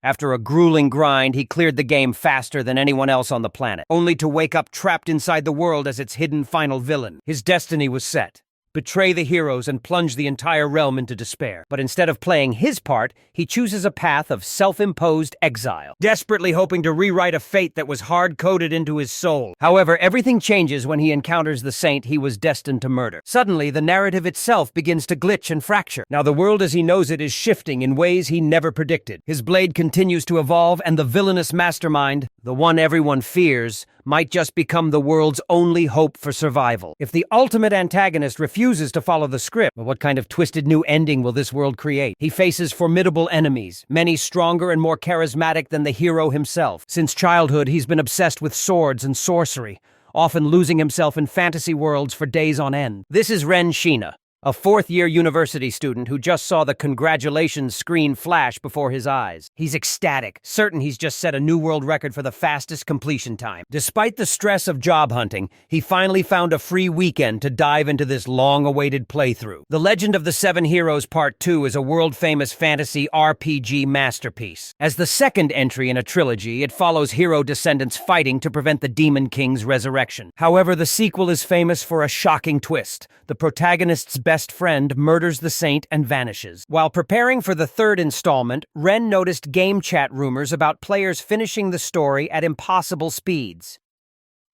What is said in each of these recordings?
After a grueling grind, he cleared the game faster than anyone else on the planet, only to wake up trapped inside the world as its hidden final villain. His destiny was set. Betray the heroes and plunge the entire realm into despair. But instead of playing his part, he chooses a path of self-imposed exile, desperately hoping to rewrite a fate that was hard-coded into his soul. However, everything changes when he encounters the saint he was destined to murder. Suddenly, the narrative itself begins to glitch and fracture. Now the world as he knows it is shifting in ways he never predicted. His blade continues to evolve, and the villainous mastermind, the one everyone fears, might just become the world's only hope for survival. If the ultimate antagonist refuses to follow the script, what kind of twisted new ending will this world create? He faces formidable enemies, many stronger and more charismatic than the hero himself. Since childhood, he's been obsessed with swords and sorcery, often losing himself in fantasy worlds for days on end. This is Ren Sheena, a fourth-year university student who just saw the congratulations screen flash before his eyes. He's ecstatic, certain he's just set a new world record for the fastest completion time. Despite the stress of job hunting, he finally found a free weekend to dive into this long-awaited playthrough. The Legend of the Seven Heroes Part 2 is a world-famous fantasy RPG masterpiece. As the second entry in a trilogy, it follows hero descendants fighting to prevent the Demon King's resurrection. However, the sequel is famous for a shocking twist. The protagonist's best friend murders the saint and vanishes. While preparing for the third installment, Ren noticed game chat rumors about players finishing the story at impossible speeds.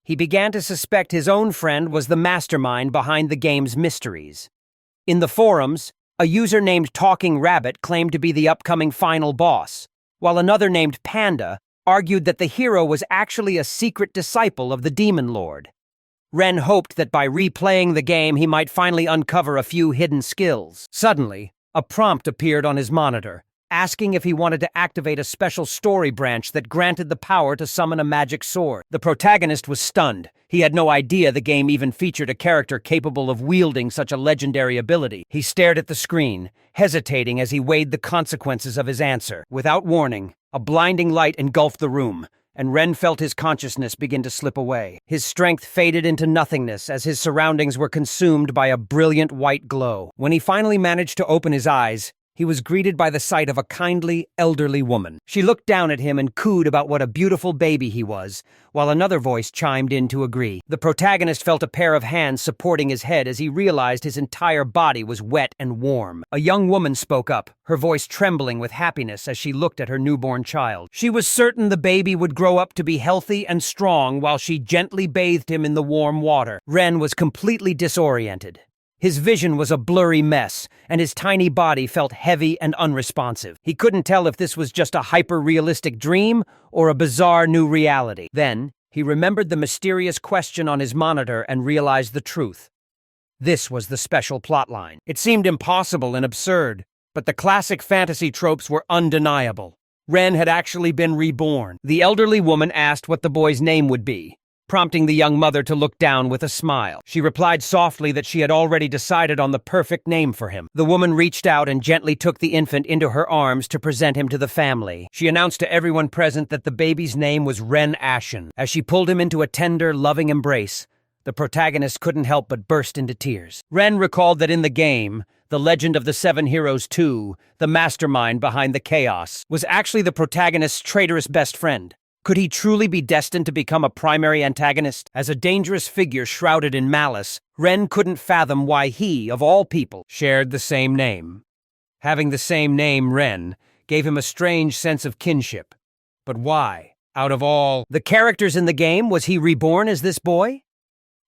He began to suspect his own friend was the mastermind behind the game's mysteries. In the forums, a user named Talking Rabbit claimed to be the upcoming final boss, while another named Panda argued that the hero was actually a secret disciple of the Demon Lord. Ren hoped that by replaying the game he might finally uncover a few hidden skills. Suddenly, a prompt appeared on his monitor, asking if he wanted to activate a special story branch that granted the power to summon a magic sword. The protagonist was stunned. He had no idea the game even featured a character capable of wielding such a legendary ability. He stared at the screen, hesitating as he weighed the consequences of his answer. Without warning, a blinding light engulfed the room, and Ren felt his consciousness begin to slip away. His strength faded into nothingness as his surroundings were consumed by a brilliant white glow. When he finally managed to open his eyes, he was greeted by the sight of a kindly, elderly woman. She looked down at him and cooed about what a beautiful baby he was, while another voice chimed in to agree. The protagonist felt a pair of hands supporting his head as he realized his entire body was wet and warm. A young woman spoke up, her voice trembling with happiness as she looked at her newborn child. She was certain the baby would grow up to be healthy and strong while she gently bathed him in the warm water. Ren was completely disoriented. His vision was a blurry mess, and his tiny body felt heavy and unresponsive. He couldn't tell if this was just a hyper-realistic dream or a bizarre new reality. Then, he remembered the mysterious question on his monitor and realized the truth. This was the special plotline. It seemed impossible and absurd, but the classic fantasy tropes were undeniable. Ren had actually been reborn. The elderly woman asked what the boy's name would be, prompting the young mother to look down with a smile. She replied softly that she had already decided on the perfect name for him. The woman reached out and gently took the infant into her arms to present him to the family. She announced to everyone present that the baby's name was Ren Ashen. As she pulled him into a tender, loving embrace, the protagonist couldn't help but burst into tears. Ren recalled that in the game, The Legend of the Seven Heroes 2, the mastermind behind the chaos, was actually the protagonist's traitorous best friend. Could he truly be destined to become a primary antagonist? As a dangerous figure shrouded in malice, Ren couldn't fathom why he, of all people, shared the same name. Having the same name, Ren, gave him a strange sense of kinship. But why? Out of all the characters in the game, was he reborn as this boy?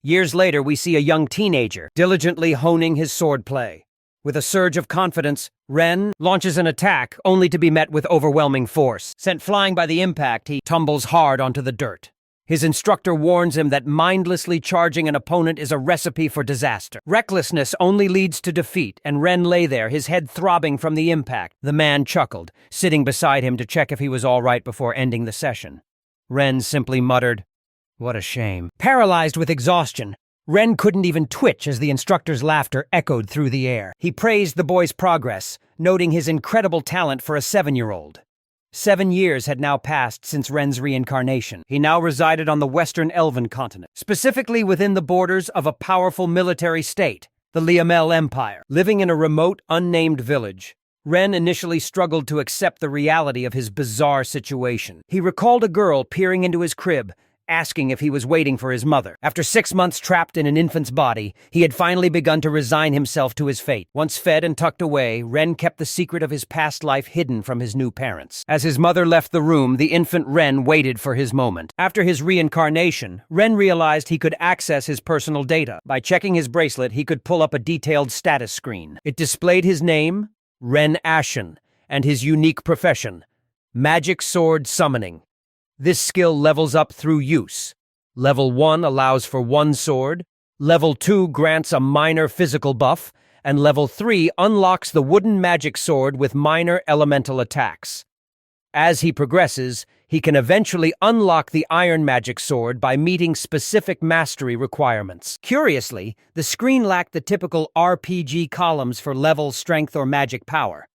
Years later, we see a young teenager diligently honing his swordplay. With a surge of confidence, Ren launches an attack only to be met with overwhelming force. Sent flying by the impact, he tumbles hard onto the dirt. His instructor warns him that mindlessly charging an opponent is a recipe for disaster. Recklessness only leads to defeat, and Ren lay there, his head throbbing from the impact. The man chuckled, sitting beside him to check if he was all right before ending the session. Ren simply muttered, "What a shame." Paralyzed with exhaustion, Ren couldn't even twitch as the instructor's laughter echoed through the air. He praised the boy's progress, noting his incredible talent for a 7-year-old. 7 years had now passed since Ren's reincarnation. He now resided on the Western Elven continent, specifically within the borders of a powerful military state, the Liamel Empire. Living in a remote, unnamed village, Ren initially struggled to accept the reality of his bizarre situation. He recalled a girl peering into his crib, asking if he was waiting for his mother. After 6 months trapped in an infant's body, he had finally begun to resign himself to his fate. Once fed and tucked away, Ren kept the secret of his past life hidden from his new parents. As his mother left the room, the infant Ren waited for his moment. After his reincarnation, Ren realized he could access his personal data. By checking his bracelet, he could pull up a detailed status screen. It displayed his name, Ren Ashen, and his unique profession, magic sword summoning. This skill levels up through use. Level 1 allows for 1 sword, Level 2 grants a minor physical buff, and Level 3 unlocks the wooden magic sword with minor elemental attacks. As he progresses, he can eventually unlock the iron magic sword by meeting specific mastery requirements. Curiously, the screen lacked the typical RPG columns for level, strength, or magic power.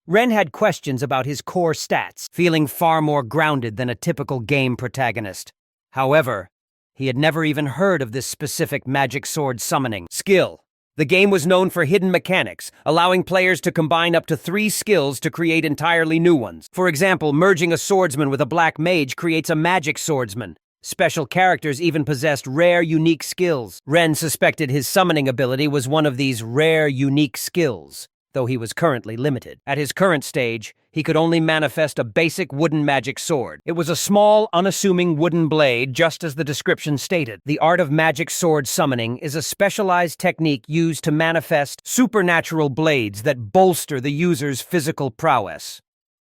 Ren had questions about his core stats, feeling far more grounded than a typical game protagonist. However, he had never even heard of this specific magic sword summoning skill. The game was known for hidden mechanics, allowing players to combine up to 3 skills to create entirely new ones. For example, merging a swordsman with a black mage creates a magic swordsman. Special characters even possessed rare, unique skills. Ren suspected his summoning ability was one of these rare, unique skills, though he was currently limited. At his current stage, he could only manifest a basic wooden magic sword. It was a small, unassuming wooden blade, just as the description stated. The art of magic sword summoning is a specialized technique used to manifest supernatural blades that bolster the user's physical prowess.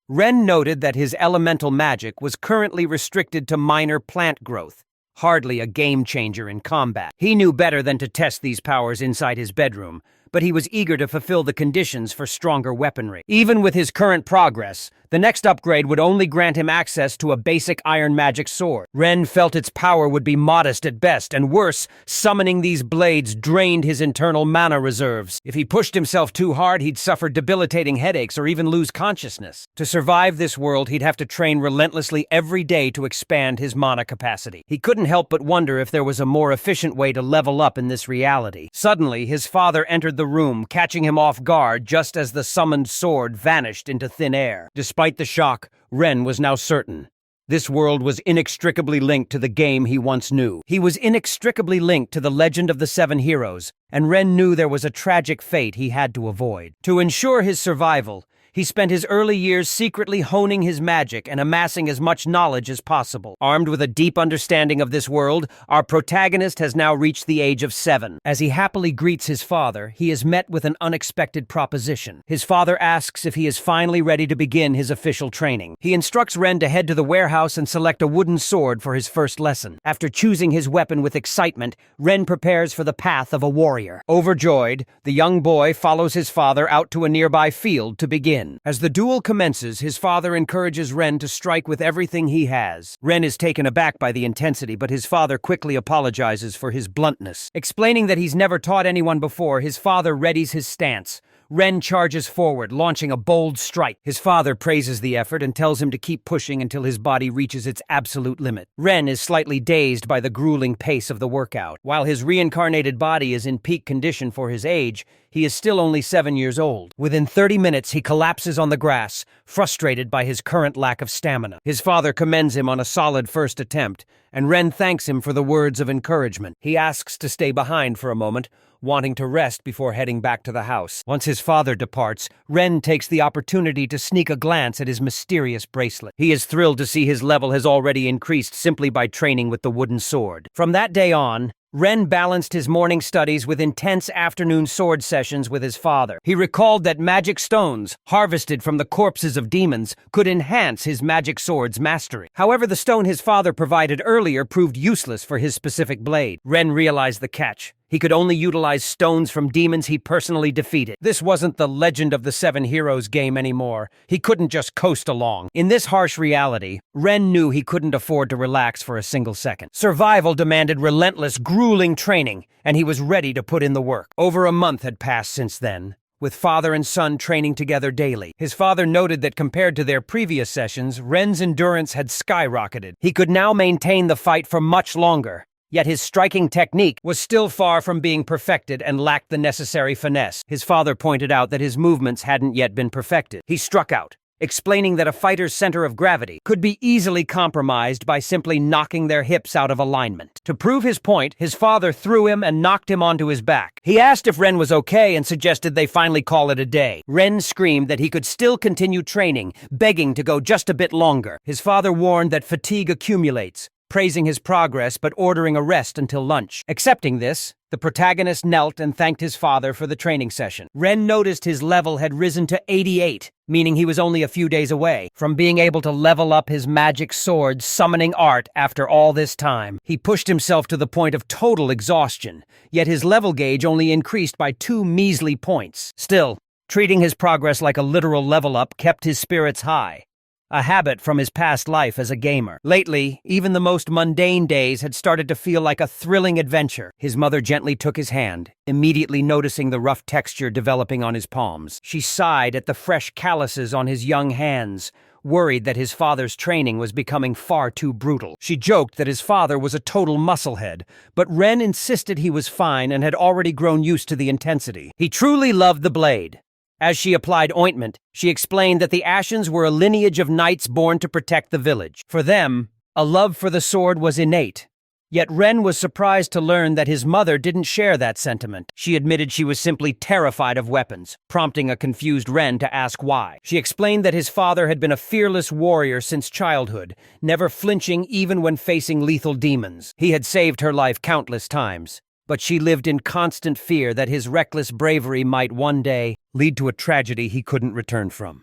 Ren noted that his elemental magic was currently restricted to minor plant growth, hardly a game-changer in combat. He knew better than to test these powers inside his bedroom, but he was eager to fulfill the conditions for stronger weaponry. Even with his current progress, the next upgrade would only grant him access to a basic iron magic sword. Ren felt its power would be modest at best, and worse, summoning these blades drained his internal mana reserves. If he pushed himself too hard, he'd suffer debilitating headaches or even lose consciousness. To survive this world, he'd have to train relentlessly every day to expand his mana capacity. He couldn't help but wonder if there was a more efficient way to level up in this reality. Suddenly, his father entered the room, catching him off guard just as the summoned sword vanished into thin air. Despite the shock, Ren was now certain. This world was inextricably linked to the game he once knew. He was inextricably linked to the legend of the 7 heroes, and Ren knew there was a tragic fate he had to avoid. To ensure his survival, he spent his early years secretly honing his magic and amassing as much knowledge as possible. Armed with a deep understanding of this world, our protagonist has now reached the age of 7. As he happily greets his father, he is met with an unexpected proposition. His father asks if he is finally ready to begin his official training. He instructs Ren to head to the warehouse and select a wooden sword for his first lesson. After choosing his weapon with excitement, Ren prepares for the path of a warrior. Overjoyed, the young boy follows his father out to a nearby field to begin. As the duel commences, his father encourages Ren to strike with everything he has. Ren is taken aback by the intensity, but his father quickly apologizes for his bluntness. Explaining that he's never taught anyone before, his father readies his stance. Ren charges forward, launching a bold strike. His father praises the effort and tells him to keep pushing until his body reaches its absolute limit. Ren is slightly dazed by the grueling pace of the workout. While his reincarnated body is in peak condition for his age, he is still only 7 years old. Within 30 minutes, he collapses on the grass, frustrated by his current lack of stamina. His father commends him on a solid first attempt, and Ren thanks him for the words of encouragement. He asks to stay behind for a moment, wanting to rest before heading back to the house. Once his father departs, Ren takes the opportunity to sneak a glance at his mysterious bracelet. He is thrilled to see his level has already increased simply by training with the wooden sword. From that day on, Ren balanced his morning studies with intense afternoon sword sessions with his father. He recalled that magic stones, harvested from the corpses of demons, could enhance his magic sword's mastery. However, the stone his father provided earlier proved useless for his specific blade. Ren realized the catch. He could only utilize stones from demons he personally defeated. This wasn't the Legend of the 7 Heroes game anymore. He couldn't just coast along. In this harsh reality, Ren knew he couldn't afford to relax for a single second. Survival demanded relentless, grueling training, and he was ready to put in the work. Over a month had passed since then, with father and son training together daily. His father noted that compared to their previous sessions, Ren's endurance had skyrocketed. He could now maintain the fight for much longer. yet his striking technique was still far from being perfected and lacked the necessary finesse. His father pointed out that his movements hadn't yet been perfected. He struck out, explaining that a fighter's center of gravity could be easily compromised by simply knocking their hips out of alignment. To prove his point, his father threw him and knocked him onto his back. He asked if Ren was okay and suggested they finally call it a day. Ren screamed that he could still continue training, begging to go just a bit longer. His father warned that fatigue accumulates, praising his progress but ordering a rest until lunch. Accepting this, the protagonist knelt and thanked his father for the training session. Ren noticed his level had risen to 88, meaning he was only a few days away from being able to level up his magic sword summoning art after all this time. He pushed himself to the point of total exhaustion, yet his level gauge only increased by 2 measly points. Still, treating his progress like a literal level up kept his spirits high, a habit from his past life as a gamer. Lately, even the most mundane days had started to feel like a thrilling adventure. His mother gently took his hand, immediately noticing the rough texture developing on his palms. She sighed at the fresh calluses on his young hands, worried that his father's training was becoming far too brutal. She joked that his father was a total musclehead, but Ren insisted he was fine and had already grown used to the intensity. He truly loved the blade. As she applied ointment, she explained that the Ashens were a lineage of knights born to protect the village. For them, a love for the sword was innate. Yet Ren was surprised to learn that his mother didn't share that sentiment. She admitted she was simply terrified of weapons, prompting a confused Ren to ask why. She explained that his father had been a fearless warrior since childhood, never flinching even when facing lethal demons. He had saved her life countless times, but she lived in constant fear that his reckless bravery might one day lead to a tragedy he couldn't return from.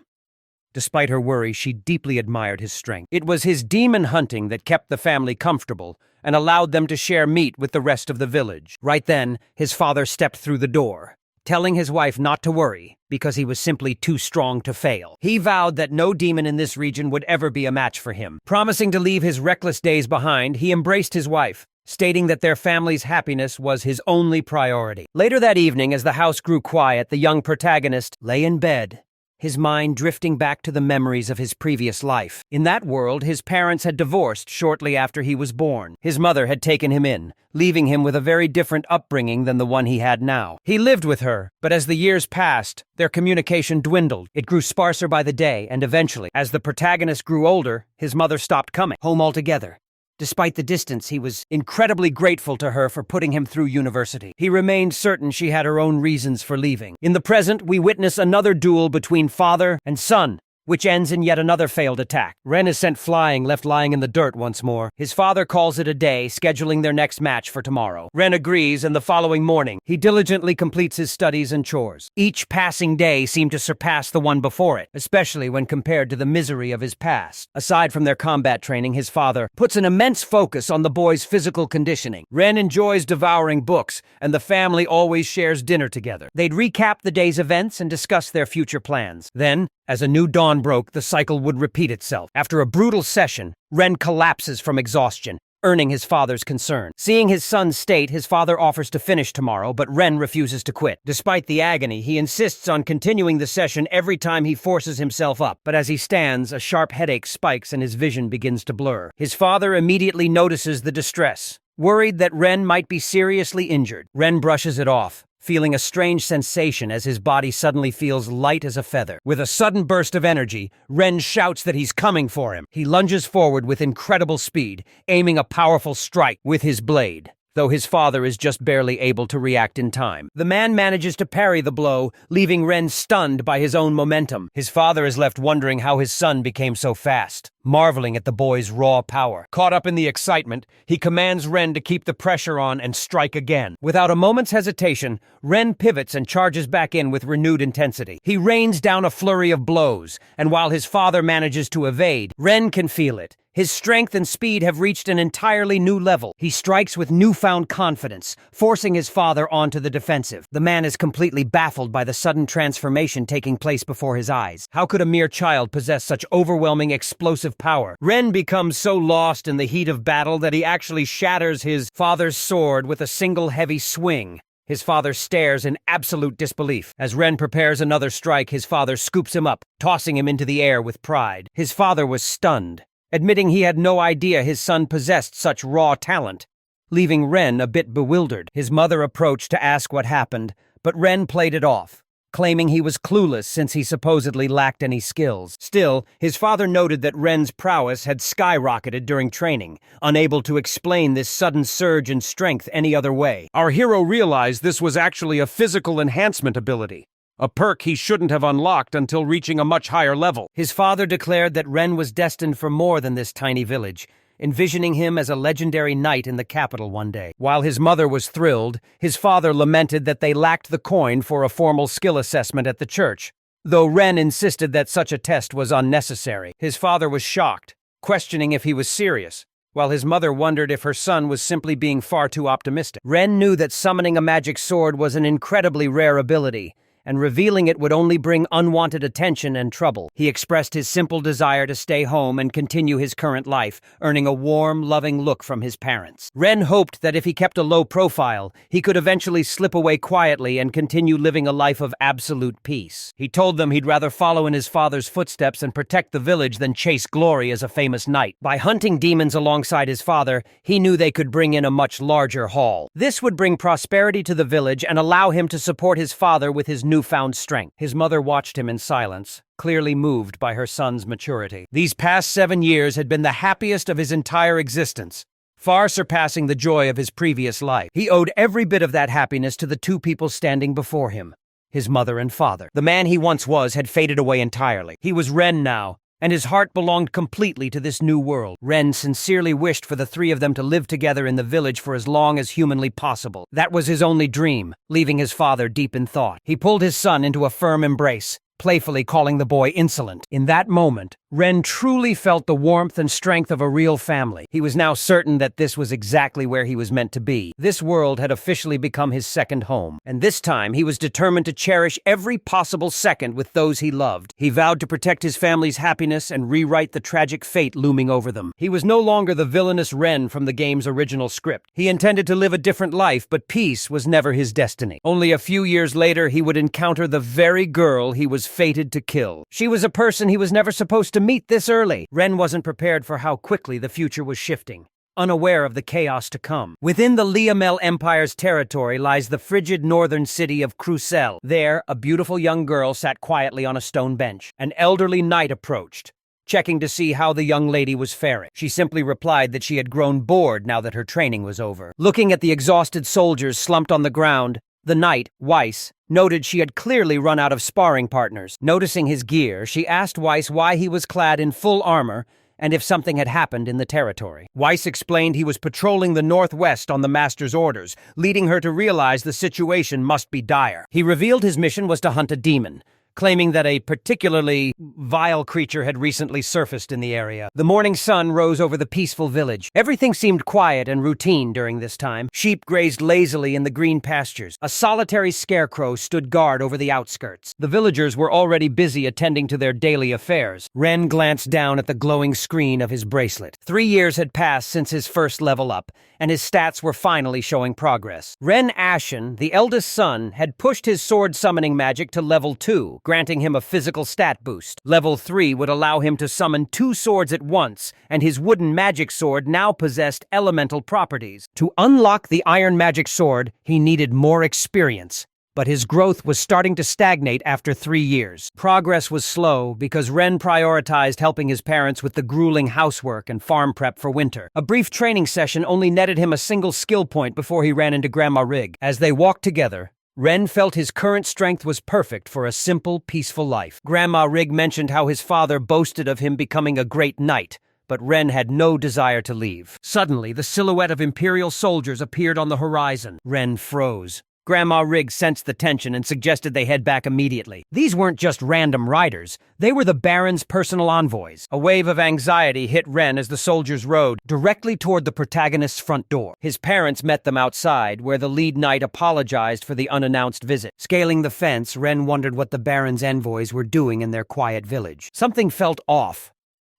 Despite her worry, she deeply admired his strength. It was his demon hunting that kept the family comfortable and allowed them to share meat with the rest of the village. Right then, his father stepped through the door, telling his wife not to worry because he was simply too strong to fail. He vowed that no demon in this region would ever be a match for him. Promising to leave his reckless days behind, he embraced his wife, stating that their family's happiness was his only priority. Later that evening, as the house grew quiet, the young protagonist lay in bed, his mind drifting back to the memories of his previous life. In that world, his parents had divorced shortly after he was born. His mother had taken him in, leaving him with a very different upbringing than the one he had now. He lived with her, but as the years passed, their communication dwindled. It grew sparser by the day, and eventually, as the protagonist grew older, his mother stopped coming home altogether. Despite the distance, he was incredibly grateful to her for putting him through university. He remained certain she had her own reasons for leaving. In the present, we witness another duel between father and son, which ends in yet another failed attack. Ren is sent flying, left lying in the dirt once more. His father calls it a day, scheduling their next match for tomorrow. Ren agrees, and the following morning, he diligently completes his studies and chores. Each passing day seemed to surpass the one before it, especially when compared to the misery of his past. Aside from their combat training, his father puts an immense focus on the boy's physical conditioning. Ren enjoys devouring books, and the family always shares dinner together. They'd recap the day's events and discuss their future plans. Then, as a new dawn broke, the cycle would repeat itself. After a brutal session, Ren collapses from exhaustion, earning his father's concern. Seeing his son's state, his father offers to finish tomorrow, but Ren refuses to quit. Despite the agony, he insists on continuing the session every time he forces himself up. But as he stands, a sharp headache spikes and his vision begins to blur. His father immediately notices the distress, worried that Ren might be seriously injured. Ren brushes it off, feeling a strange sensation as his body suddenly feels light as a feather. With a sudden burst of energy, Ren shouts that he's coming for him. He lunges forward with incredible speed, aiming a powerful strike with his blade, though his father is just barely able to react in time. The man manages to parry the blow, leaving Ren stunned by his own momentum. His father is left wondering how his son became so fast, marveling at the boy's raw power. Caught up in the excitement, he commands Ren to keep the pressure on and strike again. Without a moment's hesitation, Ren pivots and charges back in with renewed intensity. He rains down a flurry of blows, and while his father manages to evade, Ren can feel it. His strength and speed have reached an entirely new level. He strikes with newfound confidence, forcing his father onto the defensive. The man is completely baffled by the sudden transformation taking place before his eyes. How could a mere child possess such overwhelming explosive power? Ren becomes so lost in the heat of battle that he actually shatters his father's sword with a single heavy swing. His father stares in absolute disbelief. As Ren prepares another strike, his father scoops him up, tossing him into the air with pride. His father was stunned, admitting he had no idea his son possessed such raw talent. leaving Ren a bit bewildered. His mother approached to ask what happened, but Ren played it off, claiming he was clueless since he supposedly lacked any skills. Still, his father noted that Ren's prowess had skyrocketed during training, unable to explain this sudden surge in strength any other way. Our hero realized this was actually a physical enhancement ability, a perk he shouldn't have unlocked until reaching a much higher level. His father declared that Ren was destined for more than this tiny village, envisioning him as a legendary knight in the capital one day. While his mother was thrilled, his father lamented that they lacked the coin for a formal skill assessment at the church, though Ren insisted that such a test was unnecessary. His father was shocked, questioning if he was serious, while his mother wondered if her son was simply being far too optimistic. Ren knew that summoning a magic sword was an incredibly rare ability, and revealing it would only bring unwanted attention and trouble. He expressed his simple desire to stay home and continue his current life, earning a warm, loving look from his parents. Ren hoped that if he kept a low profile, he could eventually slip away quietly and continue living a life of absolute peace. He told them he'd rather follow in his father's footsteps and protect the village than chase glory as a famous knight. By hunting demons alongside his father, he knew they could bring in a much larger haul. This would bring prosperity to the village and allow him to support his father with his newfound strength. His mother watched him in silence, clearly moved by her son's maturity. These past 7 years had been the happiest of his entire existence, far surpassing the joy of his previous life. He owed every bit of that happiness to the two people standing before him, his mother and father. The man he once was had faded away entirely. He was Ren now, and his heart belonged completely to this new world. Ren sincerely wished for the three of them to live together in the village for as long as humanly possible. That was his only dream, leaving his father deep in thought. He pulled his son into a firm embrace, playfully calling the boy insolent. In that moment, Ren truly felt the warmth and strength of a real family. He was now certain that this was exactly where he was meant to be. This world had officially become his second home, and this time he was determined to cherish every possible second with those he loved. He vowed to protect his family's happiness and rewrite the tragic fate looming over them. He was no longer the villainous Ren from the game's original script. He intended to live a different life, but peace was never his destiny. Only a few years later, he would encounter the very girl he was fated to kill. She was a person he was never supposed to meet this early. Ren wasn't prepared for how quickly the future was shifting, unaware of the chaos to come. Within the Liamel Empire's territory lies the frigid northern city of Crucell. There, a beautiful young girl sat quietly on a stone bench. An elderly knight approached, checking to see how the young lady was faring. She simply replied that she had grown bored now that her training was over. Looking at the exhausted soldiers slumped on the ground, the knight, Weiss, noted she had clearly run out of sparring partners. Noticing his gear, she asked Weiss why he was clad in full armor and if something had happened in the territory. Weiss explained he was patrolling the northwest on the master's orders, leading her to realize the situation must be dire. He revealed his mission was to hunt a demon, claiming that a particularly vile creature had recently surfaced in the area. The morning sun rose over the peaceful village. Everything seemed quiet and routine during this time. Sheep grazed lazily in the green pastures. A solitary scarecrow stood guard over the outskirts. The villagers were already busy attending to their daily affairs. Ren glanced down at the glowing screen of his bracelet. 3 years had passed since his first level up, and his stats were finally showing progress. Ren Ashen, the eldest son, had pushed his sword summoning magic to level 2, granting him a physical stat boost. Level 3 would allow him to summon 2 swords at once, and his wooden magic sword now possessed elemental properties. To unlock the iron magic sword, he needed more experience, but his growth was starting to stagnate after 3 years. Progress was slow because Ren prioritized helping his parents with the grueling housework and farm prep for winter. A brief training session only netted him a single skill point before he ran into Grandma Rig. As they walked together, Ren felt his current strength was perfect for a simple, peaceful life. Grandma Rig mentioned how his father boasted of him becoming a great knight, but Ren had no desire to leave. Suddenly, the silhouette of imperial soldiers appeared on the horizon. Ren froze. Grandma Rig sensed the tension and suggested they head back immediately. These weren't just random riders. They were the Baron's personal envoys. A wave of anxiety hit Ren as the soldiers rode directly toward the protagonist's front door. His parents met them outside, where the lead knight apologized for the unannounced visit. Scaling the fence, Ren wondered what the Baron's envoys were doing in their quiet village. Something felt off.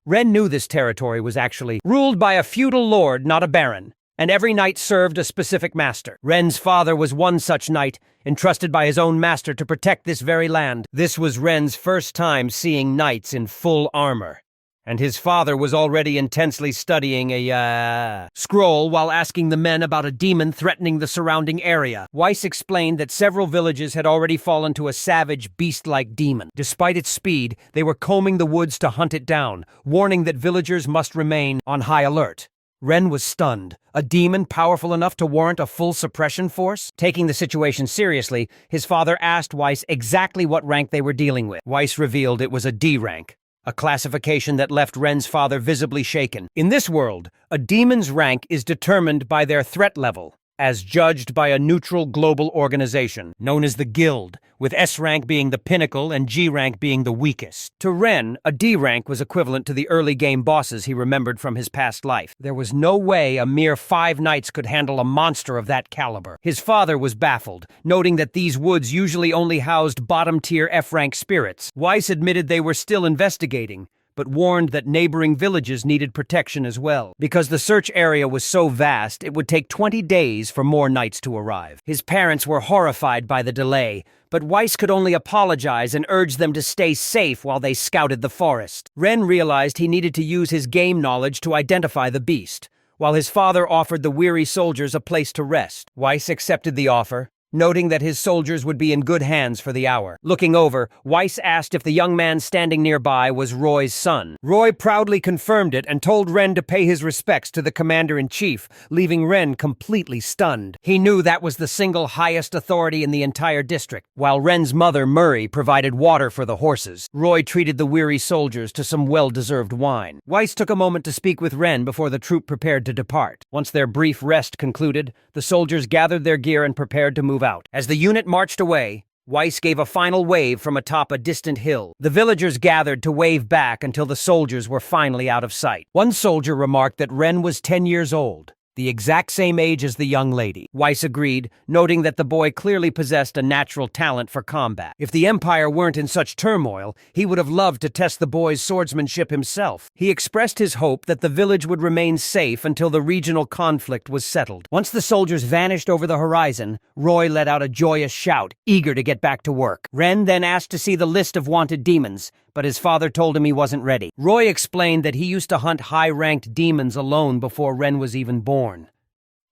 Ren knew this territory was actually ruled by a feudal lord, not a baron, and every knight served a specific master. Ren's father was one such knight, entrusted by his own master to protect this very land. This was Ren's first time seeing knights in full armor, And his father was already intensely studying a, scroll while asking the men about a demon threatening the surrounding area. Weiss explained that several villages had already fallen to a savage, beast-like demon. Despite its speed, they were combing the woods to hunt it down, warning that villagers must remain on high alert. Ren was stunned. A demon powerful enough to warrant a full suppression force? Taking the situation seriously, his father asked Weiss exactly what rank they were dealing with. Weiss revealed it was a D rank, a classification that left Ren's father visibly shaken. In this world, a demon's rank is determined by their threat level, as judged by a neutral global organization, known as the Guild, with S rank being the pinnacle and G rank being the weakest. To Ren, a D rank was equivalent to the early game bosses he remembered from his past life. There was no way a mere 5 knights could handle a monster of that caliber. His father was baffled, noting that these woods usually only housed bottom-tier F-rank spirits. Weiss admitted they were still investigating, but warned that neighboring villages needed protection as well. Because the search area was so vast, it would take 20 days for more knights to arrive. His parents were horrified by the delay, but Weiss could only apologize and urge them to stay safe while they scouted the forest. Ren realized he needed to use his game knowledge to identify the beast, while his father offered the weary soldiers a place to rest. Weiss accepted the offer, noting that his soldiers would be in good hands for the hour. Looking over, Weiss asked if the young man standing nearby was Roy's son. Roy proudly confirmed it and told Ren to pay his respects to the commander-in-chief, leaving Ren completely stunned. He knew that was the single highest authority in the entire district. While Ren's mother, Murray, provided water for the horses, Roy treated the weary soldiers to some well-deserved wine. Weiss took a moment to speak with Ren before the troop prepared to depart. Once their brief rest concluded, the soldiers gathered their gear and prepared to move out. As the unit marched away, Weiss gave a final wave from atop a distant hill. The villagers gathered to wave back until the soldiers were finally out of sight. One soldier remarked that Ren was 10 years old, the exact same age as the young lady. Weiss agreed, noting that the boy clearly possessed a natural talent for combat. If the Empire weren't in such turmoil, he would have loved to test the boy's swordsmanship himself. He expressed his hope that the village would remain safe until the regional conflict was settled. Once the soldiers vanished over the horizon, Roy let out a joyous shout, eager to get back to work. Ren then asked to see the list of wanted demons, but his father told him he wasn't ready. Roy explained that he used to hunt high-ranked demons alone before Ren was even born.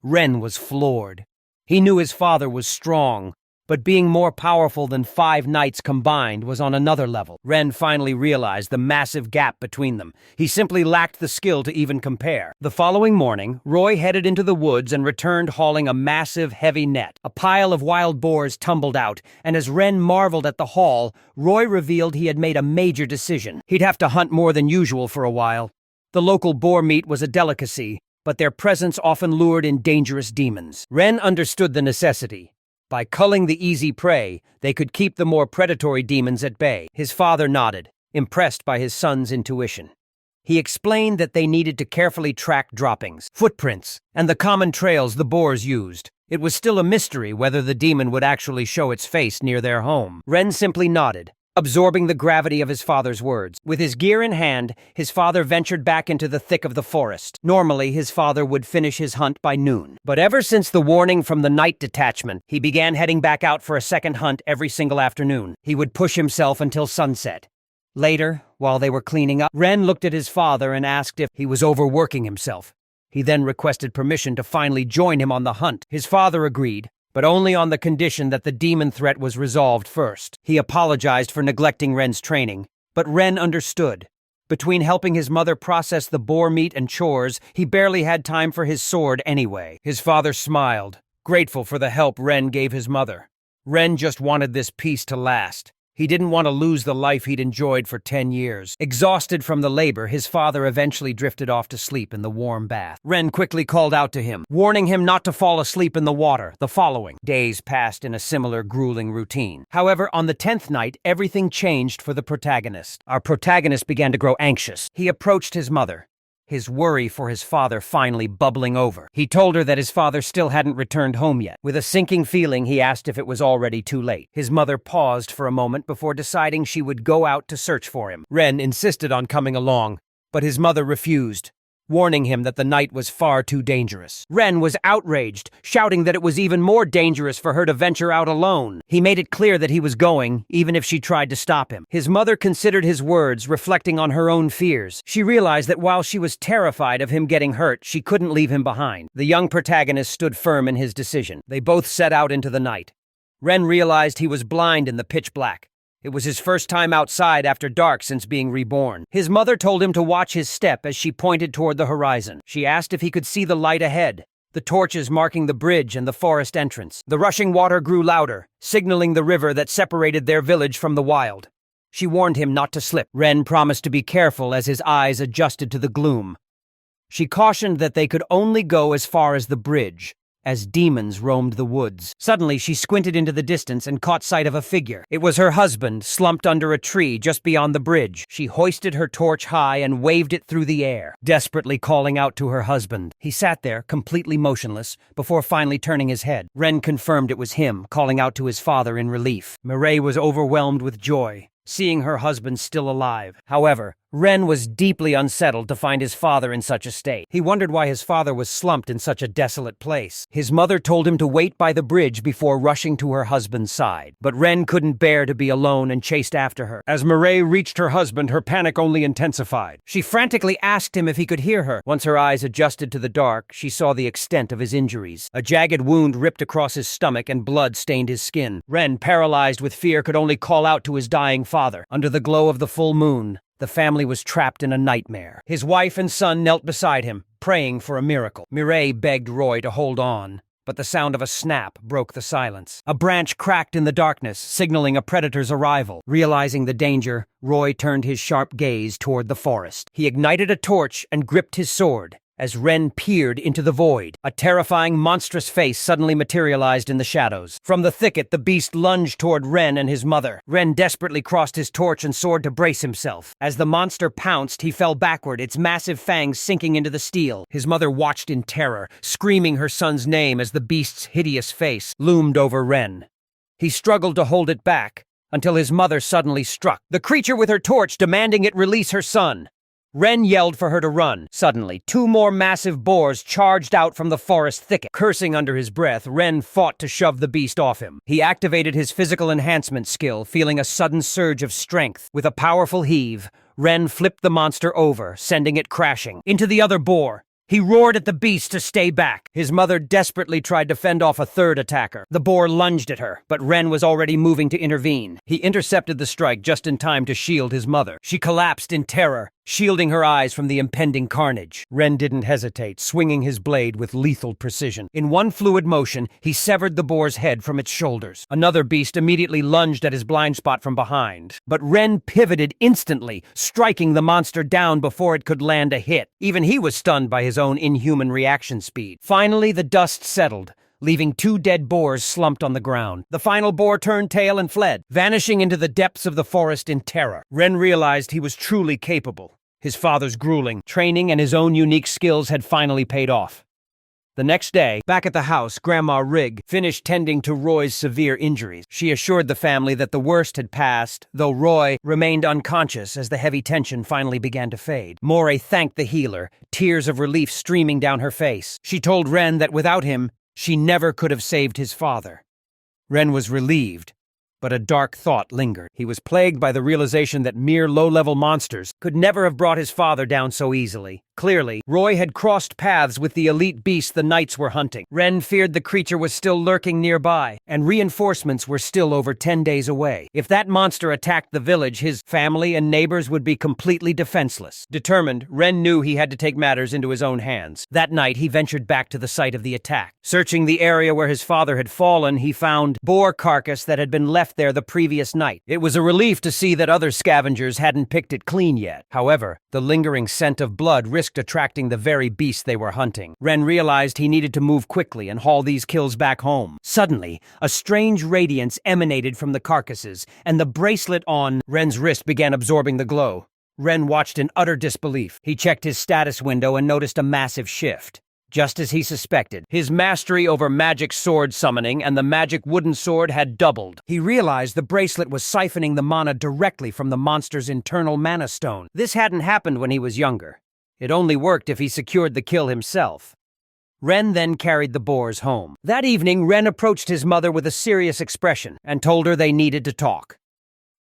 Ren was floored. He knew his father was strong, but being more powerful than 5 knights combined was on another level. Ren finally realized the massive gap between them. He simply lacked the skill to even compare. The following morning, Roy headed into the woods and returned hauling a massive, heavy net. A pile of wild boars tumbled out, and as Ren marveled at the haul, Roy revealed he had made a major decision. He'd have to hunt more than usual for a while. The local boar meat was a delicacy, but their presence often lured in dangerous demons. Ren understood the necessity. By culling the easy prey, they could keep the more predatory demons at bay. His father nodded, impressed by his son's intuition. He explained that they needed to carefully track droppings, footprints, and the common trails the boars used. It was still a mystery whether the demon would actually show its face near their home. Ren simply nodded, absorbing the gravity of his father's words. With his gear in hand, his father ventured back into the thick of the forest. Normally, his father would finish his hunt by noon. But ever since the warning from the night detachment, he began heading back out for a second hunt every single afternoon. He would push himself until sunset. Later, while they were cleaning up, Ren looked at his father and asked if he was overworking himself. He then requested permission to finally join him on the hunt. His father agreed, but only on the condition that the demon threat was resolved first. He apologized for neglecting Ren's training, but Ren understood. Between helping his mother process the boar meat and chores, he barely had time for his sword anyway. His father smiled, grateful for the help Ren gave his mother. Ren just wanted this peace to last. He didn't want to lose the life he'd enjoyed for 10 years. Exhausted from the labor, his father eventually drifted off to sleep in the warm bath. Ren quickly called out to him, warning him not to fall asleep in the water. The following days passed in a similar grueling routine. However, on the 10th night, everything changed for the protagonist. Our protagonist began to grow anxious. He approached his mother, his worry for his father finally bubbling over. He told her that his father still hadn't returned home yet. With a sinking feeling, he asked if it was already too late. His mother paused for a moment before deciding she would go out to search for him. Ren insisted on coming along, but his mother refused, warning him that the night was far too dangerous. Ren was outraged, shouting that it was even more dangerous for her to venture out alone. He made it clear that he was going, even if she tried to stop him. His mother considered his words, reflecting on her own fears. She realized that while she was terrified of him getting hurt, she couldn't leave him behind. The young protagonist stood firm in his decision. They both set out into the night. Ren realized he was blind in the pitch black. It was his first time outside after dark since being reborn. His mother told him to watch his step as she pointed toward the horizon. She asked if he could see the light ahead, the torches marking the bridge and the forest entrance. The rushing water grew louder, signaling the river that separated their village from the wild. She warned him not to slip. Ren promised to be careful as his eyes adjusted to the gloom. She cautioned that they could only go as far as the bridge, as demons roamed the woods. Suddenly, she squinted into the distance and caught sight of a figure. It was her husband, slumped under a tree just beyond the bridge. She hoisted her torch high and waved it through the air, desperately calling out to her husband. He sat there, completely motionless, before finally turning his head. Ren confirmed it was him, calling out to his father in relief. Mireille was overwhelmed with joy, seeing her husband still alive. However, Ren was deeply unsettled to find his father in such a state. He wondered why his father was slumped in such a desolate place. His mother told him to wait by the bridge before rushing to her husband's side. But Ren couldn't bear to be alone and chased after her. As Mireille reached her husband, her panic only intensified. She frantically asked him if he could hear her. Once her eyes adjusted to the dark, she saw the extent of his injuries. A jagged wound ripped across his stomach and blood stained his skin. Ren, paralyzed with fear, could only call out to his dying father. Under the glow of the full moon, the family was trapped in a nightmare. His wife and son knelt beside him, praying for a miracle. Mireille begged Roy to hold on, but the sound of a snap broke the silence. A branch cracked in the darkness, signaling a predator's arrival. Realizing the danger, Roy turned his sharp gaze toward the forest. He ignited a torch and gripped his sword. As Ren peered into the void, a terrifying, monstrous face suddenly materialized in the shadows. From the thicket, the beast lunged toward Ren and his mother. Ren desperately crossed his torch and sword to brace himself. As the monster pounced, he fell backward, its massive fangs sinking into the steel. His mother watched in terror, screaming her son's name as the beast's hideous face loomed over Ren. He struggled to hold it back, until his mother suddenly struck, the creature with her torch demanding it release her son. Ren yelled for her to run. Suddenly, two more massive boars charged out from the forest thicket. Cursing under his breath, Ren fought to shove the beast off him. He activated his physical enhancement skill, feeling a sudden surge of strength. With a powerful heave, Ren flipped the monster over, sending it crashing into the other boar. He roared at the beast to stay back. His mother desperately tried to fend off a third attacker. The boar lunged at her, but Ren was already moving to intervene. He intercepted the strike just in time to shield his mother. She collapsed in terror, shielding her eyes from the impending carnage. Ren didn't hesitate, swinging his blade with lethal precision. In one fluid motion, he severed the boar's head from its shoulders. Another beast immediately lunged at his blind spot from behind. But Ren pivoted instantly, striking the monster down before it could land a hit. Even he was stunned by his own inhuman reaction speed. Finally, the dust settled, leaving two dead boars slumped on the ground. The final boar turned tail and fled, vanishing into the depths of the forest in terror. Ren realized he was truly capable. His father's grueling training and his own unique skills had finally paid off. The next day, back at the house, Grandma Rig finished tending to Roy's severe injuries. She assured the family that the worst had passed, though Roy remained unconscious as the heavy tension finally began to fade. Moray thanked the healer, tears of relief streaming down her face. She told Ren that without him, she never could have saved his father. Ren was relieved, but a dark thought lingered. He was plagued by the realization that mere low-level monsters could never have brought his father down so easily. Clearly, Roy had crossed paths with the elite beast the knights were hunting. Ren feared the creature was still lurking nearby, and reinforcements were still over 10 days away. If that monster attacked the village, his family and neighbors would be completely defenseless. Determined, Ren knew he had to take matters into his own hands. That night, he ventured back to the site of the attack. Searching the area where his father had fallen, he found boar carcass that had been left there the previous night. It was a relief to see that other scavengers hadn't picked it clean yet. However, the lingering scent of blood risked attracting the very beast they were hunting. Ren realized he needed to move quickly and haul these kills back home. Suddenly, a strange radiance emanated from the carcasses, and the bracelet on Ren's wrist began absorbing the glow. Ren watched in utter disbelief. He checked his status window and noticed a massive shift. Just as he suspected, his mastery over magic sword summoning and the magic wooden sword had doubled. He realized the bracelet was siphoning the mana directly from the monster's internal mana stone. This hadn't happened when he was younger. It only worked if he secured the kill himself. Ren then carried the boars home. That evening, Ren approached his mother with a serious expression and told her they needed to talk.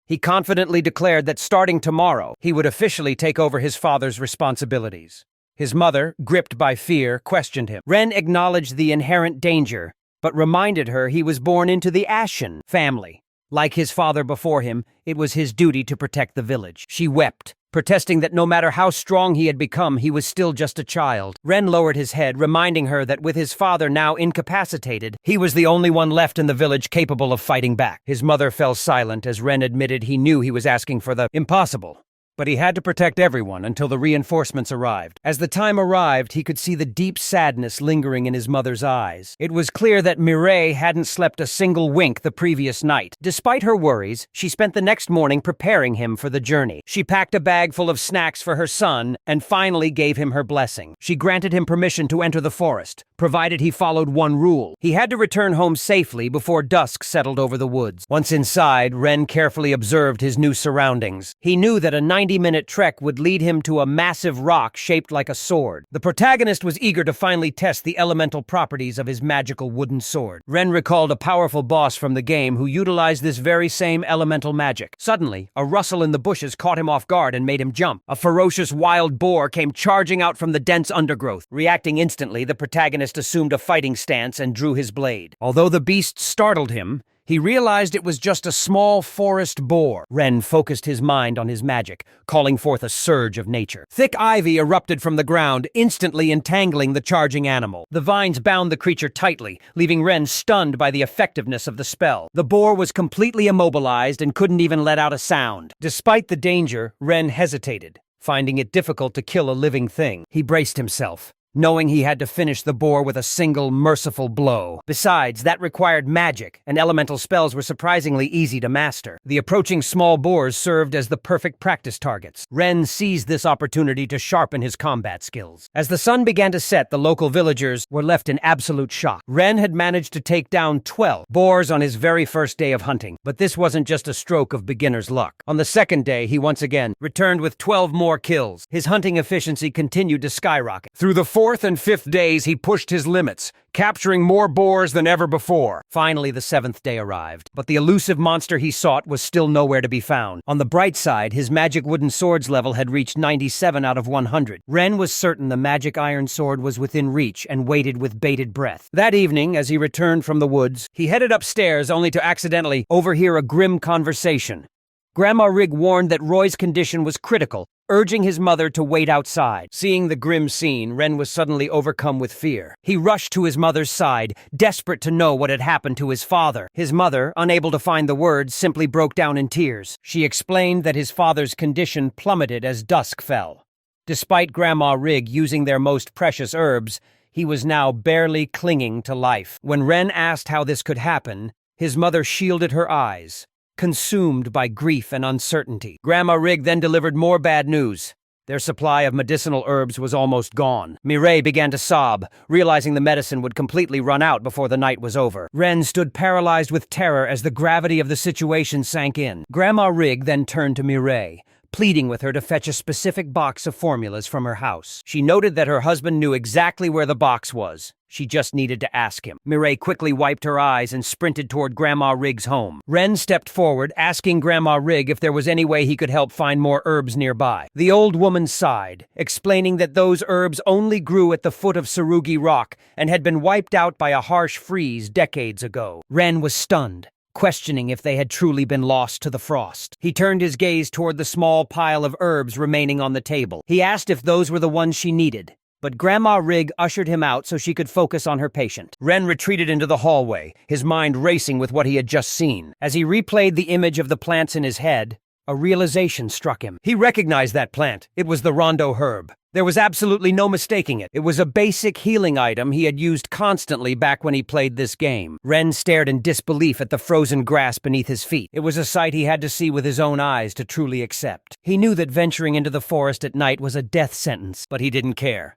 He confidently declared that starting tomorrow, he would officially take over his father's responsibilities. His mother, gripped by fear, questioned him. Ren acknowledged the inherent danger, but reminded her he was born into the Ashen family. Like his father before him, it was his duty to protect the village. She wept, protesting that no matter how strong he had become, he was still just a child. Ren lowered his head, reminding her that with his father now incapacitated, he was the only one left in the village capable of fighting back. His mother fell silent as Ren admitted he knew he was asking for the impossible. But he had to protect everyone until the reinforcements arrived. As the time arrived, he could see the deep sadness lingering in his mother's eyes. It was clear that Mireille hadn't slept a single wink the previous night. Despite her worries, she spent the next morning preparing him for the journey. She packed a bag full of snacks for her son and finally gave him her blessing. She granted him permission to enter the forest, provided he followed one rule. He had to return home safely before dusk settled over the woods. Once inside, Ren carefully observed his new surroundings. He knew that a 90-minute trek would lead him to a massive rock shaped like a sword. The protagonist was eager to finally test the elemental properties of his magical wooden sword. Ren recalled a powerful boss from the game who utilized this very same elemental magic. Suddenly, a rustle in the bushes caught him off guard and made him jump. A ferocious wild boar came charging out from the dense undergrowth. Reacting instantly, the protagonist assumed a fighting stance and drew his blade. Although the beast startled him, he realized it was just a small forest boar. Ren focused his mind on his magic, calling forth a surge of nature. Thick ivy erupted from the ground, instantly entangling the charging animal. The vines bound the creature tightly, leaving Ren stunned by the effectiveness of the spell. The boar was completely immobilized and couldn't even let out a sound. Despite the danger, Ren hesitated, finding it difficult to kill a living thing. He braced himself, knowing he had to finish the boar with a single merciful blow. Besides, that required magic, and elemental spells were surprisingly easy to master. The approaching small boars served as the perfect practice targets. Ren seized this opportunity to sharpen his combat skills. As the sun began to set, the local villagers were left in absolute shock. Ren had managed to take down 12 boars on his very first day of hunting, but this wasn't just a stroke of beginner's luck. On the second day, he once again returned with 12 more kills. His hunting efficiency continued to skyrocket. Through the fourth and fifth days, he pushed his limits, capturing more boars than ever before. Finally, the seventh day arrived, but the elusive monster he sought was still nowhere to be found. On the bright side, his magic wooden sword's level had reached 97 out of 100. Ren was certain the magic iron sword was within reach and waited with bated breath. That evening, as he returned from the woods, he headed upstairs only to accidentally overhear a grim conversation. Grandma Rig warned that Roy's condition was critical, urging his mother to wait outside. Seeing the grim scene, Ren was suddenly overcome with fear. He rushed to his mother's side, desperate to know what had happened to his father. His mother, unable to find the words, simply broke down in tears. She explained that his father's condition plummeted as dusk fell. Despite Grandma Rig using their most precious herbs, he was now barely clinging to life. When Ren asked how this could happen, his mother shielded her eyes, consumed by grief and uncertainty. Grandma Rig then delivered more bad news. Their supply of medicinal herbs was almost gone. Mireille began to sob, realizing the medicine would completely run out before the night was over. Ren stood paralyzed with terror as the gravity of the situation sank in. Grandma Rig then turned to Mireille, pleading with her to fetch a specific box of formulas from her house. She noted that her husband knew exactly where the box was. She just needed to ask him. Mireille quickly wiped her eyes and sprinted toward Grandma Rig's home. Ren stepped forward, asking Grandma Rig if there was any way he could help find more herbs nearby. The old woman sighed, explaining that those herbs only grew at the foot of Sarugi Rock and had been wiped out by a harsh freeze decades ago. Ren was stunned, questioning if they had truly been lost to the frost. He turned his gaze toward the small pile of herbs remaining on the table. He asked if those were the ones she needed, but Grandma Rig ushered him out so she could focus on her patient. Ren retreated into the hallway, his mind racing with what he had just seen. As he replayed the image of the plants in his head, a realization struck him. He recognized that plant. It was the Rondo herb. There was absolutely no mistaking it. It was a basic healing item he had used constantly back when he played this game. Ren stared in disbelief at the frozen grass beneath his feet. It was a sight he had to see with his own eyes to truly accept. He knew that venturing into the forest at night was a death sentence, but he didn't care.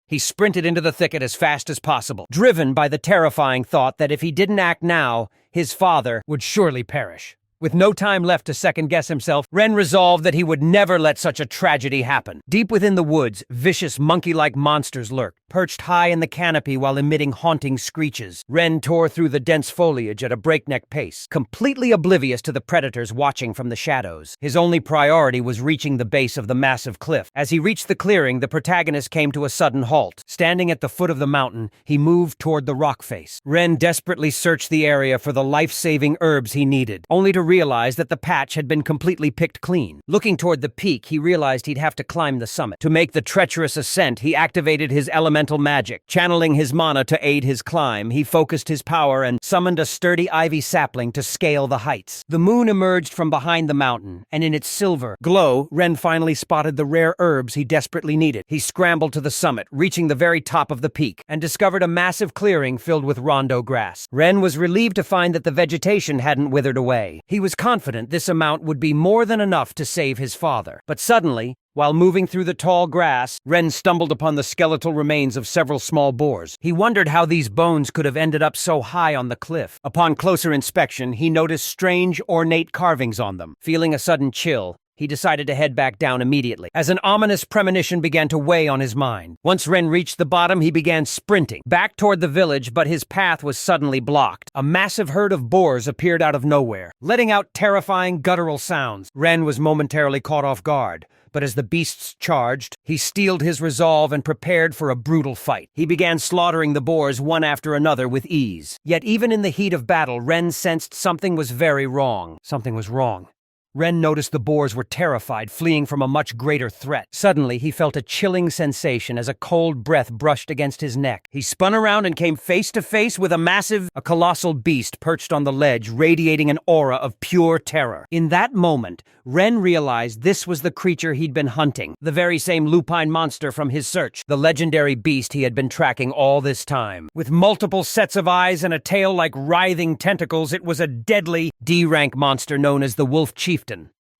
He sprinted into the thicket as fast as possible, driven by the terrifying thought that if he didn't act now, his father would surely perish. With no time left to second-guess himself, Ren resolved that he would never let such a tragedy happen. Deep within the woods, vicious monkey-like monsters lurked, perched high in the canopy while emitting haunting screeches. Ren tore through the dense foliage at a breakneck pace, completely oblivious to the predators watching from the shadows. His only priority was reaching the base of the massive cliff. As he reached the clearing, the protagonist came to a sudden halt. Standing at the foot of the mountain, he moved toward the rock face. Ren desperately searched the area for the life-saving herbs he needed, only to realize that the patch had been completely picked clean. Looking toward the peak, he realized he'd have to climb the summit. To make the treacherous ascent, he activated his elemental magic. Channeling his mana to aid his climb, he focused his power and summoned a sturdy ivy sapling to scale the heights. The moon emerged from behind the mountain, and in its silver glow, Ren finally spotted the rare herbs he desperately needed. He scrambled to the summit, reaching the very top of the peak, and discovered a massive clearing filled with rondo grass. Ren was relieved to find that the vegetation hadn't withered away. He was confident this amount would be more than enough to save his father. But suddenly, while moving through the tall grass, Ren stumbled upon the skeletal remains of several small boars. He wondered how these bones could have ended up so high on the cliff. Upon closer inspection, he noticed strange, ornate carvings on them. Feeling a sudden chill, he decided to head back down immediately, as an ominous premonition began to weigh on his mind. Once Ren reached the bottom, he began sprinting back toward the village, but his path was suddenly blocked. A massive herd of boars appeared out of nowhere, letting out terrifying guttural sounds. Ren was momentarily caught off guard, but as the beasts charged, he steeled his resolve and prepared for a brutal fight. He began slaughtering the boars one after another with ease. Yet even in the heat of battle, Ren sensed something was very wrong. Something was wrong. Ren noticed the boars were terrified, fleeing from a much greater threat. Suddenly, he felt a chilling sensation as a cold breath brushed against his neck. He spun around and came face to face with a colossal beast perched on the ledge, radiating an aura of pure terror. In that moment, Ren realized this was the creature he'd been hunting, the very same lupine monster from his search, the legendary beast he had been tracking all this time. With multiple sets of eyes and a tail like writhing tentacles, it was a deadly D-rank monster known as the Wolf Chieftain.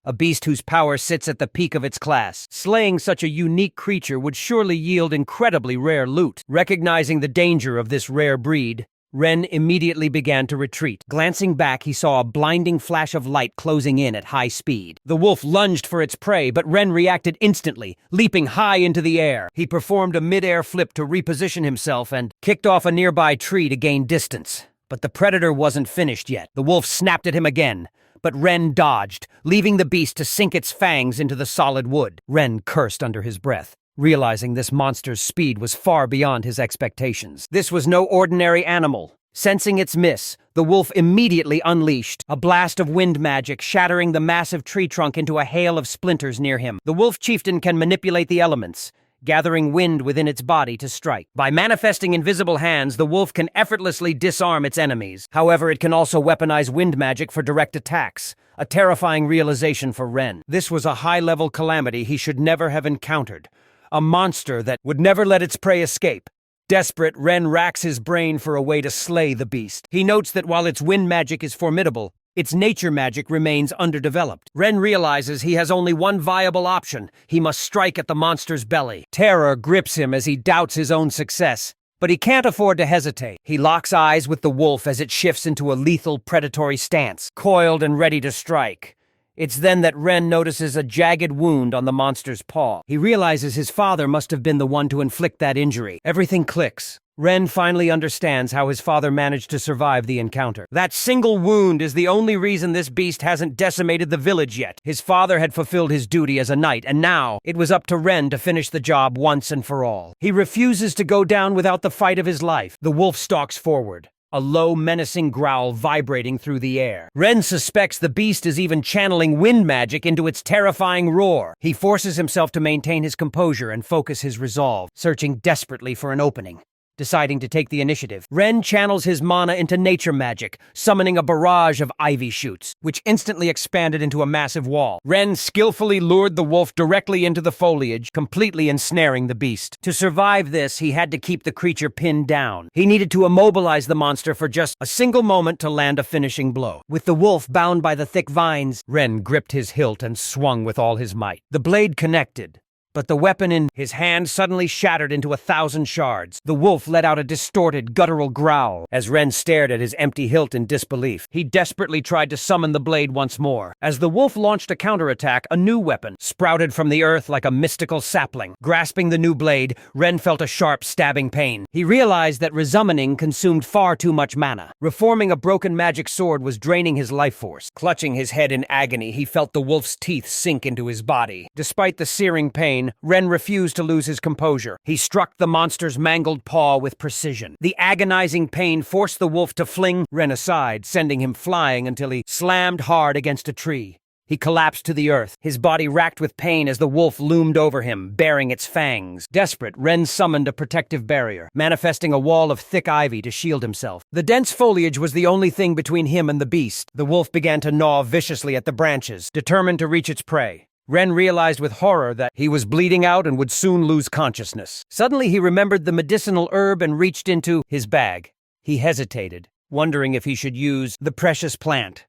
A beast whose power sits at the peak of its class. Slaying such a unique creature would surely yield incredibly rare loot. Recognizing the danger of this rare breed, Ren immediately began to retreat. Glancing back, he saw a blinding flash of light closing in at high speed. The wolf lunged for its prey, but Ren reacted instantly, leaping high into the air. He performed a mid-air flip to reposition himself and kicked off a nearby tree to gain distance. But the predator wasn't finished yet. The wolf snapped at him again, but Ren dodged, leaving the beast to sink its fangs into the solid wood. Ren cursed under his breath, realizing this monster's speed was far beyond his expectations. This was no ordinary animal. Sensing its miss, the wolf immediately unleashed a blast of wind magic, shattering the massive tree trunk into a hail of splinters near him. The wolf chieftain can manipulate the elements, gathering wind within its body to strike. By manifesting invisible hands, the wolf can effortlessly disarm its enemies. However, it can also weaponize wind magic for direct attacks, a terrifying realization for Ren. This was a high-level calamity he should never have encountered, a monster that would never let its prey escape. Desperate, Ren racks his brain for a way to slay the beast. He notes that while its wind magic is formidable, its nature magic remains underdeveloped. Ren realizes he has only one viable option. He must strike at the monster's belly. Terror grips him as he doubts his own success, but he can't afford to hesitate. He locks eyes with the wolf as it shifts into a lethal predatory stance, coiled and ready to strike. It's then that Ren notices a jagged wound on the monster's paw. He realizes his father must have been the one to inflict that injury. Everything clicks. Ren finally understands how his father managed to survive the encounter. That single wound is the only reason this beast hasn't decimated the village yet. His father had fulfilled his duty as a knight, and now it was up to Ren to finish the job once and for all. He refuses to go down without the fight of his life. The wolf stalks forward, a low, menacing growl vibrating through the air. Ren suspects the beast is even channeling wind magic into its terrifying roar. He forces himself to maintain his composure and focus his resolve, searching desperately for an opening. Deciding to take the initiative, Ren channels his mana into nature magic, summoning a barrage of ivy shoots, which instantly expanded into a massive wall. Ren skillfully lured the wolf directly into the foliage, completely ensnaring the beast. To survive this, he had to keep the creature pinned down. He needed to immobilize the monster for just a single moment to land a finishing blow. With the wolf bound by the thick vines, Ren gripped his hilt and swung with all his might. The blade connected, But the weapon in his hand suddenly shattered into 1,000 shards. The wolf let out a distorted, guttural growl as Ren stared at his empty hilt in disbelief. He desperately tried to summon the blade once more. As the wolf launched a counterattack, a new weapon sprouted from the earth like a mystical sapling. Grasping the new blade, Ren felt a sharp, stabbing pain. He realized that resummoning consumed far too much mana. Reforming a broken magic sword was draining his life force. Clutching his head in agony, he felt the wolf's teeth sink into his body. Despite the searing pain, Ren refused to lose his composure. He struck the monster's mangled paw with precision. The agonizing pain forced the wolf to fling Ren aside, sending him flying until he slammed hard against a tree. He collapsed to the earth, his body racked with pain as the wolf loomed over him, baring its fangs. Desperate, Ren summoned a protective barrier, manifesting a wall of thick ivy to shield himself. The dense foliage was the only thing between him and the beast. The wolf began to gnaw viciously at the branches, determined to reach its prey. Ren realized with horror that he was bleeding out and would soon lose consciousness. Suddenly he remembered the medicinal herb and reached into his bag. He hesitated, wondering if he should use the precious plant.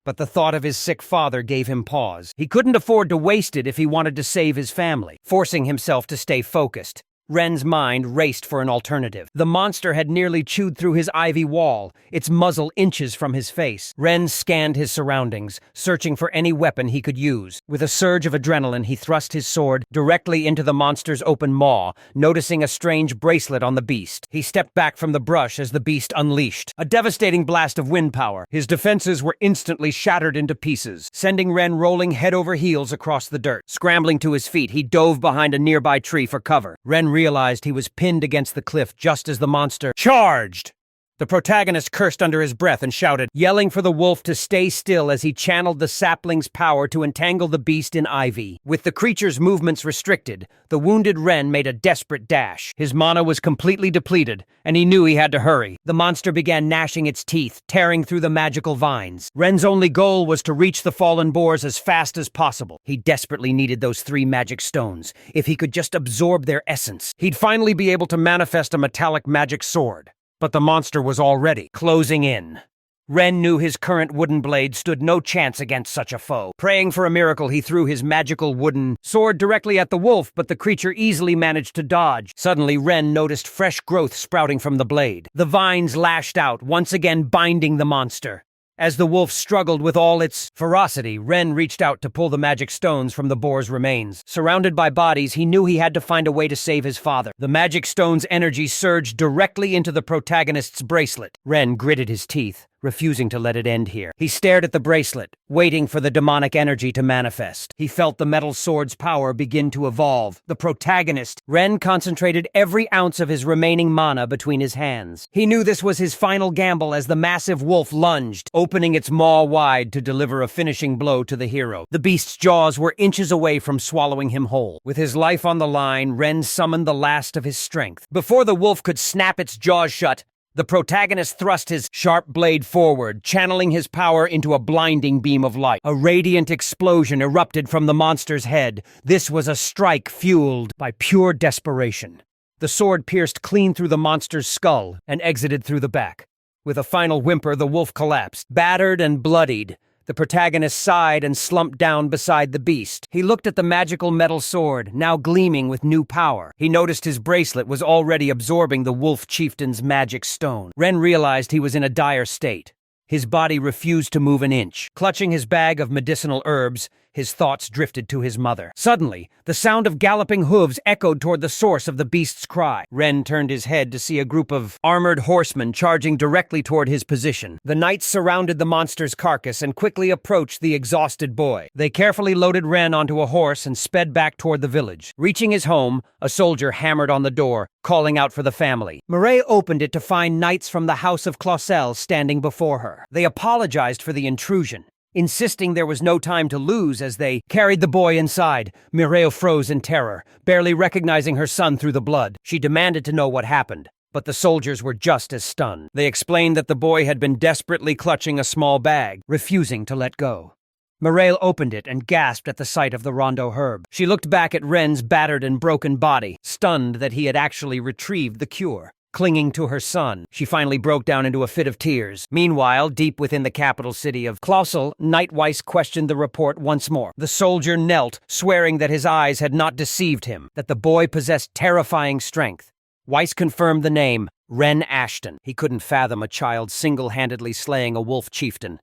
But the thought of his sick father gave him pause. He couldn't afford to waste it if he wanted to save his family. Forcing himself to stay focused, Ren's mind raced for an alternative. The monster had nearly chewed through his ivy wall, its muzzle inches from his face. Ren scanned his surroundings, searching for any weapon he could use. With a surge of adrenaline, he thrust his sword directly into the monster's open maw, noticing a strange bracelet on the beast. He stepped back from the brush as the beast unleashed a devastating blast of wind power. His defenses were instantly shattered into pieces, sending Ren rolling head over heels across the dirt. Scrambling to his feet, he dove behind a nearby tree for cover. Ren realized he was pinned against the cliff just as the monster charged. The protagonist cursed under his breath and shouted, yelling for the wolf to stay still as he channeled the sapling's power to entangle the beast in ivy. With the creature's movements restricted, the wounded Ren made a desperate dash. His mana was completely depleted, and he knew he had to hurry. The monster began gnashing its teeth, tearing through the magical vines. Ren's only goal was to reach the fallen boars as fast as possible. He desperately needed those 3 magic stones. If he could just absorb their essence, he'd finally be able to manifest a metallic magic sword. But the monster was already closing in. Ren knew his current wooden blade stood no chance against such a foe. Praying for a miracle, he threw his magical wooden sword directly at the wolf, but the creature easily managed to dodge. Suddenly, Ren noticed fresh growth sprouting from the blade. The vines lashed out, once again binding the monster. As the wolf struggled with all its ferocity, Ren reached out to pull the magic stones from the boar's remains. Surrounded by bodies, he knew he had to find a way to save his father. The magic stone's energy surged directly into the protagonist's bracelet. Ren gritted his teeth, refusing to let it end here. He stared at the bracelet, waiting for the demonic energy to manifest. He felt the metal sword's power begin to evolve. The protagonist, Ren concentrated every ounce of his remaining mana between his hands. He knew this was his final gamble as the massive wolf lunged, opening its maw wide to deliver a finishing blow to the hero. The beast's jaws were inches away from swallowing him whole. With his life on the line, Ren summoned the last of his strength. Before the wolf could snap its jaws shut, the protagonist thrust his sharp blade forward, channeling his power into a blinding beam of light. A radiant explosion erupted from the monster's head. This was a strike fueled by pure desperation. The sword pierced clean through the monster's skull and exited through the back. With a final whimper, the wolf collapsed, battered and bloodied. The protagonist sighed and slumped down beside the beast. He looked at the magical metal sword, now gleaming with new power. He noticed his bracelet was already absorbing the wolf chieftain's magic stone. Ren realized he was in a dire state. His body refused to move an inch. Clutching his bag of medicinal herbs, his thoughts drifted to his mother. Suddenly, the sound of galloping hooves echoed toward the source of the beast's cry. Ren turned his head to see a group of armored horsemen charging directly toward his position. The knights surrounded the monster's carcass and quickly approached the exhausted boy. They carefully loaded Ren onto a horse and sped back toward the village. Reaching his home, a soldier hammered on the door, calling out for the family. Mireille opened it to find knights from the House of Clausel standing before her. They apologized for the intrusion, insisting there was no time to lose as they carried the boy inside. Mireille froze in terror, barely recognizing her son through the blood. She demanded to know what happened, but the soldiers were just as stunned. They explained that the boy had been desperately clutching a small bag, refusing to let go. Mireille opened it and gasped at the sight of the rondo herb. She looked back at Ren's battered and broken body, stunned that he had actually retrieved the cure. clinging to her son. She finally broke down into a fit of tears. Meanwhile, deep within the capital city of Clausel, Knight Weiss questioned the report once more. The soldier knelt, swearing that his eyes had not deceived him, that the boy possessed terrifying strength. Weiss confirmed the name, Ren Ashton. He couldn't fathom a child single-handedly slaying a wolf chieftain.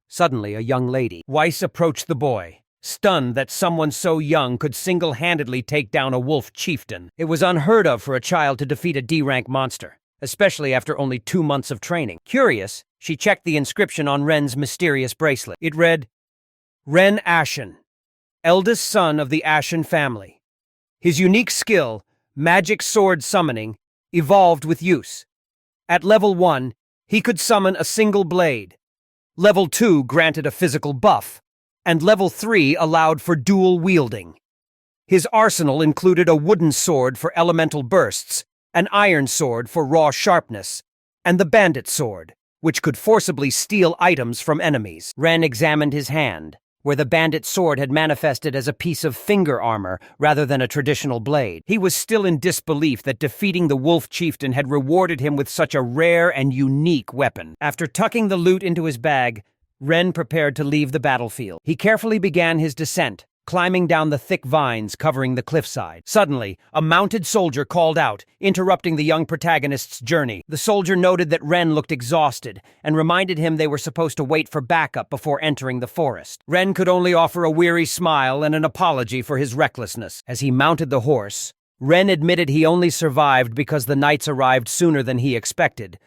Suddenly, a young lady. Weiss approached the boy, stunned that someone so young could single-handedly take down a wolf chieftain. It was unheard of for a child to defeat a D-rank monster, especially after only 2 months of training. Curious, she checked the inscription on Ren's mysterious bracelet. It read, Ren Ashen, eldest son of the Ashen family. His unique skill, magic sword summoning, evolved with use. At level 1, he could summon a single blade. Level 2 granted a physical buff, and level 3 allowed for dual wielding. His arsenal included a wooden sword for elemental bursts, an iron sword for raw sharpness, and the bandit sword, which could forcibly steal items from enemies. Ren examined his hand, where the bandit sword had manifested as a piece of finger armor rather than a traditional blade. He was still in disbelief that defeating the wolf chieftain had rewarded him with such a rare and unique weapon. After tucking the loot into his bag, Ren prepared to leave the battlefield. He carefully began his descent, climbing down the thick vines covering the cliffside. Suddenly, a mounted soldier called out, interrupting the young protagonist's journey. The soldier noted that Ren looked exhausted and reminded him they were supposed to wait for backup before entering the forest. Ren could only offer a weary smile and an apology for his recklessness. As he mounted the horse, Ren admitted he only survived because the knights arrived sooner than he expected.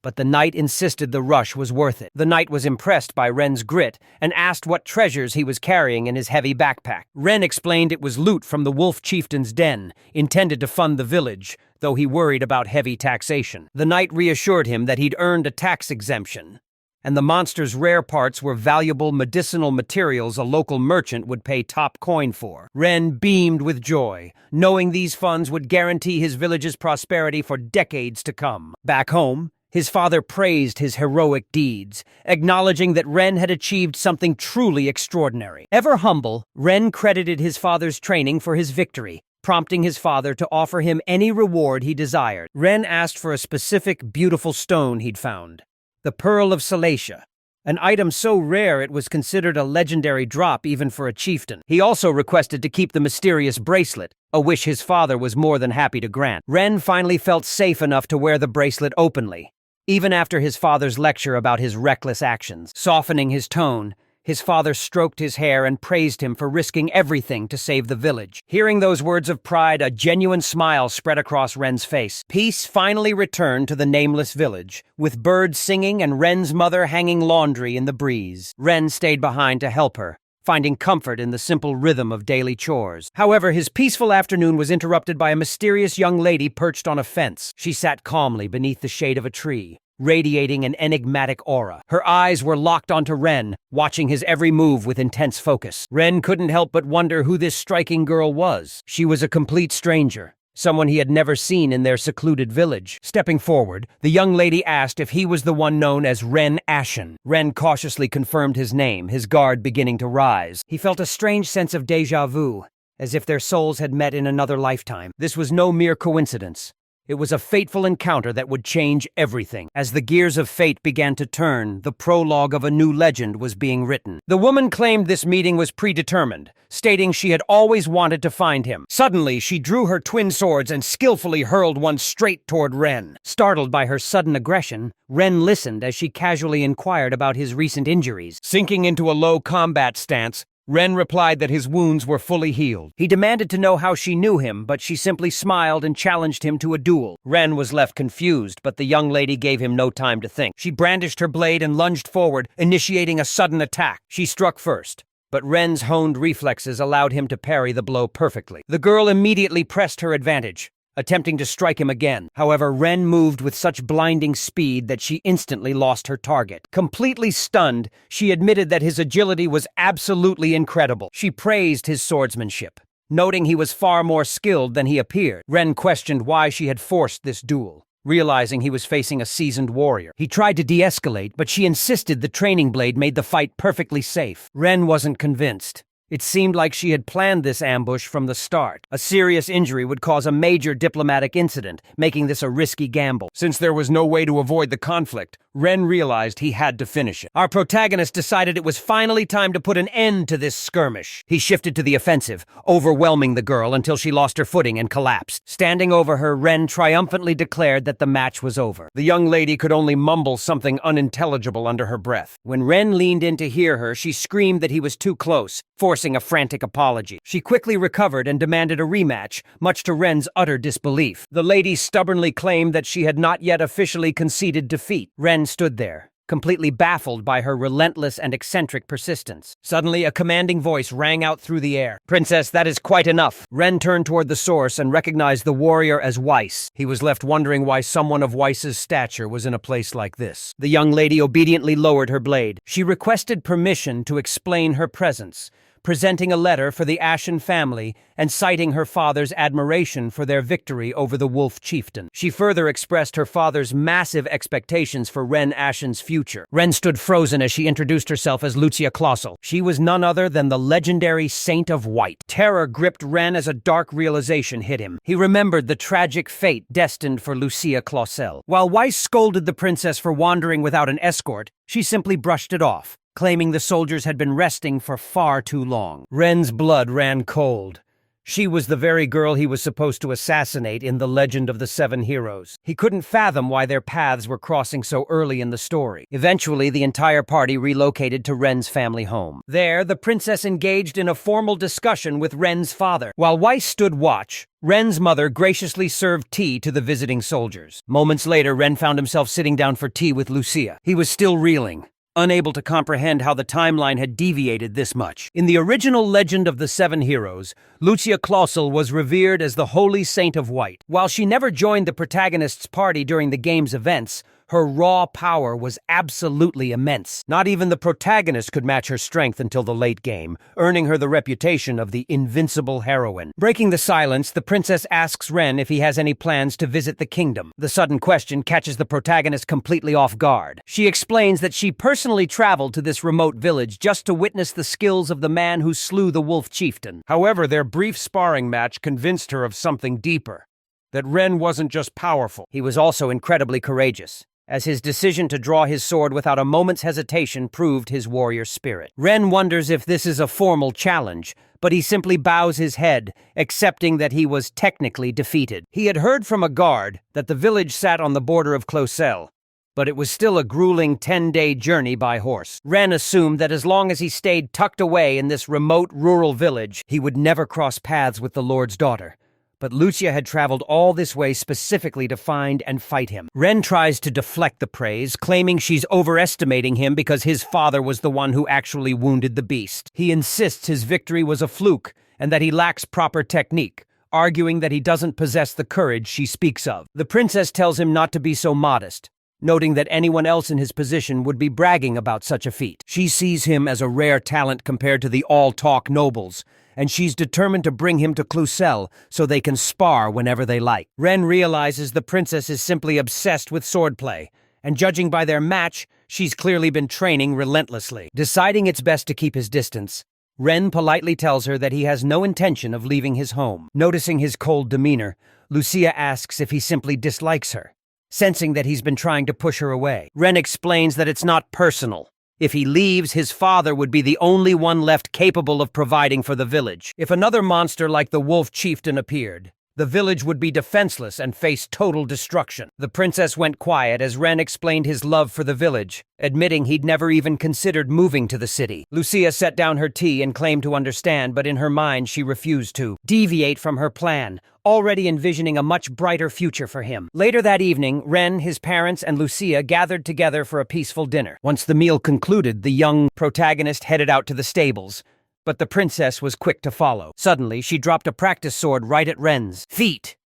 But the knight insisted the rush was worth it. The knight was impressed by Ren's grit and asked what treasures he was carrying in his heavy backpack. Ren explained it was loot from the wolf chieftain's den, intended to fund the village, though he worried about heavy taxation. The knight reassured him that he'd earned a tax exemption, and the monster's rare parts were valuable medicinal materials a local merchant would pay top coin for. Ren beamed with joy, knowing these funds would guarantee his village's prosperity for decades to come. Back home, his father praised his heroic deeds, acknowledging that Ren had achieved something truly extraordinary. Ever humble, Ren credited his father's training for his victory, prompting his father to offer him any reward he desired. Ren asked for a specific, beautiful stone he'd found, the Pearl of Salacia, an item so rare it was considered a legendary drop even for a chieftain. He also requested to keep the mysterious bracelet, a wish his father was more than happy to grant. Ren finally felt safe enough to wear the bracelet openly, even after his father's lecture about his reckless actions. Softening his tone, his father stroked his hair and praised him for risking everything to save the village. Hearing those words of pride, a genuine smile spread across Ren's face. Peace finally returned to the nameless village, with birds singing and Ren's mother hanging laundry in the breeze. Ren stayed behind to help her, finding comfort in the simple rhythm of daily chores. However, his peaceful afternoon was interrupted by a mysterious young lady perched on a fence. She sat calmly beneath the shade of a tree, radiating an enigmatic aura. Her eyes were locked onto Ren, watching his every move with intense focus. Ren couldn't help but wonder who this striking girl was. She was a complete stranger, someone he had never seen in their secluded village. Stepping forward, the young lady asked if he was the one known as Ren Ashen. Ren cautiously confirmed his name, his guard beginning to rise. He felt a strange sense of déjà vu, as if their souls had met in another lifetime. This was no mere coincidence. It was a fateful encounter that would change everything. As the gears of fate began to turn, the prologue of a new legend was being written. The woman claimed this meeting was predetermined, stating she had always wanted to find him. Suddenly, she drew her twin swords and skillfully hurled one straight toward Ren. Startled by her sudden aggression, Ren listened as she casually inquired about his recent injuries. Sinking into a low combat stance, Ren replied that his wounds were fully healed. He demanded to know how she knew him, but she simply smiled and challenged him to a duel. Ren was left confused, but the young lady gave him no time to think. She brandished her blade and lunged forward, initiating a sudden attack. She struck first, but Ren's honed reflexes allowed him to parry the blow perfectly. The girl immediately pressed her advantage, attempting to strike him again. However, Ren moved with such blinding speed that she instantly lost her target. Completely stunned, she admitted that his agility was absolutely incredible. She praised his swordsmanship, noting he was far more skilled than he appeared. Ren questioned why she had forced this duel, realizing he was facing a seasoned warrior. He tried to de-escalate, but she insisted the training blade made the fight perfectly safe. Ren wasn't convinced. It seemed like she had planned this ambush from the start. A serious injury would cause a major diplomatic incident, making this a risky gamble. Since there was no way to avoid the conflict, Ren realized he had to finish it. Our protagonist decided it was finally time to put an end to this skirmish. He shifted to the offensive, overwhelming the girl until she lost her footing and collapsed. Standing over her, Ren triumphantly declared that the match was over. The young lady could only mumble something unintelligible under her breath. When Ren leaned in to hear her, she screamed that he was too close, forcing a frantic apology. She quickly recovered and demanded a rematch, much to Ren's utter disbelief. The lady stubbornly claimed that she had not yet officially conceded defeat. Ren stood there, completely baffled by her relentless and eccentric persistence. Suddenly, a commanding voice rang out through the air. "Princess, that is quite enough." Ren turned toward the source and recognized the warrior as Weiss. He was left wondering why someone of Weiss's stature was in a place like this. The young lady obediently lowered her blade. She requested permission to explain her presence, presenting a letter for the Ashen family and citing her father's admiration for their victory over the Wolf Chieftain. She further expressed her father's massive expectations for Ren Ashen's future. Ren stood frozen as she introduced herself as Lucia Clausel. She was none other than the legendary Saint of White. Terror gripped Ren as a dark realization hit him. He remembered the tragic fate destined for Lucia Clausel. While Weiss scolded the princess for wandering without an escort, she simply brushed it off, claiming the soldiers had been resting for far too long. Ren's blood ran cold. She was the very girl he was supposed to assassinate in The Legend of the Seven Heroes. He couldn't fathom why their paths were crossing so early in the story. Eventually, the entire party relocated to Ren's family home. There, the princess engaged in a formal discussion with Ren's father. While Weiss stood watch, Ren's mother graciously served tea to the visiting soldiers. Moments later, Ren found himself sitting down for tea with Lucia. He was still reeling, unable to comprehend how the timeline had deviated this much. In the original Legend of the Seven Heroes, Lucia Clausel was revered as the Holy Saint of White. While she never joined the protagonist's party during the game's events, her raw power was absolutely immense. Not even the protagonist could match her strength until the late game, earning her the reputation of the invincible heroine. Breaking the silence, the princess asks Ren if he has any plans to visit the kingdom. The sudden question catches the protagonist completely off guard. She explains that she personally traveled to this remote village just to witness the skills of the man who slew the Wolf Chieftain. However, their brief sparring match convinced her of something deeper. That Ren wasn't just powerful. He was also incredibly courageous, as his decision to draw his sword without a moment's hesitation proved his warrior spirit. Ren wonders if this is a formal challenge, but he simply bows his head, accepting that he was technically defeated. He had heard from a guard that the village sat on the border of Clausel, but it was still a grueling 10-day journey by horse. Ren assumed that as long as he stayed tucked away in this remote rural village, he would never cross paths with the Lord's daughter. But Lucia had traveled all this way specifically to find and fight him. Ren tries to deflect the praise, claiming she's overestimating him because his father was the one who actually wounded the beast. He insists his victory was a fluke and that he lacks proper technique, arguing that he doesn't possess the courage she speaks of. The princess tells him not to be so modest, noting that anyone else in his position would be bragging about such a feat. She sees him as a rare talent compared to the all-talk nobles, and she's determined to bring him to Clausel so they can spar whenever they like. Ren realizes the princess is simply obsessed with swordplay, and judging by their match, she's clearly been training relentlessly. Deciding it's best to keep his distance, Ren politely tells her that he has no intention of leaving his home. Noticing his cold demeanor, Lucia asks if he simply dislikes her, sensing that he's been trying to push her away. Ren explains that it's not personal. If he leaves, his father would be the only one left capable of providing for the village. If another monster like the Wolf Chieftain appeared, the village would be defenseless and face total destruction. The princess went quiet as Ren explained his love for the village, admitting he'd never even considered moving to the city. Lucia set down her tea and claimed to understand, but in her mind she refused to deviate from her plan, already envisioning a much brighter future for him. Later that evening, Ren, his parents, and Lucia gathered together for a peaceful dinner. Once the meal concluded, the young protagonist headed out to the stables, but the princess was quick to follow. Suddenly, she dropped a practice sword right at Ren's feet.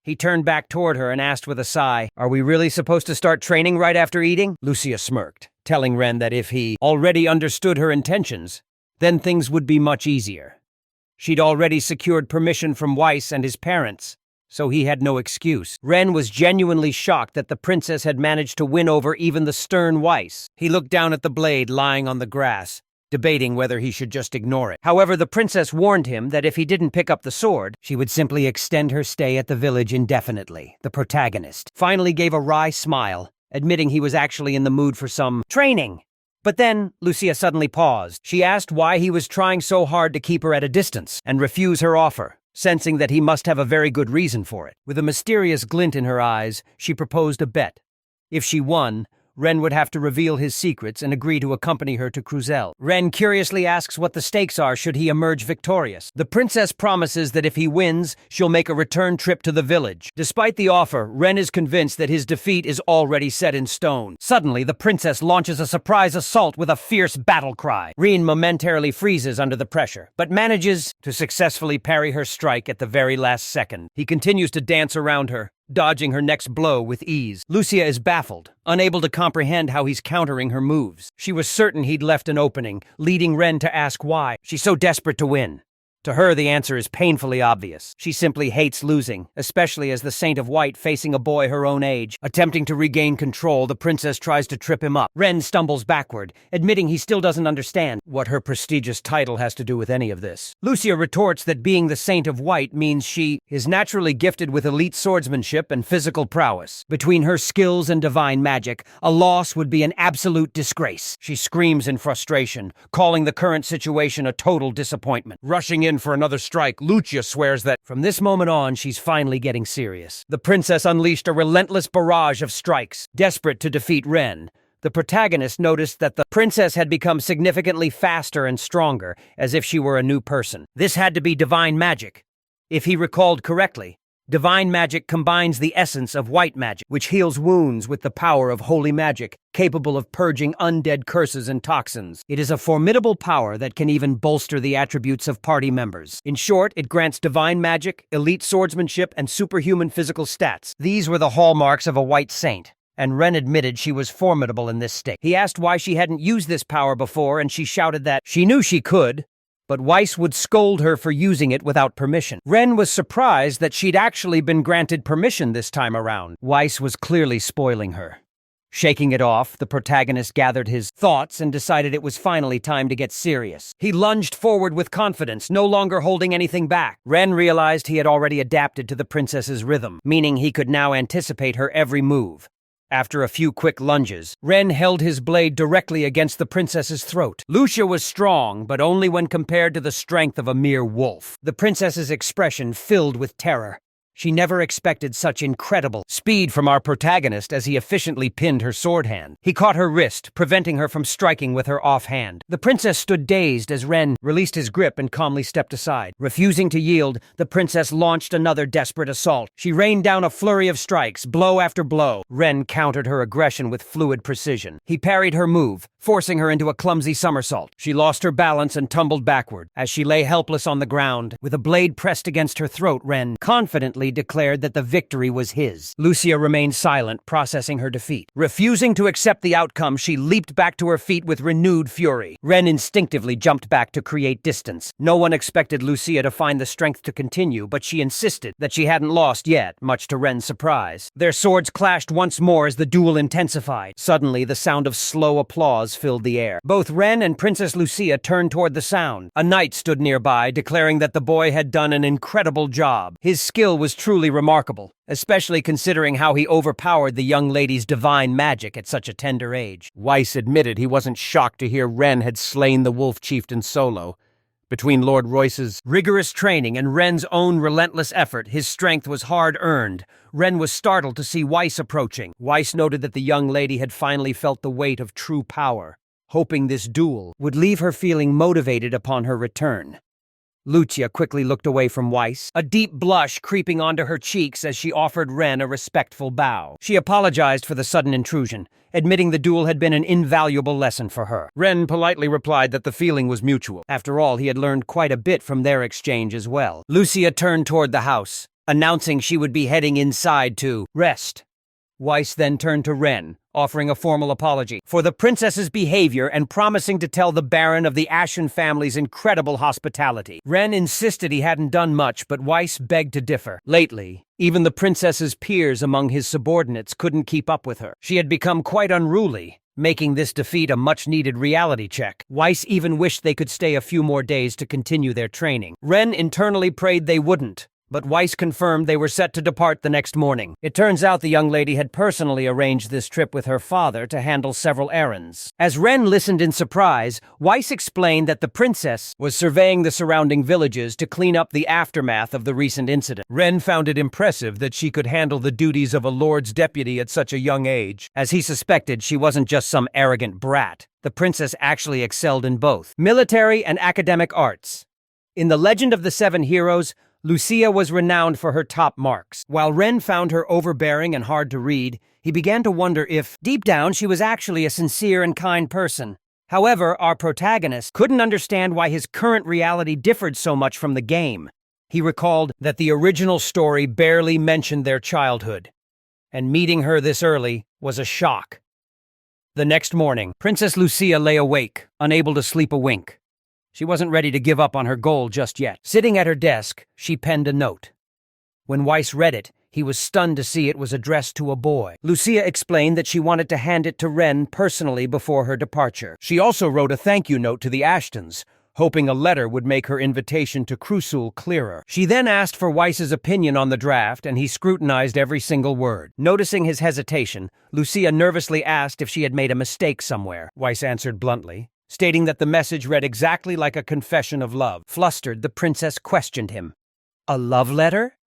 He turned back toward her and asked with a sigh, "Are we really supposed to start training right after eating?" Lucia smirked, telling Ren that if he already understood her intentions, then things would be much easier. She'd already secured permission from Weiss and his parents, so he had no excuse. Ren was genuinely shocked that the princess had managed to win over even the stern Weiss. He looked down at the blade lying on the grass, debating whether he should just ignore it. However, the princess warned him that if he didn't pick up the sword, she would simply extend her stay at the village indefinitely. The protagonist finally gave a wry smile, admitting he was actually in the mood for some training. But then, Lucia suddenly paused. She asked why he was trying so hard to keep her at a distance and refuse her offer, sensing that he must have a very good reason for it. With a mysterious glint in her eyes, she proposed a bet. If she won, Ren would have to reveal his secrets and agree to accompany her to Cruzel. Ren curiously asks what the stakes are should he emerge victorious. The princess promises that if he wins, she'll make a return trip to the village. Despite the offer, Ren is convinced that his defeat is already set in stone. Suddenly, the princess launches a surprise assault with a fierce battle cry. Ren momentarily freezes under the pressure, but manages to successfully parry her strike at the very last second. He continues to dance around her, dodging her next blow with ease. Lucia is baffled, unable to comprehend how he's countering her moves. She was certain he'd left an opening, leading Ren to ask why. She's so desperate to win. To her, the answer is painfully obvious. She simply hates losing, especially as the Saint of White facing a boy her own age. Attempting to regain control, the princess tries to trip him up. Ren stumbles backward, admitting he still doesn't understand what her prestigious title has to do with any of this. Lucia retorts that being the Saint of White means she is naturally gifted with elite swordsmanship and physical prowess. Between her skills and divine magic, a loss would be an absolute disgrace. She screams in frustration, calling the current situation a total disappointment. Rushing in for another strike, Lucia swears that from this moment on, she's finally getting serious. The princess unleashed a relentless barrage of strikes. Desperate to defeat Ren, the protagonist noticed that the princess had become significantly faster and stronger, as if she were a new person. This had to be divine magic. If he recalled correctly, divine magic combines the essence of white magic, which heals wounds, with the power of holy magic, capable of purging undead curses and toxins. It is a formidable power that can even bolster the attributes of party members. In short, it grants divine magic, elite swordsmanship, and superhuman physical stats. These were the hallmarks of a white saint, and Ren admitted she was formidable in this state. He asked why she hadn't used this power before, and she shouted that she knew she could, but Weiss would scold her for using it without permission. Ren was surprised that she'd actually been granted permission this time around. Weiss was clearly spoiling her. Shaking it off, the protagonist gathered his thoughts and decided it was finally time to get serious. He lunged forward with confidence, no longer holding anything back. Ren realized he had already adapted to the princess's rhythm, meaning he could now anticipate her every move. After a few quick lunges, Ren held his blade directly against the princess's throat. Lucia was strong, but only when compared to the strength of a mere wolf. The princess's expression filled with terror. She never expected such incredible speed from our protagonist as he efficiently pinned her sword hand. He caught her wrist, preventing her from striking with her offhand. The princess stood dazed as Ren released his grip and calmly stepped aside. Refusing to yield, the princess launched another desperate assault. She rained down a flurry of strikes, blow after blow. Ren countered her aggression with fluid precision. He parried her move, forcing her into a clumsy somersault. She lost her balance and tumbled backward. As she lay helpless on the ground, with a blade pressed against her throat, Ren confidently declared that the victory was his. Lucia remained silent, processing her defeat. Refusing to accept the outcome, she leaped back to her feet with renewed fury. Ren instinctively jumped back to create distance. No one expected Lucia to find the strength to continue, but she insisted that she hadn't lost yet, much to Ren's surprise. Their swords clashed once more as the duel intensified. Suddenly, the sound of slow applause filled the air. Both Ren and Princess Lucia turned toward the sound. A knight stood nearby, declaring that the boy had done an incredible job. His skill was truly remarkable, especially considering how he overpowered the young lady's divine magic at such a tender age. Weiss admitted he wasn't shocked to hear Ren had slain the wolf chieftain solo. Between Lord Royce's rigorous training and Ren's own relentless effort, his strength was hard-earned. Ren was startled to see Weiss approaching. Weiss noted that the young lady had finally felt the weight of true power, hoping this duel would leave her feeling motivated upon her return. Lucia quickly looked away from Weiss, a deep blush creeping onto her cheeks as she offered Ren a respectful bow. She apologized for the sudden intrusion, admitting the duel had been an invaluable lesson for her. Ren politely replied that the feeling was mutual. After all, he had learned quite a bit from their exchange as well. Lucia turned toward the house, announcing she would be heading inside to rest. Weiss then turned to Ren, offering a formal apology for the princess's behavior and promising to tell the Baron of the Ashen family's incredible hospitality. Ren insisted he hadn't done much, but Weiss begged to differ. Lately, even the princess's peers among his subordinates couldn't keep up with her. She had become quite unruly, making this defeat a much-needed reality check. Weiss even wished they could stay a few more days to continue their training. Ren internally prayed they wouldn't, but Weiss confirmed they were set to depart the next morning. It turns out the young lady had personally arranged this trip with her father to handle several errands. As Ren listened in surprise, Weiss explained that the princess was surveying the surrounding villages to clean up the aftermath of the recent incident. Ren found it impressive that she could handle the duties of a lord's deputy at such a young age. As he suspected, she wasn't just some arrogant brat. The princess actually excelled in both military and academic arts. In The Legend of the Seven Heroes, Lucia was renowned for her top marks. While Ren found her overbearing and hard to read, he began to wonder if, deep down, she was actually a sincere and kind person. However, our protagonist couldn't understand why his current reality differed so much from the game. He recalled that the original story barely mentioned their childhood, and meeting her this early was a shock. The next morning, Princess Lucia lay awake, unable to sleep a wink. She wasn't ready to give up on her goal just yet. Sitting at her desk, she penned a note. When Weiss read it, he was stunned to see it was addressed to a boy. Lucia explained that she wanted to hand it to Ren personally before her departure. She also wrote a thank you note to the Ashtons, hoping a letter would make her invitation to Crusul clearer. She then asked for Weiss's opinion on the draft, and he scrutinized every single word. Noticing his hesitation, Lucia nervously asked if she had made a mistake somewhere. Weiss answered bluntly, stating that the message read exactly like a confession of love. Flustered, the princess questioned him. "A love letter?"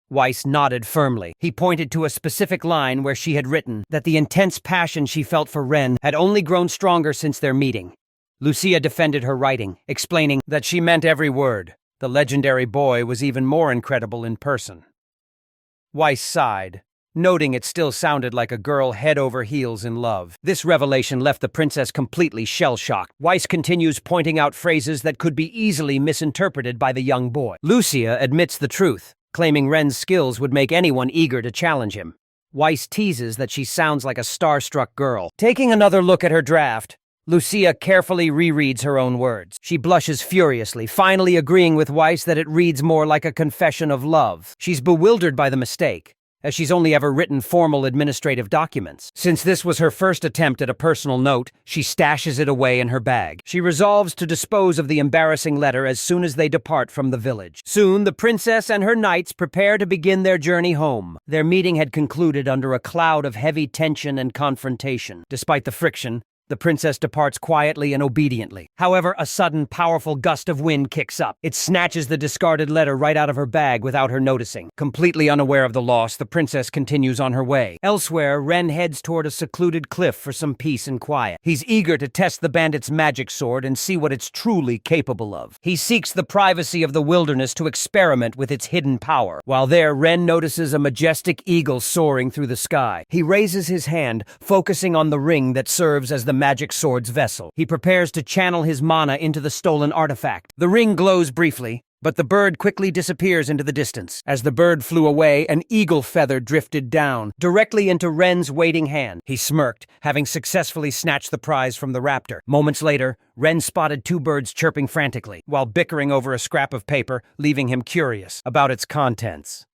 Weiss nodded firmly. He pointed to a specific line where she had written that the intense passion she felt for Ren had only grown stronger since their meeting. Lucia defended her writing, explaining that she meant every word. The legendary boy was even more incredible in person. Weiss sighed, noting it still sounded like a girl head over heels in love. This revelation left the princess completely shell-shocked. Weiss continues pointing out phrases that could be easily misinterpreted by the young boy. Lucia admits the truth, claiming Ren's skills would make anyone eager to challenge him. Weiss teases that she sounds like a starstruck girl. Taking another look at her draft, Lucia carefully rereads her own words. She blushes furiously, finally agreeing with Weiss that it reads more like a confession of love. She's bewildered by the mistake, as she's only ever written formal administrative documents. Since this was her first attempt at a personal note, she stashes it away in her bag. She resolves to dispose of the embarrassing letter as soon as they depart from the village. Soon, the princess and her knights prepare to begin their journey home. Their meeting had concluded under a cloud of heavy tension and confrontation. Despite the friction, the princess departs quietly and obediently. However, a sudden, powerful gust of wind kicks up. It snatches the discarded letter right out of her bag without her noticing. Completely unaware of the loss, the princess continues on her way. Elsewhere, Ren heads toward a secluded cliff for some peace and quiet. He's eager to test the bandit's magic sword and see what it's truly capable of. He seeks the privacy of the wilderness to experiment with its hidden power. While there, Ren notices a majestic eagle soaring through the sky. He raises his hand, focusing on the ring that serves as the magic sword's vessel. He prepares to channel his mana into the stolen artifact. The ring glows briefly, but the bird quickly disappears into the distance. As the bird flew away, an eagle feather drifted down, directly into Ren's waiting hand. He smirked, having successfully snatched the prize from the raptor. Moments later, Ren spotted two birds chirping frantically, while bickering over a scrap of paper, leaving him curious about its contents.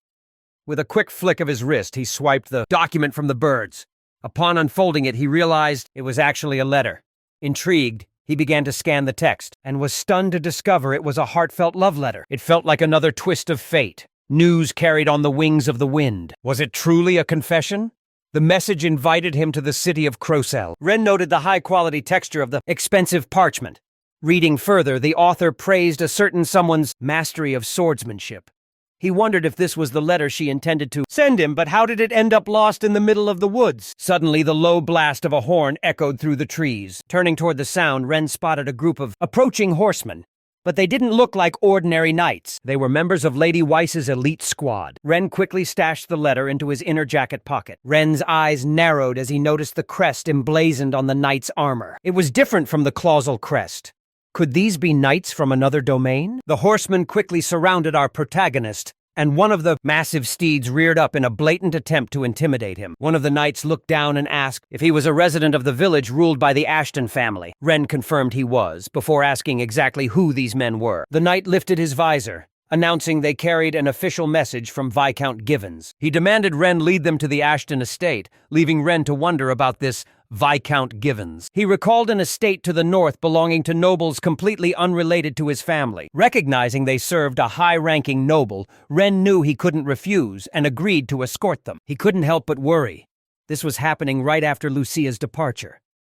With a quick flick of his wrist, he swiped the document from the birds. Upon unfolding it, he realized it was actually a letter. Intrigued, he began to scan the text, and was stunned to discover it was a heartfelt love letter. It felt like another twist of fate. News carried on the wings of the wind. Was it truly a confession? The message invited him to the city of Crusul. Ren noted the high-quality texture of the expensive parchment. Reading further, the author praised a certain someone's mastery of swordsmanship. He wondered if this was the letter she intended to send him, but how did it end up lost in the middle of the woods? Suddenly, the low blast of a horn echoed through the trees. Turning toward the sound, Ren spotted a group of approaching horsemen. But they didn't look like ordinary knights. They were members of Lady Weiss's elite squad. Ren quickly stashed the letter into his inner jacket pocket. Ren's eyes narrowed as he noticed the crest emblazoned on the knight's armor. It was different from the clausal crest. Could these be knights from another domain? The horsemen quickly surrounded our protagonist, and one of the massive steeds reared up in a blatant attempt to intimidate him. One of the knights looked down and asked if he was a resident of the village ruled by the Ashton family. Ren confirmed he was, before asking exactly who these men were. The knight lifted his visor, announcing they carried an official message from Viscount Givens. He demanded Ren lead them to the Ashton estate, leaving Ren to wonder about this Viscount Givens. He recalled an estate to the north belonging to nobles completely unrelated to his family. Recognizing they served a high-ranking noble, Ren knew he couldn't refuse and agreed to escort them. He couldn't help but worry. This was happening right after Lucia's departure.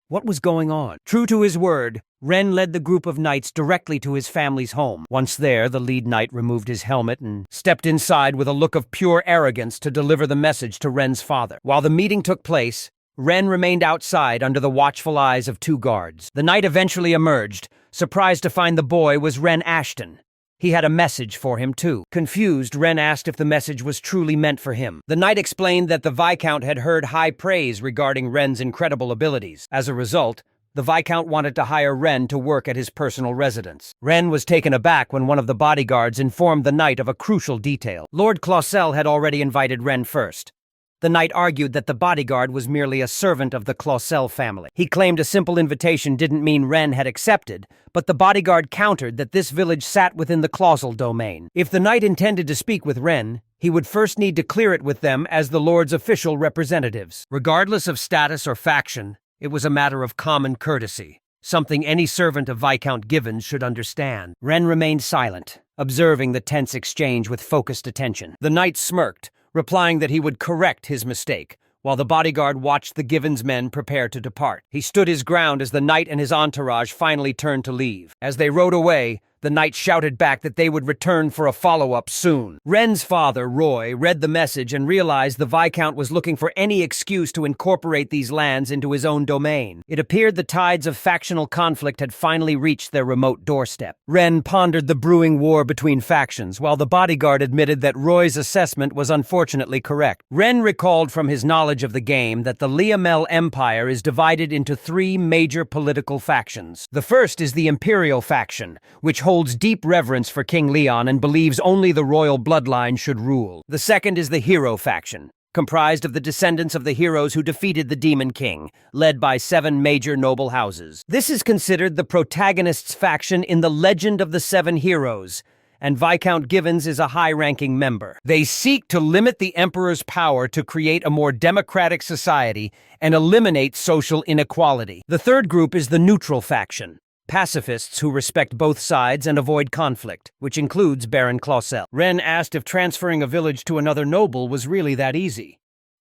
What was going on? True to his word, Ren led the group of knights directly to his family's home. Once there, the lead knight removed his helmet and stepped inside with a look of pure arrogance to deliver the message to Ren's father. While the meeting took place, Ren remained outside under the watchful eyes of 2 guards. The knight eventually emerged, surprised to find the boy was Ren Ashton. He had a message for him, too. Confused, Ren asked if the message was truly meant for him. The knight explained that the Viscount had heard high praise regarding Ren's incredible abilities. As a result, the Viscount wanted to hire Ren to work at his personal residence. Ren was taken aback when one of the bodyguards informed the knight of a crucial detail. Lord Clausel had already invited Ren first. The knight argued that the bodyguard was merely a servant of the Clausel family. He claimed a simple invitation didn't mean Ren had accepted, but the bodyguard countered that this village sat within the Clausel domain. If the knight intended to speak with Ren, he would first need to clear it with them as the Lord's official representatives. Regardless of status or faction, it was a matter of common courtesy, something any servant of Viscount Givens should understand. Ren remained silent, observing the tense exchange with focused attention. The knight smirked, replying that he would correct his mistake, while the bodyguard watched the Givens men prepare to depart. He stood his ground as the knight and his entourage finally turned to leave. As they rode away, the knight shouted back that they would return for a follow-up soon. Ren's father, Roy, read the message and realized the Viscount was looking for any excuse to incorporate these lands into his own domain. It appeared the tides of factional conflict had finally reached their remote doorstep. Ren pondered the brewing war between factions, while the bodyguard admitted that Roy's assessment was unfortunately correct. Ren recalled from his knowledge of the game that the Liamel Empire is divided into 3 major political factions. The first is the Imperial faction, which holds deep reverence for King Leon and believes only the royal bloodline should rule. The second is the Hero faction, comprised of the descendants of the heroes who defeated the Demon King, led by 7 major noble houses. This is considered the protagonist's faction in the Legend of the 7 Heroes, and Viscount Givens is a high-ranking member. They seek to limit the Emperor's power to create a more democratic society and eliminate social inequality. The third group is the Neutral faction, pacifists who respect both sides and avoid conflict, which includes Baron Clausel. Ren asked if transferring a village to another noble was really that easy.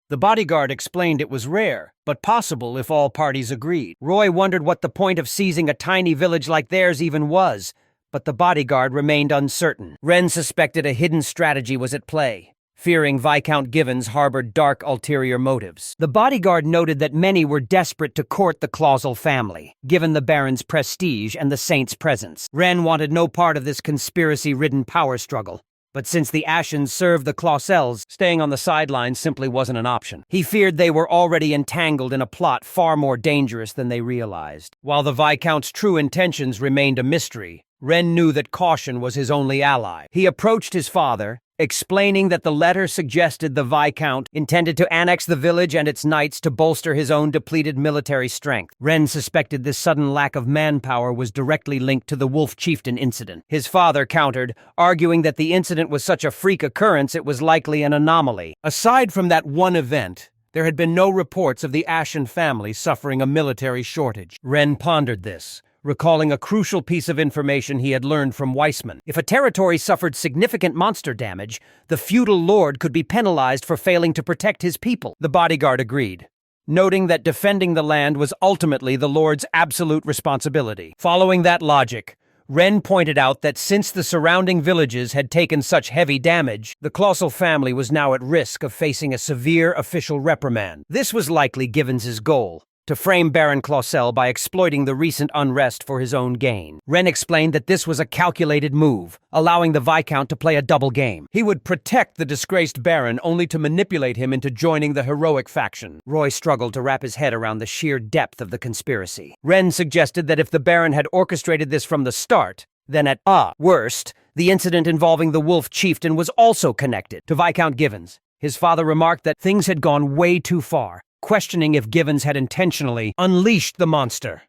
The bodyguard explained it was rare, but possible if all parties agreed. Roy wondered what the point of seizing a tiny village like theirs even was, but the bodyguard remained uncertain. Ren suspected a hidden strategy was at play, fearing Viscount Givens harbored dark ulterior motives. The bodyguard noted that many were desperate to court the Clausel family, given the Baron's prestige and the Saint's presence. Ren wanted no part of this conspiracy-ridden power struggle, but since the Ashens served the Clausels, staying on the sidelines simply wasn't an option. He feared they were already entangled in a plot far more dangerous than they realized. While the Viscount's true intentions remained a mystery, Ren knew that caution was his only ally. He approached his father, explaining that the letter suggested the Viscount intended to annex the village and its knights to bolster his own depleted military strength. Ren suspected this sudden lack of manpower was directly linked to the Wolf Chieftain incident. His father countered, arguing that the incident was such a freak occurrence it was likely an anomaly. Aside from that one event, there had been no reports of the Ashen family suffering a military shortage. Ren pondered this, recalling a crucial piece of information he had learned from Weissman. If a territory suffered significant monster damage, the feudal lord could be penalized for failing to protect his people. The bodyguard agreed, noting that defending the land was ultimately the lord's absolute responsibility. Following that logic, Ren pointed out that since the surrounding villages had taken such heavy damage, the Clausel family was now at risk of facing a severe official reprimand. This was likely Givens's goal, to frame Baron Clausel by exploiting the recent unrest for his own gain. Ren explained that this was a calculated move, allowing the Viscount to play a double game. He would protect the disgraced Baron only to manipulate him into joining the heroic faction. Roy struggled to wrap his head around the sheer depth of the conspiracy. Ren suggested that if the Baron had orchestrated this from the start, then at worst, the incident involving the Wolf Chieftain was also connected to Viscount Givens. His father remarked that things had gone way too far, questioning if Givens had intentionally unleashed the monster.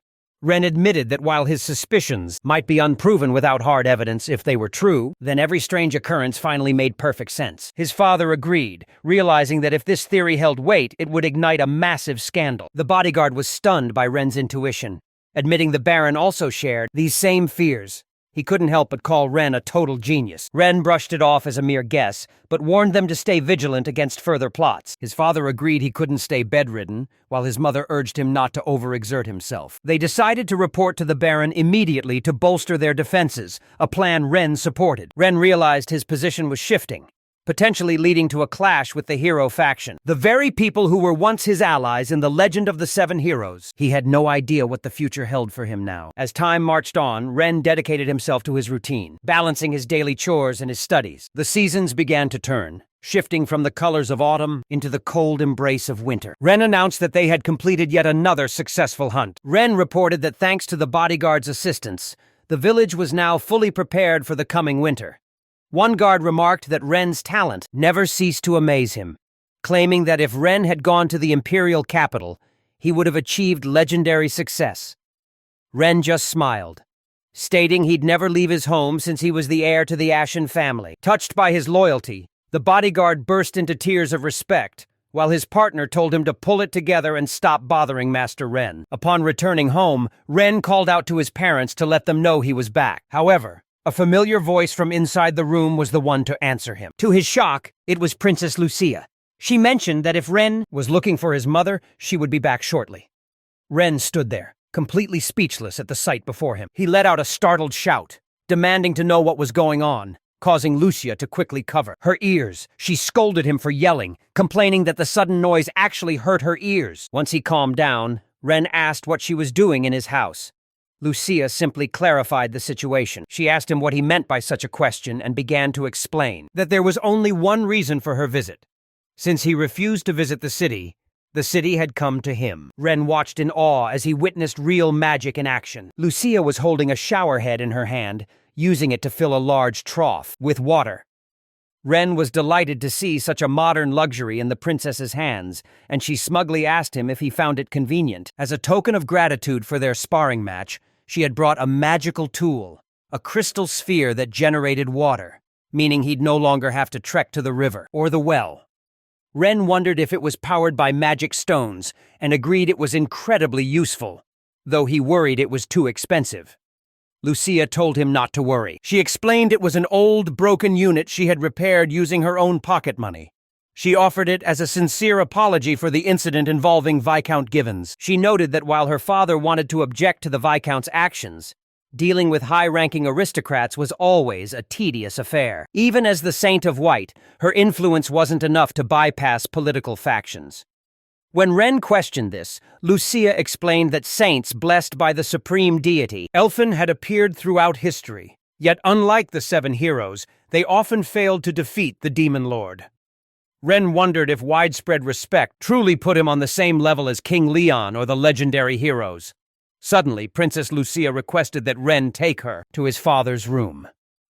Ren admitted that while his suspicions might be unproven without hard evidence if they were true, then every strange occurrence finally made perfect sense. His father agreed, realizing that if this theory held weight, it would ignite a massive scandal. The bodyguard was stunned by Ren's intuition, admitting the Baron also shared these same fears. He couldn't help but call Ren a total genius. Ren brushed it off as a mere guess, but warned them to stay vigilant against further plots. His father agreed he couldn't stay bedridden, while his mother urged him not to overexert himself. They decided to report to the Baron immediately to bolster their defenses, a plan Ren supported. Ren realized his position was shifting, potentially leading to a clash with the hero faction, the very people who were once his allies in the legend of the Seven Heroes. He had no idea what the future held for him now. As time marched on, Ren dedicated himself to his routine, balancing his daily chores and his studies. The seasons began to turn, shifting from the colors of autumn into the cold embrace of winter. Ren announced that they had completed yet another successful hunt. Ren reported that thanks to the bodyguard's assistance, the village was now fully prepared for the coming winter. One guard remarked that Ren's talent never ceased to amaze him, claiming that if Ren had gone to the imperial capital, he would have achieved legendary success. Ren just smiled, stating he'd never leave his home since he was the heir to the Ashen family. Touched by his loyalty, the bodyguard burst into tears of respect, while his partner told him to pull it together and stop bothering Master Ren. Upon returning home, Ren called out to his parents to let them know he was back. However, a familiar voice from inside the room was the one to answer him. To his shock, it was Princess Lucia. She mentioned that if Ren was looking for his mother, she would be back shortly. Ren stood there, completely speechless at the sight before him. He let out a startled shout, demanding to know what was going on, causing Lucia to quickly cover her ears. She scolded him for yelling, complaining that the sudden noise actually hurt her ears. Once he calmed down, Ren asked what she was doing in his house. Lucia simply clarified the situation. She asked him what he meant by such a question and began to explain that there was only one reason for her visit. Since he refused to visit the city had come to him. Ren watched in awe as he witnessed real magic in action. Lucia was holding a shower head in her hand, using it to fill a large trough with water. Ren was delighted to see such a modern luxury in the princess's hands, and she smugly asked him if he found it convenient. As a token of gratitude for their sparring match, she had brought a magical tool, a crystal sphere that generated water, meaning he'd no longer have to trek to the river or the well. Ren wondered if it was powered by magic stones and agreed it was incredibly useful, though he worried it was too expensive. Lucia told him not to worry. She explained it was an old, broken unit she had repaired using her own pocket money. She offered it as a sincere apology for the incident involving Viscount Givens. She noted that while her father wanted to object to the Viscount's actions, dealing with high-ranking aristocrats was always a tedious affair. Even as the Saint of White, her influence wasn't enough to bypass political factions. When Ren questioned this, Lucia explained that saints blessed by the supreme deity, Elfin, had appeared throughout history. Yet unlike the Seven Heroes, they often failed to defeat the Demon Lord. Ren wondered if widespread respect truly put him on the same level as King Leon or the legendary heroes. Suddenly, Princess Lucia requested that Ren take her to his father's room.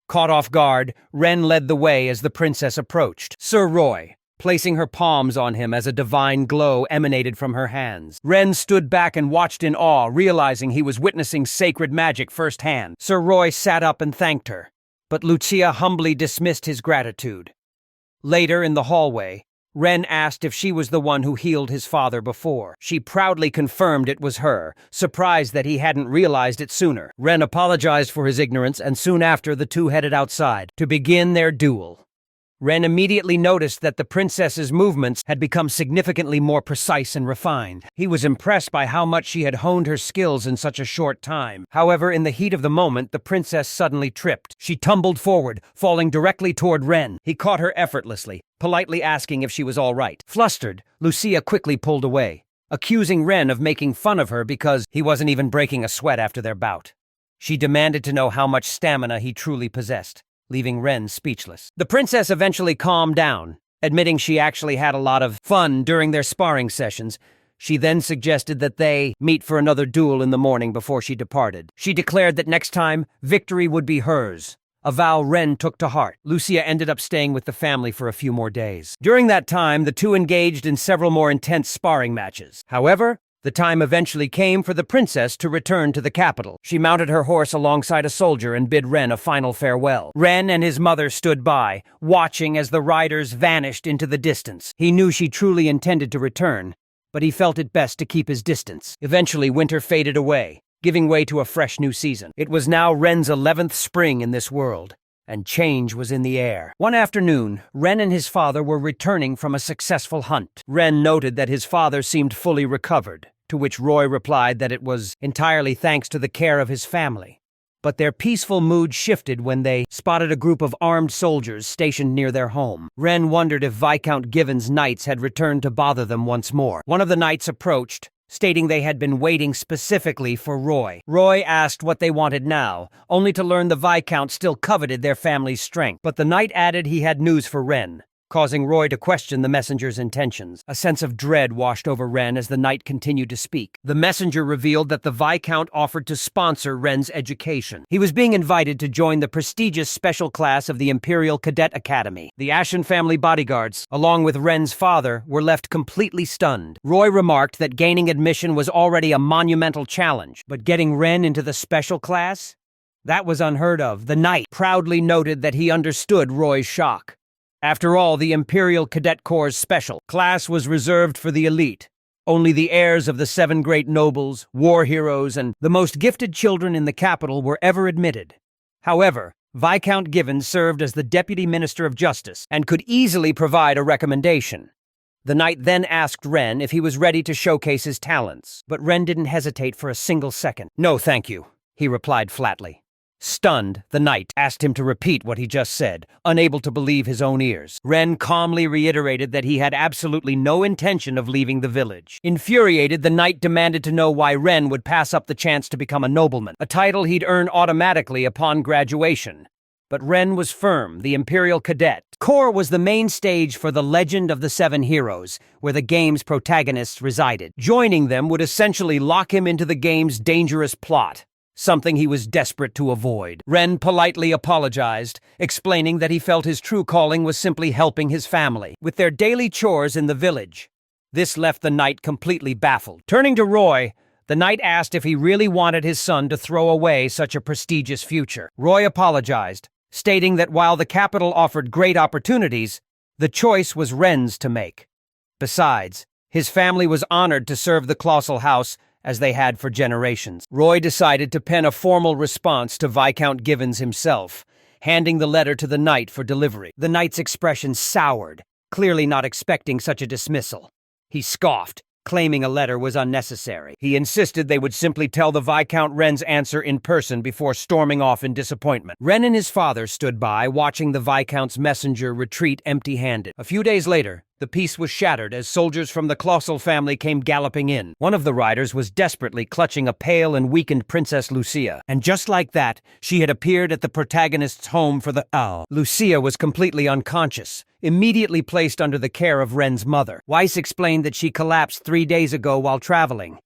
Caught off guard, Ren led the way as the princess approached. Sir Roy, placing her palms on him as a divine glow emanated from her hands. Ren stood back and watched in awe, realizing he was witnessing sacred magic firsthand. Sir Roy sat up and thanked her, but Lucia humbly dismissed his gratitude. Later in the hallway, Ren asked if she was the one who healed his father before. She proudly confirmed it was her, surprised that he hadn't realized it sooner. Ren apologized for his ignorance, and soon after the two headed outside to begin their duel. Ren immediately noticed that the princess's movements had become significantly more precise and refined. He was impressed by how much she had honed her skills in such a short time. However, in the heat of the moment, the princess suddenly tripped. She tumbled forward, falling directly toward Ren. He caught her effortlessly, politely asking if she was all right. Flustered, Lucia quickly pulled away, accusing Ren of making fun of her because he wasn't even breaking a sweat after their bout. She demanded to know how much stamina he truly possessed, leaving Ren speechless. The princess eventually calmed down, admitting she actually had a lot of fun during their sparring sessions. She then suggested that they meet for another duel in the morning before she departed. She declared that next time, victory would be hers, a vow Ren took to heart. Lucia ended up staying with the family for a few more days. During that time, the two engaged in several more intense sparring matches. However, The time eventually came for the princess to return to the capital. She mounted her horse alongside a soldier and bid Ren a final farewell. Ren and his mother stood by, watching as the riders vanished into the distance. He knew she truly intended to return, but he felt it best to keep his distance. Eventually, winter faded away, giving way to a fresh new season. It was now Ren's 11th spring in this world, and change was in the air. One afternoon, Ren and his father were returning from a successful hunt. Ren noted that his father seemed fully recovered, to which Roy replied that it was entirely thanks to the care of his family. But their peaceful mood shifted when they spotted a group of armed soldiers stationed near their home. Ren wondered if Viscount Given's knights had returned to bother them once more. One of the knights approached, stating they had been waiting specifically for Roy. Roy asked what they wanted now, only to learn the Viscount still coveted their family's strength. But the knight added he had news for Ren, causing Roy to question the messenger's intentions. A sense of dread washed over Ren as the knight continued to speak. The messenger revealed that the Viscount offered to sponsor Ren's education. He was being invited to join the prestigious special class of the Imperial Cadet Academy. The Ashen family bodyguards, along with Ren's father, were left completely stunned. Roy remarked that gaining admission was already a monumental challenge, but getting Ren into the special class? That was unheard of. The knight proudly noted that he understood Roy's shock. After all, the Imperial Cadet Corps' special class was reserved for the elite. Only the heirs of the 7 great nobles, war heroes, and the most gifted children in the capital were ever admitted. However, Viscount Given served as the Deputy Minister of Justice and could easily provide a recommendation. The knight then asked Ren if he was ready to showcase his talents, but Ren didn't hesitate for a single second. "No, thank you," he replied flatly. Stunned, the knight asked him to repeat what he just said, unable to believe his own ears. Ren calmly reiterated that he had absolutely no intention of leaving the village. Infuriated, the knight demanded to know why Ren would pass up the chance to become a nobleman, a title he'd earn automatically upon graduation. But Ren was firm. The Imperial Cadet Corps was the main stage for the Legend of the 7 Heroes, where the game's protagonists resided. Joining them would essentially lock him into the game's dangerous plot, something he was desperate to avoid. Ren politely apologized, explaining that he felt his true calling was simply helping his family with their daily chores in the village. This left the knight completely baffled. Turning to Roy, the knight asked if he really wanted his son to throw away such a prestigious future. Roy apologized, stating that while the capital offered great opportunities, the choice was Ren's to make. Besides, his family was honored to serve the colossal house as they had for generations. Roy decided to pen a formal response to Viscount Givens himself, handing the letter to the knight for delivery. The knight's expression soured, clearly not expecting such a dismissal. He scoffed, claiming a letter was unnecessary. He insisted they would simply tell the Viscount Ren's answer in person before storming off in disappointment. Ren and his father stood by, watching the Viscount's messenger retreat empty-handed. A few days later, the peace was shattered as soldiers from the colossal family came galloping in. One of the riders was desperately clutching a pale and weakened Princess Lucia, and just like that, she had appeared at the protagonist's home for the hour. Lucia was completely unconscious, immediately placed under the care of Ren's mother. Weiss explained that she collapsed 3 days ago while traveling.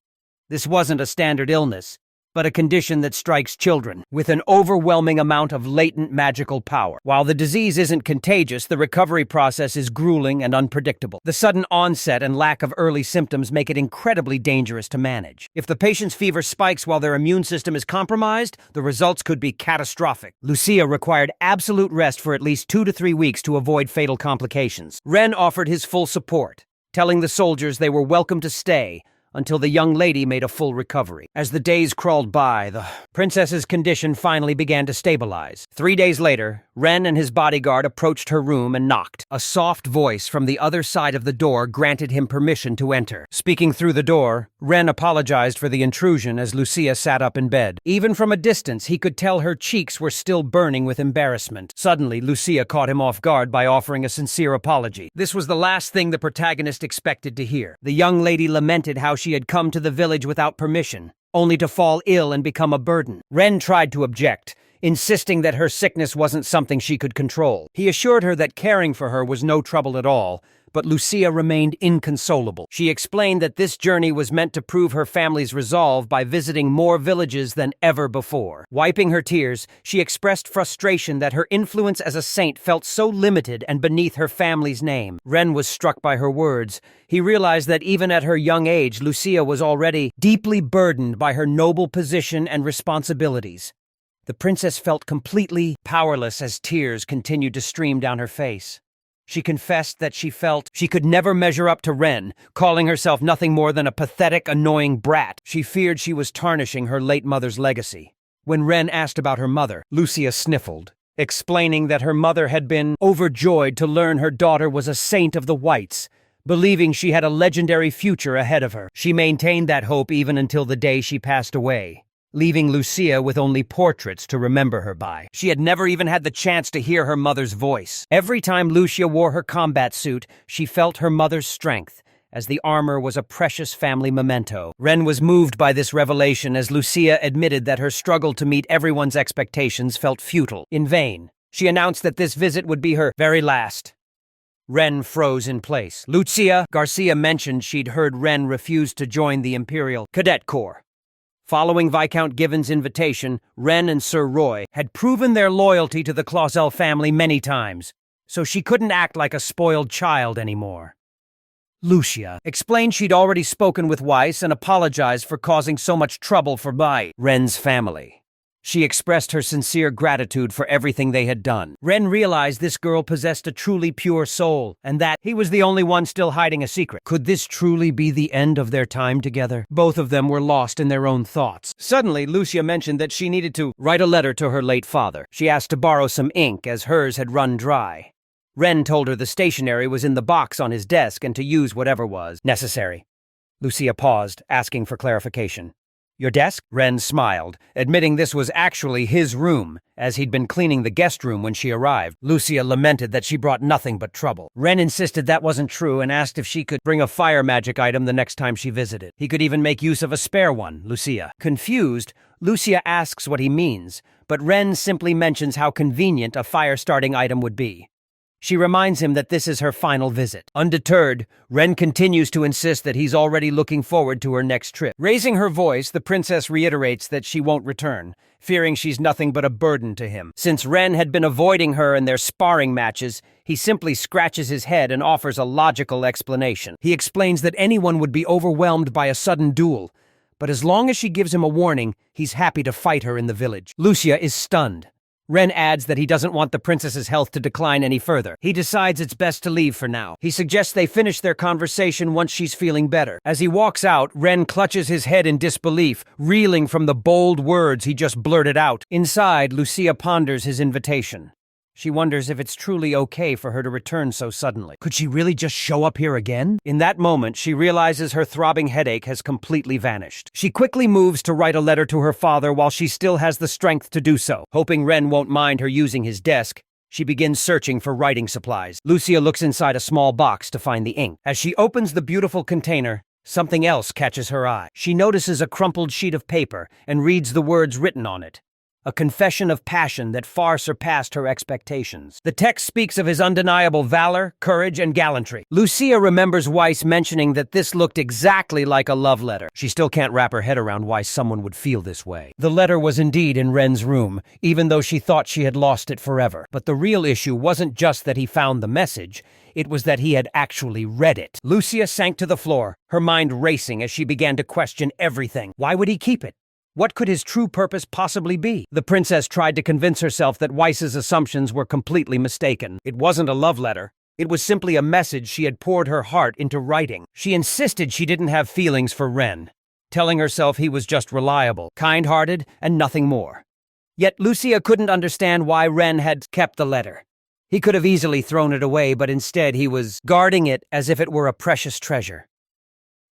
This wasn't a standard illness, but a condition that strikes children with an overwhelming amount of latent magical power. While the disease isn't contagious, the recovery process is grueling and unpredictable. The sudden onset and lack of early symptoms make it incredibly dangerous to manage. If the patient's fever spikes while their immune system is compromised, the results could be catastrophic. Lucia required absolute rest for at least 2 to 3 weeks to avoid fatal complications. Ren offered his full support, telling the soldiers they were welcome to stay until the young lady made a full recovery. As the days crawled by, the princess's condition finally began to stabilize. 3 days later, Ren and his bodyguard approached her room and knocked. A soft voice from the other side of the door granted him permission to enter. Speaking through the door, Ren apologized for the intrusion as Lucia sat up in bed. Even from a distance, he could tell her cheeks were still burning with embarrassment. Suddenly, Lucia caught him off guard by offering a sincere apology. This was the last thing the protagonist expected to hear. The young lady lamented how she had come to the village without permission, only to fall ill and become a burden. Ren tried to object, insisting that her sickness wasn't something she could control. He assured her that caring for her was no trouble at all, but Lucia remained inconsolable. She explained that this journey was meant to prove her family's resolve by visiting more villages than ever before. Wiping her tears, she expressed frustration that her influence as a saint felt so limited and beneath her family's name. Ren was struck by her words. He realized that even at her young age, Lucia was already deeply burdened by her noble position and responsibilities. The princess felt completely powerless as tears continued to stream down her face. She confessed that she felt she could never measure up to Ren, calling herself nothing more than a pathetic, annoying brat. She feared she was tarnishing her late mother's legacy. When Ren asked about her mother, Lucia sniffled, explaining that her mother had been overjoyed to learn her daughter was a saint of the whites, believing she had a legendary future ahead of her. She maintained that hope even until the day she passed away, leaving Lucia with only portraits to remember her by. She had never even had the chance to hear her mother's voice. Every time Lucia wore her combat suit, she felt her mother's strength, as the armor was a precious family memento. Ren was moved by this revelation as Lucia admitted that her struggle to meet everyone's expectations felt futile, in vain. She announced that this visit would be her very last. Ren froze in place. Lucia Garcia mentioned she'd heard Ren refuse to join the Imperial Cadet Corps. Following Viscount Given's invitation, Ren and Sir Roy had proven their loyalty to the Clausel family many times, so she couldn't act like a spoiled child anymore. Lucia explained she'd already spoken with Weiss and apologized for causing so much trouble for Ren's family. She expressed her sincere gratitude for everything they had done. Ren realized this girl possessed a truly pure soul, and that he was the only one still hiding a secret. Could this truly be the end of their time together? Both of them were lost in their own thoughts. Suddenly, Lucia mentioned that she needed to write a letter to her late father. She asked to borrow some ink as hers had run dry. Ren told her the stationery was in the box on his desk and to use whatever was necessary. Lucia paused, asking for clarification. Your desk? Ren smiled, admitting this was actually his room, as he'd been cleaning the guest room when she arrived. Lucia lamented that she brought nothing but trouble. Ren insisted that wasn't true and asked if she could bring a fire magic item the next time she visited. He could even make use of a spare one, Lucia. Confused, Lucia asks what he means, but Ren simply mentions how convenient a fire-starting item would be. She reminds him that this is her final visit. Undeterred, Ren continues to insist that he's already looking forward to her next trip. Raising her voice, the princess reiterates that she won't return, fearing she's nothing but a burden to him. Since Ren had been avoiding her in their sparring matches, he simply scratches his head and offers a logical explanation. He explains that anyone would be overwhelmed by a sudden duel, but as long as she gives him a warning, he's happy to fight her in the village. Lucia is stunned. Ren adds that he doesn't want the princess's health to decline any further. He decides it's best to leave for now. He suggests they finish their conversation once she's feeling better. As he walks out, Ren clutches his head in disbelief, reeling from the bold words he just blurted out. Inside, Lucia ponders his invitation. She wonders if it's truly okay for her to return so suddenly. Could she really just show up here again? In that moment, she realizes her throbbing headache has completely vanished. She quickly moves to write a letter to her father while she still has the strength to do so. Hoping Ren won't mind her using his desk, she begins searching for writing supplies. Lucia looks inside a small box to find the ink. As she opens the beautiful container, something else catches her eye. She notices a crumpled sheet of paper and reads the words written on it. A confession of passion that far surpassed her expectations. The text speaks of his undeniable valor, courage, and gallantry. Lucia remembers Weiss mentioning that this looked exactly like a love letter. She still can't wrap her head around why someone would feel this way. The letter was indeed in Ren's room, even though she thought she had lost it forever. But the real issue wasn't just that he found the message, it was that he had actually read it. Lucia sank to the floor, her mind racing as she began to question everything. Why would he keep it? What could his true purpose possibly be? The princess tried to convince herself that Weiss's assumptions were completely mistaken. It wasn't a love letter. It was simply a message she had poured her heart into writing. She insisted she didn't have feelings for Ren, telling herself he was just reliable, kind-hearted, and nothing more. Yet Lucia couldn't understand why Ren had kept the letter. He could have easily thrown it away, but instead he was guarding it as if it were a precious treasure.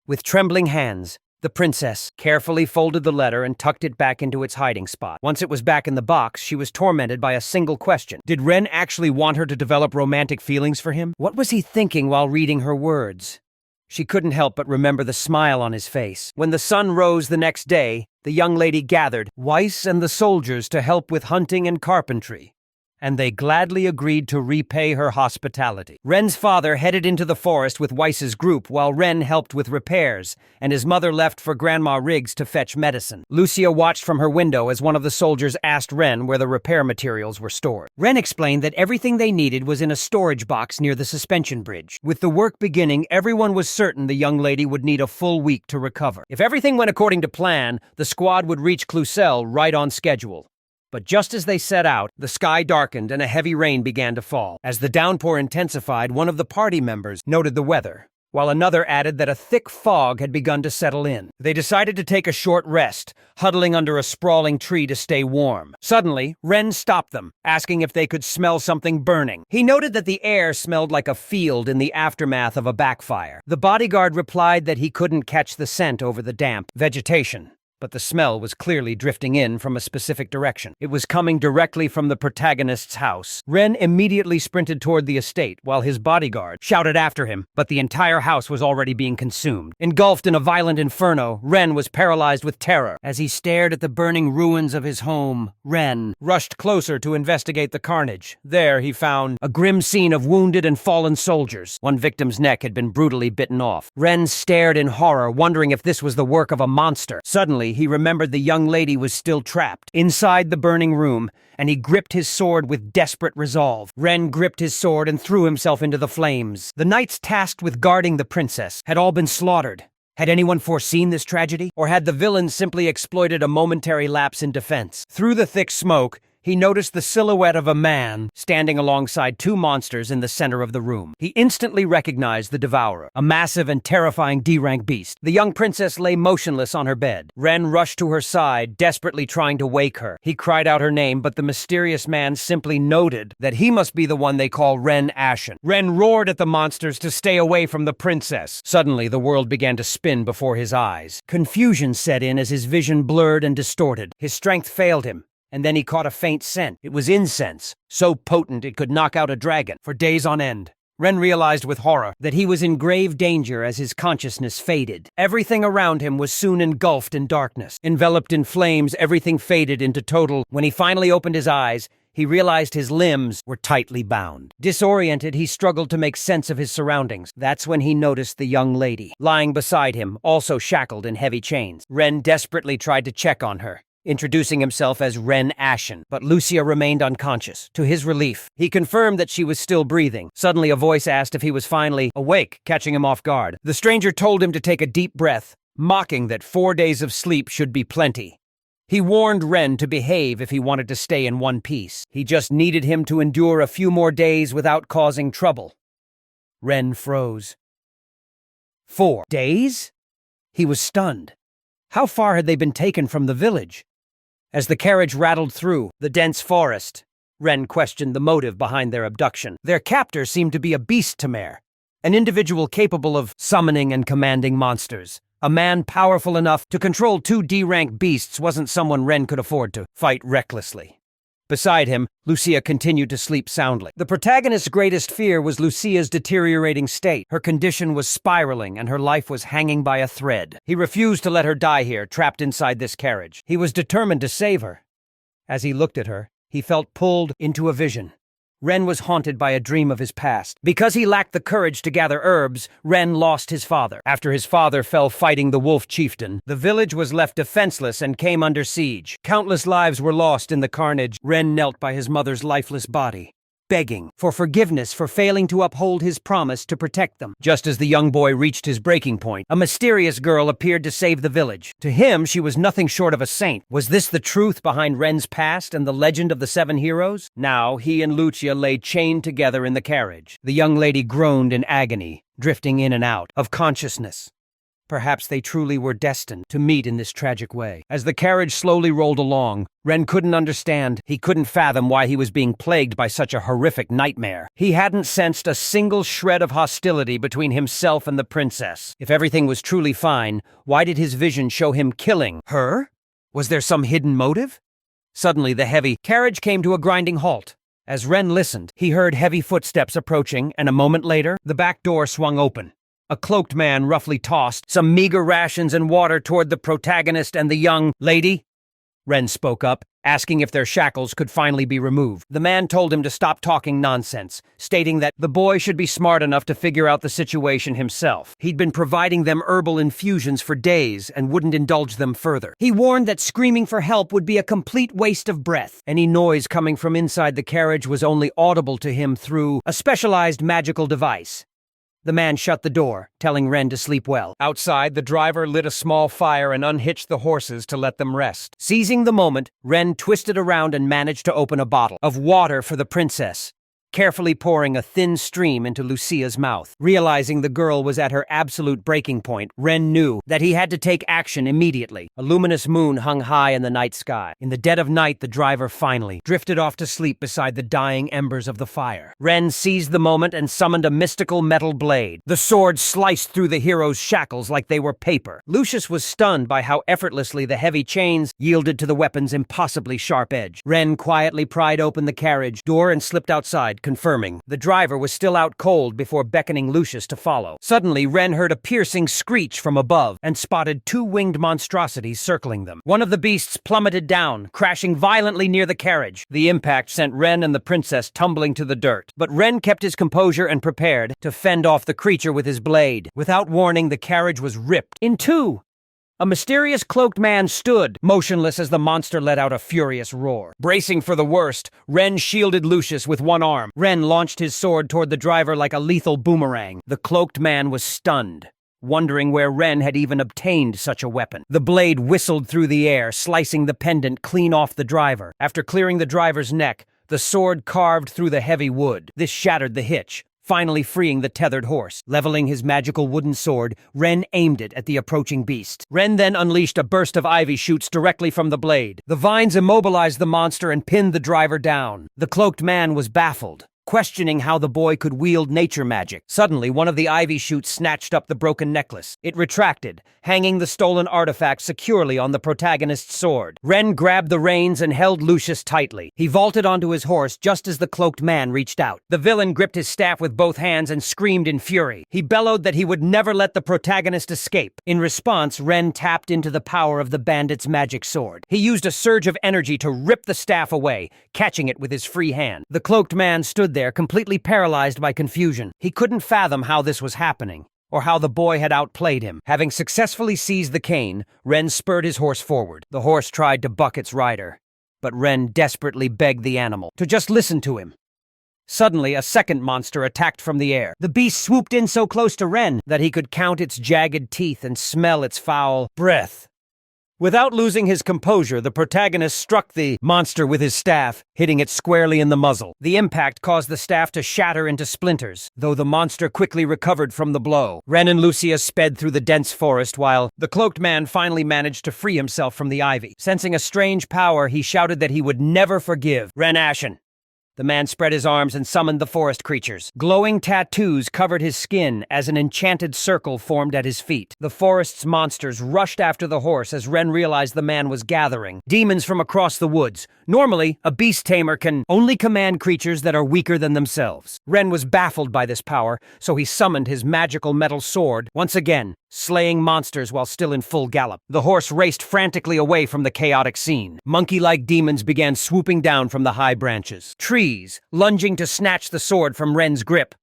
With trembling hands, the princess carefully folded the letter and tucked it back into its hiding spot. Once it was back in the box, she was tormented by a single question. Did Ren actually want her to develop romantic feelings for him? What was he thinking while reading her words? She couldn't help but remember the smile on his face. When the sun rose the next day, the young lady gathered Weiss and the soldiers to help with hunting and carpentry. and they gladly agreed to repay her hospitality. Ren's father headed into the forest with Weiss's group while Ren helped with repairs, and his mother left for Grandma Riggs to fetch medicine. Lucia watched from her window as one of the soldiers asked Ren where the repair materials were stored. Ren explained that everything they needed was in a storage box near the suspension bridge. With the work beginning, everyone was certain the young lady would need a full week to recover. If everything went according to plan, the squad would reach Clucel right on schedule. But just as they set out, the sky darkened and a heavy rain began to fall. As the downpour intensified, one of the party members noted the weather, while another added that a thick fog had begun to settle in. They decided to take a short rest, huddling under a sprawling tree to stay warm. Suddenly, Ren stopped them, asking if they could smell something burning. He noted that the air smelled like a field in the aftermath of a backfire. The bodyguard replied that he couldn't catch the scent over the damp vegetation, but the smell was clearly drifting in from a specific direction. It was coming directly from the protagonist's house. Ren immediately sprinted toward the estate, while his bodyguard shouted after him, but the entire house was already being consumed. Engulfed in a violent inferno, Ren was paralyzed with terror. As he stared at the burning ruins of his home, Ren rushed closer to investigate the carnage. There he found a grim scene of wounded and fallen soldiers. One victim's neck had been brutally bitten off. Ren stared in horror, wondering if this was the work of a monster. Suddenly, he remembered the young lady was still trapped inside the burning room, and he gripped his sword with desperate resolve. Ren gripped his sword and threw himself into the flames. The knights tasked with guarding the princess had all been slaughtered. Had anyone foreseen this tragedy? Or had the villains simply exploited a momentary lapse in defense? Through the thick smoke, he noticed the silhouette of a man standing alongside two monsters in the center of the room. He instantly recognized the Devourer, a massive and terrifying D-rank beast. The young princess lay motionless on her bed. Ren rushed to her side, desperately trying to wake her. He cried out her name, but the mysterious man simply noted that he must be the one they call Ren Ashen. Ren roared at the monsters to stay away from the princess. Suddenly, the world began to spin before his eyes. Confusion set in as his vision blurred and distorted. His strength failed him. And then he caught a faint scent. It was incense, so potent it could knock out a dragon for days on end. Ren realized with horror that he was in grave danger as his consciousness faded. Everything around him was soon engulfed in darkness. Enveloped in flames, everything faded into total. When he finally opened his eyes, he realized his limbs were tightly bound. Disoriented, he struggled to make sense of his surroundings. That's when he noticed the young lady lying beside him, also shackled in heavy chains. Ren desperately tried to check on her, introducing himself as Ren Ashen, but Lucia remained unconscious. To his relief, he confirmed that she was still breathing. Suddenly, a voice asked if he was finally awake, catching him off guard. The stranger told him to take a deep breath, mocking that 4 days of sleep should be plenty. He warned Ren to behave if he wanted to stay in one piece. He just needed him to endure a few more days without causing trouble. Ren froze. 4 days? He was stunned. How far had they been taken from the village? As the carriage rattled through the dense forest, Ren questioned the motive behind their abduction. Their captor seemed to be a beast tamare, an individual capable of summoning and commanding monsters. A man powerful enough to control 2 D-rank beasts wasn't someone Ren could afford to fight recklessly. Beside him, Lucia continued to sleep soundly. The protagonist's greatest fear was Lucia's deteriorating state. Her condition was spiraling, and her life was hanging by a thread. He refused to let her die here, trapped inside this carriage. He was determined to save her. As he looked at her, he felt pulled into a vision. Ren was haunted by a dream of his past. Because he lacked the courage to gather herbs, Ren lost his father. After his father fell fighting the wolf chieftain, the village was left defenseless and came under siege. Countless lives were lost in the carnage. Ren knelt by his mother's lifeless body, begging for forgiveness for failing to uphold his promise to protect them. Just as the young boy reached his breaking point, a mysterious girl appeared to save the village. To him, she was nothing short of a saint. Was this the truth behind Ren's past and the legend of the 7 heroes? Now, he and Lucia lay chained together in the carriage. The young lady groaned in agony, drifting in and out of consciousness. Perhaps they truly were destined to meet in this tragic way. As the carriage slowly rolled along, Ren couldn't understand. He couldn't fathom why he was being plagued by such a horrific nightmare. He hadn't sensed a single shred of hostility between himself and the princess. If everything was truly fine, why did his vision show him killing her? Was there some hidden motive? Suddenly, the heavy carriage came to a grinding halt. As Ren listened, he heard heavy footsteps approaching, and a moment later, the back door swung open. A cloaked man roughly tossed some meager rations and water toward the protagonist and the young lady. Ren spoke up, asking if their shackles could finally be removed. The man told him to stop talking nonsense, stating that the boy should be smart enough to figure out the situation himself. He'd been providing them herbal infusions for days and wouldn't indulge them further. He warned that screaming for help would be a complete waste of breath. Any noise coming from inside the carriage was only audible to him through a specialized magical device. The man shut the door, telling Ren to sleep well. Outside, the driver lit a small fire and unhitched the horses to let them rest. Seizing the moment, Ren twisted around and managed to open a bottle of water for the princess, carefully pouring a thin stream into Lucia's mouth. Realizing the girl was at her absolute breaking point, Ren knew that he had to take action immediately. A luminous moon hung high in the night sky. In the dead of night, the driver finally drifted off to sleep beside the dying embers of the fire. Ren seized the moment and summoned a mystical metal blade. The sword sliced through the hero's shackles like they were paper. Lucius was stunned by how effortlessly the heavy chains yielded to the weapon's impossibly sharp edge. Ren quietly pried open the carriage door and slipped outside, confirming the driver was still out cold before beckoning Lucius to follow. Suddenly, Ren heard a piercing screech from above and spotted two winged monstrosities circling them. One of the beasts plummeted down, crashing violently near the carriage. The impact sent Ren and the princess tumbling to the dirt, but Ren kept his composure and prepared to fend off the creature with his blade. Without warning, the carriage was ripped in two. A mysterious cloaked man stood, motionless as the monster let out a furious roar. Bracing for the worst, Ren shielded Lucius with one arm. Ren launched his sword toward the driver like a lethal boomerang. The cloaked man was stunned, wondering where Ren had even obtained such a weapon. The blade whistled through the air, slicing the pendant clean off the driver. After clearing the driver's neck, the sword carved through the heavy wood. This shattered the hitch, finally freeing the tethered horse. Leveling his magical wooden sword, Ren aimed it at the approaching beast. Ren then unleashed a burst of ivy shoots directly from the blade. The vines immobilized the monster and pinned the driver down. The cloaked man was baffled, questioning how the boy could wield nature magic. Suddenly, one of the ivy shoots snatched up the broken necklace. It retracted, hanging the stolen artifact securely on the protagonist's sword. Ren grabbed the reins and held Lucius tightly. He vaulted onto his horse just as the cloaked man reached out. The villain gripped his staff with both hands and screamed in fury. He bellowed that he would never let the protagonist escape. In response, Ren tapped into the power of the bandit's magic sword. He used a surge of energy to rip the staff away, catching it with his free hand. The cloaked man stood there, completely paralyzed by confusion. He couldn't fathom how this was happening, or how the boy had outplayed him. Having successfully seized the cane, Ren spurred his horse forward. The horse tried to buck its rider, but Ren desperately begged the animal to just listen to him. Suddenly, a second monster attacked from the air. The beast swooped in so close to Ren that he could count its jagged teeth and smell its foul breath. Without losing his composure, the protagonist struck the monster with his staff, hitting it squarely in the muzzle. The impact caused the staff to shatter into splinters, though the monster quickly recovered from the blow. Ren and Lucia sped through the dense forest while the cloaked man finally managed to free himself from the ivy. Sensing a strange power, he shouted that he would never forgive Ren Ashen. The man spread his arms and summoned the forest creatures. Glowing tattoos covered his skin as an enchanted circle formed at his feet. The forest's monsters rushed after the horse as Ren realized the man was gathering demons from across the woods. Normally, a beast tamer can only command creatures that are weaker than themselves. Ren was baffled by this power, so he summoned his magical metal sword, once again, slaying monsters while still in full gallop. The horse raced frantically away from the chaotic scene. Monkey-like demons began swooping down from the high branches. Trees, lunging to snatch the sword from Ren's grip.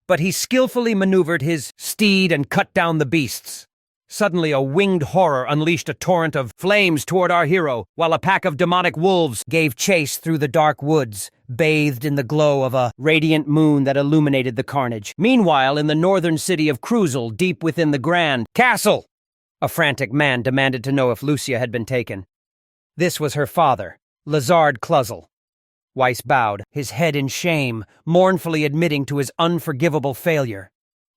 But he skillfully maneuvered his steed and cut down the beasts. Suddenly, a winged horror unleashed a torrent of flames toward our hero, while a pack of demonic wolves gave chase through the dark woods, bathed in the glow of a radiant moon that illuminated the carnage. Meanwhile, in the northern city of Cruzel, deep within the Grand Castle, a frantic man demanded to know if Lucia had been taken. This was her father, Lazard Cluzel. Weiss bowed, his head in shame, mournfully admitting to his unforgivable failure.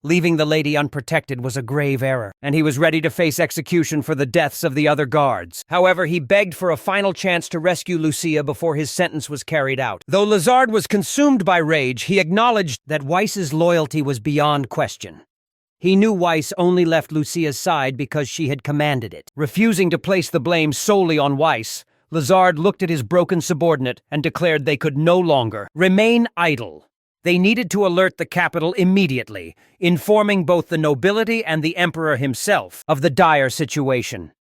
Leaving the lady unprotected was a grave error, and he was ready to face execution for the deaths of the other guards. However, he begged for a final chance to rescue Lucia before his sentence was carried out. Though Lazard was consumed by rage, he acknowledged that Weiss's loyalty was beyond question. He knew Weiss only left Lucia's side because she had commanded it. Refusing to place the blame solely on Weiss, Lazard looked at his broken subordinate and declared they could no longer remain idle. They needed to alert the capital immediately, informing both the nobility and the emperor himself of the dire situation.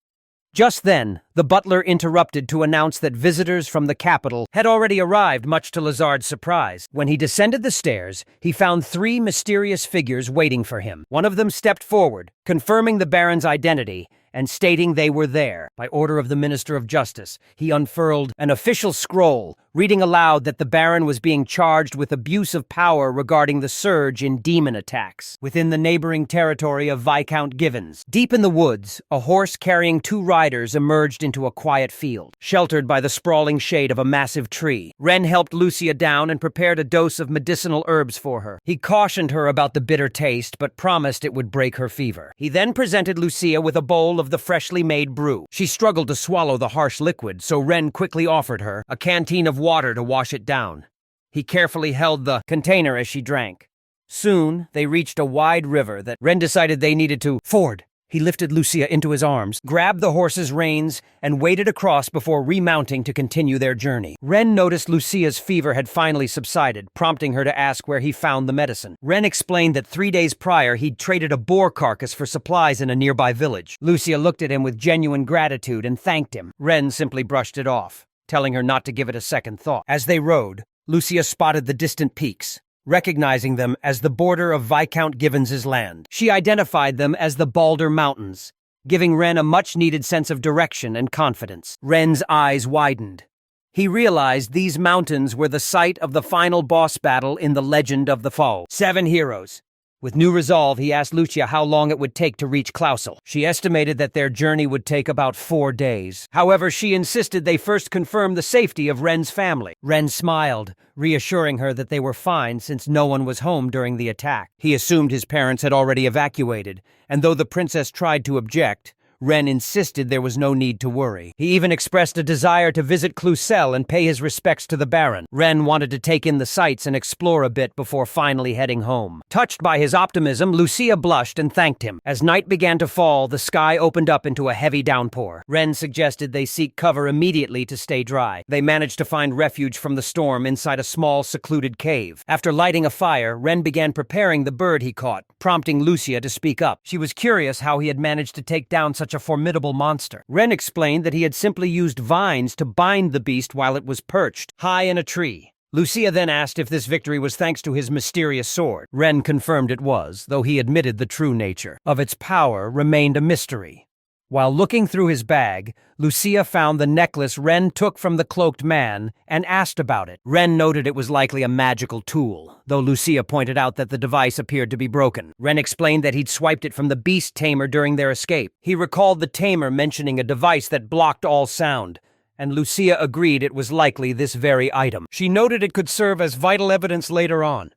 Just then, the butler interrupted to announce that visitors from the capital had already arrived, much to Lazard's surprise. When he descended the stairs, he found 3 mysterious figures waiting for him. One of them stepped forward, confirming the Baron's identity and stating they were there. By order of the Minister of Justice, he unfurled an official scroll, reading aloud that the Baron was being charged with abuse of power regarding the surge in demon attacks within the neighboring territory of Viscount Givens. Deep in the woods, a horse carrying 2 riders emerged into a quiet field, sheltered by the sprawling shade of a massive tree. Ren helped Lucia down and prepared a dose of medicinal herbs for her. He cautioned her about the bitter taste, but promised it would break her fever. He then presented Lucia with a bowl of the freshly made brew. She struggled to swallow the harsh liquid, so Ren quickly offered her a canteen of water to wash it down. He carefully held the container as she drank. Soon, they reached a wide river that Ren decided they needed to ford. He lifted Lucia into his arms, grabbed the horse's reins, and waded across before remounting to continue their journey. Ren noticed Lucia's fever had finally subsided, prompting her to ask where he found the medicine. Ren explained that 3 days prior he'd traded a boar carcass for supplies in a nearby village. Lucia looked at him with genuine gratitude and thanked him. Ren simply brushed it off, telling her not to give it a second thought. As they rode, Lucia spotted the distant peaks, recognizing them as the border of Viscount Givens's land. She identified them as the Balder Mountains, giving Ren a much-needed sense of direction and confidence. Ren's eyes widened. He realized these mountains were the site of the final boss battle in the Legend of the Foe. 7 heroes. With new resolve, he asked Lucia how long it would take to reach Clausel. She estimated that their journey would take about 4 days. However, she insisted they first confirm the safety of Ren's family. Ren smiled, reassuring her that they were fine since no one was home during the attack. He assumed his parents had already evacuated, and though the princess tried to object, Ren insisted there was no need to worry. He even expressed a desire to visit Clausel and pay his respects to the Baron. Ren wanted to take in the sights and explore a bit before finally heading home. Touched by his optimism, Lucia blushed and thanked him. As night began to fall, the sky opened up into a heavy downpour. Ren suggested they seek cover immediately to stay dry. They managed to find refuge from the storm inside a small, secluded cave. After lighting a fire, Ren began preparing the bird he caught, prompting Lucia to speak up. She was curious how he had managed to take down such a formidable monster. Ren explained that he had simply used vines to bind the beast while it was perched high in a tree. Lucia then asked if this victory was thanks to his mysterious sword. Ren confirmed it was, though he admitted the true nature of its power remained a mystery. While looking through his bag, Lucia found the necklace Ren took from the cloaked man and asked about it. Ren noted it was likely a magical tool, though Lucia pointed out that the device appeared to be broken. Ren explained that he'd swiped it from the beast tamer during their escape. He recalled the tamer mentioning a device that blocked all sound, and Lucia agreed it was likely this very item. She noted it could serve as vital evidence later on.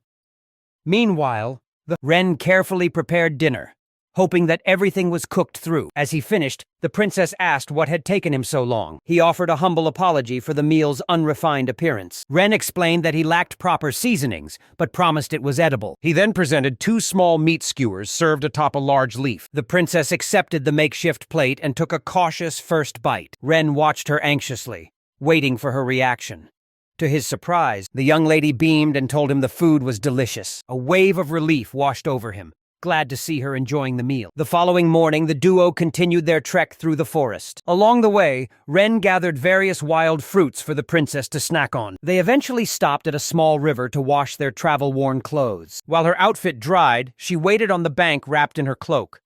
Meanwhile, Ren carefully prepared dinner, hoping that everything was cooked through. As he finished, the princess asked what had taken him so long. He offered a humble apology for the meal's unrefined appearance. Ren explained that he lacked proper seasonings, but promised it was edible. He then presented 2 small meat skewers served atop a large leaf. The princess accepted the makeshift plate and took a cautious first bite. Ren watched her anxiously, waiting for her reaction. To his surprise, the young lady beamed and told him the food was delicious. A wave of relief washed over him, glad to see her enjoying the meal. The following morning, the duo continued their trek through the forest. Along the way, Ren gathered various wild fruits for the princess to snack on. They eventually stopped at a small river to wash their travel-worn clothes. While her outfit dried, she waited on the bank wrapped in her cloak.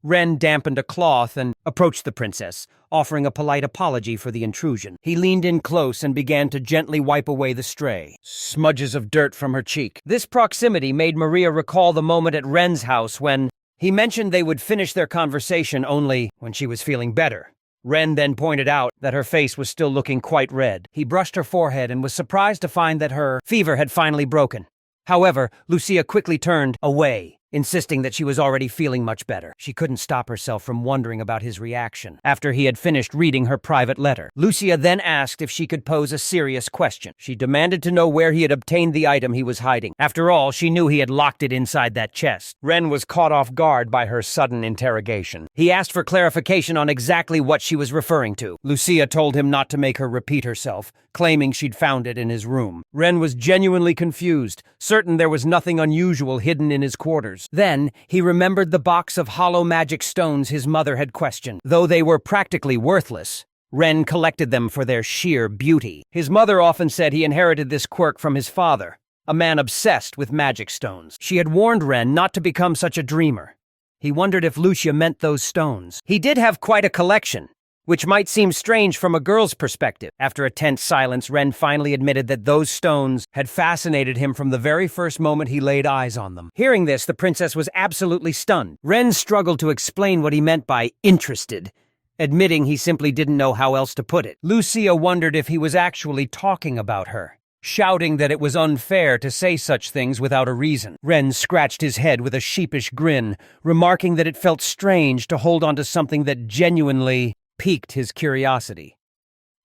Ren dampened a cloth and approached the princess, offering a polite apology for the intrusion. He leaned in close and began to gently wipe away the stray smudges of dirt from her cheek. This proximity made Maria recall the moment at Ren's house when he mentioned they would finish their conversation only when she was feeling better. Ren then pointed out that her face was still looking quite red. He brushed her forehead and was surprised to find that her fever had finally broken. However, Lucia quickly turned away, insisting that she was already feeling much better. She couldn't stop herself from wondering about his reaction. After he had finished reading her private letter, Lucia then asked if she could pose a serious question. She demanded to know where he had obtained the item he was hiding. After all, she knew he had locked it inside that chest. Ren was caught off guard by her sudden interrogation. He asked for clarification on exactly what she was referring to. Lucia told him not to make her repeat herself, claiming she'd found it in his room. Ren was genuinely confused, certain there was nothing unusual hidden in his quarters. answers. Then, he remembered the box of hollow magic stones his mother had questioned. Though they were practically worthless, Ren collected them for their sheer beauty. His mother often said he inherited this quirk from his father, a man obsessed with magic stones. She had warned Ren not to become such a dreamer. He wondered if Lucia meant those stones. He did have quite a collection, which might seem strange from a girl's perspective. After a tense silence, Ren finally admitted that those stones had fascinated him from the very first moment he laid eyes on them. Hearing this, the princess was absolutely stunned. Ren struggled to explain what he meant by interested, admitting he simply didn't know how else to put it. Lucia wondered if he was actually talking about her, shouting that it was unfair to say such things without a reason. Ren scratched his head with a sheepish grin, remarking that it felt strange to hold on to something that genuinely piqued his curiosity.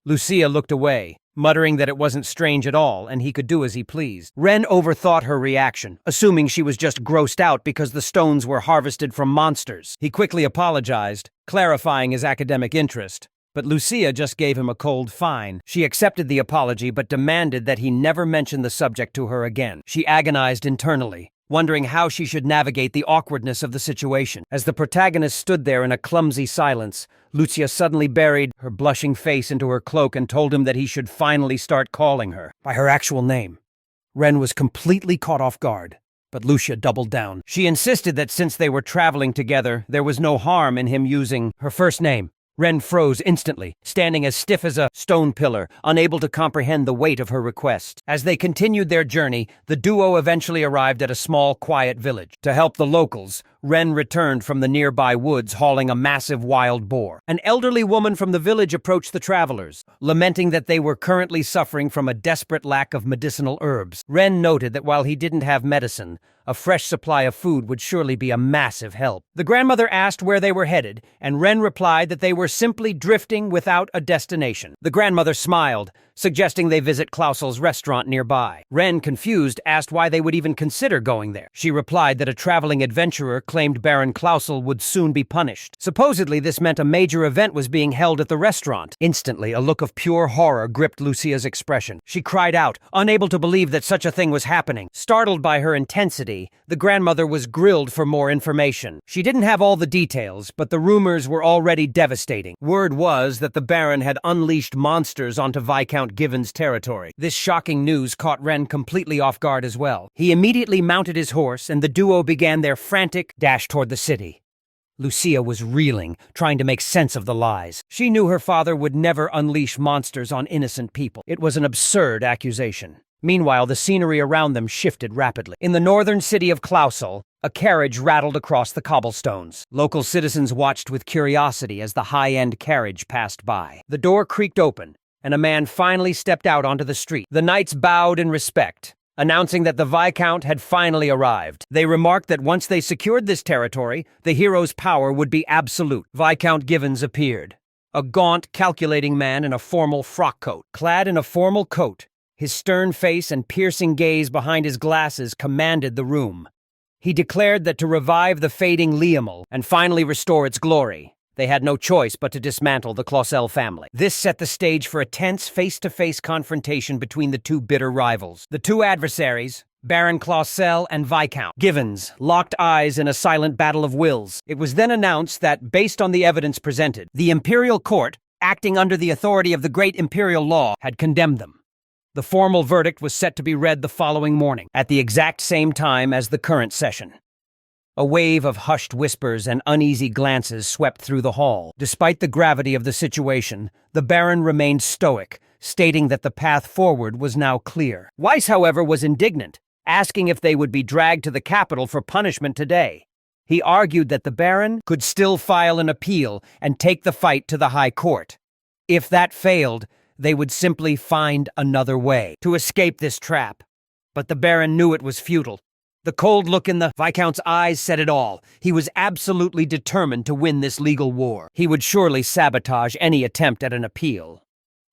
Lucia looked away, muttering that it wasn't strange at all and he could do as he pleased. Ren overthought her reaction, assuming she was just grossed out because the stones were harvested from monsters. He quickly apologized, clarifying his academic interest, but Lucia just gave him a cold fine. She accepted the apology but demanded that he never mention the subject to her again. She agonized internally, wondering how she should navigate the awkwardness of the situation. As the protagonist stood there in a clumsy silence, Lucia suddenly buried her blushing face into her cloak and told him that he should finally start calling her by her actual name. Ren was completely caught off guard, but Lucia doubled down. She insisted that since they were traveling together, there was no harm in him using her first name. Ren froze instantly, standing as stiff as a stone pillar, unable to comprehend the weight of her request. As they continued their journey, the duo eventually arrived at a small, quiet village. To help the locals, Ren returned from the nearby woods hauling a massive wild boar. An elderly woman from the village approached the travelers, lamenting that they were currently suffering from a desperate lack of medicinal herbs. Ren noted that while he didn't have medicine, a fresh supply of food would surely be a massive help. The grandmother asked where they were headed, and Ren replied that they were simply drifting without a destination. The grandmother smiled, suggesting they visit Klausel's restaurant nearby. Ren, confused, asked why they would even consider going there. She replied that a traveling adventurer claimed Baron Klausel would soon be punished. Supposedly, this meant a major event was being held at the restaurant. Instantly, a look of pure horror gripped Lucia's expression. She cried out, unable to believe that such a thing was happening. Startled by her intensity, the grandmother was grilled for more information. She didn't have all the details, but the rumors were already devastating. Word was that the Baron had unleashed monsters onto Viscount Given's territory. This shocking news caught Ren completely off guard as well. He immediately mounted his horse, and the duo began their frantic dash toward the city. Lucia was reeling, trying to make sense of the lies. She knew her father would never unleash monsters on innocent people. It was an absurd accusation. Meanwhile, the scenery around them shifted rapidly. In the northern city of Klausel, a carriage rattled across the cobblestones. Local citizens watched with curiosity as the high-end carriage passed by. The door creaked open, and a man finally stepped out onto the street. The knights bowed in respect, announcing that the Viscount had finally arrived. They remarked that once they secured this territory, the hero's power would be absolute. Viscount Givens appeared, a gaunt, calculating man in a formal frock coat. Clad in a formal coat, his stern face and piercing gaze behind his glasses commanded the room. He declared that to revive the fading Liamel and finally restore its glory, they had no choice but to dismantle the Clausel family. This set the stage for a tense face-to-face confrontation between the two bitter rivals. The two adversaries, Baron Clausel and Viscount Givens, locked eyes in a silent battle of wills. It was then announced that, based on the evidence presented, the Imperial Court, acting under the authority of the great Imperial law, had condemned them. The formal verdict was set to be read the following morning, at the exact same time as the current session. A wave of hushed whispers and uneasy glances swept through the hall. Despite the gravity of the situation, the Baron remained stoic, stating that the path forward was now clear. Weiss, however, was indignant, asking if they would be dragged to the capital for punishment today. He argued that the Baron could still file an appeal and take the fight to the High Court. If that failed, they would simply find another way to escape this trap. But the Baron knew it was futile. The cold look in the Viscount's eyes said it all. He was absolutely determined to win this legal war. He would surely sabotage any attempt at an appeal.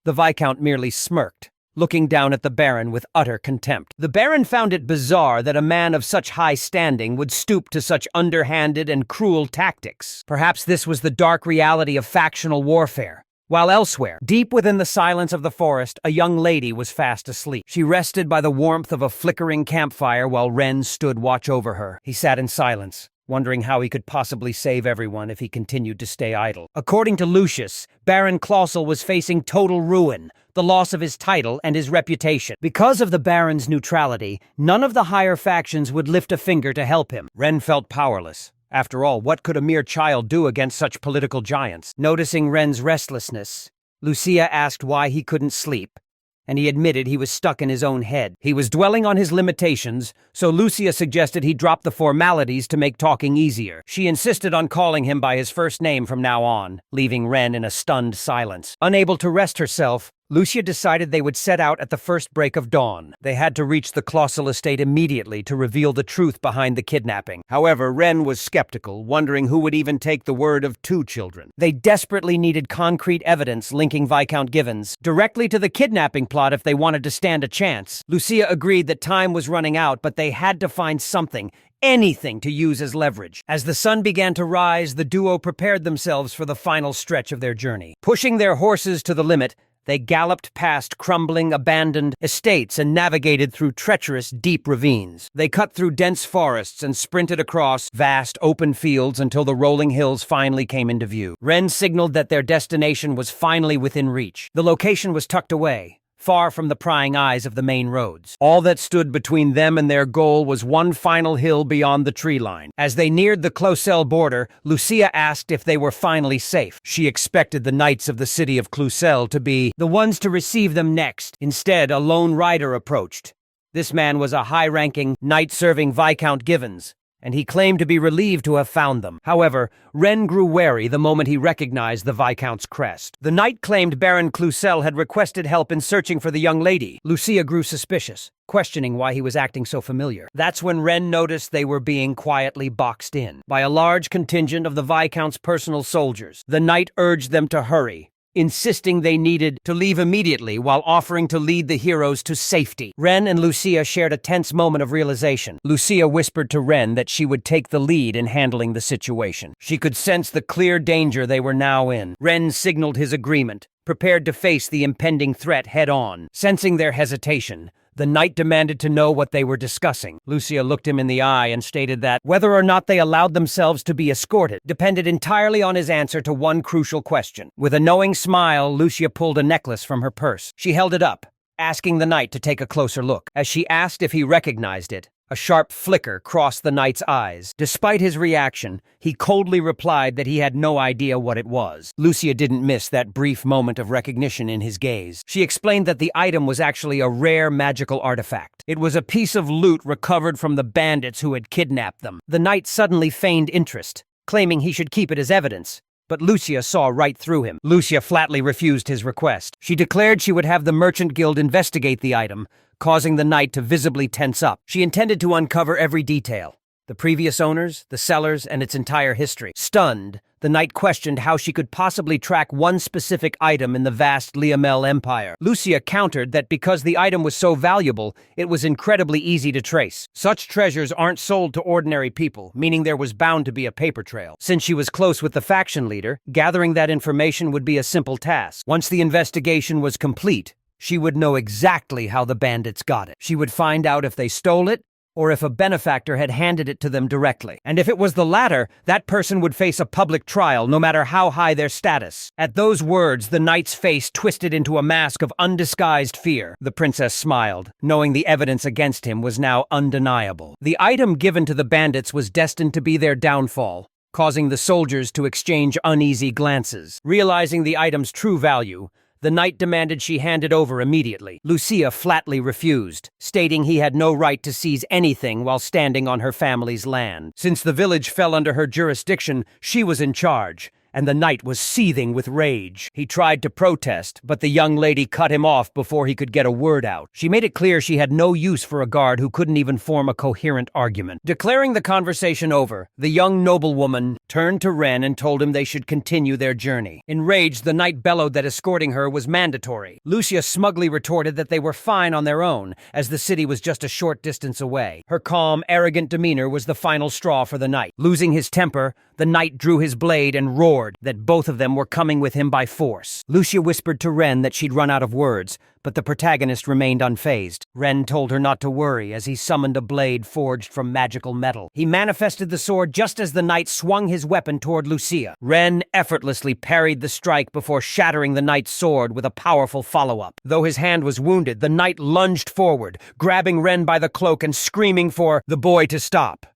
The Viscount merely smirked, looking down at the Baron with utter contempt. The Baron found it bizarre that a man of such high standing would stoop to such underhanded and cruel tactics. Perhaps this was the dark reality of factional warfare, While elsewhere, deep within the silence of the forest, a young lady was fast asleep. She rested by the warmth of a flickering campfire while Ren stood watch over her. He sat in silence, wondering how he could possibly save everyone if he continued to stay idle. According to Lucius, Baron Clausel was facing total ruin, the loss of his title and his reputation. Because of the Baron's neutrality, none of the higher factions would lift a finger to help him. Ren felt powerless. After all, what could a mere child do against such political giants? Noticing Ren's restlessness, Lucia asked why he couldn't sleep, and he admitted he was stuck in his own head. He was dwelling on his limitations, so Lucia suggested he drop the formalities to make talking easier. She insisted on calling him by his first name from now on, leaving Ren in a stunned silence. Unable to rest herself, Lucia decided they would set out at the first break of dawn. They had to reach the Clausel estate immediately to reveal the truth behind the kidnapping. However, Ren was skeptical, wondering who would even take the word of 2 children. They desperately needed concrete evidence linking Viscount Givens directly to the kidnapping plot if they wanted to stand a chance. Lucia agreed that time was running out, but they had to find something, anything to use as leverage. As the sun began to rise, the duo prepared themselves for the final stretch of their journey. Pushing their horses to the limit, they galloped past crumbling, abandoned estates and navigated through treacherous, deep ravines. They cut through dense forests and sprinted across vast, open fields until the rolling hills finally came into view. Ren signaled that their destination was finally within reach. The location was tucked away, far from the prying eyes of the main roads. All that stood between them and their goal was one final hill beyond the tree line. As they neared the Clausel border, Lucia asked if they were finally safe. She expected the knights of the city of Clausel to be the ones to receive them next. Instead, a lone rider approached. This man was a high-ranking, knight-serving Viscount Givens, and he claimed to be relieved to have found them. However, Ren grew wary the moment he recognized the Viscount's crest. The knight claimed Baron Clausel had requested help in searching for the young lady. Lucia grew suspicious, questioning why he was acting so familiar. That's when Ren noticed they were being quietly boxed in by a large contingent of the Viscount's personal soldiers. The knight urged them to hurry, insisting they needed to leave immediately while offering to lead the heroes to safety. Ren and Lucia shared a tense moment of realization. Lucia whispered to Ren that she would take the lead in handling the situation. She could sense the clear danger they were now in. Ren signaled his agreement, prepared to face the impending threat head-on. Sensing their hesitation, the knight demanded to know what they were discussing. Lucia looked him in the eye and stated that whether or not they allowed themselves to be escorted depended entirely on his answer to one crucial question. With a knowing smile, Lucia pulled a necklace from her purse. She held it up, asking the knight to take a closer look. As she asked if he recognized it, a sharp flicker crossed the knight's eyes. Despite his reaction, he coldly replied that he had no idea what it was. Lucia didn't miss that brief moment of recognition in his gaze. She explained that the item was actually a rare magical artifact. It was a piece of loot recovered from the bandits who had kidnapped them. The knight suddenly feigned interest, claiming he should keep it as evidence. But Lucia saw right through him. Lucia flatly refused his request. She declared she would have the Merchant Guild investigate the item, causing the knight to visibly tense up. She intended to uncover every detail: the previous owners, the sellers, and its entire history. Stunned, the knight questioned how she could possibly track one specific item in the vast Liamel Empire. Lucia countered that because the item was so valuable, it was incredibly easy to trace. Such treasures aren't sold to ordinary people, meaning there was bound to be a paper trail. Since she was close with the faction leader, gathering that information would be a simple task. Once the investigation was complete, she would know exactly how the bandits got it. She would find out if they stole it, or if a benefactor had handed it to them directly. And if it was the latter, that person would face a public trial, no matter how high their status. At those words, the knight's face twisted into a mask of undisguised fear. The princess smiled, knowing the evidence against him was now undeniable. The item given to the bandits was destined to be their downfall, causing the soldiers to exchange uneasy glances. Realizing the item's true value, the knight demanded she hand it over immediately. Lucia flatly refused, stating he had no right to seize anything while standing on her family's land. Since the village fell under her jurisdiction, she was in charge, and the knight was seething with rage. He tried to protest, but the young lady cut him off before he could get a word out. She made it clear she had no use for a guard who couldn't even form a coherent argument. Declaring the conversation over, the young noblewoman turned to Ren and told him they should continue their journey. Enraged, the knight bellowed that escorting her was mandatory. Lucia smugly retorted that they were fine on their own, as the city was just a short distance away. Her calm, arrogant demeanor was the final straw for the knight. Losing his temper, the knight drew his blade and roared, sword, that both of them were coming with him by force. Lucia whispered to Ren that she'd run out of words, but the protagonist remained unfazed. Ren told her not to worry as he summoned a blade forged from magical metal. He manifested the sword just as the knight swung his weapon toward Lucia. Ren effortlessly parried the strike before shattering the knight's sword with a powerful follow-up. Though his hand was wounded, the knight lunged forward, grabbing Ren by the cloak and screaming for the boy to stop.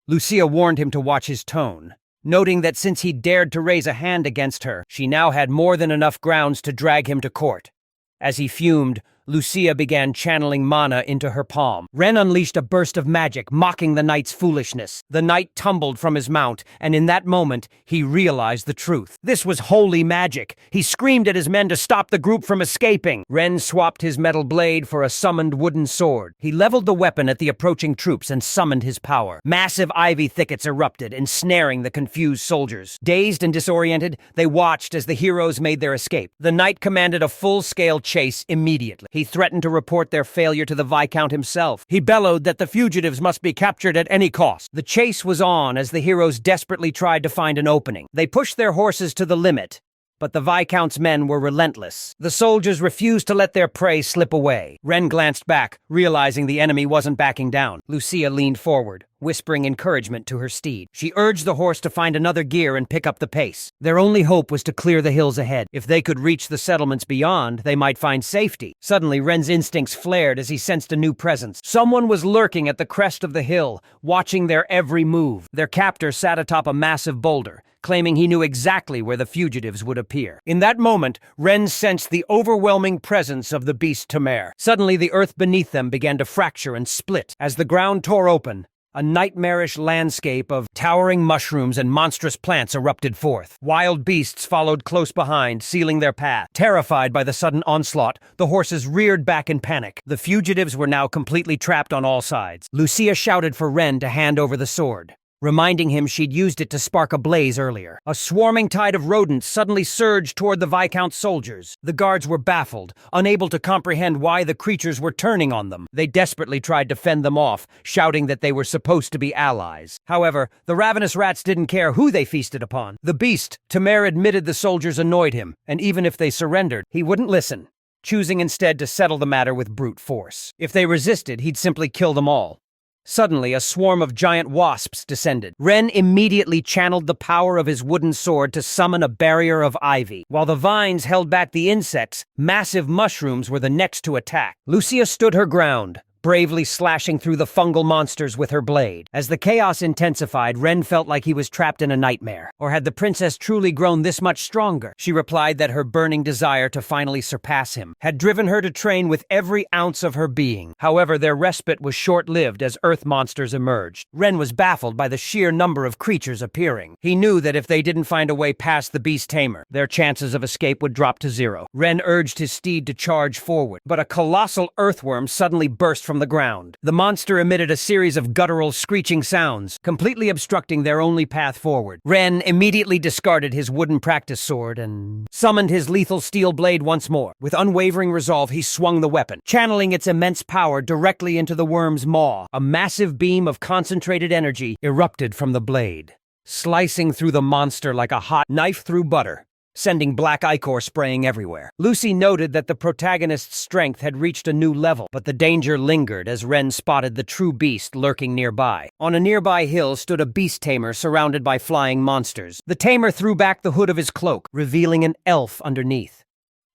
Lucia warned him to watch his tone, noting that since he dared to raise a hand against her, she now had more than enough grounds to drag him to court. As he fumed, Lucia began channeling mana into her palm. Ren unleashed a burst of magic, mocking the knight's foolishness. The knight tumbled from his mount, and in that moment, he realized the truth. This was holy magic. He screamed at his men to stop the group from escaping. Ren swapped his metal blade for a summoned wooden sword. He leveled the weapon at the approaching troops and summoned his power. Massive ivy thickets erupted, ensnaring the confused soldiers. Dazed and disoriented, they watched as the heroes made their escape. The knight commanded a full-scale chase immediately. He threatened to report their failure to the Viscount himself. He bellowed that the fugitives must be captured at any cost. The chase was on as the heroes desperately tried to find an opening. They pushed their horses to the limit, but the Viscount's men were relentless. The soldiers refused to let their prey slip away. Ren glanced back, realizing the enemy wasn't backing down. Lucia leaned forward, whispering encouragement to her steed. She urged the horse to find another gear and pick up the pace. Their only hope was to clear the hills ahead. If they could reach the settlements beyond, they might find safety. Suddenly, Ren's instincts flared as he sensed a new presence. Someone was lurking at the crest of the hill, watching their every move. Their captor sat atop a massive boulder, claiming he knew exactly where the fugitives would appear. In that moment, Ren sensed the overwhelming presence of the beast Tamer. Suddenly, the earth beneath them began to fracture and split. As the ground tore open, a nightmarish landscape of towering mushrooms and monstrous plants erupted forth. Wild beasts followed close behind, sealing their path. Terrified by the sudden onslaught, the horses reared back in panic. The fugitives were now completely trapped on all sides. Lucia shouted for Ren to hand over the sword, reminding him she'd used it to spark a blaze earlier. A swarming tide of rodents suddenly surged toward the Viscount's soldiers. The guards were baffled, unable to comprehend why the creatures were turning on them. They desperately tried to fend them off, shouting that they were supposed to be allies. However, the ravenous rats didn't care who they feasted upon. The beast, Tamer, admitted the soldiers annoyed him, and even if they surrendered, he wouldn't listen, choosing instead to settle the matter with brute force. If they resisted, he'd simply kill them all. Suddenly, a swarm of giant wasps descended. Ren immediately channeled the power of his wooden sword to summon a barrier of ivy. While the vines held back the insects, massive mushrooms were the next to attack. Lucia stood her ground, bravely slashing through the fungal monsters with her blade. As the chaos intensified, Ren felt like he was trapped in a nightmare. Or had the princess truly grown this much stronger? She replied that her burning desire to finally surpass him had driven her to train with every ounce of her being. However, their respite was short-lived as earth monsters emerged. Ren was baffled by the sheer number of creatures appearing. He knew that if they didn't find a way past the beast tamer, their chances of escape would drop to zero. Ren urged his steed to charge forward, but a colossal earthworm suddenly burst from the ground. The monster emitted a series of guttural, screeching sounds, completely obstructing their only path forward. Ren immediately discarded his wooden practice sword and summoned his lethal steel blade once more. With unwavering resolve, he swung the weapon, channeling its immense power directly into the worm's maw. A massive beam of concentrated energy erupted from the blade, slicing through the monster like a hot knife through butter, sending black ichor spraying everywhere. Lucy noted that the protagonist's strength had reached a new level, but the danger lingered as Ren spotted the true beast lurking nearby. On a nearby hill stood a beast tamer surrounded by flying monsters. The tamer threw back the hood of his cloak, revealing an elf underneath.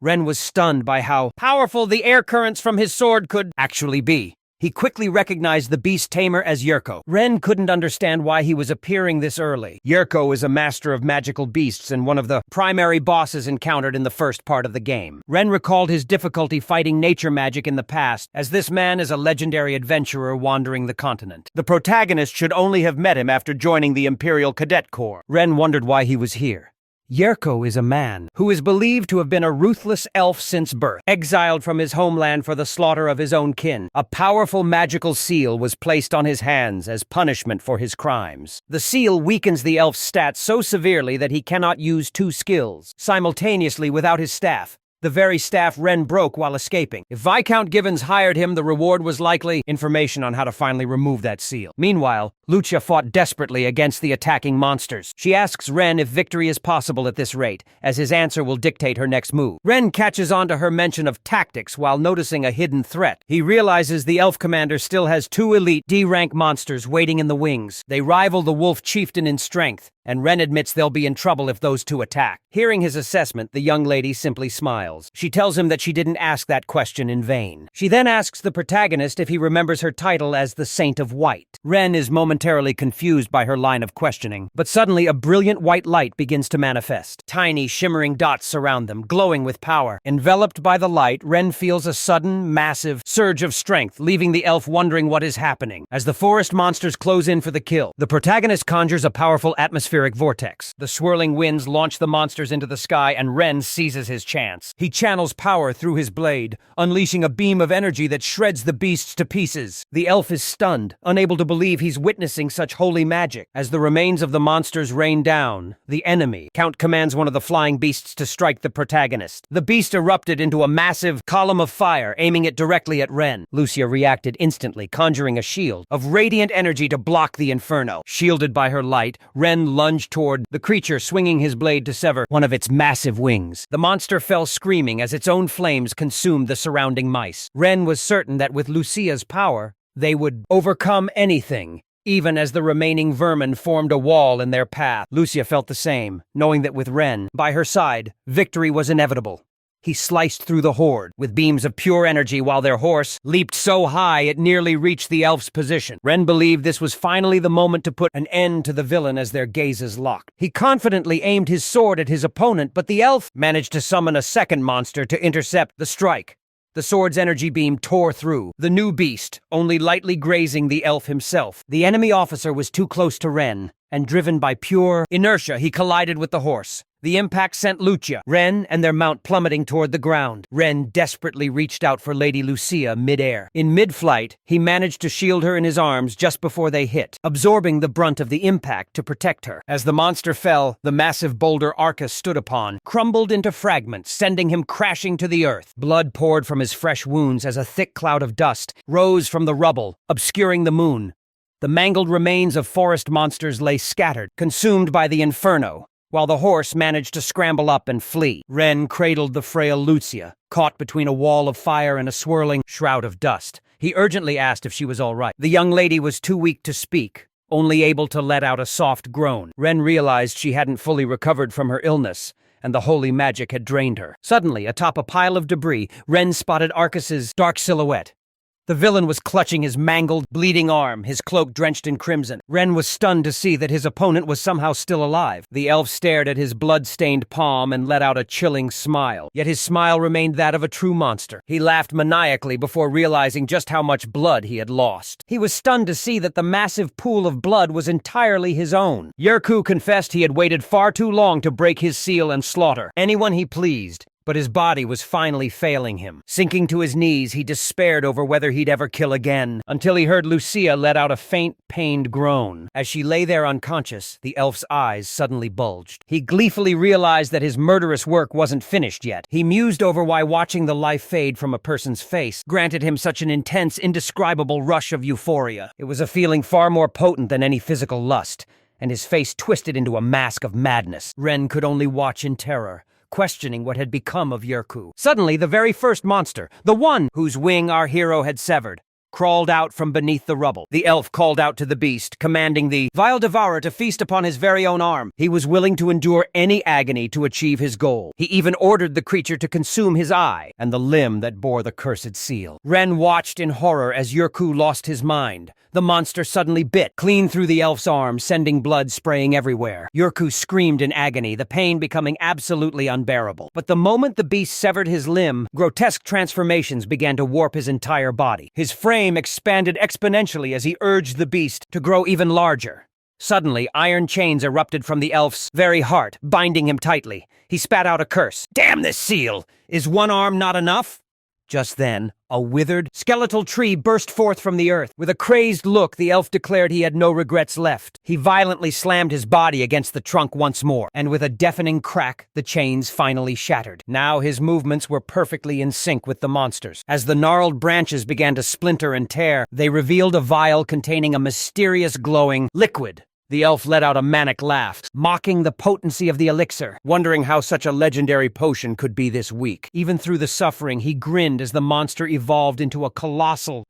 Ren was stunned by how powerful the air currents from his sword could actually be. He quickly recognized the beast tamer as Yurko. Ren couldn't understand why he was appearing this early. Yurko is a master of magical beasts and one of the primary bosses encountered in the first part of the game. Ren recalled his difficulty fighting nature magic in the past, as this man is a legendary adventurer wandering the continent. The protagonist should only have met him after joining the Imperial Cadet Corps. Ren wondered why he was here. Yurko is a man who is believed to have been a ruthless elf since birth, exiled from his homeland for the slaughter of his own kin. A powerful magical seal was placed on his hands as punishment for his crimes. The seal weakens the elf's stats so severely that he cannot use two skills simultaneously without his staff. the very staff Ren broke while escaping. If Viscount Givens hired him, the reward was likely information on how to finally remove that seal. Meanwhile, Lucia fought desperately against the attacking monsters. She asks Ren if victory is possible at this rate, as his answer will dictate her next move. Ren catches on to her mention of tactics while noticing a hidden threat. He realizes the elf commander still has 2 elite D-rank monsters waiting in the wings. They rival the wolf chieftain in strength, and Ren admits they'll be in trouble if those two attack. Hearing his assessment, the young lady simply smiles. She tells him that she didn't ask that question in vain. She then asks the protagonist if he remembers her title as the Saint of White. Ren is momentarily confused by her line of questioning, but suddenly a brilliant white light begins to manifest. Tiny, shimmering dots surround them, glowing with power. Enveloped by the light, Ren feels a sudden, massive surge of strength, leaving the elf wondering what is happening. As the forest monsters close in for the kill, the protagonist conjures a powerful atmospheric vortex. The swirling winds launch the monsters into the sky, and Ren seizes his chance. He channels power through his blade, unleashing a beam of energy that shreds the beasts to pieces. The elf is stunned, unable to believe he's witnessing such holy magic. As the remains of the monsters rain down, the enemy, Count commands one of the flying beasts to strike the protagonist. The beast erupted into a massive column of fire, aiming it directly at Ren. Lucia reacted instantly, conjuring a shield of radiant energy to block the inferno. Shielded by her light, Ren lunged toward the creature, swinging his blade to sever one of its massive wings. The monster fell screaming as its own flames consumed the surrounding mice. Ren was certain that with Lucia's power, they would overcome anything, even as the remaining vermin formed a wall in their path. Lucia felt the same, knowing that with Ren by her side, victory was inevitable. He sliced through the horde with beams of pure energy while their horse leaped so high it nearly reached the elf's position. Ren believed this was finally the moment to put an end to the villain as their gazes locked. He confidently aimed his sword at his opponent, but the elf managed to summon a second monster to intercept the strike. The sword's energy beam tore through the new beast, only lightly grazing the elf himself. The enemy officer was too close to Ren, and driven by pure inertia, he collided with the horse. The impact sent Lucia, Ren, and their mount plummeting toward the ground. Ren desperately reached out for Lady Lucia mid-air. In mid-flight, he managed to shield her in his arms just before they hit, absorbing the brunt of the impact to protect her. As the monster fell, the massive boulder Arcus stood upon crumbled into fragments, sending him crashing to the earth. Blood poured from his fresh wounds as a thick cloud of dust rose from the rubble, obscuring the moon. The mangled remains of forest monsters lay scattered, consumed by the inferno, while the horse managed to scramble up and flee. Ren cradled the frail Lucia, caught between a wall of fire and a swirling shroud of dust. He urgently asked if she was all right. The young lady was too weak to speak, only able to let out a soft groan. Ren realized she hadn't fully recovered from her illness, and the holy magic had drained her. Suddenly, atop a pile of debris, Ren spotted Arcus's dark silhouette. The villain was clutching his mangled, bleeding arm, his cloak drenched in crimson. Ren was stunned to see that his opponent was somehow still alive. The elf stared at his blood-stained palm and let out a chilling smile. Yet his smile remained that of a true monster. He laughed maniacally before realizing just how much blood he had lost. He was stunned to see that the massive pool of blood was entirely his own. Yurko confessed he had waited far too long to break his seal and slaughter anyone he pleased. But his body was finally failing him. Sinking to his knees, he despaired over whether he'd ever kill again, until he heard Lucia let out a faint, pained groan. As she lay there unconscious, the elf's eyes suddenly bulged. He gleefully realized that his murderous work wasn't finished yet. He mused over why watching the life fade from a person's face granted him such an intense, indescribable rush of euphoria. It was a feeling far more potent than any physical lust, and his face twisted into a mask of madness. Ren could only watch in terror, questioning what had become of Yurko. Suddenly, the very first monster, the one whose wing our hero had severed, crawled out from beneath the rubble. The elf called out to the beast, commanding the vile devourer to feast upon his very own arm. He was willing to endure any agony to achieve his goal. He even ordered the creature to consume his eye and the limb that bore the cursed seal. Ren watched in horror as Yurko lost his mind. The monster suddenly bit clean through the elf's arm, sending blood spraying everywhere. Yurko screamed in agony, the pain becoming absolutely unbearable. But the moment the beast severed his limb, grotesque transformations began to warp his entire body. His frame expanded exponentially as he urged the beast to grow even larger. Suddenly, iron chains erupted from the elf's very heart, binding him tightly. He spat out a curse. "Damn this seal! Is one arm not enough?" Just then, a withered, skeletal tree burst forth from the earth. With a crazed look, the elf declared he had no regrets left. He violently slammed his body against the trunk once more, and with a deafening crack, the chains finally shattered. Now his movements were perfectly in sync with the monster's. As the gnarled branches began to splinter and tear, they revealed a vial containing a mysterious glowing liquid. The elf let out a manic laugh, mocking the potency of the elixir, wondering how such a legendary potion could be this weak. Even through the suffering, he grinned as the monster evolved into a colossal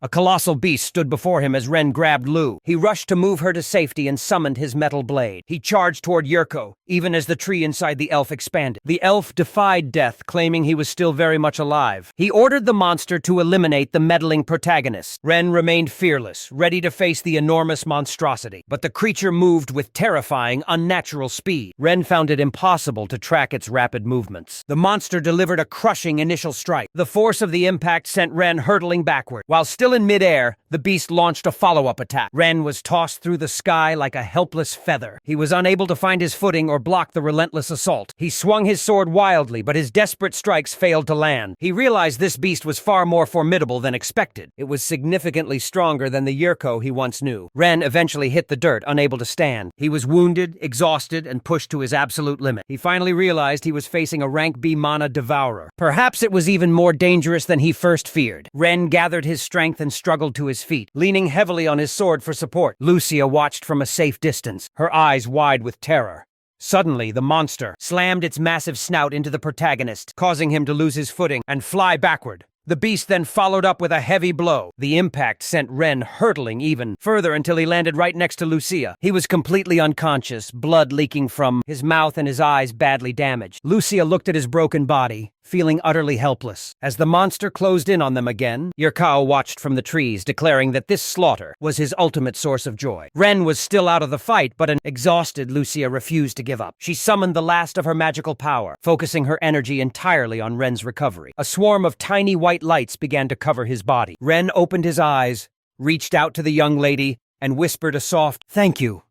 beast stood before him as Ren grabbed Lu. He rushed to move her to safety and summoned his metal blade. He charged toward Yurko, even as the tree inside the elf expanded. The elf defied death, claiming he was still very much alive. He ordered the monster to eliminate the meddling protagonist. Ren remained fearless, ready to face the enormous monstrosity, but the creature moved with terrifying, unnatural speed. Ren found it impossible to track its rapid movements. The monster delivered a crushing initial strike. The force of the impact sent Ren hurtling backward. While still in midair, the beast launched a follow-up attack. Ren was tossed through the sky like a helpless feather. He was unable to find his footing or block the relentless assault. He swung his sword wildly, but his desperate strikes failed to land. He realized this beast was far more formidable than expected. It was significantly stronger than the Yurko he once knew. Ren eventually hit the dirt, unable to stand. He was wounded, exhausted, and pushed to his absolute limit. He finally realized he was facing a rank B mana devourer. Perhaps it was even more dangerous than he first feared. Ren gathered his strength and struggled to his feet, leaning heavily on his sword for support. Lucia watched from a safe distance, her eyes wide with terror. Suddenly, the monster slammed its massive snout into the protagonist, causing him to lose his footing and fly backward. The beast then followed up with a heavy blow. The impact sent Ren hurtling even further until he landed right next to Lucia. He was completely unconscious, blood leaking from his mouth and his eyes badly damaged. Lucia looked at his broken body, feeling utterly helpless. As the monster closed in on them again, Yurko watched from the trees, declaring that this slaughter was his ultimate source of joy. Ren was still out of the fight, but an exhausted Lucia refused to give up. She summoned the last of her magical power, focusing her energy entirely on Ren's recovery. A swarm of tiny white lights began to cover his body. Ren opened his eyes, reached out to the young lady, and whispered a soft, "Thank you."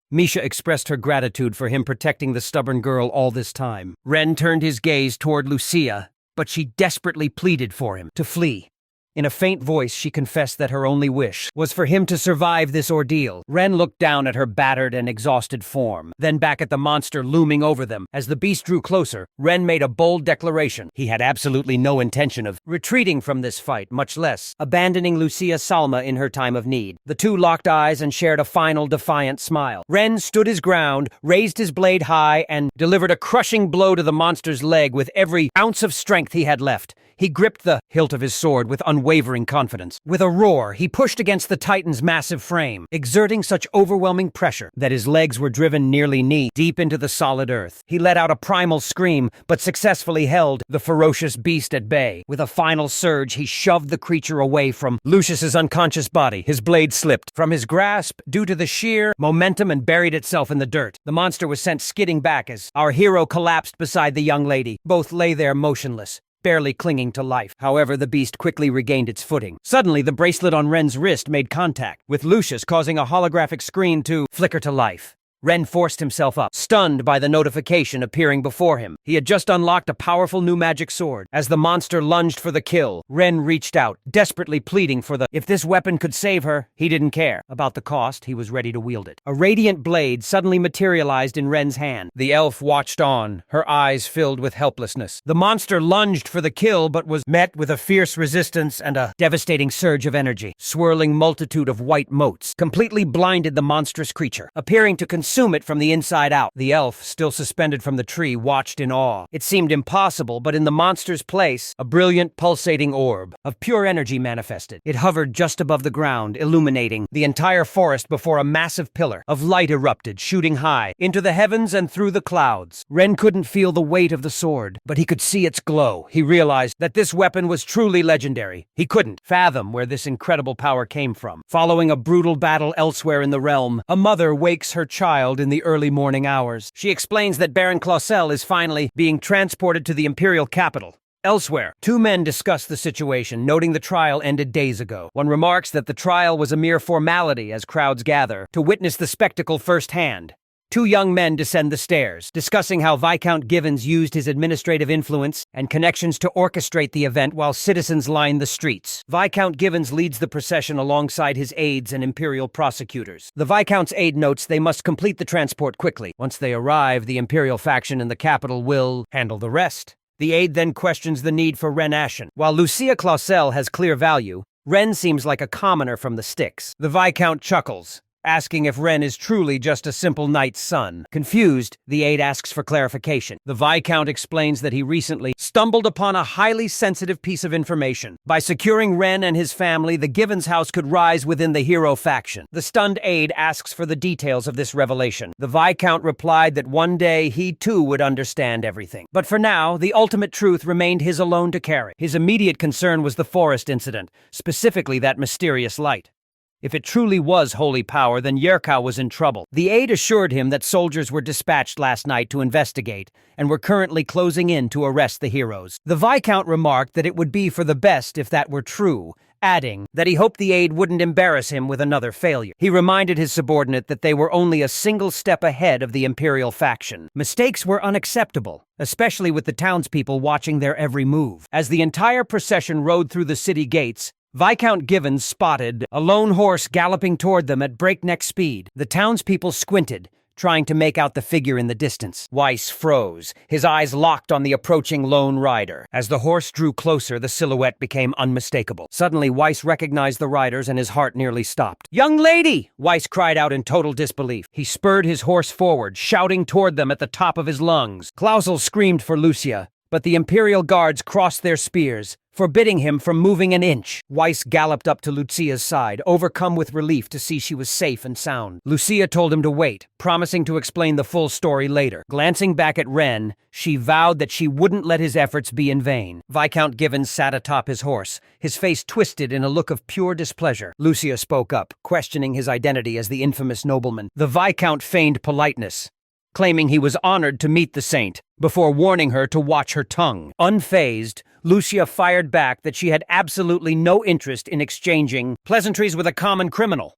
Misha expressed her gratitude for him protecting the stubborn girl all this time. Ren turned his gaze toward Lucia, but she desperately pleaded for him to flee. In a faint voice, she confessed that her only wish was for him to survive this ordeal. Ren looked down at her battered and exhausted form, then back at the monster looming over them. As the beast drew closer, Ren made a bold declaration. He had absolutely no intention of retreating from this fight, much less abandoning Lucia Salma in her time of need. The two locked eyes and shared a final defiant smile. Ren stood his ground, raised his blade high, and delivered a crushing blow to the monster's leg with every ounce of strength he had left. He gripped the hilt of his sword with unwavering confidence. With a roar, he pushed against the Titan's massive frame, exerting such overwhelming pressure that his legs were driven nearly knee-deep into the solid earth. He let out a primal scream, but successfully held the ferocious beast at bay. With a final surge, he shoved the creature away from Lucius's unconscious body. His blade slipped from his grasp due to the sheer momentum and buried itself in the dirt. The monster was sent skidding back as our hero collapsed beside the young lady. Both lay there motionless, barely clinging to life. However, the beast quickly regained its footing. Suddenly, the bracelet on Ren's wrist made contact, with Lucius causing a holographic screen to flicker to life. Ren forced himself up, stunned by the notification appearing before him. He had just unlocked a powerful new magic sword. As the monster lunged for the kill, Ren reached out, desperately pleading for if this weapon could save her, he didn't care. About the cost, he was ready to wield it. A radiant blade suddenly materialized in Ren's hand. The elf watched on, her eyes filled with helplessness. The monster lunged for the kill, but was met with a fierce resistance and a devastating surge of energy. Swirling multitude of white motes completely blinded the monstrous creature, appearing to consume it from the inside out. The elf, still suspended from the tree, watched in awe. It seemed impossible, but in the monster's place, a brilliant, pulsating orb of pure energy manifested. It hovered just above the ground, illuminating the entire forest before a massive pillar of light erupted, shooting high into the heavens and through the clouds. Ren couldn't feel the weight of the sword, but he could see its glow. He realized that this weapon was truly legendary. He couldn't fathom where this incredible power came from. Following a brutal battle elsewhere in the realm, a mother wakes her child in the early morning hours. She explains that Baron Clausel is finally being transported to the imperial capital. Elsewhere, two men discuss the situation, noting the trial ended days ago. One remarks that the trial was a mere formality as crowds gather to witness the spectacle firsthand. Two young men descend the stairs, discussing how Viscount Givens used his administrative influence and connections to orchestrate the event while citizens line the streets. Viscount Givens leads the procession alongside his aides and imperial prosecutors. The Viscount's aide notes they must complete the transport quickly. Once they arrive, the imperial faction in the capital will handle the rest. The aide then questions the need for Reincarnation. While Lucia Clausel has clear value, Ren seems like a commoner from the sticks. The Viscount chuckles, asking if Ren is truly just a simple knight's son. Confused, the aide asks for clarification. The Viscount explains that he recently stumbled upon a highly sensitive piece of information. By securing Ren and his family, the Givens house could rise within the hero faction. The stunned aide asks for the details of this revelation. The Viscount replied that one day he too would understand everything. But for now, the ultimate truth remained his alone to carry. His immediate concern was the forest incident, specifically that mysterious light. If it truly was holy power, then Yurko was in trouble. The aide assured him that soldiers were dispatched last night to investigate and were currently closing in to arrest the heroes. The Viscount remarked that it would be for the best if that were true, adding that he hoped the aide wouldn't embarrass him with another failure. He reminded his subordinate that they were only a single step ahead of the imperial faction. Mistakes were unacceptable, especially with the townspeople watching their every move. As the entire procession rode through the city gates, Viscount Givens spotted a lone horse galloping toward them at breakneck speed. The townspeople squinted, trying to make out the figure in the distance. Weiss froze, his eyes locked on the approaching lone rider. As the horse drew closer, the silhouette became unmistakable. Suddenly, Weiss recognized the riders and his heart nearly stopped. "Young lady!" Weiss cried out in total disbelief. He spurred his horse forward, shouting toward them at the top of his lungs. Clausel screamed for Lucia, but the imperial guards crossed their spears, forbidding him from moving an inch. Weiss galloped up to Lucia's side, overcome with relief to see she was safe and sound. Lucia told him to wait, promising to explain the full story later. Glancing back at Ren, she vowed that she wouldn't let his efforts be in vain. Viscount Givens sat atop his horse, his face twisted in a look of pure displeasure. Lucia spoke up, questioning his identity as the infamous nobleman. The Viscount feigned politeness, claiming he was honored to meet the saint, before warning her to watch her tongue. Unfazed, Lucia fired back that she had absolutely no interest in exchanging pleasantries with a common criminal.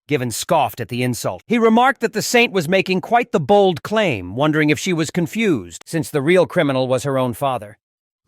Givens scoffed at the insult. He remarked that the saint was making quite the bold claim, wondering if she was confused, since the real criminal was her own father.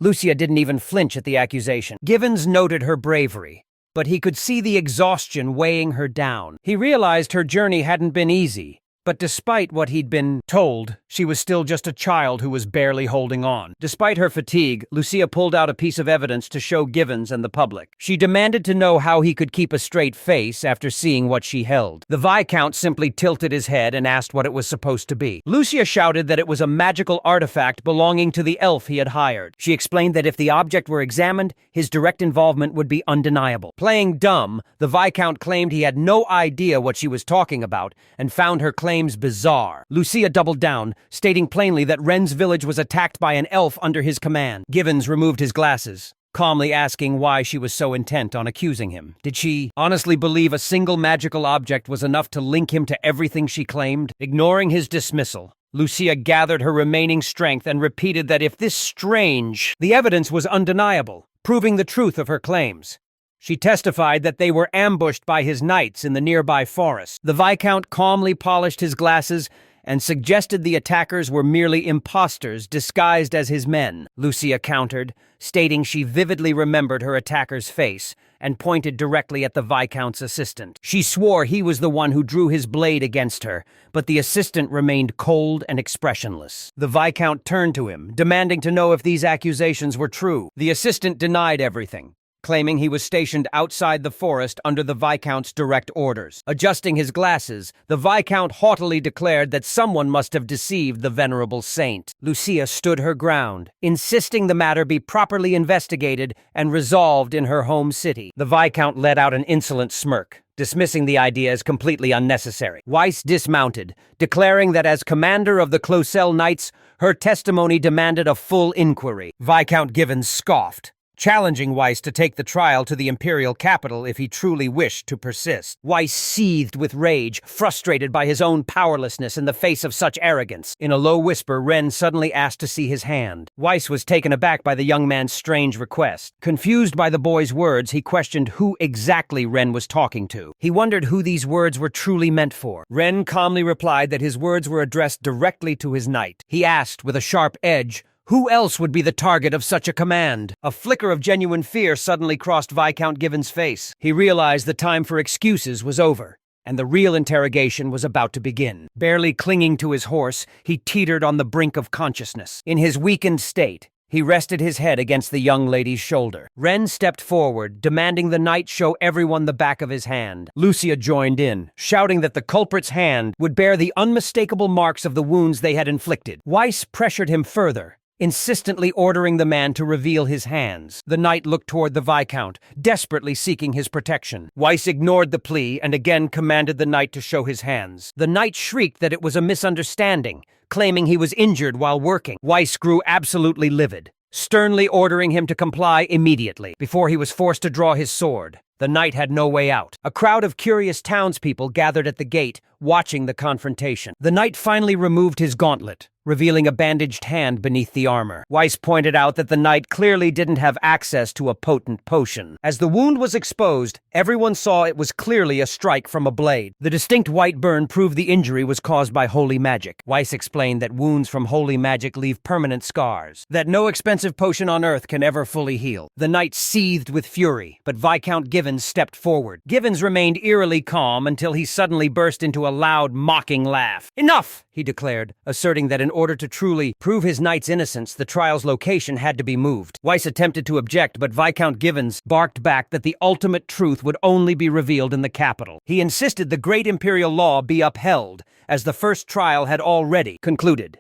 Lucia didn't even flinch at the accusation. Givens noted her bravery, but he could see the exhaustion weighing her down. He realized her journey hadn't been easy, but despite what he'd been told, she was still just a child who was barely holding on. Despite her fatigue, Lucia pulled out a piece of evidence to show Givens and the public. She demanded to know how he could keep a straight face after seeing what she held. The Viscount simply tilted his head and asked what it was supposed to be. Lucia shouted that it was a magical artifact belonging to the elf he had hired. She explained that if the object were examined, his direct involvement would be undeniable. Playing dumb, the Viscount claimed he had no idea what she was talking about and found her claims bizarre. Lucia doubled down, stating plainly that Ren's village was attacked by an elf under his command. Givens removed his glasses, calmly asking why she was so intent on accusing him. Did she honestly believe a single magical object was enough to link him to everything she claimed? Ignoring his dismissal, Lucia gathered her remaining strength and repeated that if this strange, the evidence was undeniable, proving the truth of her claims. She testified that they were ambushed by his knights in the nearby forest. The Viscount calmly polished his glasses and suggested the attackers were merely imposters disguised as his men. Lucia countered, stating she vividly remembered her attacker's face and pointed directly at the Viscount's assistant. She swore he was the one who drew his blade against her, but the assistant remained cold and expressionless. The Viscount turned to him, demanding to know if these accusations were true. The assistant denied everything, claiming he was stationed outside the forest under the Viscount's direct orders. Adjusting his glasses, the Viscount haughtily declared that someone must have deceived the venerable saint. Lucia stood her ground, insisting the matter be properly investigated and resolved in her home city. The Viscount let out an insolent smirk, dismissing the idea as completely unnecessary. Weiss dismounted, declaring that as commander of the Clausel Knights, her testimony demanded a full inquiry. Viscount Givens scoffed, challenging Weiss to take the trial to the imperial capital if he truly wished to persist. Weiss seethed with rage, frustrated by his own powerlessness in the face of such arrogance. In a low whisper, Ren suddenly asked to see his hand. Weiss was taken aback by the young man's strange request. Confused by the boy's words, he questioned who exactly Ren was talking to. He wondered who these words were truly meant for. Ren calmly replied that his words were addressed directly to his knight. He asked, with a sharp edge, who else would be the target of such a command? A flicker of genuine fear suddenly crossed Viscount Given's face. He realized the time for excuses was over, and the real interrogation was about to begin. Barely clinging to his horse, he teetered on the brink of consciousness. In his weakened state, he rested his head against the young lady's shoulder. Ren stepped forward, demanding the knight show everyone the back of his hand. Lucia joined in, shouting that the culprit's hand would bear the unmistakable marks of the wounds they had inflicted. Weiss pressured him further, insistently ordering the man to reveal his hands. The knight looked toward the Viscount, desperately seeking his protection. Weiss ignored the plea and again commanded the knight to show his hands. The knight shrieked that it was a misunderstanding, claiming he was injured while working. Weiss grew absolutely livid, sternly ordering him to comply immediately, before he was forced to draw his sword. The knight had no way out. A crowd of curious townspeople gathered at the gate, watching the confrontation. The knight finally removed his gauntlet, revealing a bandaged hand beneath the armor. Weiss pointed out that the knight clearly didn't have access to a potent potion. As the wound was exposed, everyone saw it was clearly a strike from a blade. The distinct white burn proved the injury was caused by holy magic. Weiss explained that wounds from holy magic leave permanent scars, that no expensive potion on earth can ever fully heal. The knight seethed with fury, but Viscount Givens stepped forward. Givens remained eerily calm until he suddenly burst into a loud, mocking laugh. "Enough!" he declared, asserting that in order to truly prove his knight's innocence, the trial's location had to be moved. Weiss attempted to object, but Viscount Givens barked back that the ultimate truth would only be revealed in the capital. He insisted the great imperial law be upheld, as the first trial had already concluded.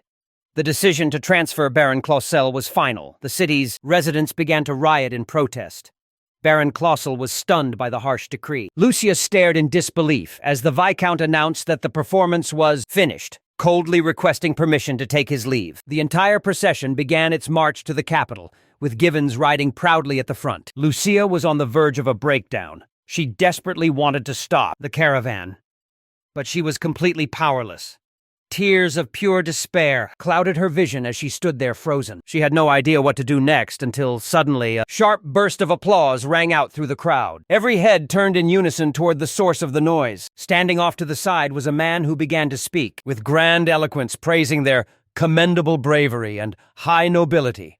The decision to transfer Baron Clausel was final. The city's residents began to riot in protest. Baron Clausel was stunned by the harsh decree. Lucia stared in disbelief as the Viscount announced that the performance was finished, coldly requesting permission to take his leave. The entire procession began its march to the capital, with Givens riding proudly at the front. Lucia was on the verge of a breakdown. She desperately wanted to stop the caravan, but she was completely powerless. Tears of pure despair clouded her vision as she stood there frozen. She had no idea what to do next until suddenly a sharp burst of applause rang out through the crowd. Every head turned in unison toward the source of the noise. Standing off to the side was a man who began to speak, with grand eloquence praising their commendable bravery and high nobility.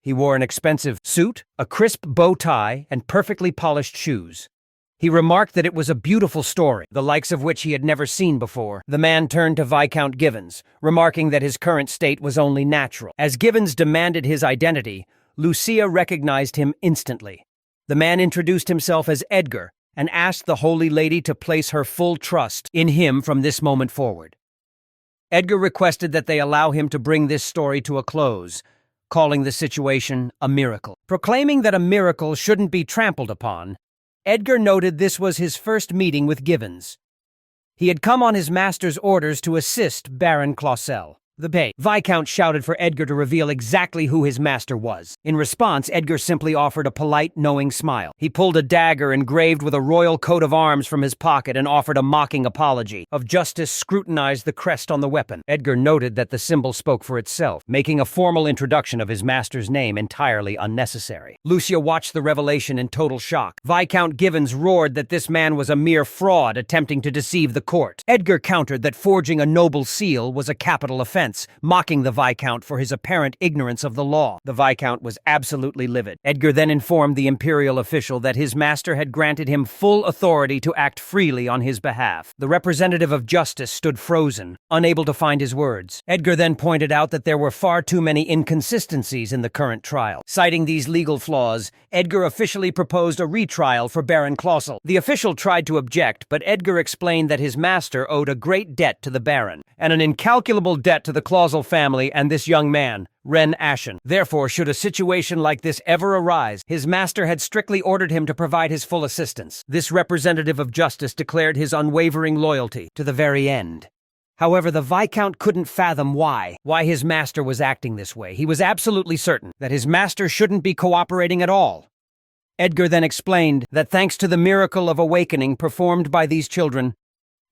He wore an expensive suit, a crisp bow tie, and perfectly polished shoes. He remarked that it was a beautiful story, the likes of which he had never seen before. The man turned to Viscount Givens, remarking that his current state was only natural. As Givens demanded his identity, Lucia recognized him instantly. The man introduced himself as Edgar and asked the Holy Lady to place her full trust in him from this moment forward. Edgar requested that they allow him to bring this story to a close, calling the situation a miracle. Proclaiming that a miracle shouldn't be trampled upon, Edgar noted this was his first meeting with Givens. He had come on his master's orders to assist Baron Clausel. The Viscount shouted for Edgar to reveal exactly who his master was. In response, Edgar simply offered a polite, knowing smile. He pulled a dagger engraved with a royal coat of arms from his pocket and offered a mocking apology. Of Justice scrutinized the crest on the weapon. Edgar noted that the symbol spoke for itself, making a formal introduction of his master's name entirely unnecessary. Lucia watched the revelation in total shock. Viscount Givens roared that this man was a mere fraud attempting to deceive the court. Edgar countered that forging a noble seal was a capital offense, mocking the Viscount for his apparent ignorance of the law. The Viscount was absolutely livid. Edgar then informed the imperial official that his master had granted him full authority to act freely on his behalf. The representative of justice stood frozen, unable to find his words. Edgar then pointed out that there were far too many inconsistencies in the current trial. Citing these legal flaws, Edgar officially proposed a retrial for Baron Clausel. The official tried to object, but Edgar explained that his master owed a great debt to the Baron, and an incalculable debt to the Clausel family and this young man, Ren Ashen. Therefore, should a situation like this ever arise, his master had strictly ordered him to provide his full assistance. This representative of justice declared his unwavering loyalty to the very end. However, the Viscount couldn't fathom why his master was acting this way. He was absolutely certain that his master shouldn't be cooperating at all. Edgar then explained that thanks to the miracle of awakening performed by these children,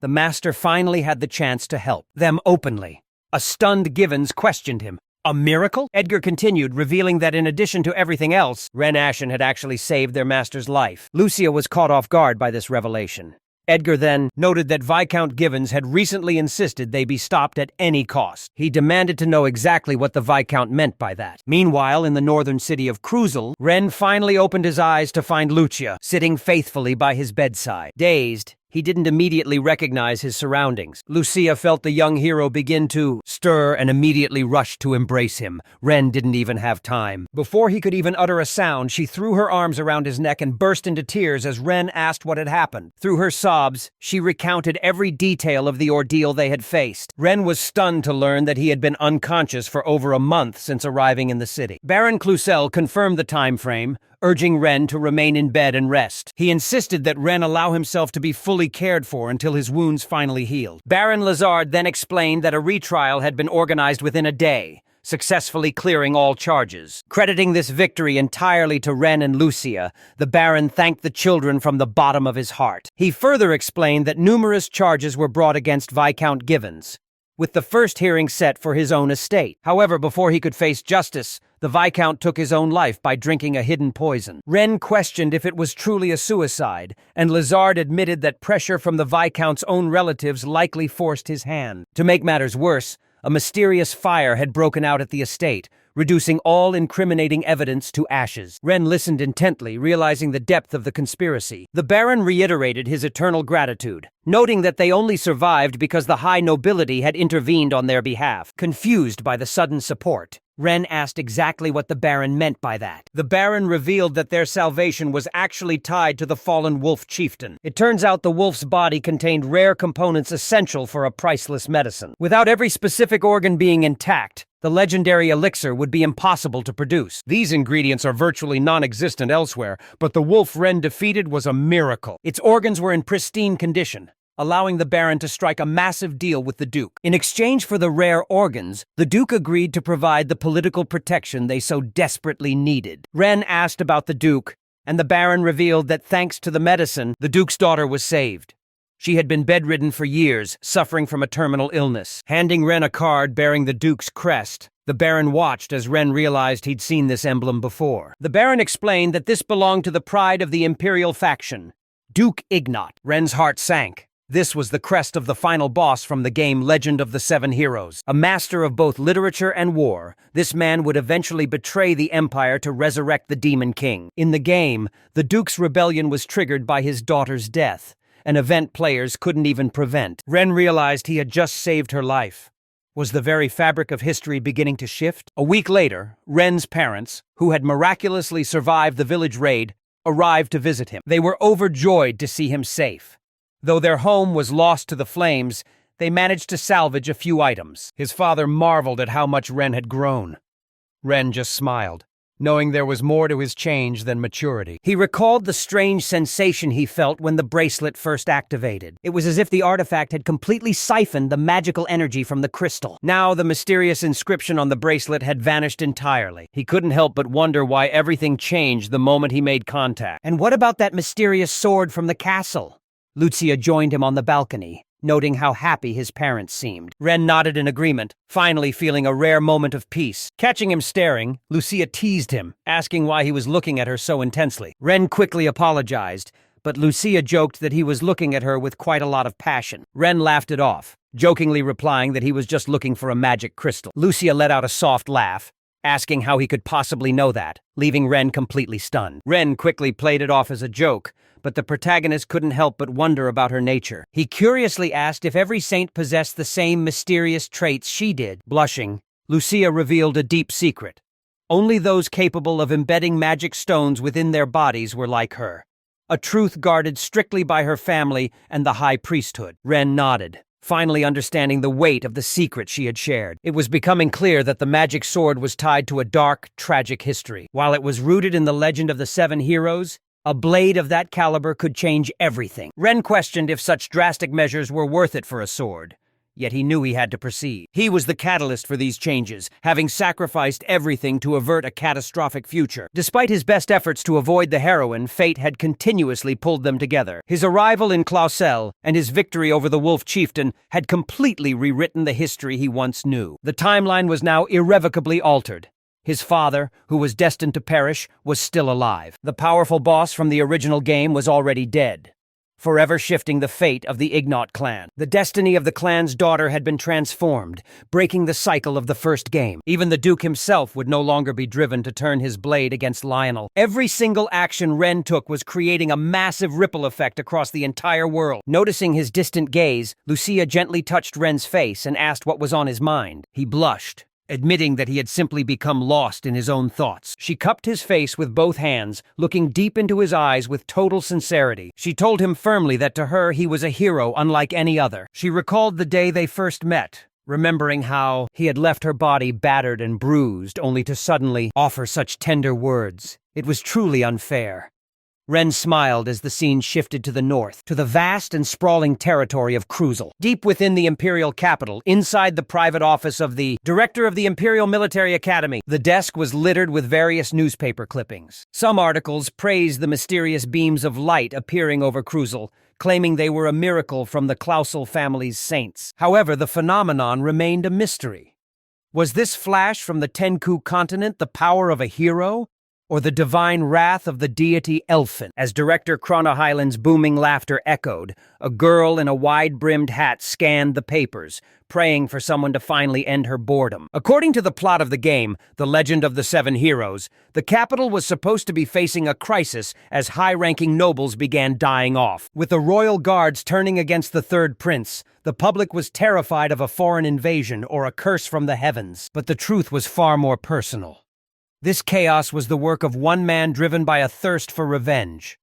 the master finally had the chance to help them openly. A stunned Givens questioned him. A miracle? Edgar continued, revealing that in addition to everything else, Ren Ashen had actually saved their master's life. Lucia was caught off guard by this revelation. Edgar then noted that Viscount Givens had recently insisted they be stopped at any cost. He demanded to know exactly what the Viscount meant by that. Meanwhile, in the northern city of Cruzel, Ren finally opened his eyes to find Lucia sitting faithfully by his bedside. Dazed, he didn't immediately recognize his surroundings. Lucia felt the young hero begin to stir and immediately rushed to embrace him. Ren didn't even have time. Before he could even utter a sound, she threw her arms around his neck and burst into tears as Ren asked what had happened. Through her sobs, she recounted every detail of the ordeal they had faced. Ren was stunned to learn that he had been unconscious for over a month since arriving in the city. Baron Cloussel confirmed the time frame, urging Ren to remain in bed and rest. He insisted that Ren allow himself to be fully cared for until his wounds finally healed. Baron Lazard then explained that a retrial had been organized within a day, successfully clearing all charges. Crediting this victory entirely to Ren and Lucia, the Baron thanked the children from the bottom of his heart. He further explained that numerous charges were brought against Viscount Givens, with the first hearing set for his own estate. However, before he could face justice, the Viscount took his own life by drinking a hidden poison. Ren questioned if it was truly a suicide, and Lazard admitted that pressure from the Viscount's own relatives likely forced his hand. To make matters worse, a mysterious fire had broken out at the estate, reducing all incriminating evidence to ashes. Ren listened intently, realizing the depth of the conspiracy. The Baron reiterated his eternal gratitude, noting that they only survived because the high nobility had intervened on their behalf. Confused by the sudden support, Ren asked exactly what the Baron meant by that. The Baron revealed that their salvation was actually tied to the fallen wolf chieftain. It turns out the wolf's body contained rare components essential for a priceless medicine. Without every specific organ being intact, the legendary elixir would be impossible to produce. These ingredients are virtually non-existent elsewhere, but the wolf Ren defeated was a miracle. Its organs were in pristine condition, allowing the Baron to strike a massive deal with the Duke. In exchange for the rare organs, the Duke agreed to provide the political protection they so desperately needed. Ren asked about the Duke, and the Baron revealed that thanks to the medicine, the Duke's daughter was saved. She had been bedridden for years, suffering from a terminal illness. Handing Ren a card bearing the Duke's crest, the Baron watched as Ren realized he'd seen this emblem before. The Baron explained that this belonged to the pride of the imperial faction, Duke Ignat. Ren's heart sank. This was the crest of the final boss from the game Legend of the Seven Heroes. A master of both literature and war, this man would eventually betray the Empire to resurrect the Demon King. In the game, the Duke's rebellion was triggered by his daughter's death, an event players couldn't even prevent. Ren realized he had just saved her life. Was the very fabric of history beginning to shift? A week later, Ren's parents, who had miraculously survived the village raid, arrived to visit him. They were overjoyed to see him safe. Though their home was lost to the flames, they managed to salvage a few items. His father marveled at how much Ren had grown. Ren just smiled, knowing there was more to his change than maturity. He recalled the strange sensation he felt when the bracelet first activated. It was as if the artifact had completely siphoned the magical energy from the crystal. Now the mysterious inscription on the bracelet had vanished entirely. He couldn't help but wonder why everything changed the moment he made contact. And what about that mysterious sword from the castle? Lucia joined him on the balcony, noting how happy his parents seemed. Ren nodded in agreement, finally feeling a rare moment of peace. Catching him staring, Lucia teased him, asking why he was looking at her so intensely. Ren quickly apologized, but Lucia joked that he was looking at her with quite a lot of passion. Ren laughed it off, jokingly replying that he was just looking for a magic crystal. Lucia let out a soft laugh, asking how he could possibly know that, leaving Ren completely stunned. Ren quickly played it off as a joke, but the protagonist couldn't help but wonder about her nature. He curiously asked if every saint possessed the same mysterious traits she did. Blushing, Lucia revealed a deep secret. Only those capable of embedding magic stones within their bodies were like her, a truth guarded strictly by her family and the high priesthood. Ren nodded, finally understanding the weight of the secret she had shared. It was becoming clear that the magic sword was tied to a dark, tragic history. While it was rooted in the legend of the Seven Heroes, a blade of that caliber could change everything. Ren questioned if such drastic measures were worth it for a sword. yet he knew he had to proceed. He was the catalyst for these changes, having sacrificed everything to avert a catastrophic future. Despite his best efforts to avoid the heroine, fate had continuously pulled them together. His arrival in Clausel and his victory over the Wolf Chieftain had completely rewritten the history he once knew. The timeline was now irrevocably altered. His father, who was destined to perish, was still alive. The powerful boss from the original game was already dead, forever shifting the fate of the Ignot clan. The destiny of the clan's daughter had been transformed, breaking the cycle of the first game. Even the Duke himself would no longer be driven to turn his blade against Lionel. Every single action Ren took was creating a massive ripple effect across the entire world. Noticing his distant gaze, Lucia gently touched Ren's face and asked what was on his mind. He blushed, admitting that he had simply become lost in his own thoughts. She cupped his face with both hands, looking deep into his eyes with total sincerity. She told him firmly that to her he was a hero unlike any other. She recalled the day they first met, remembering how he had left her body battered and bruised, only to suddenly offer such tender words. It was truly unfair. Ren smiled as the scene shifted to the north, to the vast and sprawling territory of Cruzel. Deep within the imperial capital, inside the private office of the director of the Imperial Military Academy, the desk was littered with various newspaper clippings. Some articles praised the mysterious beams of light appearing over Cruzel, claiming they were a miracle from the Clausel family's saints. However, the phenomenon remained a mystery. Was this flash from the Tenku continent the power of a hero, or the divine wrath of the deity Elfin? As Director Chronohyland's booming laughter echoed, a girl in a wide-brimmed hat scanned the papers, praying for someone to finally end her boredom. According to the plot of the game, The Legend of the Seven Heroes, the capital was supposed to be facing a crisis as high-ranking nobles began dying off. With the royal guards turning against the third prince, the public was terrified of a foreign invasion or a curse from the heavens. But the truth was far more personal. This chaos was the work of one man driven by a thirst for revenge.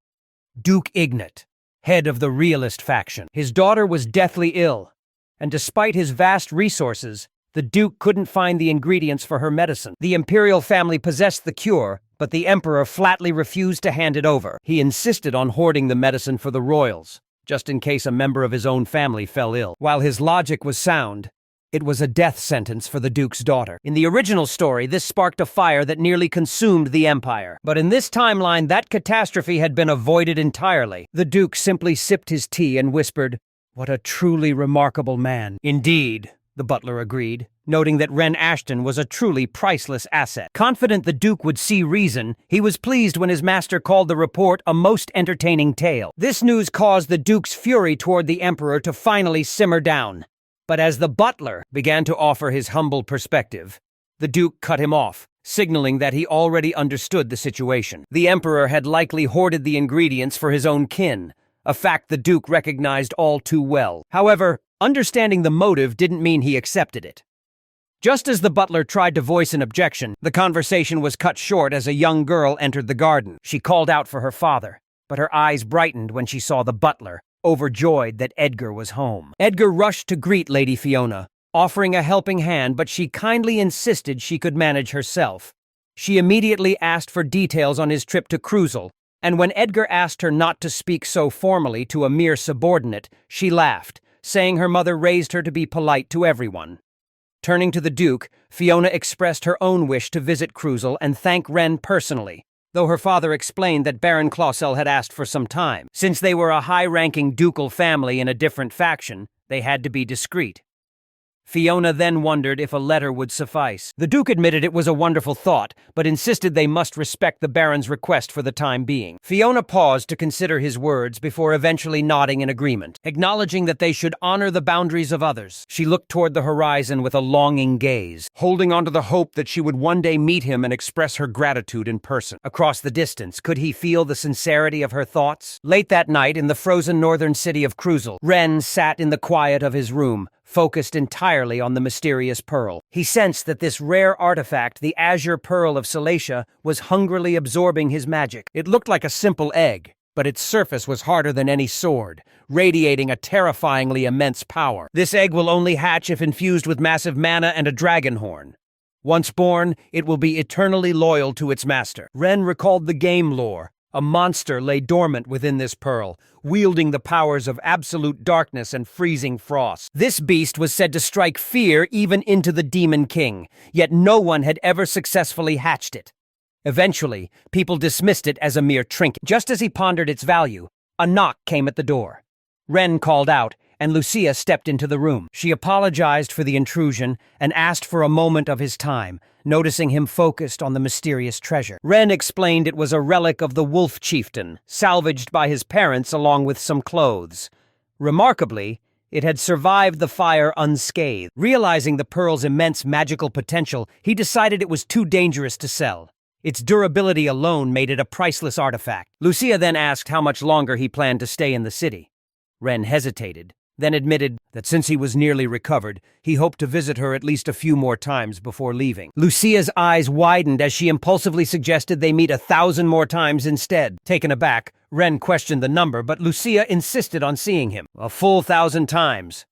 Duke Ignat, head of the realist faction. His daughter was deathly ill, and despite his vast resources, the Duke couldn't find the ingredients for her medicine. The imperial family possessed the cure, but the emperor flatly refused to hand it over. He insisted on hoarding the medicine for the royals, just in case a member of his own family fell ill. While his logic was sound, it was a death sentence for the Duke's daughter. In the original story, this sparked a fire that nearly consumed the Empire. But in this timeline, that catastrophe had been avoided entirely. The Duke simply sipped his tea and whispered, "What a truly remarkable man." "Indeed," the butler agreed, noting that Ren Ashton was a truly priceless asset. Confident the Duke would see reason, he was pleased when his master called the report a most entertaining tale. This news caused the Duke's fury toward the Emperor to finally simmer down. But as the butler began to offer his humble perspective, the Duke cut him off, signaling that he already understood the situation. The Emperor had likely hoarded the ingredients for his own kin, a fact the Duke recognized all too well. However, understanding the motive didn't mean he accepted it. Just as the butler tried to voice an objection, the conversation was cut short as a young girl entered the garden. She called out for her father, but her eyes brightened when she saw the butler, overjoyed that Edgar was home. Edgar rushed to greet Lady Fiona, offering a helping hand, but she kindly insisted she could manage herself. She immediately asked for details on his trip to Cruzel, and when Edgar asked her not to speak so formally to a mere subordinate, she laughed, saying her mother raised her to be polite to everyone. Turning to the Duke, Fiona expressed her own wish to visit Cruzel and thank Ren personally, though her father explained that Baron Clausel had asked for some time. Since they were a high-ranking ducal family in a different faction, they had to be discreet. Fiona then wondered if a letter would suffice. The Duke admitted it was a wonderful thought, but insisted they must respect the Baron's request for the time being. Fiona paused to consider his words before eventually nodding in agreement, acknowledging that they should honor the boundaries of others. She looked toward the horizon with a longing gaze, holding on to the hope that she would one day meet him and express her gratitude in person. Across the distance, could he feel the sincerity of her thoughts? Late that night, in the frozen northern city of Cruzel, Ren sat in the quiet of his room, focused entirely on the mysterious pearl. He sensed that this rare artifact, the azure pearl of Salacia, was hungrily absorbing his magic. It looked like a simple egg, but its surface was harder than any sword, radiating a terrifyingly immense power. This egg will only hatch if infused with massive mana and a dragon horn. Once born, it will be eternally loyal to its master. Ren recalled the game lore, A monster lay dormant within this pearl, wielding the powers of absolute darkness and freezing frost. This beast was said to strike fear even into the Demon King, yet no one had ever successfully hatched it. Eventually, people dismissed it as a mere trinket. Just as he pondered its value, a knock came at the door. Ren called out, and Lucia stepped into the room. She apologized for the intrusion and asked for a moment of his time, noticing him focused on the mysterious treasure. Ren explained it was a relic of the Wolf Chieftain, salvaged by his parents along with some clothes. Remarkably, it had survived the fire unscathed. Realizing the pearl's immense magical potential, he decided it was too dangerous to sell. Its durability alone made it a priceless artifact. Lucia then asked how much longer he planned to stay in the city. Ren hesitated, then admitted that since he was nearly recovered, he hoped to visit her at least a few more times before leaving. Lucia's eyes widened as she impulsively suggested they meet 1,000 more times instead. Taken aback, Ren questioned the number, but Lucia insisted on seeing him. A full 1,000 times.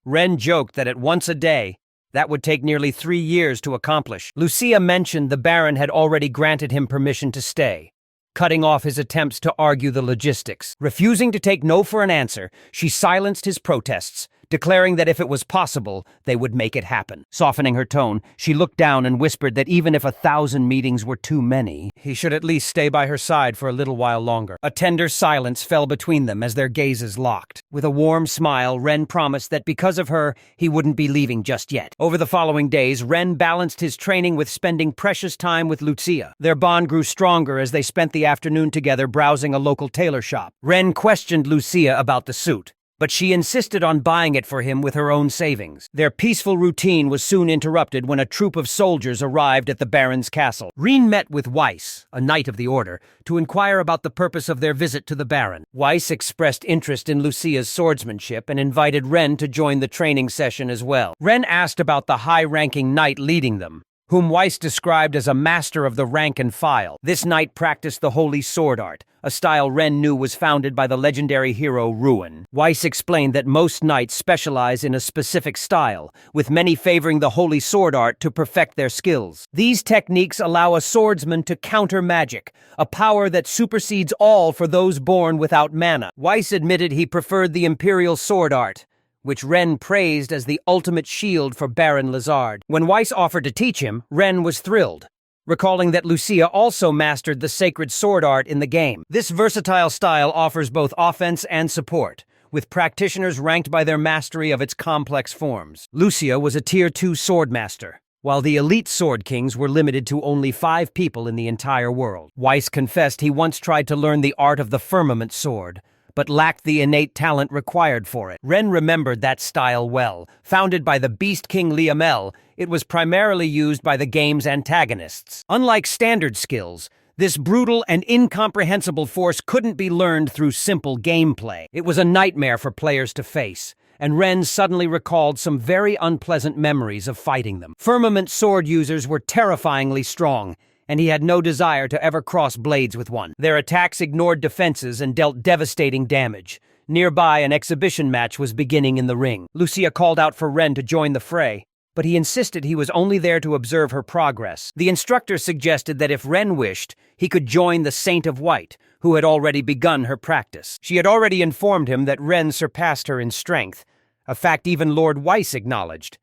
Ren joked that at once a day, that would take nearly 3 years to accomplish. Lucia mentioned the Baron had already granted him permission to stay, cutting off his attempts to argue the logistics. Refusing to take no for an answer, she silenced his protests, declaring that if it was possible, they would make it happen. Softening her tone, she looked down and whispered that even if 1,000 meetings were too many, he should at least stay by her side for a little while longer. A tender silence fell between them as their gazes locked. With a warm smile, Ren promised that because of her, he wouldn't be leaving just yet. Over the following days, Ren balanced his training with spending precious time with Lucia. Their bond grew stronger as they spent the afternoon together browsing a local tailor shop. Ren questioned Lucia about the suit, but she insisted on buying it for him with her own savings. Their peaceful routine was soon interrupted when a troop of soldiers arrived at the Baron's castle. Rein met with Weiss, a knight of the order, to inquire about the purpose of their visit to the Baron. Weiss expressed interest in Lucia's swordsmanship and invited Ren to join the training session as well. Ren asked about the high-ranking knight leading them, whom Weiss described as a master of the rank and file. This knight practiced the holy sword art, a style Ren knew was founded by the legendary hero Ruin. Weiss explained that most knights specialize in a specific style, with many favoring the holy sword art to perfect their skills. These techniques allow a swordsman to counter magic, a power that supersedes all for those born without mana. Weiss admitted he preferred the imperial sword art, which Ren praised as the ultimate shield for Baron Lazard. When Weiss offered to teach him, Ren was thrilled, recalling that Lucia also mastered the sacred sword art in the game. This versatile style offers both offense and support, with practitioners ranked by their mastery of its complex forms. Lucia was a Tier 2 swordmaster, while the elite sword kings were limited to only 5 people in the entire world. Weiss confessed he once tried to learn the art of the firmament sword, but lacked the innate talent required for it. Ren remembered that style well. Founded by the Beast King Liamel, it was primarily used by the game's antagonists. Unlike standard skills, this brutal and incomprehensible force couldn't be learned through simple gameplay. It was a nightmare for players to face, and Ren suddenly recalled some very unpleasant memories of fighting them. Firmament sword users were terrifyingly strong, and he had no desire to ever cross blades with one. Their attacks ignored defenses and dealt devastating damage. Nearby, an exhibition match was beginning in the ring. Lucia called out for Ren to join the fray, but he insisted he was only there to observe her progress. The instructor suggested that if Ren wished, he could join the Saint of White, who had already begun her practice. She had already informed him that Ren surpassed her in strength, a fact even Lord Weiss acknowledged.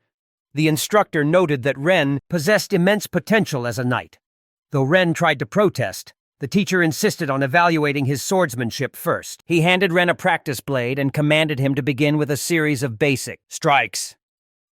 The instructor noted that Ren possessed immense potential as a knight. Though Ren tried to protest, the teacher insisted on evaluating his swordsmanship first. He handed Ren a practice blade and commanded him to begin with a series of basic strikes.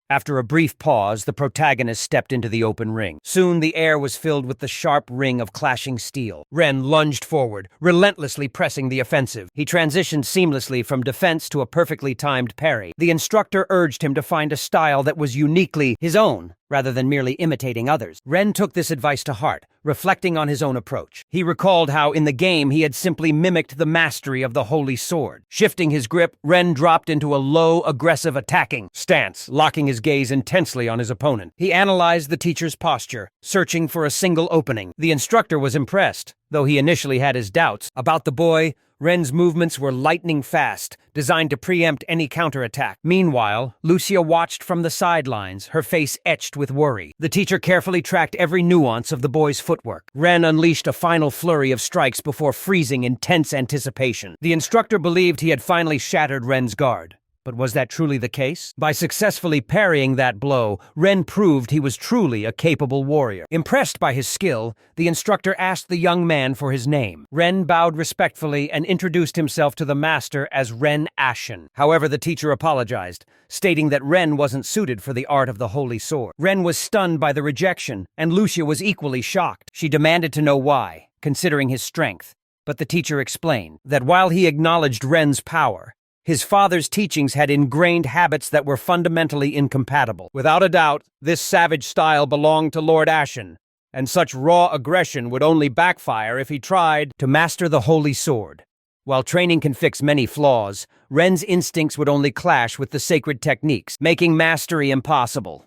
After a brief pause, the protagonist stepped into the open ring. Soon the air was filled with the sharp ring of clashing steel. Ren lunged forward, relentlessly pressing the offensive. He transitioned seamlessly from defense to a perfectly timed parry. The instructor urged him to find a style that was uniquely his own, rather than merely imitating others. Ren took this advice to heart, reflecting on his own approach. He recalled how in the game he had simply mimicked the mastery of the holy sword. Shifting his grip, Ren dropped into a low, aggressive attacking stance, locking his gaze intensely on his opponent. He analyzed the teacher's posture, searching for a single opening. The instructor was impressed, though he initially had his doubts. About the boy, Ren's movements were lightning fast, designed to preempt any counterattack. Meanwhile, Lucia watched from the sidelines, her face etched with worry. The teacher carefully tracked every nuance of the boy's footwork. Ren unleashed a final flurry of strikes before freezing in tense anticipation. The instructor believed he had finally shattered Ren's guard. But was that truly the case? By successfully parrying that blow, Ren proved he was truly a capable warrior. Impressed by his skill, the instructor asked the young man for his name. Ren bowed respectfully and introduced himself to the master as Ren Ashen. However, the teacher apologized, stating that Ren wasn't suited for the art of the holy sword. Ren was stunned by the rejection, and Lucia was equally shocked. She demanded to know why, considering his strength. But the teacher explained that while he acknowledged Ren's power, his father's teachings had ingrained habits that were fundamentally incompatible. Without a doubt, this savage style belonged to Lord Ashen, and such raw aggression would only backfire if he tried to master the holy sword. While training can fix many flaws, Ren's instincts would only clash with the sacred techniques, making mastery impossible.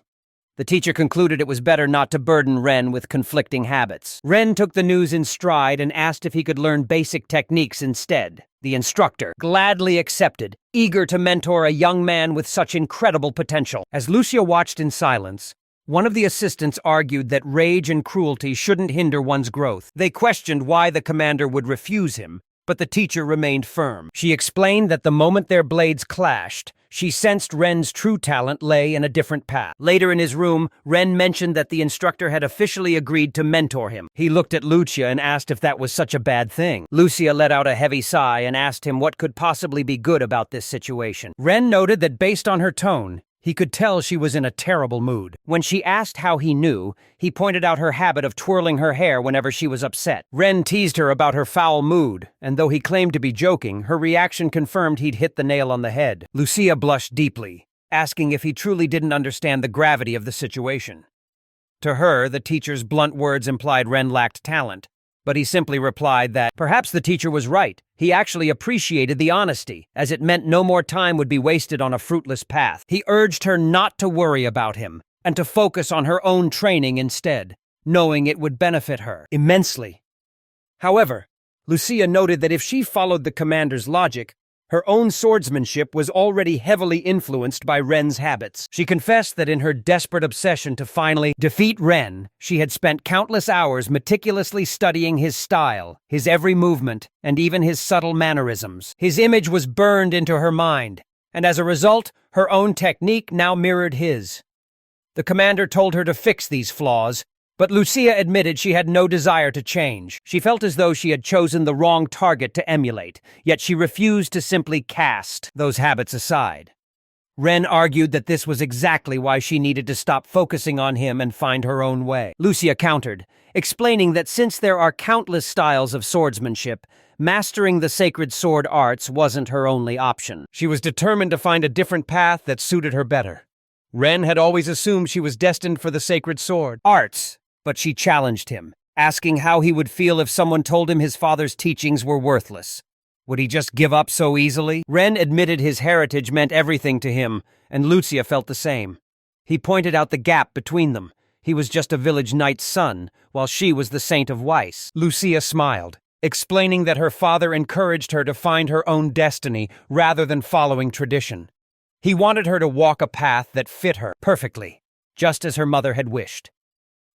The teacher concluded it was better not to burden Ren with conflicting habits. Ren took the news in stride and asked if he could learn basic techniques instead. The instructor gladly accepted, eager to mentor a young man with such incredible potential. As Lucia watched in silence, one of the assistants argued that rage and cruelty shouldn't hinder one's growth. They questioned why the commander would refuse him, but the teacher remained firm. She explained that the moment their blades clashed, she sensed Ren's true talent lay in a different path. Later in his room, Ren mentioned that the instructor had officially agreed to mentor him. He looked at Lucia and asked if that was such a bad thing. Lucia let out a heavy sigh and asked him what could possibly be good about this situation. Ren noted that based on her tone, he could tell she was in a terrible mood. When she asked how he knew, he pointed out her habit of twirling her hair whenever she was upset. Ren teased her about her foul mood, and though he claimed to be joking, her reaction confirmed he'd hit the nail on the head. Lucia blushed deeply, asking if he truly didn't understand the gravity of the situation. To her, the teacher's blunt words implied Ren lacked talent, but he simply replied that perhaps the teacher was right. He actually appreciated the honesty, as it meant no more time would be wasted on a fruitless path. He urged her not to worry about him, and to focus on her own training instead, knowing it would benefit her immensely. However, Lucia noted that if she followed the commander's logic, her own swordsmanship was already heavily influenced by Ren's habits. She confessed that in her desperate obsession to finally defeat Ren, she had spent countless hours meticulously studying his style, his every movement, and even his subtle mannerisms. His image was burned into her mind, and as a result, her own technique now mirrored his. The commander told her to fix these flaws, but Lucia admitted she had no desire to change. She felt as though she had chosen the wrong target to emulate, yet she refused to simply cast those habits aside. Ren argued that this was exactly why she needed to stop focusing on him and find her own way. Lucia countered, explaining that since there are countless styles of swordsmanship, mastering the sacred sword arts wasn't her only option. She was determined to find a different path that suited her better. Ren had always assumed she was destined for the sacred sword arts, but she challenged him, asking how he would feel if someone told him his father's teachings were worthless. Would he just give up so easily? Ren admitted his heritage meant everything to him, and Lucia felt the same. He pointed out the gap between them. He was just a village knight's son, while she was the saint of Weiss. Lucia smiled, explaining that her father encouraged her to find her own destiny rather than following tradition. He wanted her to walk a path that fit her perfectly, just as her mother had wished.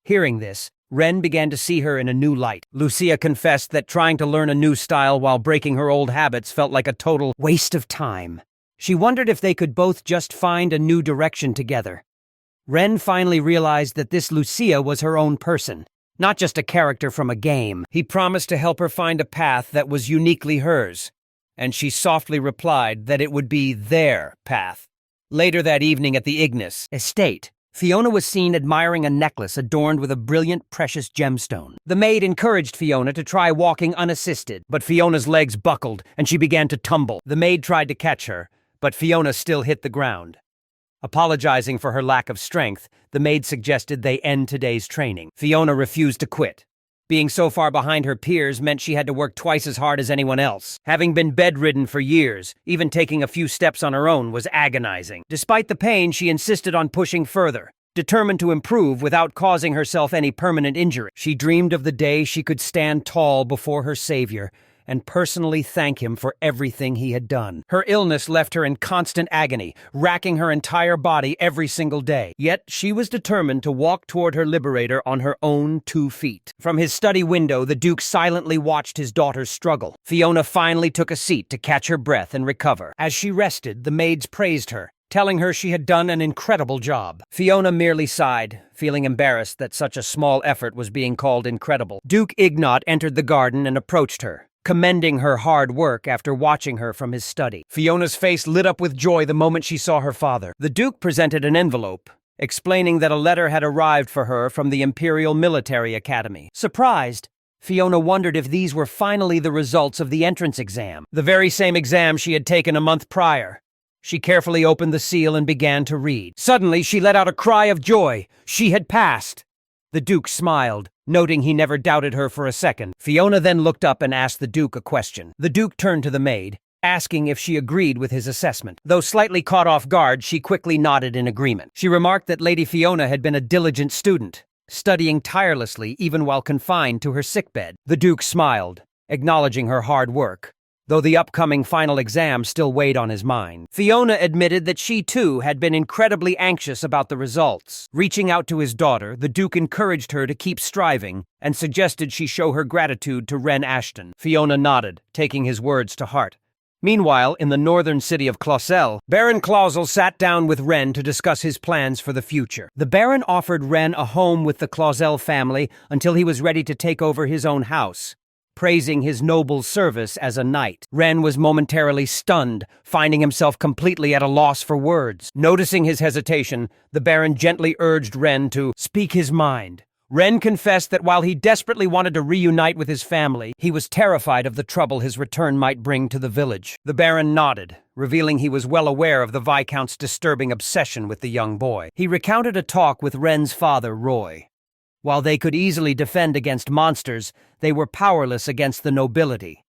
Hearing this, Ren began to see her in a new light. Lucia confessed that trying to learn a new style while breaking her old habits felt like a total waste of time. She wondered if they could both just find a new direction together. Ren finally realized that this Lucia was her own person, not just a character from a game. He promised to help her find a path that was uniquely hers, and she softly replied that it would be their path. Later that evening at the Ignis estate, Fiona was seen admiring a necklace adorned with a brilliant, precious gemstone. The maid encouraged Fiona to try walking unassisted, but Fiona's legs buckled and she began to tumble. The maid tried to catch her, but Fiona still hit the ground. Apologizing for her lack of strength, the maid suggested they end today's training. Fiona refused to quit. Being so far behind her peers meant she had to work twice as hard as anyone else. Having been bedridden for years, even taking a few steps on her own was agonizing. Despite the pain, she insisted on pushing further, determined to improve without causing herself any permanent injury. She dreamed of the day she could stand tall before her savior and personally thank him for everything he had done. Her illness left her in constant agony, racking her entire body every single day. Yet she was determined to walk toward her liberator on her own 2 feet. From his study window, the Duke silently watched his daughter's struggle. Fiona finally took a seat to catch her breath and recover. As she rested, the maids praised her, telling her she had done an incredible job. Fiona merely sighed, feeling embarrassed that such a small effort was being called incredible. Duke Ignat entered the garden and approached her, commending her hard work after watching her from his study. Fiona's face lit up with joy the moment she saw her father. The Duke presented an envelope, explaining that a letter had arrived for her from the Imperial Military Academy. Surprised, Fiona wondered if these were finally the results of the entrance exam, the very same exam she had taken a month prior. She carefully opened the seal and began to read. Suddenly, she let out a cry of joy. She had passed. The Duke smiled, noting he never doubted her for a second. Fiona then looked up and asked the Duke a question. The Duke turned to the maid, asking if she agreed with his assessment. Though slightly caught off guard, she quickly nodded in agreement. She remarked that Lady Fiona had been a diligent student, studying tirelessly even while confined to her sickbed. The Duke smiled, acknowledging her hard work, though the upcoming final exam still weighed on his mind. Fiona admitted that she too had been incredibly anxious about the results. Reaching out to his daughter, the Duke encouraged her to keep striving and suggested she show her gratitude to Ren Ashton. Fiona nodded, taking his words to heart. Meanwhile, in the northern city of Clausel, Baron Clausel sat down with Ren to discuss his plans for the future. The Baron offered Ren a home with the Clausel family until he was ready to take over his own house, praising his noble service as a knight. Ren was momentarily stunned, finding himself completely at a loss for words. Noticing his hesitation, the Baron gently urged Ren to speak his mind. Ren confessed that while he desperately wanted to reunite with his family, he was terrified of the trouble his return might bring to the village. The Baron nodded, revealing he was well aware of the Viscount's disturbing obsession with the young boy. He recounted a talk with Ren's father, Roy. While they could easily defend against monsters, they were powerless against the nobility.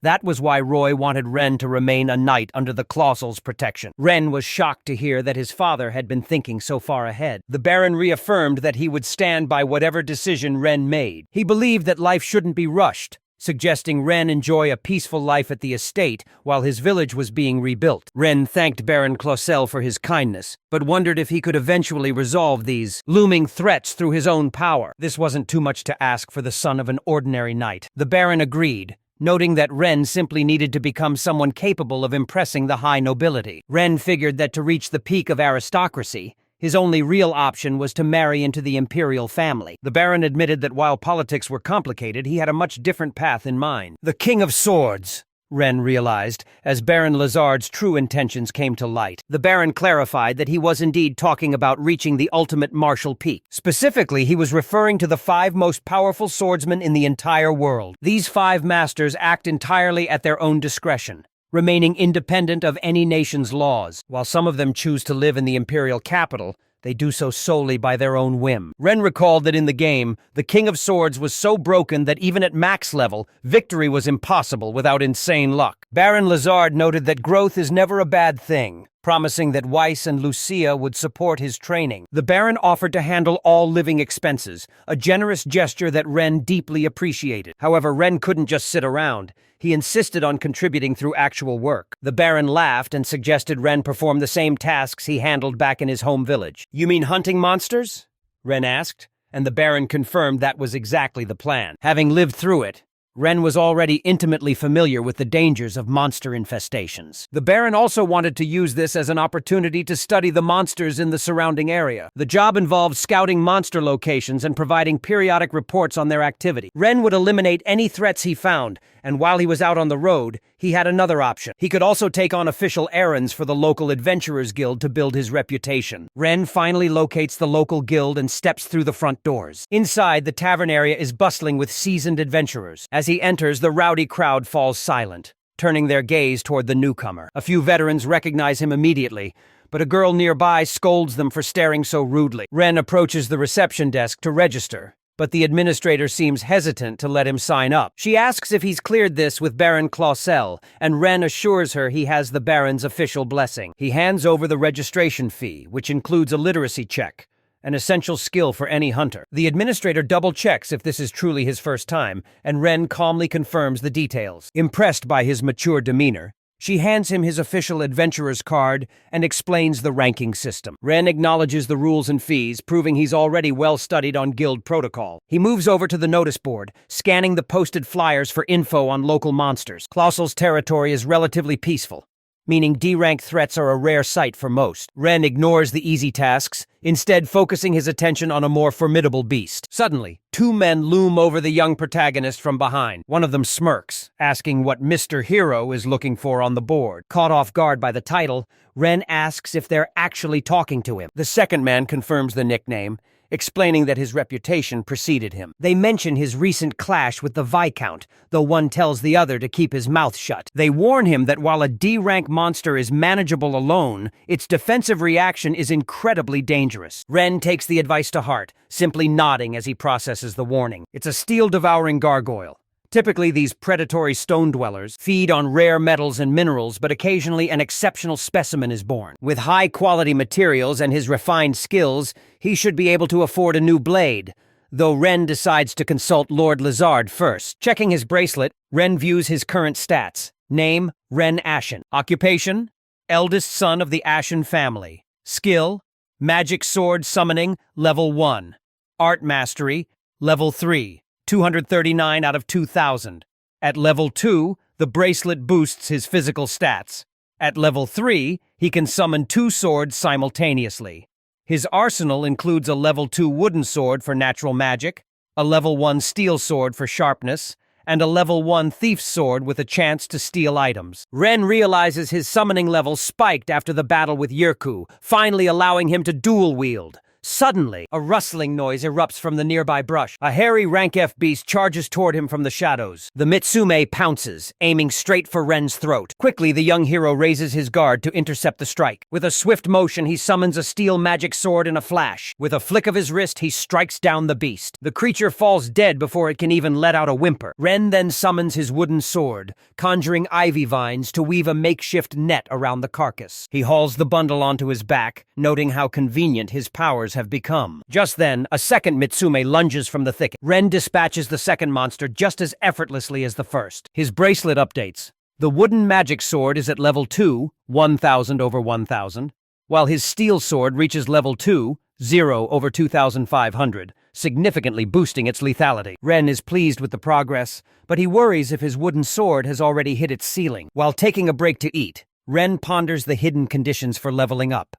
That was why Roy wanted Ren to remain a knight under the Clausel's protection. Ren was shocked to hear that his father had been thinking so far ahead. The Baron reaffirmed that he would stand by whatever decision Ren made. He believed that life shouldn't be rushed, suggesting Ren enjoy a peaceful life at the estate while his village was being rebuilt. Ren thanked Baron Clausel for his kindness, but wondered if he could eventually resolve these looming threats through his own power. This wasn't too much to ask for the son of an ordinary knight. The Baron agreed, noting that Ren simply needed to become someone capable of impressing the high nobility. Ren figured that to reach the peak of aristocracy, his only real option was to marry into the imperial family. The Baron admitted that while politics were complicated, he had a much different path in mind. The King of Swords, Ren realized, as Baron Lazard's true intentions came to light. The Baron clarified that he was indeed talking about reaching the ultimate martial peak. Specifically, he was referring to the 5 most powerful swordsmen in the entire world. These 5 masters act entirely at their own discretion, remaining independent of any nation's laws. While some of them choose to live in the imperial capital, they do so solely by their own whim. Ren recalled that in the game, the King of Swords was so broken that even at max level, victory was impossible without insane luck. Baron Lazard noted that growth is never a bad thing, promising that Weiss and Lucia would support his training. The Baron offered to handle all living expenses, a generous gesture that Ren deeply appreciated. However, Ren couldn't just sit around. He insisted on contributing through actual work. The Baron laughed and suggested Ren perform the same tasks he handled back in his home village. "You mean hunting monsters?" Ren asked, and the Baron confirmed that was exactly the plan. Having lived through it, Ren was already intimately familiar with the dangers of monster infestations. The Baron also wanted to use this as an opportunity to study the monsters in the surrounding area. The job involved scouting monster locations and providing periodic reports on their activity. Ren would eliminate any threats he found, and while he was out on the road, he had another option. He could also take on official errands for the local adventurers guild to build his reputation. Ren finally locates the local guild and steps through the front doors. Inside, the tavern area is bustling with seasoned adventurers. As he enters, the rowdy crowd falls silent, turning their gaze toward the newcomer. A few veterans recognize him immediately, but a girl nearby scolds them for staring so rudely. Ren approaches the reception desk to register, but the administrator seems hesitant to let him sign up. She asks if he's cleared this with Baron Clausel, and Ren assures her he has the Baron's official blessing. He hands over the registration fee, which includes a literacy check, an essential skill for any hunter. The administrator double-checks if this is truly his first time, and Ren calmly confirms the details. Impressed by his mature demeanor, she hands him his official adventurer's card and explains the ranking system. Ren acknowledges the rules and fees, proving he's already well-studied on guild protocol. He moves over to the notice board, scanning the posted flyers for info on local monsters. Clausel's territory is relatively peaceful, meaning D-rank threats are a rare sight for most. Ren ignores the easy tasks, instead focusing his attention on a more formidable beast. Suddenly, two men loom over the young protagonist from behind. One of them smirks, asking what Mr. Hero is looking for on the board. Caught off guard by the title, Ren asks if they're actually talking to him. The second man confirms the nickname, explaining that his reputation preceded him. They mention his recent clash with the Viscount, though one tells the other to keep his mouth shut. They warn him that while a D-rank monster is manageable alone, its defensive reaction is incredibly dangerous. Ren takes the advice to heart, simply nodding as he processes the warning. It's a steel-devouring gargoyle. Typically, these predatory stone dwellers feed on rare metals and minerals, but occasionally an exceptional specimen is born. With high-quality materials and his refined skills, he should be able to afford a new blade, though Ren decides to consult Lord Lizard first. Checking his bracelet, Ren views his current stats. Name, Ren Ashen. Occupation, eldest son of the Ashen family. Skill, magic sword summoning, level 1. Art mastery, level 3. 239 out of 2,000. At level 2, the bracelet boosts his physical stats. At level 3, he can summon 2 swords simultaneously. His arsenal includes a level 2 wooden sword for natural magic, a level 1 steel sword for sharpness, and a level 1 thief's sword with a chance to steal items. Ren realizes his summoning level spiked after the battle with Yurko, finally allowing him to dual wield. Suddenly, a rustling noise erupts from the nearby brush. A hairy rank F beast charges toward him from the shadows. The Mitsume pounces, aiming straight for Ren's throat. Quickly, the young hero raises his guard to intercept the strike. With a swift motion, he summons a steel magic sword in a flash. With a flick of his wrist, he strikes down the beast. The creature falls dead before it can even let out a whimper. Ren then summons his wooden sword, conjuring ivy vines to weave a makeshift net around the carcass. He hauls the bundle onto his back, noting how convenient his powers have become. Just then, a second Mitsume lunges from the thicket. Ren dispatches the second monster just as effortlessly as the first. His bracelet updates. The wooden magic sword is at level 2, 1,000 over 1,000, while his steel sword reaches level 2, 0 over 2,500, significantly boosting its lethality. Ren is pleased with the progress, but he worries if his wooden sword has already hit its ceiling. While taking a break to eat, Ren ponders the hidden conditions for leveling up.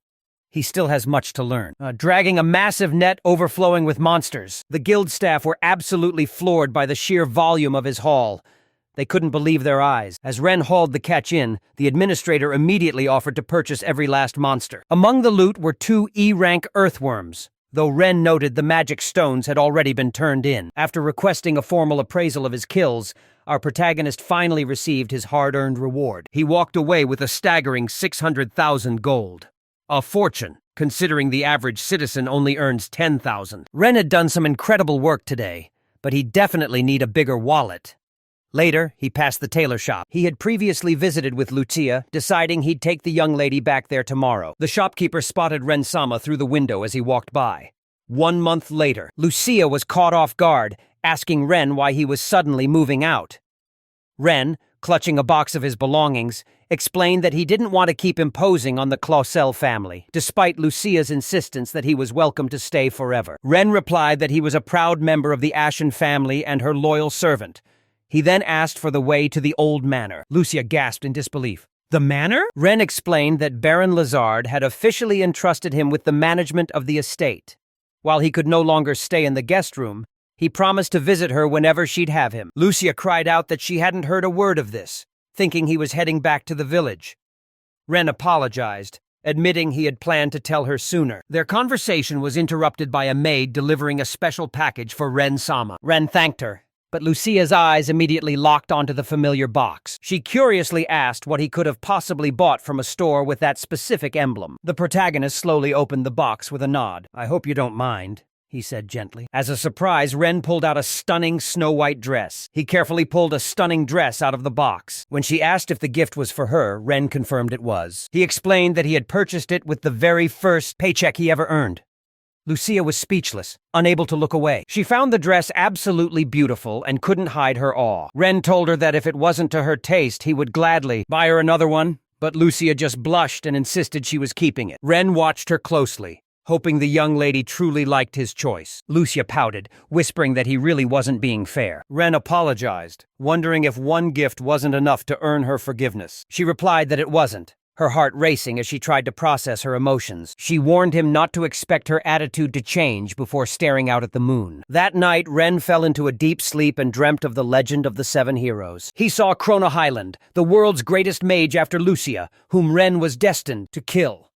He still has much to learn. Dragging a massive net overflowing with monsters, the guild staff were absolutely floored by the sheer volume of his haul. They couldn't believe their eyes. As Ren hauled the catch in, the administrator immediately offered to purchase every last monster. Among the loot were 2 E-rank earthworms, though Ren noted the magic stones had already been turned in. After requesting a formal appraisal of his kills, our protagonist finally received his hard-earned reward. He walked away with a staggering 600,000 gold. A fortune, considering the average citizen only earns 10,000. Ren had done some incredible work today, but he'd definitely need a bigger wallet. Later, he passed the tailor shop. He had previously visited with Lucia, deciding he'd take the young lady back there tomorrow. The shopkeeper spotted Ren-sama through the window as he walked by. 1 month later, Lucia was caught off guard, asking Ren why he was suddenly moving out. Ren, clutching a box of his belongings, explained that he didn't want to keep imposing on the Clausel family, despite Lucia's insistence that he was welcome to stay forever. Ren replied that he was a proud member of the Ashen family and her loyal servant. He then asked for the way to the old manor. Lucia gasped in disbelief. The manor? Ren explained that Baron Lizard had officially entrusted him with the management of the estate. While he could no longer stay in the guest room, he promised to visit her whenever she'd have him. Lucia cried out that she hadn't heard a word of this, thinking he was heading back to the village. Ren apologized, admitting he had planned to tell her sooner. Their conversation was interrupted by a maid delivering a special package for Ren-sama. Ren thanked her, but Lucia's eyes immediately locked onto the familiar box. She curiously asked what he could have possibly bought from a store with that specific emblem. The protagonist slowly opened the box with a nod. "I hope you don't mind," he said gently. As a surprise, Ren pulled out a stunning snow-white dress. He carefully pulled a stunning dress out of the box. When she asked if the gift was for her, Ren confirmed it was. He explained that he had purchased it with the very first paycheck he ever earned. Lucia was speechless, unable to look away. She found the dress absolutely beautiful and couldn't hide her awe. Ren told her that if it wasn't to her taste, he would gladly buy her another one, but Lucia just blushed and insisted she was keeping it. Ren watched her closely, hoping the young lady truly liked his choice. Lucia pouted, whispering that he really wasn't being fair. Ren apologized, wondering if one gift wasn't enough to earn her forgiveness. She replied that it wasn't, her heart racing as she tried to process her emotions. She warned him not to expect her attitude to change before staring out at the moon. That night, Ren fell into a deep sleep and dreamt of the legend of the 7 heroes. He saw Krona Highland, the world's greatest mage after Lucia, whom Ren was destined to kill.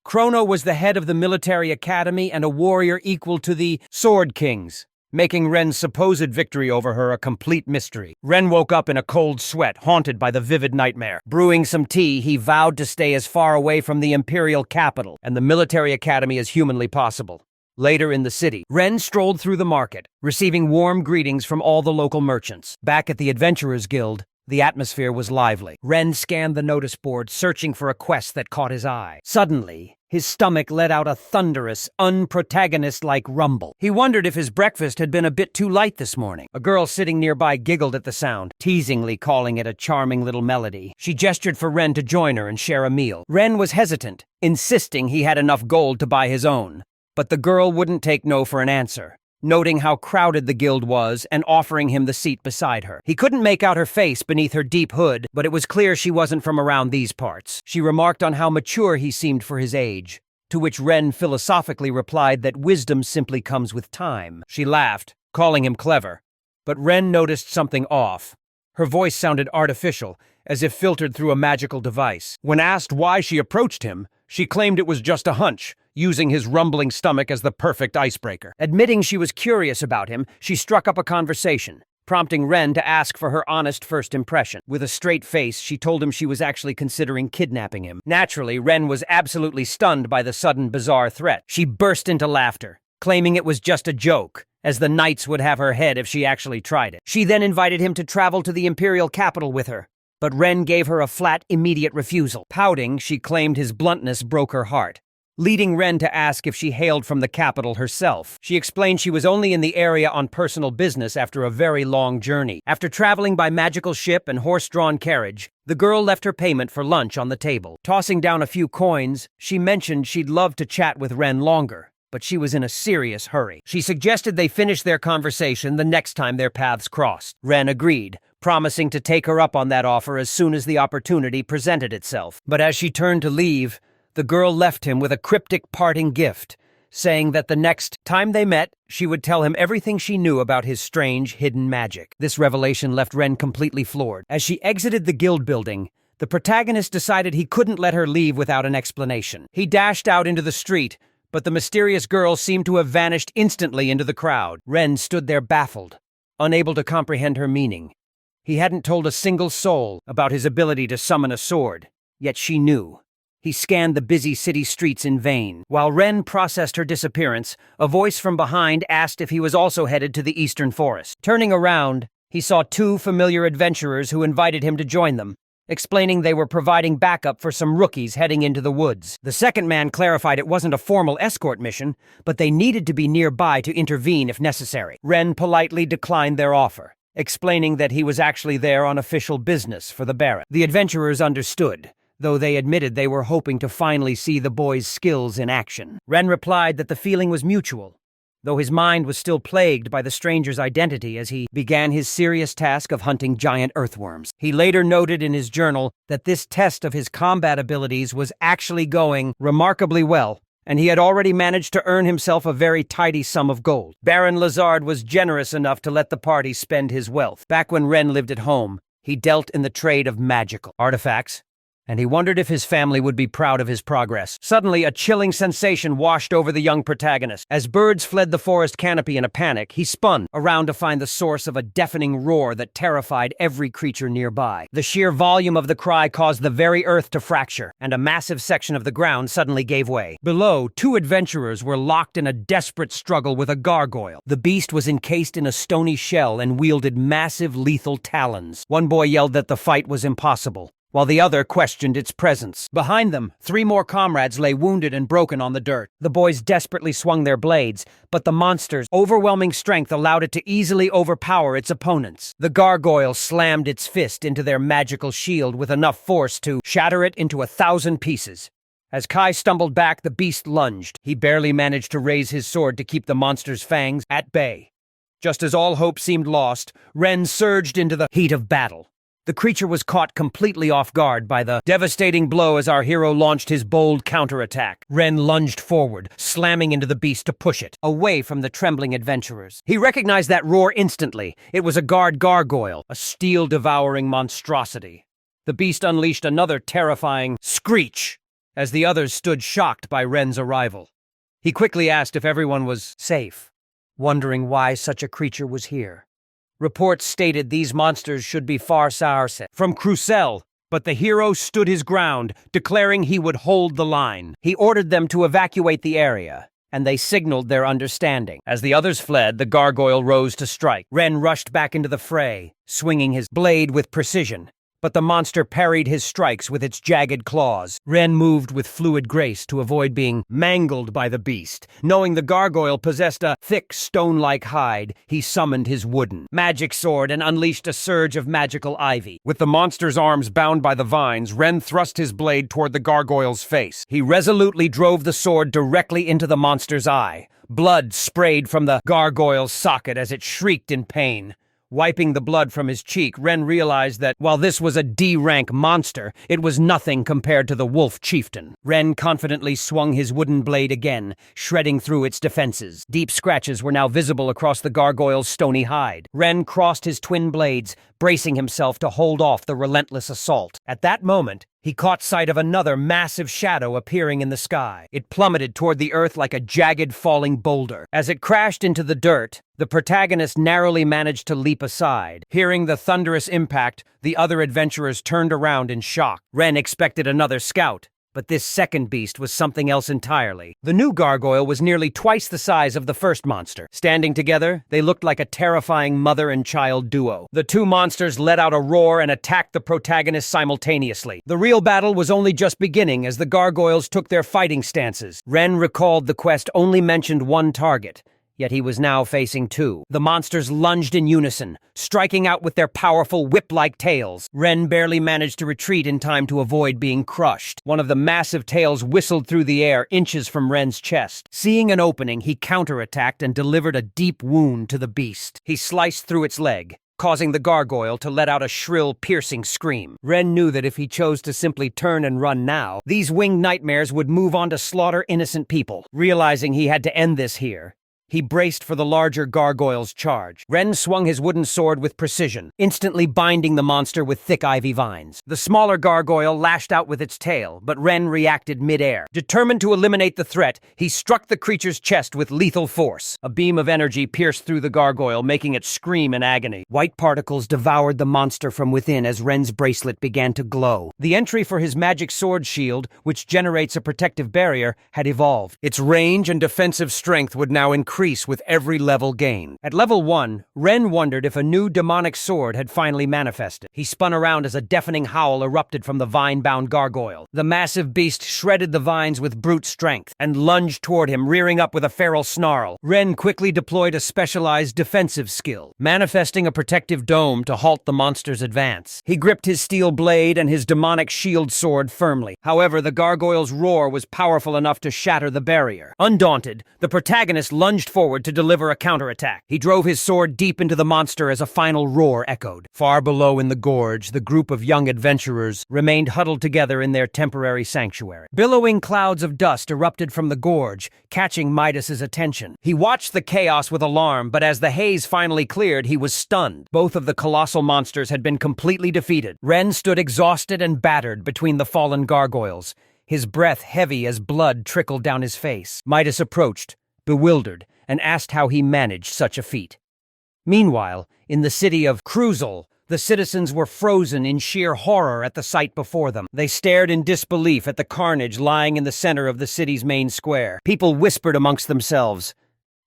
Krona was the head of the military academy and a warrior equal to the Sword Kings, making Ren's supposed victory over her a complete mystery. Ren woke up in a cold sweat, haunted by the vivid nightmare. Brewing some tea, he vowed to stay as far away from the imperial capital and the military academy as humanly possible. Later in the city, Ren strolled through the market, receiving warm greetings from all the local merchants. Back at the Adventurers Guild, the atmosphere was lively. Ren scanned the notice board, searching for a quest that caught his eye. Suddenly, his stomach let out a thunderous, unprotagonist-like rumble. He wondered if his breakfast had been a bit too light this morning. A girl sitting nearby giggled at the sound, teasingly calling it a charming little melody. She gestured for Ren to join her and share a meal. Ren was hesitant, insisting he had enough gold to buy his own. But the girl wouldn't take no for an answer, noting how crowded the guild was and offering him the seat beside her. He couldn't make out her face beneath her deep hood, but it was clear she wasn't from around these parts. She remarked on how mature he seemed for his age, to which Ren philosophically replied that wisdom simply comes with time. She laughed, calling him clever, but Ren noticed something off. Her voice sounded artificial, as if filtered through a magical device. When asked why she approached him, she claimed it was just a hunch, using his rumbling stomach as the perfect icebreaker. Admitting she was curious about him, she struck up a conversation, prompting Ren to ask for her honest first impression. With a straight face, she told him she was actually considering kidnapping him. Naturally, Ren was absolutely stunned by the sudden bizarre threat. She burst into laughter, claiming it was just a joke, as the knights would have her head if she actually tried it. She then invited him to travel to the imperial capital with her, but Ren gave her a flat, immediate refusal. Pouting, she claimed his bluntness broke her heart, leading Ren to ask if she hailed from the capital herself. She explained she was only in the area on personal business after a very long journey. After traveling by magical ship and horse-drawn carriage, the girl left her payment for lunch on the table. Tossing down a few coins, she mentioned she'd love to chat with Ren longer, but she was in a serious hurry. She suggested they finish their conversation the next time their paths crossed. Ren agreed, promising to take her up on that offer as soon as the opportunity presented itself. But as she turned to leave, the girl left him with a cryptic parting gift, saying that the next time they met, she would tell him everything she knew about his strange, hidden magic. This revelation left Ren completely floored. As she exited the guild building, the protagonist decided he couldn't let her leave without an explanation. He dashed out into the street, but the mysterious girl seemed to have vanished instantly into the crowd. Ren stood there baffled, unable to comprehend her meaning. He hadn't told a single soul about his ability to summon a sword, yet she knew. He scanned the busy city streets in vain. While Ren processed her disappearance, a voice from behind asked if he was also headed to the eastern forest. Turning around, he saw 2 familiar adventurers who invited him to join them, explaining they were providing backup for some rookies heading into the woods. The second man clarified it wasn't a formal escort mission, but they needed to be nearby to intervene if necessary. Ren politely declined their offer, explaining that he was actually there on official business for the Baron. The adventurers understood, though they admitted they were hoping to finally see the boy's skills in action. Ren replied that the feeling was mutual, though his mind was still plagued by the stranger's identity as he began his serious task of hunting giant earthworms. He later noted in his journal that this test of his combat abilities was actually going remarkably well, and he had already managed to earn himself a very tidy sum of gold. Baron Lazard was generous enough to let the party spend his wealth. Back when Ren lived at home, he dealt in the trade of magical artifacts, and he wondered if his family would be proud of his progress. Suddenly, a chilling sensation washed over the young protagonist. As birds fled the forest canopy in a panic, he spun around to find the source of a deafening roar that terrified every creature nearby. The sheer volume of the cry caused the very earth to fracture, and a massive section of the ground suddenly gave way. Below, 2 adventurers were locked in a desperate struggle with a gargoyle. The beast was encased in a stony shell and wielded massive, lethal talons. One boy yelled that the fight was impossible, while the other questioned its presence. Behind them, 3 more comrades lay wounded and broken on the dirt. The boys desperately swung their blades, but the monster's overwhelming strength allowed it to easily overpower its opponents. The gargoyle slammed its fist into their magical shield with enough force to shatter it into 1,000 pieces. As Kai stumbled back, the beast lunged. He barely managed to raise his sword to keep the monster's fangs at bay. Just as all hope seemed lost, Ren surged into the heat of battle. The creature was caught completely off guard by the devastating blow as our hero launched his bold counterattack. Ren lunged forward, slamming into the beast to push it away from the trembling adventurers. He recognized that roar instantly. It was a guard gargoyle, a steel-devouring monstrosity. The beast unleashed another terrifying screech as the others stood shocked by Ren's arrival. He quickly asked if everyone was safe, wondering why such a creature was here. Reports stated these monsters should be far south from Crucell, but the hero stood his ground, declaring he would hold the line. He ordered them to evacuate the area, and they signaled their understanding. As the others fled, the gargoyle rose to strike. Ren rushed back into the fray, swinging his blade with precision. But the monster parried his strikes with its jagged claws. Ren moved with fluid grace to avoid being mangled by the beast. Knowing the gargoyle possessed a thick, stone-like hide, he summoned his wooden magic sword and unleashed a surge of magical ivy. With the monster's arms bound by the vines, Ren thrust his blade toward the gargoyle's face. He resolutely drove the sword directly into the monster's eye. Blood sprayed from the gargoyle's socket as it shrieked in pain. Wiping the blood from his cheek, Ren realized that while this was a D-rank monster, it was nothing compared to the wolf chieftain. Ren confidently swung his wooden blade again, shredding through its defenses. Deep scratches were now visible across the gargoyle's stony hide. Ren crossed his twin blades, bracing himself to hold off the relentless assault. At that moment, he caught sight of another massive shadow appearing in the sky. It plummeted toward the earth like a jagged falling boulder. As it crashed into the dirt, the protagonist narrowly managed to leap aside. Hearing the thunderous impact, the other adventurers turned around in shock. Ren expected another scout, but this second beast was something else entirely. The new gargoyle was nearly twice the size of the first monster. Standing together, they looked like a terrifying mother and child duo. The 2 monsters let out a roar and attacked the protagonist simultaneously. The real battle was only just beginning as the gargoyles took their fighting stances. Ren recalled the quest only mentioned 1 target, yet he was now facing 2. The monsters lunged in unison, striking out with their powerful whip-like tails. Ren barely managed to retreat in time to avoid being crushed. One of the massive tails whistled through the air inches from Ren's chest. Seeing an opening, he counterattacked and delivered a deep wound to the beast. He sliced through its leg, causing the gargoyle to let out a shrill, piercing scream. Ren knew that if he chose to simply turn and run now, these winged nightmares would move on to slaughter innocent people. Realizing he had to end this here, he braced for the larger gargoyle's charge. Ren swung his wooden sword with precision, instantly binding the monster with thick ivy vines. The smaller gargoyle lashed out with its tail, but Ren reacted mid-air. Determined to eliminate the threat, he struck the creature's chest with lethal force. A beam of energy pierced through the gargoyle, making it scream in agony. White particles devoured the monster from within as Ren's bracelet began to glow. The entry for his magic sword shield, which generates a protective barrier, had evolved. Its range and defensive strength would now increase with every level gained. At level 1, Ren wondered if a new demonic sword had finally manifested. He spun around as a deafening howl erupted from the vine-bound gargoyle. The massive beast shredded the vines with brute strength and lunged toward him, rearing up with a feral snarl. Ren quickly deployed a specialized defensive skill, manifesting a protective dome to halt the monster's advance. He gripped his steel blade and his demonic shield sword firmly. However, the gargoyle's roar was powerful enough to shatter the barrier. Undaunted, the protagonist lunged forward to deliver a counterattack. He drove his sword deep into the monster as a final roar echoed. Far below in the gorge, the group of young adventurers remained huddled together in their temporary sanctuary. Billowing clouds of dust erupted from the gorge, catching Midas's attention. He watched the chaos with alarm, but as the haze finally cleared, he was stunned. Both of the colossal monsters had been completely defeated. Ren stood exhausted and battered between the fallen gargoyles, his breath heavy as blood trickled down his face. Midas approached, bewildered, and asked how he managed such a feat. Meanwhile, in the city of Cruzel, the citizens were frozen in sheer horror at the sight before them. They stared in disbelief at the carnage lying in the center of the city's main square. People whispered amongst themselves,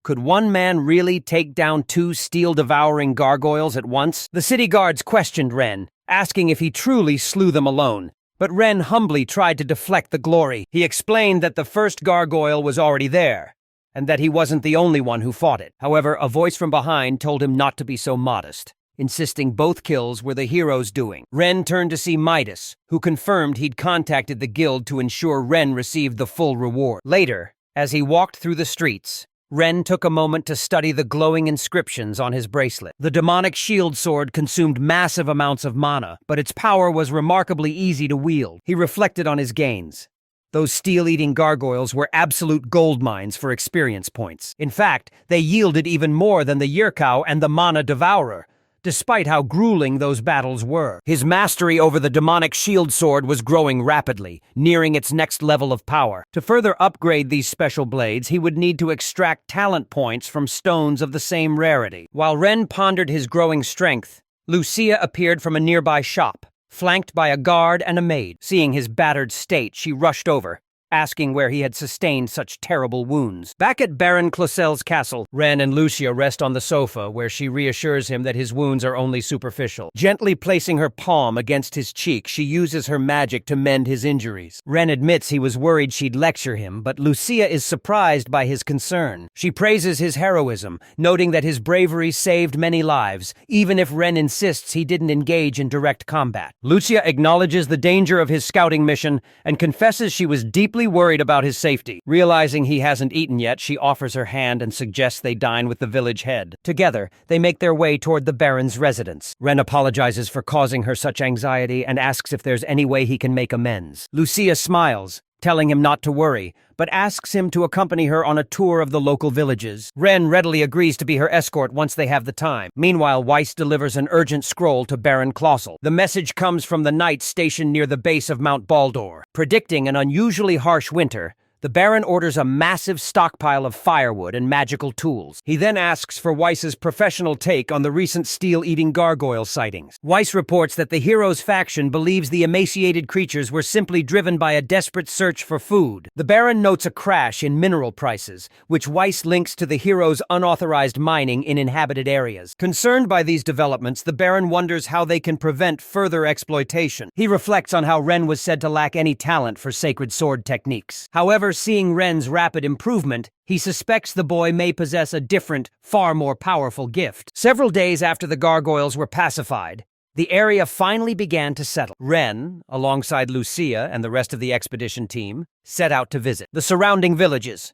"Could one man really take down 2 steel-devouring gargoyles at once?" The city guards questioned Ren, asking if he truly slew them alone. But Ren humbly tried to deflect the glory. He explained that the first gargoyle was already there, and that he wasn't the only one who fought it. However, a voice from behind told him not to be so modest, insisting both kills were the hero's doing. Ren turned to see Midas, who confirmed he'd contacted the guild to ensure Ren received the full reward. Later, as he walked through the streets, Ren took a moment to study the glowing inscriptions on his bracelet. The demonic shield sword consumed massive amounts of mana, but its power was remarkably easy to wield. He reflected on his gains. Those steel-eating gargoyles were absolute gold mines for experience points. In fact, they yielded even more than the Yurko and the Mana Devourer, despite how grueling those battles were. His mastery over the demonic shield sword was growing rapidly, nearing its next level of power. To further upgrade these special blades, he would need to extract talent points from stones of the same rarity. While Ren pondered his growing strength, Lucia appeared from a nearby shop, flanked by a guard and a maid. Seeing his battered state, she rushed over, asking where he had sustained such terrible wounds. Back at Baron Closel's castle, Ren and Lucia rest on the sofa, where she reassures him that his wounds are only superficial. Gently placing her palm against his cheek, she uses her magic to mend his injuries. Ren admits he was worried she'd lecture him, but Lucia is surprised by his concern. She praises his heroism, noting that his bravery saved many lives, even if Ren insists he didn't engage in direct combat. Lucia acknowledges the danger of his scouting mission and confesses she was deeply worried about his safety. Realizing he hasn't eaten yet, she offers her hand and suggests they dine with the village head. Together, they make their way toward the Baron's residence. Ren apologizes for causing her such anxiety and asks if there's any way he can make amends. Lucia smiles, telling him not to worry, but asks him to accompany her on a tour of the local villages. Ren readily agrees to be her escort once they have the time. Meanwhile, Weiss delivers an urgent scroll to Baron Clossel. The message comes from the knights stationed near the base of Mount Baldur. Predicting an unusually harsh winter, the Baron orders a massive stockpile of firewood and magical tools. He then asks for Weiss's professional take on the recent steel-eating gargoyle sightings. Weiss reports that the hero's faction believes the emaciated creatures were simply driven by a desperate search for food. The Baron notes a crash in mineral prices, which Weiss links to the hero's unauthorized mining in inhabited areas. Concerned by these developments, the Baron wonders how they can prevent further exploitation. He reflects on how Ren was said to lack any talent for sacred sword techniques. However, seeing Ren's rapid improvement, he suspects the boy may possess a different, far more powerful gift. Several days after the gargoyles were pacified, the area finally began to settle. Ren, alongside Lucia and the rest of the expedition team, set out to visit the surrounding villages.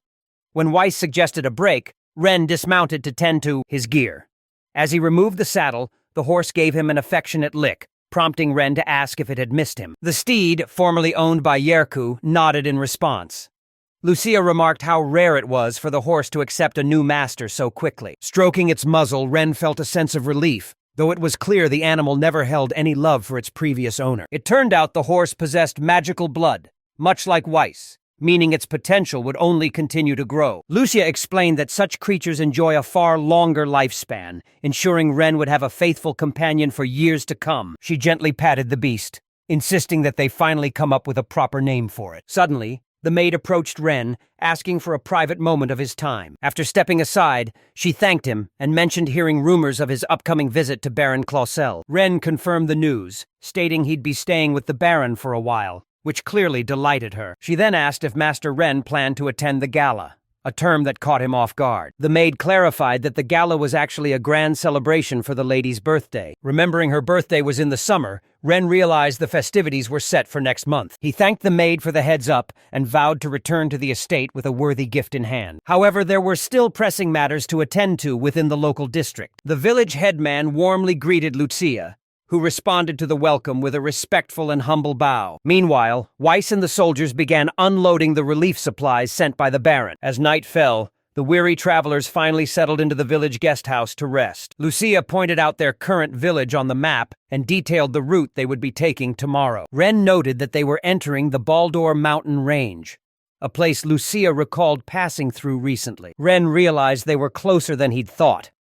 When Weiss suggested a break, Ren dismounted to tend to his gear. As he removed the saddle, the horse gave him an affectionate lick, prompting Ren to ask if it had missed him. The steed, formerly owned by Yurko, nodded in response. Lucia remarked how rare it was for the horse to accept a new master so quickly. Stroking its muzzle, Ren felt a sense of relief, though it was clear the animal never held any love for its previous owner. It turned out the horse possessed magical blood, much like Weiss, meaning its potential would only continue to grow. Lucia explained that such creatures enjoy a far longer lifespan, ensuring Ren would have a faithful companion for years to come. She gently patted the beast, insisting that they finally come up with a proper name for it. Suddenly, the maid approached Ren, asking for a private moment of his time. After stepping aside, she thanked him and mentioned hearing rumors of his upcoming visit to Baron Clossel. Ren confirmed the news, stating he'd be staying with the Baron for a while, which clearly delighted her. She then asked if Master Ren planned to attend the gala, a term that caught him off guard. The maid clarified that the gala was actually a grand celebration for the lady's birthday. Remembering her birthday was in the summer, Ren realized the festivities were set for next month. He thanked the maid for the heads up and vowed to return to the estate with a worthy gift in hand. However, there were still pressing matters to attend to within the local district. The village headman warmly greeted Lucia, who responded to the welcome with a respectful and humble bow. Meanwhile, Weiss and the soldiers began unloading the relief supplies sent by the Baron. As night fell, the weary travelers finally settled into the village guest house to rest. Lucia pointed out their current village on the map and detailed the route they would be taking tomorrow. Ren noted that they were entering the Baldur mountain range, a place Lucia recalled passing through recently. Ren realized they were closer than he'd thought,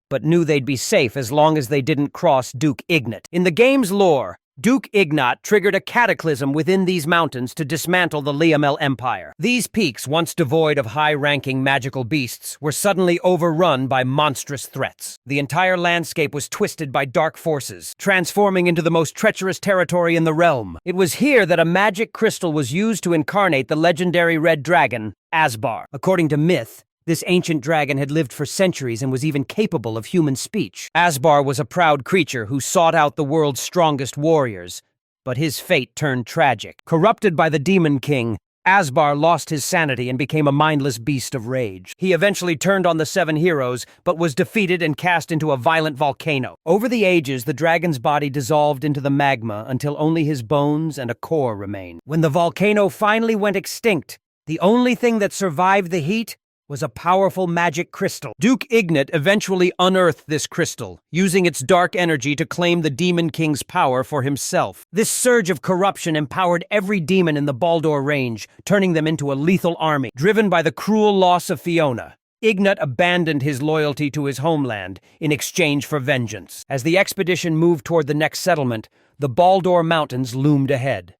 but knew they'd be safe as long as they didn't cross Duke Ignat. In the game's lore, Duke Ignat triggered a cataclysm within these mountains to dismantle the Liamel Empire. These peaks, once devoid of high-ranking magical beasts, were suddenly overrun by monstrous threats. The entire landscape was twisted by dark forces, transforming into the most treacherous territory in the realm. It was here that a magic crystal was used to incarnate the legendary red dragon, Asbar. According to myth, this ancient dragon had lived for centuries and was even capable of human speech. Asbar was a proud creature who sought out the world's strongest warriors, but his fate turned tragic. Corrupted by the Demon King, Asbar lost his sanity and became a mindless beast of rage. He eventually turned on the 7 heroes, but was defeated and cast into a violent volcano. Over the ages, the dragon's body dissolved into the magma until only his bones and a core remained. When the volcano finally went extinct, the only thing that survived the heat was a powerful magic crystal. Duke Ignat eventually unearthed this crystal, using its dark energy to claim the Demon King's power for himself. This surge of corruption empowered every demon in the Baldur range, turning them into a lethal army. Driven by the cruel loss of Fiona, Ignat abandoned his loyalty to his homeland in exchange for vengeance. As the expedition moved toward the next settlement, the Baldur Mountains loomed ahead.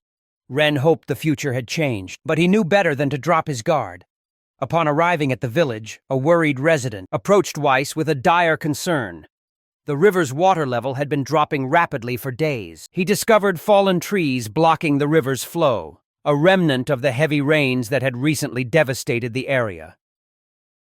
Ren hoped the future had changed, but he knew better than to drop his guard. Upon arriving at the village, a worried resident approached Weiss with a dire concern. The river's water level had been dropping rapidly for days. He discovered fallen trees blocking the river's flow, a remnant of the heavy rains that had recently devastated the area.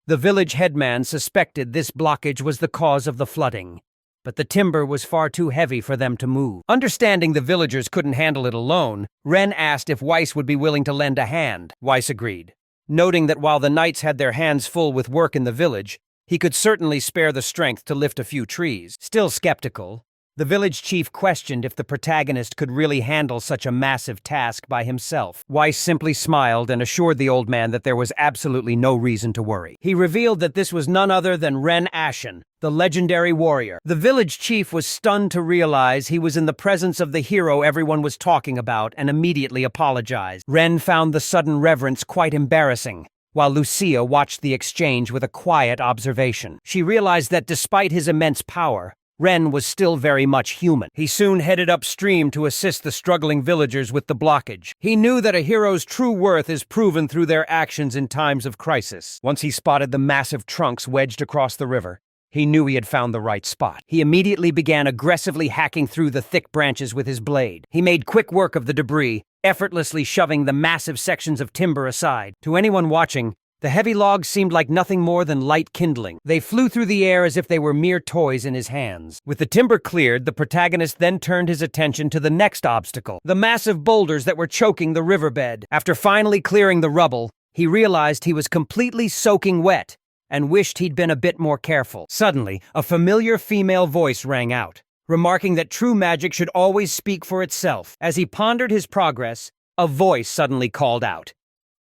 The village headman suspected this blockage was the cause of the flooding, but the timber was far too heavy for them to move. Understanding the villagers couldn't handle it alone, Ren asked if Weiss would be willing to lend a hand. Weiss agreed, noting that while the knights had their hands full with work in the village, he could certainly spare the strength to lift a few trees. Still skeptical, the village chief questioned if the protagonist could really handle such a massive task by himself. Weiss simply smiled and assured the old man that there was absolutely no reason to worry. He revealed that this was none other than Ren Ashen, the legendary warrior. The village chief was stunned to realize he was in the presence of the hero everyone was talking about and immediately apologized. Ren found the sudden reverence quite embarrassing, while Lucia watched the exchange with a quiet observation. She realized that despite his immense power, Ren was still very much human. He soon headed upstream to assist the struggling villagers with the blockage. He knew that a hero's true worth is proven through their actions in times of crisis. Once he spotted the massive trunks wedged across the river, he knew he had found the right spot. He immediately began aggressively hacking through the thick branches with his blade. He made quick work of the debris, effortlessly shoving the massive sections of timber aside. To anyone watching, the heavy logs seemed like nothing more than light kindling. They flew through the air as if they were mere toys in his hands. With the timber cleared, the protagonist then turned his attention to the next obstacle, the massive boulders that were choking the riverbed. After finally clearing the rubble, he realized he was completely soaking wet and wished he'd been a bit more careful. Suddenly, a familiar female voice rang out, remarking that true magic should always speak for itself. As he pondered his progress, a voice suddenly called out.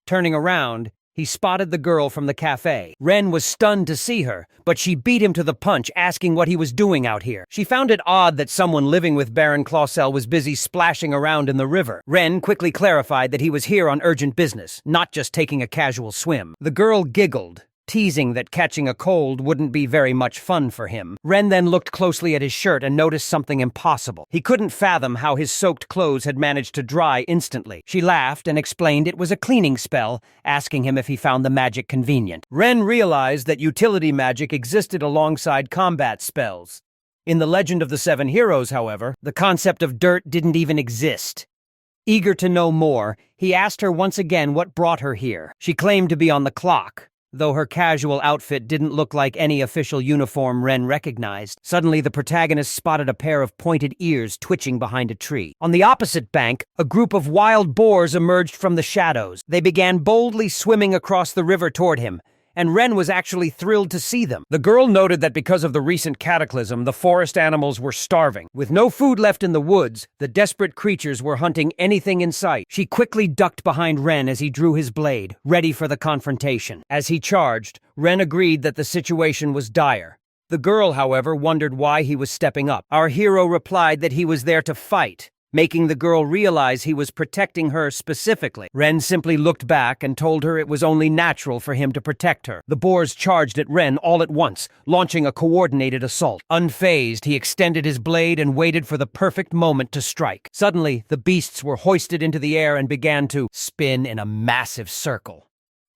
Turning around, he spotted the girl from the cafe. Ren was stunned to see her, but she beat him to the punch, asking what he was doing out here. She found it odd that someone living with Baron Clausel was busy splashing around in the river. Ren quickly clarified that he was here on urgent business, not just taking a casual swim. The girl giggled, teasing that catching a cold wouldn't be very much fun for him. Ren then looked closely at his shirt and noticed something impossible. He couldn't fathom how his soaked clothes had managed to dry instantly. She laughed and explained it was a cleaning spell, asking him if he found the magic convenient. Ren realized that utility magic existed alongside combat spells. In the Legend of the 7 Heroes, however, the concept of dirt didn't even exist. Eager to know more, he asked her once again what brought her here. She claimed to be on the clock, though her casual outfit didn't look like any official uniform Ren recognized. Suddenly, the protagonist spotted a pair of pointed ears twitching behind a tree. On the opposite bank, a group of wild boars emerged from the shadows. They began boldly swimming across the river toward him, and Ren was actually thrilled to see them. The girl noted that because of the recent cataclysm, the forest animals were starving. With no food left in the woods, the desperate creatures were hunting anything in sight. She quickly ducked behind Ren as he drew his blade, ready for the confrontation. As he charged, Ren agreed that the situation was dire. The girl, however, wondered why he was stepping up. Our hero replied that he was there to fight, making the girl realize he was protecting her specifically. Ren simply looked back and told her it was only natural for him to protect her. The boars charged at Ren all at once, launching a coordinated assault. Unfazed, he extended his blade and waited for the perfect moment to strike. Suddenly, the beasts were hoisted into the air and began to spin in a massive circle.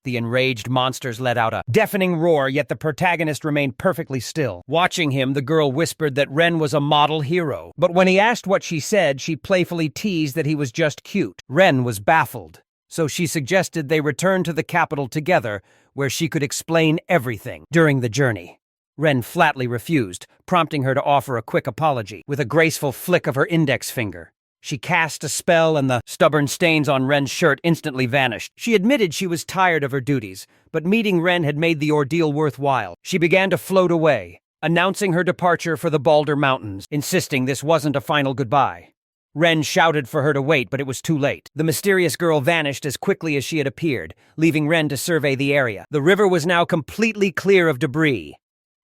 The enraged monsters let out a deafening roar, yet the protagonist remained perfectly still. Watching him, the girl whispered that Ren was a model hero. But when he asked what she said, she playfully teased that he was just cute. Ren was baffled, so she suggested they return to the capital together, where she could explain everything during the journey. Ren flatly refused, prompting her to offer a quick apology, with a graceful flick of her index finger. She cast a spell and the stubborn stains on Ren's shirt instantly vanished. She admitted she was tired of her duties, but meeting Ren had made the ordeal worthwhile. She began to float away, announcing her departure for the Balder Mountains, insisting this wasn't a final goodbye. Ren shouted for her to wait, but it was too late. The mysterious girl vanished as quickly as she had appeared, leaving Ren to survey the area. The river was now completely clear of debris.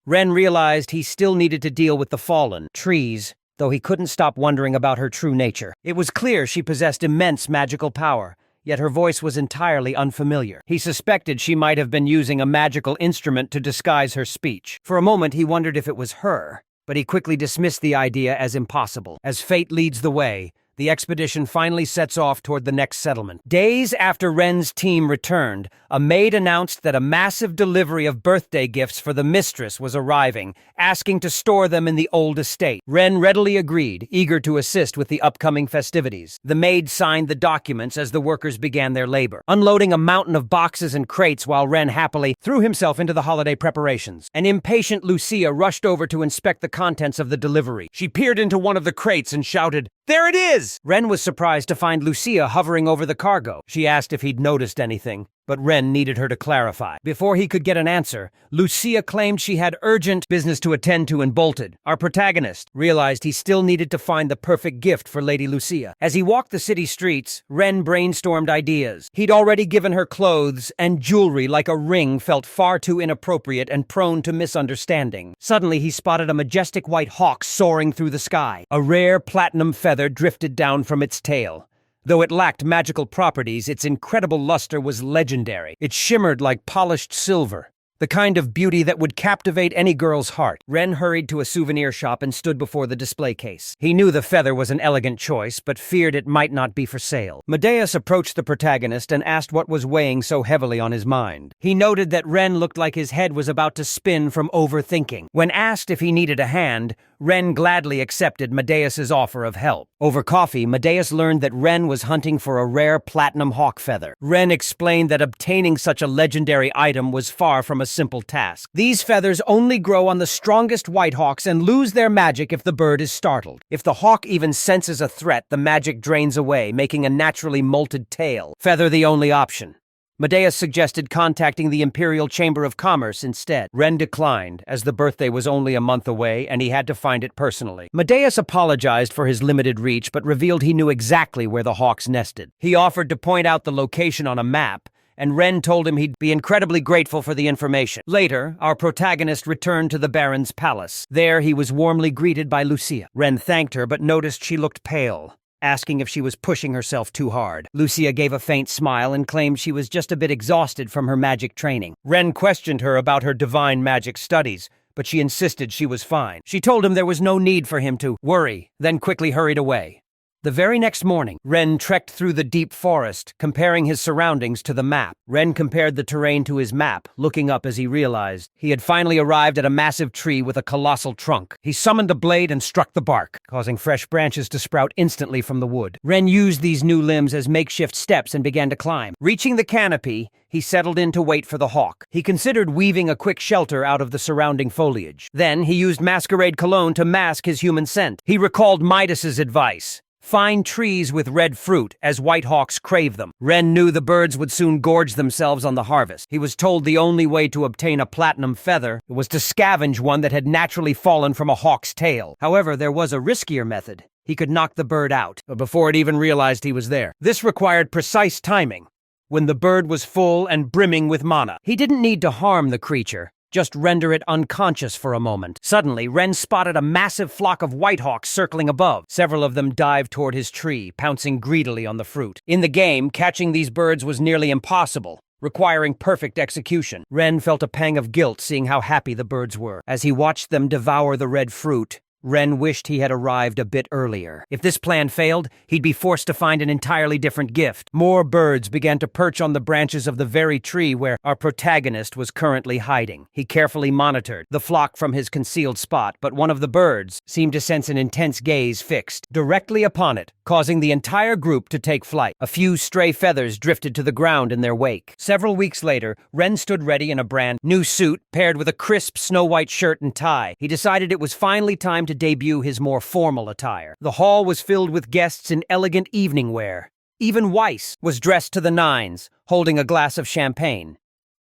Ren realized he still needed to deal with the fallen trees, though he couldn't stop wondering about her true nature. It was clear she possessed immense magical power, yet her voice was entirely unfamiliar. He suspected she might have been using a magical instrument to disguise her speech. For a moment, he wondered if it was her, but he quickly dismissed the idea as impossible. As fate leads the way, the expedition finally sets off toward the next settlement. Days after Ren's team returned, a maid announced that a massive delivery of birthday gifts for the mistress was arriving, asking to store them in the old estate. Ren readily agreed, eager to assist with the upcoming festivities. The maid signed the documents as the workers began their labor, unloading a mountain of boxes and crates while Ren happily threw himself into the holiday preparations. An impatient Lucia rushed over to inspect the contents of the delivery. She peered into one of the crates and shouted, "There it is!" Ren was surprised to find Lucia hovering over the cargo. She asked if he'd noticed anything, but Ren needed her to clarify. Before he could get an answer, Lucia claimed she had urgent business to attend to and bolted. Our protagonist realized he still needed to find the perfect gift for Lady Lucia. As he walked the city streets, Ren brainstormed ideas. He'd already given her clothes, and jewelry like a ring felt far too inappropriate and prone to misunderstanding. Suddenly, he spotted a majestic white hawk soaring through the sky. A rare platinum feather drifted down from its tail. Though it lacked magical properties, its incredible luster was legendary. It shimmered like polished silver, the kind of beauty that would captivate any girl's heart. Ren hurried to a souvenir shop and stood before the display case. He knew the feather was an elegant choice, but feared it might not be for sale. Medeus approached the protagonist and asked what was weighing so heavily on his mind. He noted that Ren looked like his head was about to spin from overthinking. When asked if he needed a hand, Ren gladly accepted Medeus's offer of help. Over coffee, Medeus learned that Ren was hunting for a rare platinum hawk feather. Ren explained that obtaining such a legendary item was far from a simple task. These feathers only grow on the strongest white hawks and lose their magic if the bird is startled. If the hawk even senses a threat, the magic drains away, making a naturally molted tail. Feather the only option. Medeus suggested contacting the Imperial Chamber of Commerce instead. Ren declined, as the birthday was only a month away and he had to find it personally. Medeus apologized for his limited reach, but revealed he knew exactly where the hawks nested. He offered to point out the location on a map, and Ren told him he'd be incredibly grateful for the information. Later, our protagonist returned to the Baron's palace. There, he was warmly greeted by Lucia. Ren thanked her, but noticed she looked pale, asking if she was pushing herself too hard. Lucia gave a faint smile and claimed she was just a bit exhausted from her magic training. Ren questioned her about her divine magic studies, but she insisted she was fine. She told him there was no need for him to worry, then quickly hurried away. The very next morning, Ren trekked through the deep forest, comparing his surroundings to the map. Ren compared the terrain to his map, looking up as he realized he had finally arrived at a massive tree with a colossal trunk. He summoned a blade and struck the bark, causing fresh branches to sprout instantly from the wood. Ren used these new limbs as makeshift steps and began to climb. Reaching the canopy, he settled in to wait for the hawk. He considered weaving a quick shelter out of the surrounding foliage. Then, he used masquerade cologne to mask his human scent. He recalled Midas's advice: find trees with red fruit, as white hawks crave them. Ren knew the birds would soon gorge themselves on the harvest. He was told the only way to obtain a platinum feather was to scavenge one that had naturally fallen from a hawk's tail. However, there was a riskier method. He could knock the bird out before it even realized he was there. This required precise timing, when the bird was full and brimming with mana. He didn't need to harm the creature, just render it unconscious for a moment. Suddenly, Ren spotted a massive flock of whitehawks circling above. Several of them dived toward his tree, pouncing greedily on the fruit. In the game, catching these birds was nearly impossible, requiring perfect execution. Ren felt a pang of guilt seeing how happy the birds were. As he watched them devour the red fruit, Ren wished he had arrived a bit earlier. If this plan failed, he'd be forced to find an entirely different gift. More birds began to perch on the branches of the very tree where our protagonist was currently hiding. He carefully monitored the flock from his concealed spot, but one of the birds seemed to sense an intense gaze fixed directly upon it, causing the entire group to take flight. A few stray feathers drifted to the ground in their wake. Several weeks later, Ren stood ready in a brand new suit paired with a crisp snow-white shirt and tie. He decided it was finally time to debut his more formal attire. The hall was filled with guests in elegant evening wear. Even Weiss was dressed to the nines, holding a glass of champagne.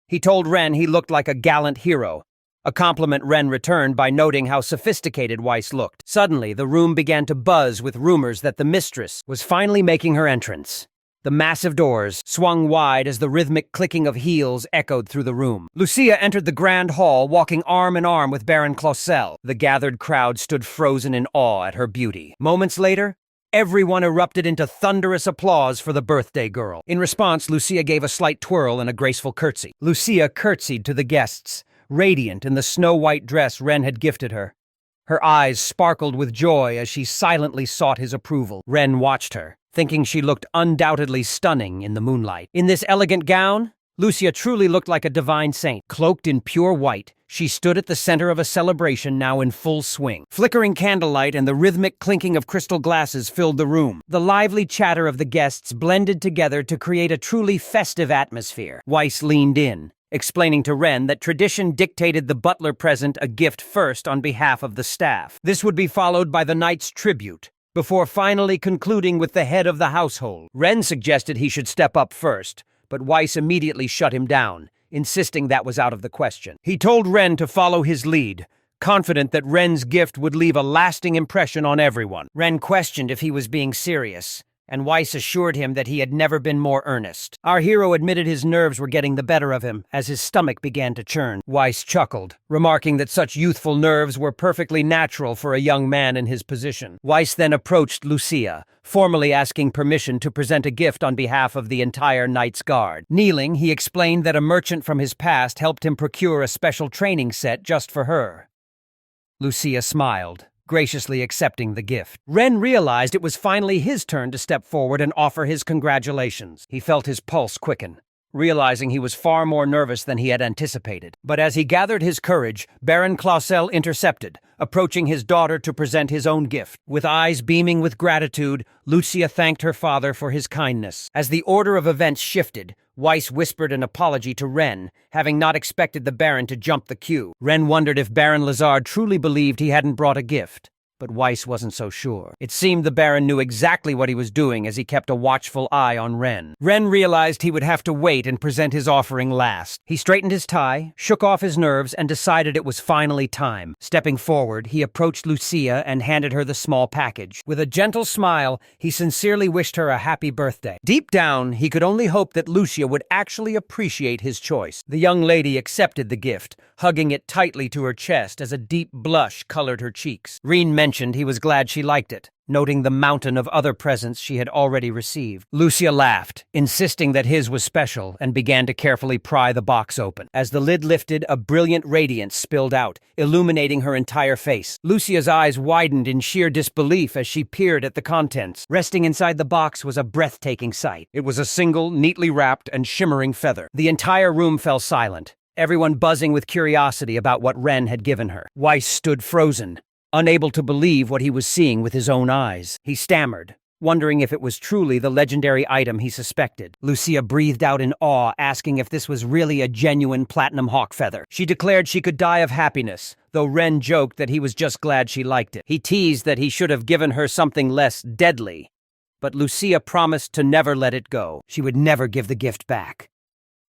He told Ren he looked like a gallant hero, a compliment Ren returned by noting how sophisticated Weiss looked. Suddenly, the room began to buzz with rumors that the mistress was finally making her entrance. The massive doors swung wide as the rhythmic clicking of heels echoed through the room. Lucia entered the grand hall, walking arm in arm with Baron Clausel. The gathered crowd stood frozen in awe at her beauty. Moments later, everyone erupted into thunderous applause for the birthday girl. In response, Lucia gave a slight twirl and a graceful curtsy. Lucia curtsied to the guests, radiant in the snow-white dress Ren had gifted her. Her eyes sparkled with joy as she silently sought his approval. Ren watched her, thinking she looked undoubtedly stunning in the moonlight. In this elegant gown, Lucia truly looked like a divine saint. Cloaked in pure white, she stood at the center of a celebration now in full swing. Flickering candlelight and the rhythmic clinking of crystal glasses filled the room. The lively chatter of the guests blended together to create a truly festive atmosphere. Weiss leaned in, explaining to Ren that tradition dictated the butler present a gift first on behalf of the staff. This would be followed by the knight's tribute, before finally concluding with the head of the household. Ren suggested he should step up first, but Weiss immediately shut him down, insisting that was out of the question. He told Ren to follow his lead, confident that Ren's gift would leave a lasting impression on everyone. Ren questioned if he was being serious, and Weiss assured him that he had never been more earnest. Our hero admitted his nerves were getting the better of him as his stomach began to churn. Weiss chuckled, remarking that such youthful nerves were perfectly natural for a young man in his position. Weiss then approached Lucia, formally asking permission to present a gift on behalf of the entire Knight's Guard. Kneeling, he explained that a merchant from his past helped him procure a special training set just for her. Lucia smiled, graciously accepting the gift. Ren realized it was finally his turn to step forward and offer his congratulations. He felt his pulse quicken, realizing he was far more nervous than he had anticipated. But as he gathered his courage, Baron Clausel intercepted, approaching his daughter to present his own gift. With eyes beaming with gratitude, Lucia thanked her father for his kindness. As the order of events shifted, Weiss whispered an apology to Ren, having not expected the Baron to jump the queue. Ren wondered if Baron Lazard truly believed he hadn't brought a gift, but Weiss wasn't so sure. It seemed the Baron knew exactly what he was doing as he kept a watchful eye on Ren. Ren realized he would have to wait and present his offering last. He straightened his tie, shook off his nerves, and decided it was finally time. Stepping forward, he approached Lucia and handed her the small package. With a gentle smile, he sincerely wished her a happy birthday. Deep down, he could only hope that Lucia would actually appreciate his choice. The young lady accepted the gift, hugging it tightly to her chest as a deep blush colored her cheeks. Rein mentioned he was glad she liked it, noting the mountain of other presents she had already received. Lucia laughed, insisting that his was special, and began to carefully pry the box open. As the lid lifted, a brilliant radiance spilled out, illuminating her entire face. Lucia's eyes widened in sheer disbelief as she peered at the contents. Resting inside the box was a breathtaking sight. It was a single, neatly wrapped and shimmering feather. The entire room fell silent, everyone buzzing with curiosity about what Ren had given her. Weiss stood frozen, unable to believe what he was seeing with his own eyes. He stammered, wondering if it was truly the legendary item he suspected. Lucia breathed out in awe, asking if this was really a genuine platinum hawk feather. She declared she could die of happiness, though Ren joked that he was just glad she liked it. He teased that he should have given her something less deadly, but Lucia promised to never let it go. She would never give the gift back.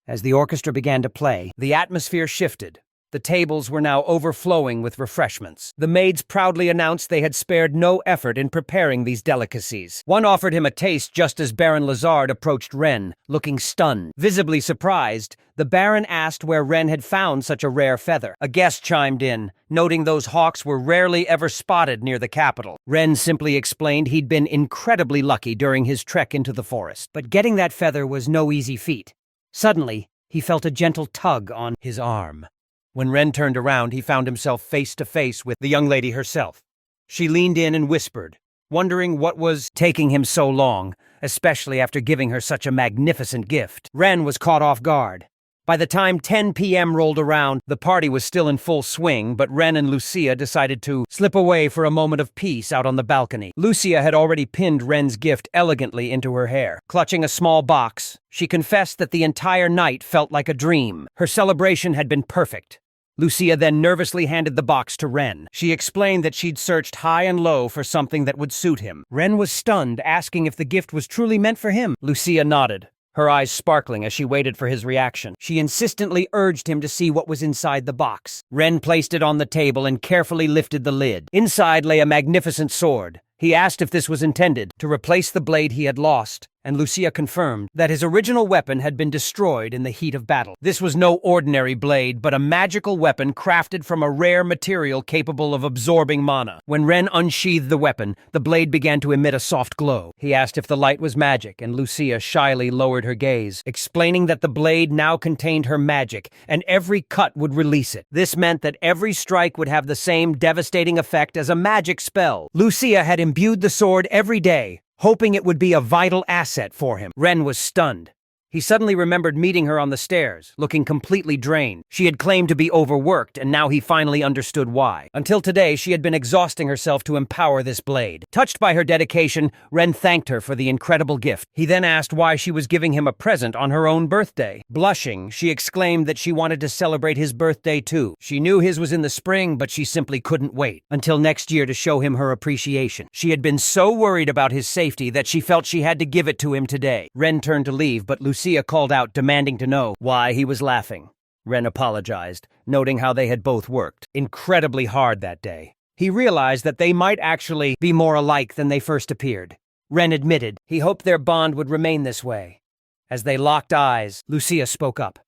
As the orchestra began to play, the atmosphere shifted, The tables were now overflowing with refreshments. The maids proudly announced they had spared no effort in preparing these delicacies. One offered him a taste just as Baron Lazard approached Ren, looking stunned. Visibly surprised, the Baron asked where Ren had found such a rare feather. A guest chimed in, noting those hawks were rarely ever spotted near the capital. Ren simply explained he'd been incredibly lucky during his trek into the forest. But getting that feather was no easy feat. Suddenly, he felt a gentle tug on his arm. When Ren turned around, he found himself face to face with the young lady herself. She leaned in and whispered, wondering what was taking him so long, especially after giving her such a magnificent gift. Ren was caught off guard. By the time 10 p.m. rolled around, the party was still in full swing, but Ren and Lucia decided to slip away for a moment of peace out on the balcony. Lucia had already pinned Ren's gift elegantly into her hair. Clutching a small box, she confessed that the entire night felt like a dream. Her celebration had been perfect. Lucia then nervously handed the box to Ren. She explained that she'd searched high and low for something that would suit him. Ren was stunned, asking if the gift was truly meant for him. Lucia nodded, her eyes sparkling as she waited for his reaction. She insistently urged him to see what was inside the box. Ren placed it on the table and carefully lifted the lid. Inside lay a magnificent sword. He asked if this was intended to replace the blade he had lost, and Lucia confirmed that his original weapon had been destroyed in the heat of battle. This was no ordinary blade, but a magical weapon crafted from a rare material capable of absorbing mana. When Ren unsheathed the weapon, the blade began to emit a soft glow. He asked if the light was magic, and Lucia shyly lowered her gaze, explaining that the blade now contained her magic, and every cut would release it. This meant that every strike would have the same devastating effect as a magic spell. Lucia had imbued the sword every day, hoping it would be a vital asset for him. Ren was stunned. He suddenly remembered meeting her on the stairs, looking completely drained. She had claimed to be overworked, and now he finally understood why. Until today, she had been exhausting herself to empower this blade. Touched by her dedication, Ren thanked her for the incredible gift. He then asked why she was giving him a present on her own birthday. Blushing, she exclaimed that she wanted to celebrate his birthday too. She knew his was in the spring, but she simply couldn't wait until next year to show him her appreciation. She had been so worried about his safety that she felt she had to give it to him today. Ren turned to leave, but Lucia called out, demanding to know why he was laughing. Ren apologized, noting how they had both worked incredibly hard that day. He realized that they might actually be more alike than they first appeared. Ren admitted he hoped their bond would remain this way. As they locked eyes, Lucia spoke up.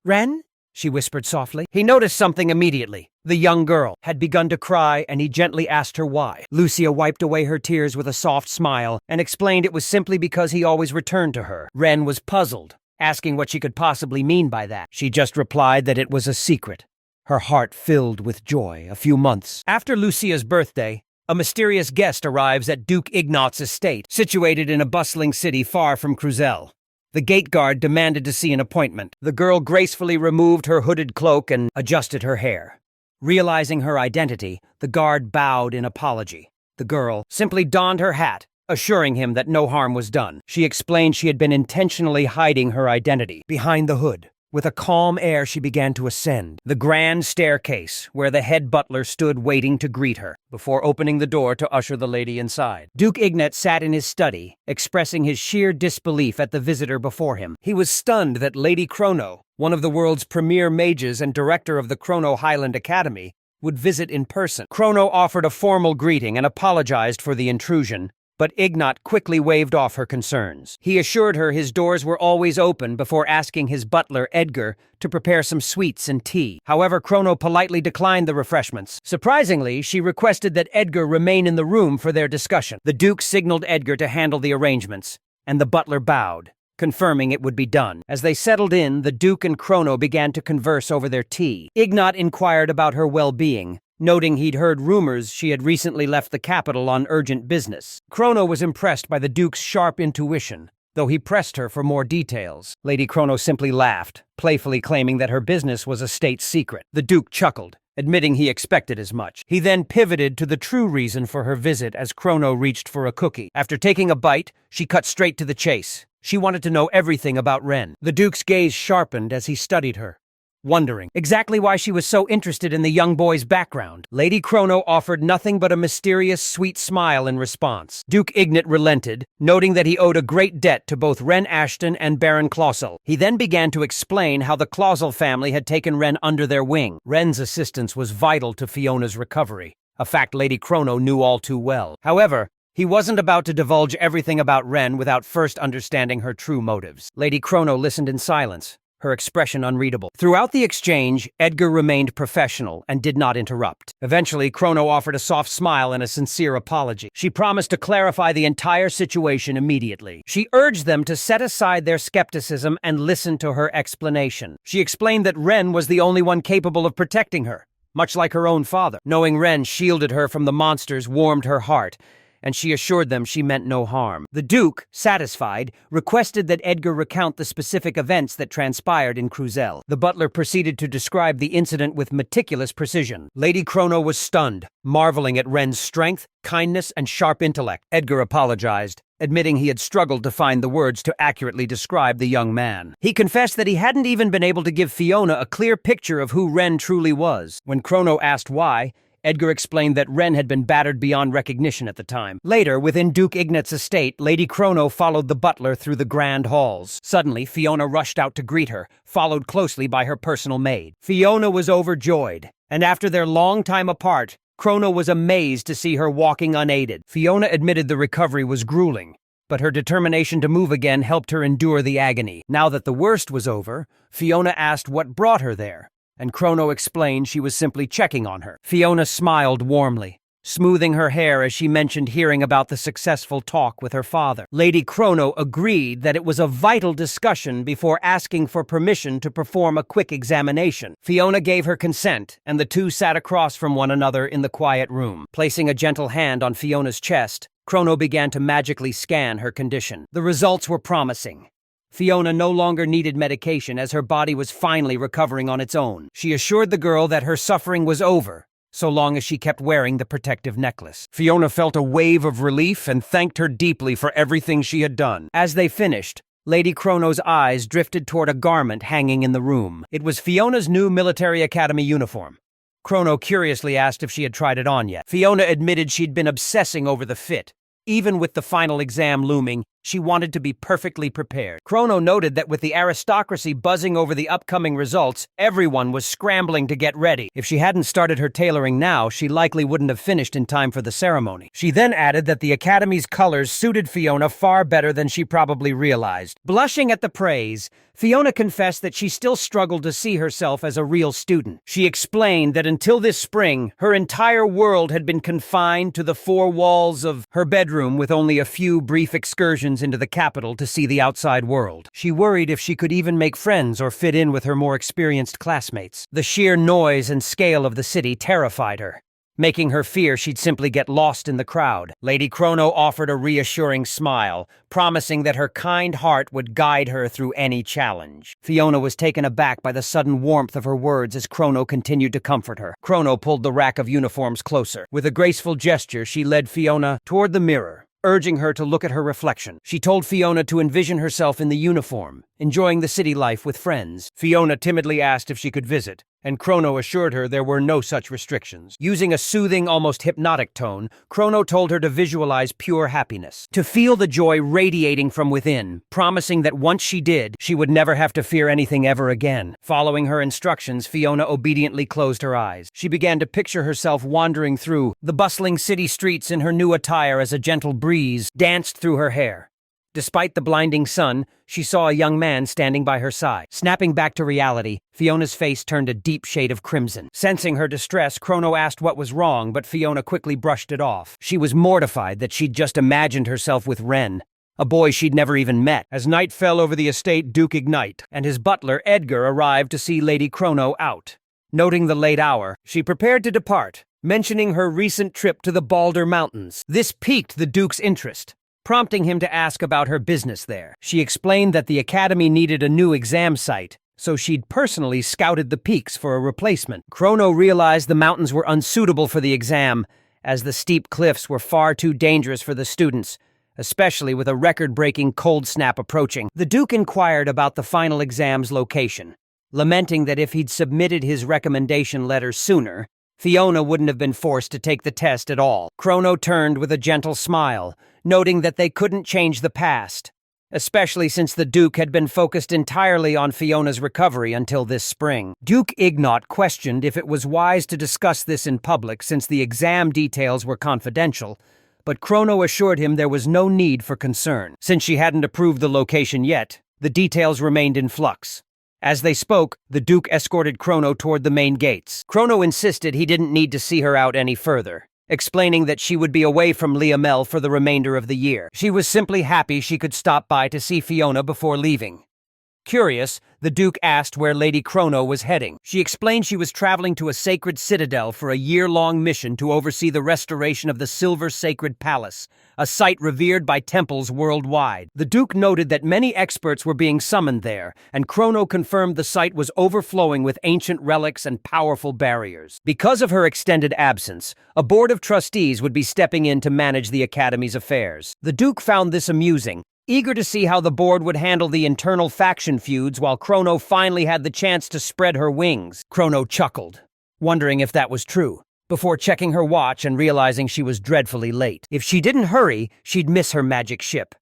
"Ren?" she whispered softly. He noticed something immediately. The young girl had begun to cry, and he gently asked her why. Lucia wiped away her tears with a soft smile and explained it was simply because he always returned to her. Ren was puzzled, asking what she could possibly mean by that. She just replied that it was a secret. Her heart filled with joy. A few months after Lucia's birthday, a mysterious guest arrives at Duke Ignat's estate, situated in a bustling city far from Cruzel. The gate guard demanded to see an appointment. The girl gracefully removed her hooded cloak and adjusted her hair. Realizing her identity, the guard bowed in apology. The girl simply donned her hat, assuring him that no harm was done. She explained she had been intentionally hiding her identity behind the hood. With a calm air, she began to ascend the grand staircase, where the head butler stood waiting to greet her, before opening the door to usher the lady inside. Duke Ignat sat in his study, expressing his sheer disbelief at the visitor before him. He was stunned that Lady Chrono, one of the world's premier mages and director of the Chrono Highland Academy, would visit in person. Chrono offered a formal greeting and apologized for the intrusion, but Ignat quickly waved off her concerns. He assured her his doors were always open before asking his butler, Edgar, to prepare some sweets and tea. However, Chrono politely declined the refreshments. Surprisingly, she requested that Edgar remain in the room for their discussion. The Duke signaled Edgar to handle the arrangements, and the butler bowed, confirming it would be done. As they settled in, the Duke and Chrono began to converse over their tea. Ignat inquired about her well-being, noting he'd heard rumors she had recently left the capital on urgent business. Chrono was impressed by the Duke's sharp intuition, though he pressed her for more details. Lady Chrono simply laughed, playfully claiming that her business was a state secret. The Duke chuckled, admitting he expected as much. He then pivoted to the true reason for her visit as Chrono reached for a cookie. After taking a bite, she cut straight to the chase. She wanted to know everything about Ren. The Duke's gaze sharpened as he studied her. wondering exactly why she was so interested in the young boy's background. Lady Chrono offered nothing but a mysterious, sweet smile in response. Duke Ignat relented, noting that he owed a great debt to both Ren Ashton and Baron Clausel. He then began to explain how the Clausel family had taken Ren under their wing. Ren's assistance was vital to Fiona's recovery, a fact Lady Chrono knew all too well. However, he wasn't about to divulge everything about Ren without first understanding her true motives. Lady Chrono listened in silence, her expression unreadable. Throughout the exchange, Edgar remained professional and did not interrupt. Eventually, Chrono offered a soft smile and a sincere apology. She promised to clarify the entire situation immediately. She urged them to set aside their skepticism and listen to her explanation. She explained that Ren was the only one capable of protecting her, much like her own father. Knowing Ren shielded her from the monsters warmed her heart, and she assured them she meant no harm. The Duke, satisfied, requested that Edgar recount the specific events that transpired in Cruzel. The butler proceeded to describe the incident with meticulous precision. Lady Chrono was stunned, marveling at Ren's strength, kindness, and sharp intellect. Edgar apologized, admitting he had struggled to find the words to accurately describe the young man. He confessed that he hadn't even been able to give Fiona a clear picture of who Ren truly was. When Chrono asked why, Edgar explained that Ren had been battered beyond recognition at the time. Later, within Duke Ignat's estate, Lady Chrono followed the butler through the grand halls. Suddenly, Fiona rushed out to greet her, followed closely by her personal maid. Fiona was overjoyed, and after their long time apart, Chrono was amazed to see her walking unaided. Fiona admitted the recovery was grueling, but her determination to move again helped her endure the agony. Now that the worst was over, Fiona asked what brought her there, and Chrono explained she was simply checking on her. Fiona smiled warmly, smoothing her hair as she mentioned hearing about the successful talk with her father. Lady Chrono agreed that it was a vital discussion before asking for permission to perform a quick examination. Fiona gave her consent, and the two sat across from one another in the quiet room. Placing a gentle hand on Fiona's chest, Chrono began to magically scan her condition. The results were promising. Fiona no longer needed medication as her body was finally recovering on its own. She assured the girl that her suffering was over, so long as she kept wearing the protective necklace. Fiona felt a wave of relief and thanked her deeply for everything she had done. As they finished, Lady Chrono's eyes drifted toward a garment hanging in the room. It was Fiona's new military academy uniform. Chrono curiously asked if she had tried it on yet. Fiona admitted she'd been obsessing over the fit. Even with the final exam looming, she wanted to be perfectly prepared. Chrono noted that with the aristocracy buzzing over the upcoming results, everyone was scrambling to get ready. If she hadn't started her tailoring now, she likely wouldn't have finished in time for the ceremony. She then added that the Academy's colors suited Fiona far better than she probably realized. Blushing at the praise, Fiona confessed that she still struggled to see herself as a real student. She explained that until this spring, her entire world had been confined to the four walls of her bedroom with only a few brief excursions into the capital to see the outside world. She worried if she could even make friends or fit in with her more experienced classmates. The sheer noise and scale of the city terrified her, making her fear she'd simply get lost in the crowd. Lady Chrono offered a reassuring smile, promising that her kind heart would guide her through any challenge. Fiona was taken aback by the sudden warmth of her words as Chrono continued to comfort her. Chrono pulled the rack of uniforms closer. With a graceful gesture, she led Fiona toward the mirror, urging her to look at her reflection. She told Fiona to envision herself in the uniform, enjoying the city life with friends. Fiona timidly asked if she could visit, and Chrono assured her there were no such restrictions. Using a soothing, almost hypnotic tone, Chrono told her to visualize pure happiness, to feel the joy radiating from within, promising that once she did, she would never have to fear anything ever again. Following her instructions, Fiona obediently closed her eyes. She began to picture herself wandering through the bustling city streets in her new attire as a gentle breeze danced through her hair. Despite the blinding sun, she saw a young man standing by her side. Snapping back to reality, Fiona's face turned a deep shade of crimson. Sensing her distress, Chrono asked what was wrong, but Fiona quickly brushed it off. She was mortified that she'd just imagined herself with Ren, a boy she'd never even met. As night fell over the estate, Duke Ignite and his butler Edgar arrived to see Lady Chrono out. Noting the late hour, she prepared to depart, mentioning her recent trip to the Balder Mountains. This piqued the Duke's interest, prompting him to ask about her business there. She explained that the Academy needed a new exam site, so she'd personally scouted the peaks for a replacement. Chrono realized the mountains were unsuitable for the exam, as the steep cliffs were far too dangerous for the students, especially with a record-breaking cold snap approaching. The Duke inquired about the final exam's location, lamenting that if he'd submitted his recommendation letter sooner, Fiona wouldn't have been forced to take the test at all. Chrono turned with a gentle smile, noting that they couldn't change the past, especially since the Duke had been focused entirely on Fiona's recovery until this spring. Duke Ignat questioned if it was wise to discuss this in public since the exam details were confidential, but Chrono assured him there was no need for concern. Since she hadn't approved the location yet, the details remained in flux. As they spoke, the Duke escorted Chrono toward the main gates. Chrono insisted he didn't need to see her out any further, explaining that she would be away from Liamel for the remainder of the year. She was simply happy she could stop by to see Fiona before leaving. Curious, the Duke asked where Lady Chrono was heading. She explained she was traveling to a sacred citadel for a year-long mission to oversee the restoration of the Silver Sacred Palace, a site revered by temples worldwide. The Duke noted that many experts were being summoned there, and Chrono confirmed the site was overflowing with ancient relics and powerful barriers. Because of her extended absence, a board of trustees would be stepping in to manage the Academy's affairs. The Duke found this amusing, eager to see how the board would handle the internal faction feuds while Chrono finally had the chance to spread her wings. Chrono chuckled, wondering if that was true, before checking her watch and realizing she was dreadfully late. If she didn't hurry, she'd miss her magic ship.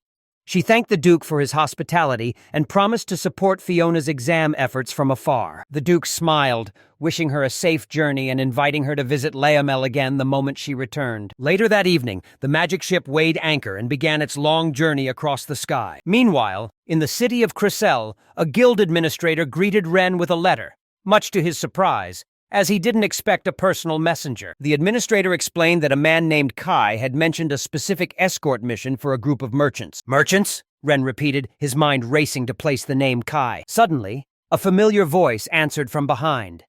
She thanked the Duke for his hospitality and promised to support Fiona's exam efforts from afar. The Duke smiled, wishing her a safe journey and inviting her to visit Liamel again the moment she returned. Later that evening, the magic ship weighed anchor and began its long journey across the sky. Meanwhile, in the city of Chrysel, a guild administrator greeted Ren with a letter, much to his surprise, as he didn't expect a personal messenger. The administrator explained that a man named Kai had mentioned a specific escort mission for a group of merchants. Merchants? Ren repeated, his mind racing to place the name Kai. Suddenly, a familiar voice answered from behind.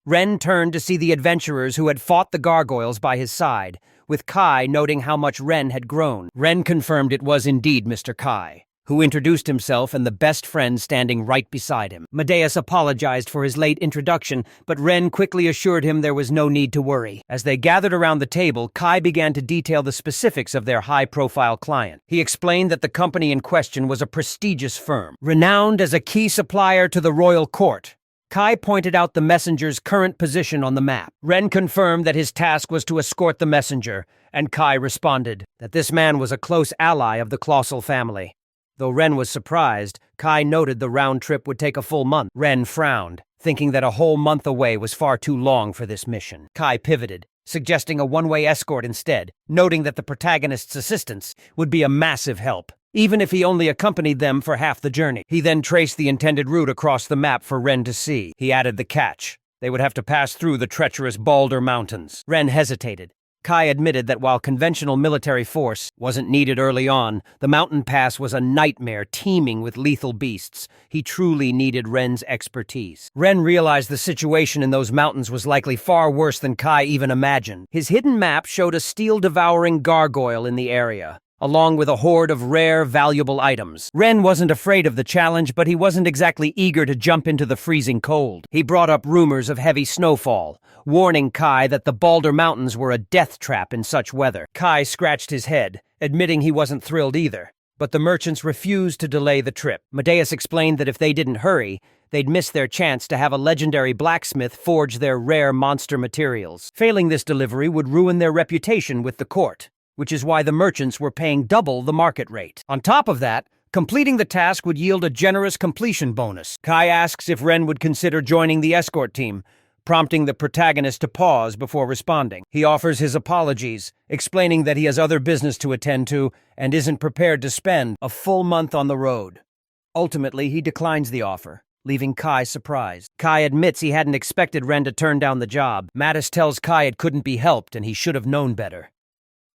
Ren turned to see the adventurers who had fought the gargoyles by his side, with Kai noting how much Ren had grown. Ren confirmed it was indeed Mr. Kai, who introduced himself and the best friend standing right beside him. Medeus apologized for his late introduction, but Ren quickly assured him there was no need to worry. As they gathered around the table, Kai began to detail the specifics of their high-profile client. He explained that the company in question was a prestigious firm, renowned as a key supplier to the royal court. Kai pointed out the messenger's current position on the map. Ren confirmed that his task was to escort the messenger, and Kai responded that this man was a close ally of the Colossal family. Though Ren was surprised, Kai noted the round trip would take a full month. Ren frowned, thinking that a whole month away was far too long for this mission. Kai pivoted, suggesting a one-way escort instead, noting that the protagonist's assistance would be a massive help, even if he only accompanied them for half the journey. He then traced the intended route across the map for Ren to see. He added the catch. They would have to pass through the treacherous Balder Mountains. Ren hesitated. Kai admitted that while conventional military force wasn't needed early on, the mountain pass was a nightmare teeming with lethal beasts. He truly needed Ren's expertise. Ren realized the situation in those mountains was likely far worse than Kai even imagined. His hidden map showed a steel-devouring gargoyle in the area, along with a horde of rare, valuable items. Ren wasn't afraid of the challenge, but he wasn't exactly eager to jump into the freezing cold. He brought up rumors of heavy snowfall, warning Kai that the Balder Mountains were a death trap in such weather. Kai scratched his head, admitting he wasn't thrilled either, but the merchants refused to delay the trip. Medeus explained that if they didn't hurry, they'd miss their chance to have a legendary blacksmith forge their rare monster materials. Failing this delivery would ruin their reputation with the court, which is why the merchants were paying double the market rate. On top of that, completing the task would yield a generous completion bonus. Kai asks if Ren would consider joining the escort team, prompting the protagonist to pause before responding. He offers his apologies, explaining that he has other business to attend to and isn't prepared to spend a full month on the road. Ultimately, he declines the offer, leaving Kai surprised. Kai admits he hadn't expected Ren to turn down the job. Mattis tells Kai it couldn't be helped and he should have known better.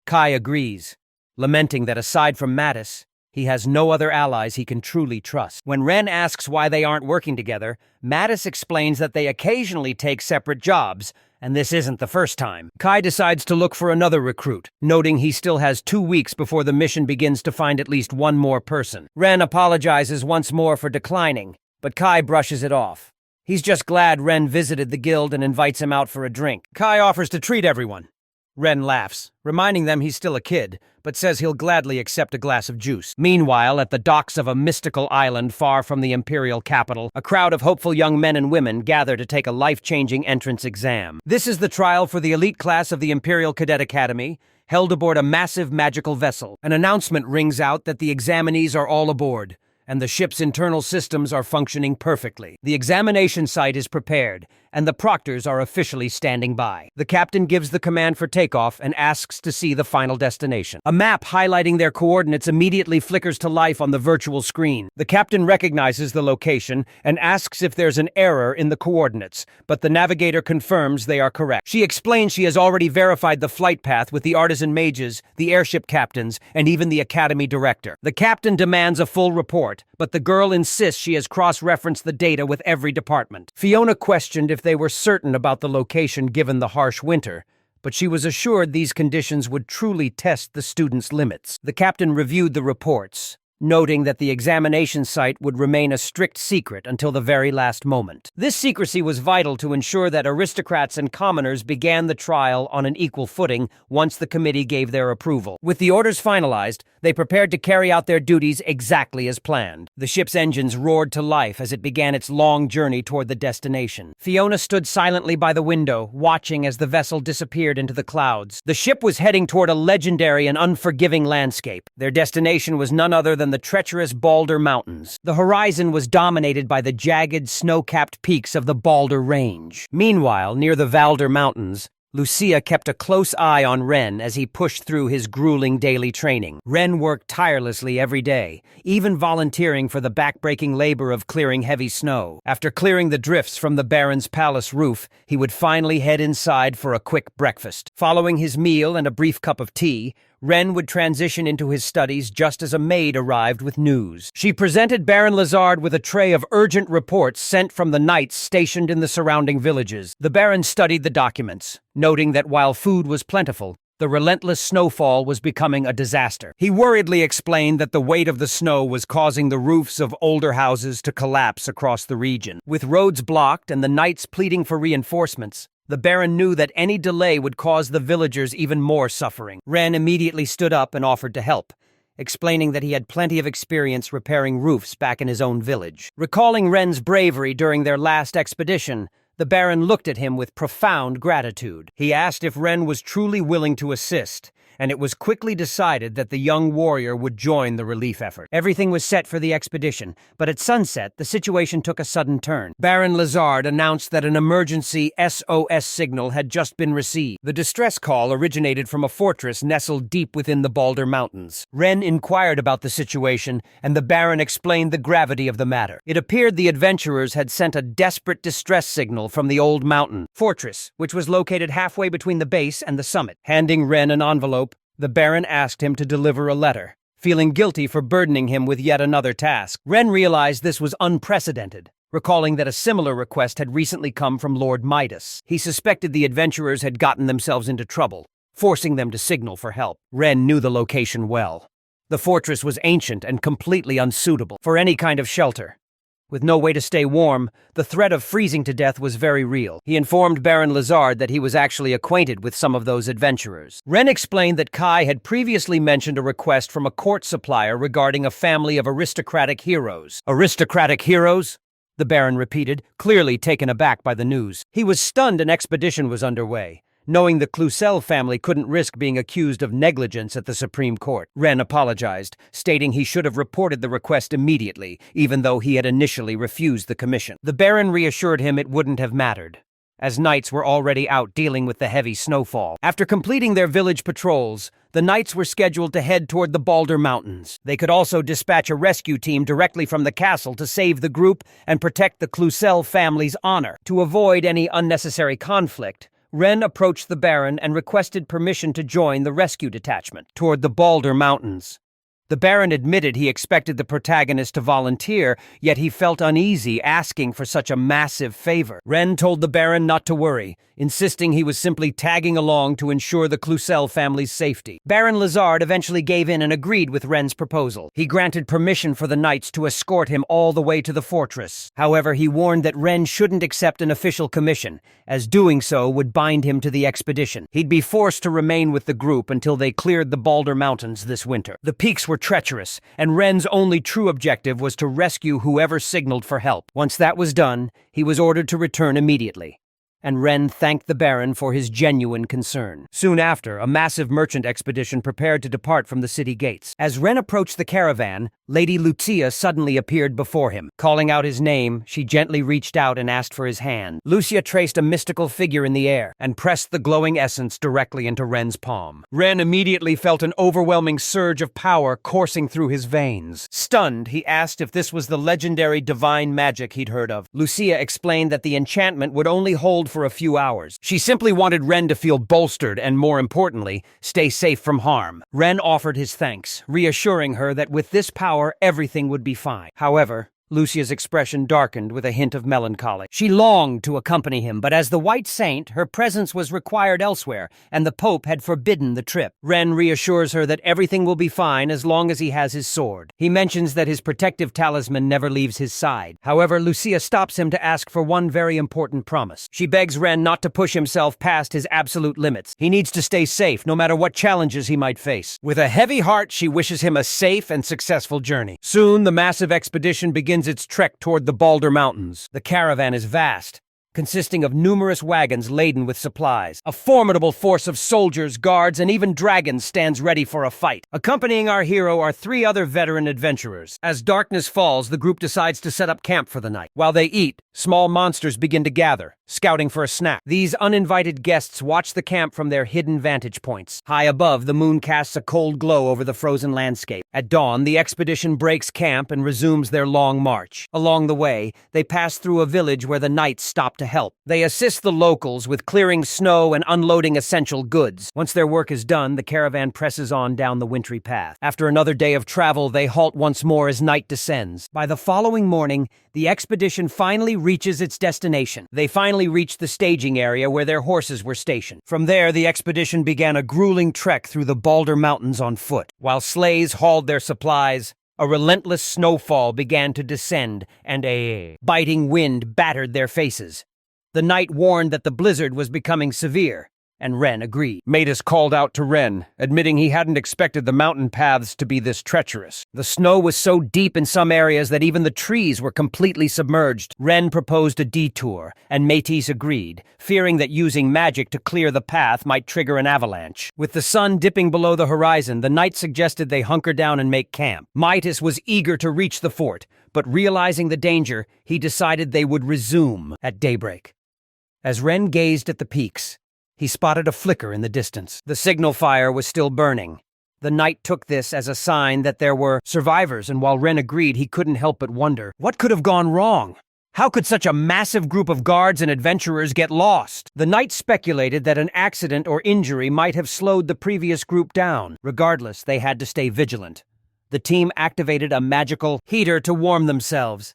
Kai agrees, lamenting that aside from Mattis, he has no other allies he can truly trust. When Ren asks why they aren't working together, Mattis explains that they occasionally take separate jobs, and this isn't the first time. Kai decides to look for another recruit, noting he still has 2 weeks before the mission begins to find at least one more person. Ren apologizes once more for declining, but Kai brushes it off. He's just glad Ren visited the guild and invites him out for a drink. Kai offers to treat everyone, Ren laughs, reminding them he's still a kid, but says he'll gladly accept a glass of juice. Meanwhile, at the docks of a mystical island far from the imperial capital, a crowd of hopeful young men and women gather to take a life-changing entrance exam. This is the trial for the elite class of the Imperial Cadet Academy, held aboard a massive magical vessel. An announcement rings out that the examinees are all aboard, and the ship's internal systems are functioning perfectly. The examination site is prepared, and the proctors are officially standing by. The captain gives the command for takeoff and asks to see the final destination. A map highlighting their coordinates immediately flickers to life on the virtual screen. The captain recognizes the location and asks if there's an error in the coordinates, but the navigator confirms they are correct. She explains she has already verified the flight path with the artisan mages, the airship captains, and even the academy director. The captain demands a full report, but the girl insists she has cross-referenced the data with every department. Fiona questioned if they were certain about the location given the harsh winter, but she was assured these conditions would truly test the students' limits. The captain reviewed the reports, noting that the examination site would remain a strict secret until the very last moment. This secrecy was vital to ensure that aristocrats and commoners began the trial on an equal footing once the committee gave their approval. With the orders finalized, they prepared to carry out their duties exactly as planned. The ship's engines roared to life as it began its long journey toward the destination. Fiona stood silently by the window, watching as the vessel disappeared into the clouds. The ship was heading toward a legendary and unforgiving landscape. Their destination was none other than the treacherous Balder Mountains. The horizon was dominated by the jagged, snow-capped peaks of the Balder Range. Meanwhile, near the Valder Mountains, Lucia kept a close eye on Ren as he pushed through his grueling daily training. Ren worked tirelessly every day, even volunteering for the backbreaking labor of clearing heavy snow. After clearing the drifts from the Baron's palace roof, he would finally head inside for a quick breakfast. Following his meal and a brief cup of tea, Ren would transition into his studies just as a maid arrived with news. She presented Baron Lazard with a tray of urgent reports sent from the knights stationed in the surrounding villages. The Baron studied the documents, noting that while food was plentiful, the relentless snowfall was becoming a disaster. He worriedly explained that the weight of the snow was causing the roofs of older houses to collapse across the region. With roads blocked and the knights pleading for reinforcements, the Baron knew that any delay would cause the villagers even more suffering. Ren immediately stood up and offered to help, explaining that he had plenty of experience repairing roofs back in his own village. Recalling Ren's bravery during their last expedition, the Baron looked at him with profound gratitude. He asked if Ren was truly willing to assist, and it was quickly decided that the young warrior would join the relief effort. Everything was set for the expedition, but at sunset, the situation took a sudden turn. Baron Lazard announced that an emergency SOS signal had just been received. The distress call originated from a fortress nestled deep within the Balder Mountains. Ren inquired about the situation, and the Baron explained the gravity of the matter. It appeared the adventurers had sent a desperate distress signal from the old mountain fortress, which was located halfway between the base and the summit. Handing Ren an envelope, the Baron asked him to deliver a letter, feeling guilty for burdening him with yet another task. Ren realized this was unprecedented, recalling that a similar request had recently come from Lord Midas. He suspected the adventurers had gotten themselves into trouble, forcing them to signal for help. Ren knew the location well. The fortress was ancient and completely unsuitable for any kind of shelter. With no way to stay warm, the threat of freezing to death was very real. He informed Baron Lazard that he was actually acquainted with some of those adventurers. Ren explained that Kai had previously mentioned a request from a court supplier regarding a family of aristocratic heroes. Aristocratic heroes? The Baron repeated, clearly taken aback by the news. He was stunned an expedition was underway, knowing the Clucel family couldn't risk being accused of negligence at the Supreme Court. Ren apologized, stating he should have reported the request immediately, even though he had initially refused the commission. The Baron reassured him it wouldn't have mattered, as knights were already out dealing with the heavy snowfall. After completing their village patrols, the knights were scheduled to head toward the Balder Mountains. They could also dispatch a rescue team directly from the castle to save the group and protect the Clucel family's honor. To avoid any unnecessary conflict, Ren approached the Baron and requested permission to join the rescue detachment toward the Balder Mountains. The Baron admitted he expected the protagonist to volunteer, yet he felt uneasy asking for such a massive favor. Ren told the Baron not to worry, insisting he was simply tagging along to ensure the Cloucel family's safety. Baron Lazard eventually gave in and agreed with Ren's proposal. He granted permission for the knights to escort him all the way to the fortress. However, he warned that Ren shouldn't accept an official commission, as doing so would bind him to the expedition. He'd be forced to remain with the group until they cleared the Balder Mountains this winter. The peaks were treacherous, and Ren's only true objective was to rescue whoever signaled for help. Once that was done, he was ordered to return immediately, and Ren thanked the Baron for his genuine concern. Soon after, a massive merchant expedition prepared to depart from the city gates. As Ren approached the caravan, Lady Lucia suddenly appeared before him. Calling out his name, she gently reached out and asked for his hand. Lucia traced a mystical figure in the air and pressed the glowing essence directly into Ren's palm. Ren immediately felt an overwhelming surge of power coursing through his veins. Stunned, he asked if this was the legendary divine magic he'd heard of. Lucia explained that the enchantment would only hold for a few hours. She simply wanted Ren to feel bolstered and, more importantly, stay safe from harm. Ren offered his thanks, reassuring her that with this power, everything would be fine. However, Lucia's expression darkened with a hint of melancholy. She longed to accompany him, but as the White Saint, her presence was required elsewhere, and the Pope had forbidden the trip. Ren reassures her that everything will be fine as long as he has his sword. He mentions that his protective talisman never leaves his side. However, Lucia stops him to ask for one very important promise. She begs Ren not to push himself past his absolute limits. He needs to stay safe, no matter what challenges he might face. With a heavy heart, she wishes him a safe and successful journey. Soon, the massive expedition begins its trek toward the Balder Mountains. The caravan is vast, consisting of numerous wagons laden with supplies. A formidable force of soldiers, guards, and even dragons stands ready for a fight. Accompanying our hero are 3 other veteran adventurers. As darkness falls, the group decides to set up camp for the night. While they eat, small monsters begin to gather, scouting for a snack. These uninvited guests watch the camp from their hidden vantage points. High above, the moon casts a cold glow over the frozen landscape. At dawn, the expedition breaks camp and resumes their long march. Along the way, they pass through a village where the knights stop to help. They assist the locals with clearing snow and unloading essential goods. Once their work is done, the caravan presses on down the wintry path. After another day of travel, they halt once more as night descends. By the following morning, the expedition finally reaches its destination. They finally reached the staging area where their horses were stationed. From there, the expedition began a grueling trek through the Balder Mountains on foot. While sleighs hauled their supplies, a relentless snowfall began to descend, and a biting wind battered their faces. The knight warned that the blizzard was becoming severe, and Ren agreed. Matus called out to Ren, admitting he hadn't expected the mountain paths to be this treacherous. The snow was so deep in some areas that even the trees were completely submerged. Ren proposed a detour, and Métis agreed, fearing that using magic to clear the path might trigger an avalanche. With the sun dipping below the horizon, the knight suggested they hunker down and make camp. Métis was eager to reach the fort, but realizing the danger, he decided they would resume at daybreak. As Ren gazed at the peaks, he spotted a flicker in the distance. The signal fire was still burning. The knight took this as a sign that there were survivors, and while Ren agreed, he couldn't help but wonder, what could have gone wrong? How could such a massive group of guards and adventurers get lost? The knight speculated that an accident or injury might have slowed the previous group down. Regardless, they had to stay vigilant. The team activated a magical heater to warm themselves.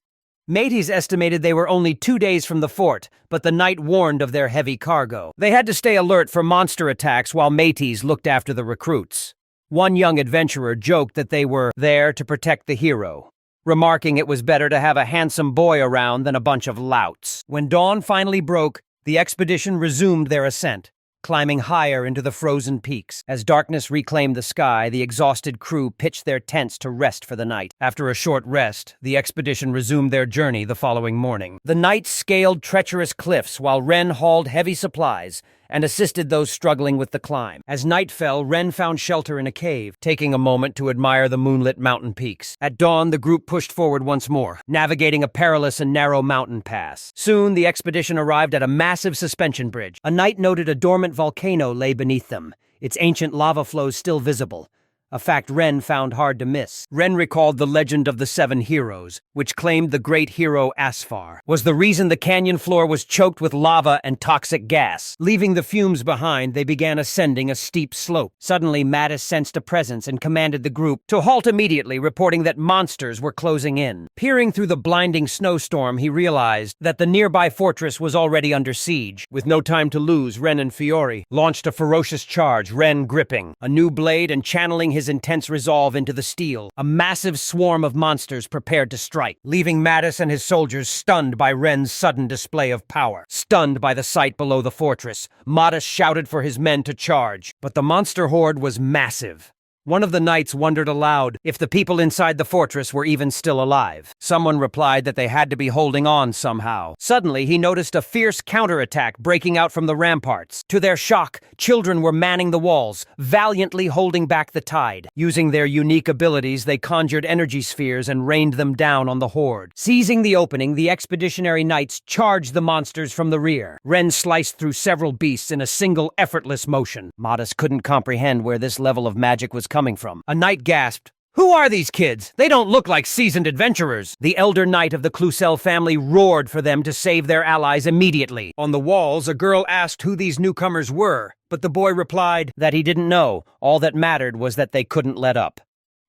Métis estimated they were only 2 days from the fort, but the knight warned of their heavy cargo. They had to stay alert for monster attacks while Métis looked after the recruits. One young adventurer joked that they were there to protect the hero, remarking it was better to have a handsome boy around than a bunch of louts. When dawn finally broke, the expedition resumed their ascent, climbing higher into the frozen peaks. As darkness reclaimed the sky, the exhausted crew pitched their tents to rest for the night. After a short rest, the expedition resumed their journey the following morning. The knights scaled treacherous cliffs while Ren hauled heavy supplies and assisted those struggling with the climb. As night fell, Ren found shelter in a cave, taking a moment to admire the moonlit mountain peaks. At dawn, the group pushed forward once more, navigating a perilous and narrow mountain pass. Soon, the expedition arrived at a massive suspension bridge. A knight noted a dormant volcano lay beneath them, its ancient lava flows still visible. a fact Ren found hard to miss. Ren recalled the legend of the 7 heroes, which claimed the great hero Asfar was the reason the canyon floor was choked with lava and toxic gas. Leaving the fumes behind, they began ascending a steep slope. Suddenly, Mattis sensed a presence and commanded the group to halt immediately, reporting that monsters were closing in. Peering through the blinding snowstorm, he realized that the nearby fortress was already under siege. With no time to lose, Ren and Fiore launched a ferocious charge, Ren gripping a new blade and channeling his intense resolve into the steel. A massive swarm of monsters prepared to strike, leaving Mattis and his soldiers stunned by Ren's sudden display of power. Stunned by the sight below the fortress, Mattis shouted for his men to charge, but the monster horde was massive. One of the knights wondered aloud if the people inside the fortress were even still alive. Someone replied that they had to be holding on somehow. Suddenly, he noticed a fierce counterattack breaking out from the ramparts. To their shock, children were manning the walls, valiantly holding back the tide. Using their unique abilities, they conjured energy spheres and rained them down on the horde. Seizing the opening, the expeditionary knights charged the monsters from the rear. Ren sliced through several beasts in a single effortless motion. Modest couldn't comprehend where this level of magic was coming from. A knight gasped, "Who are these kids? They don't look like seasoned adventurers." The elder knight of the Cloucel family roared for them to save their allies immediately. On the walls, a girl asked who these newcomers were, but the boy replied that he didn't know. All that mattered was that they couldn't let up.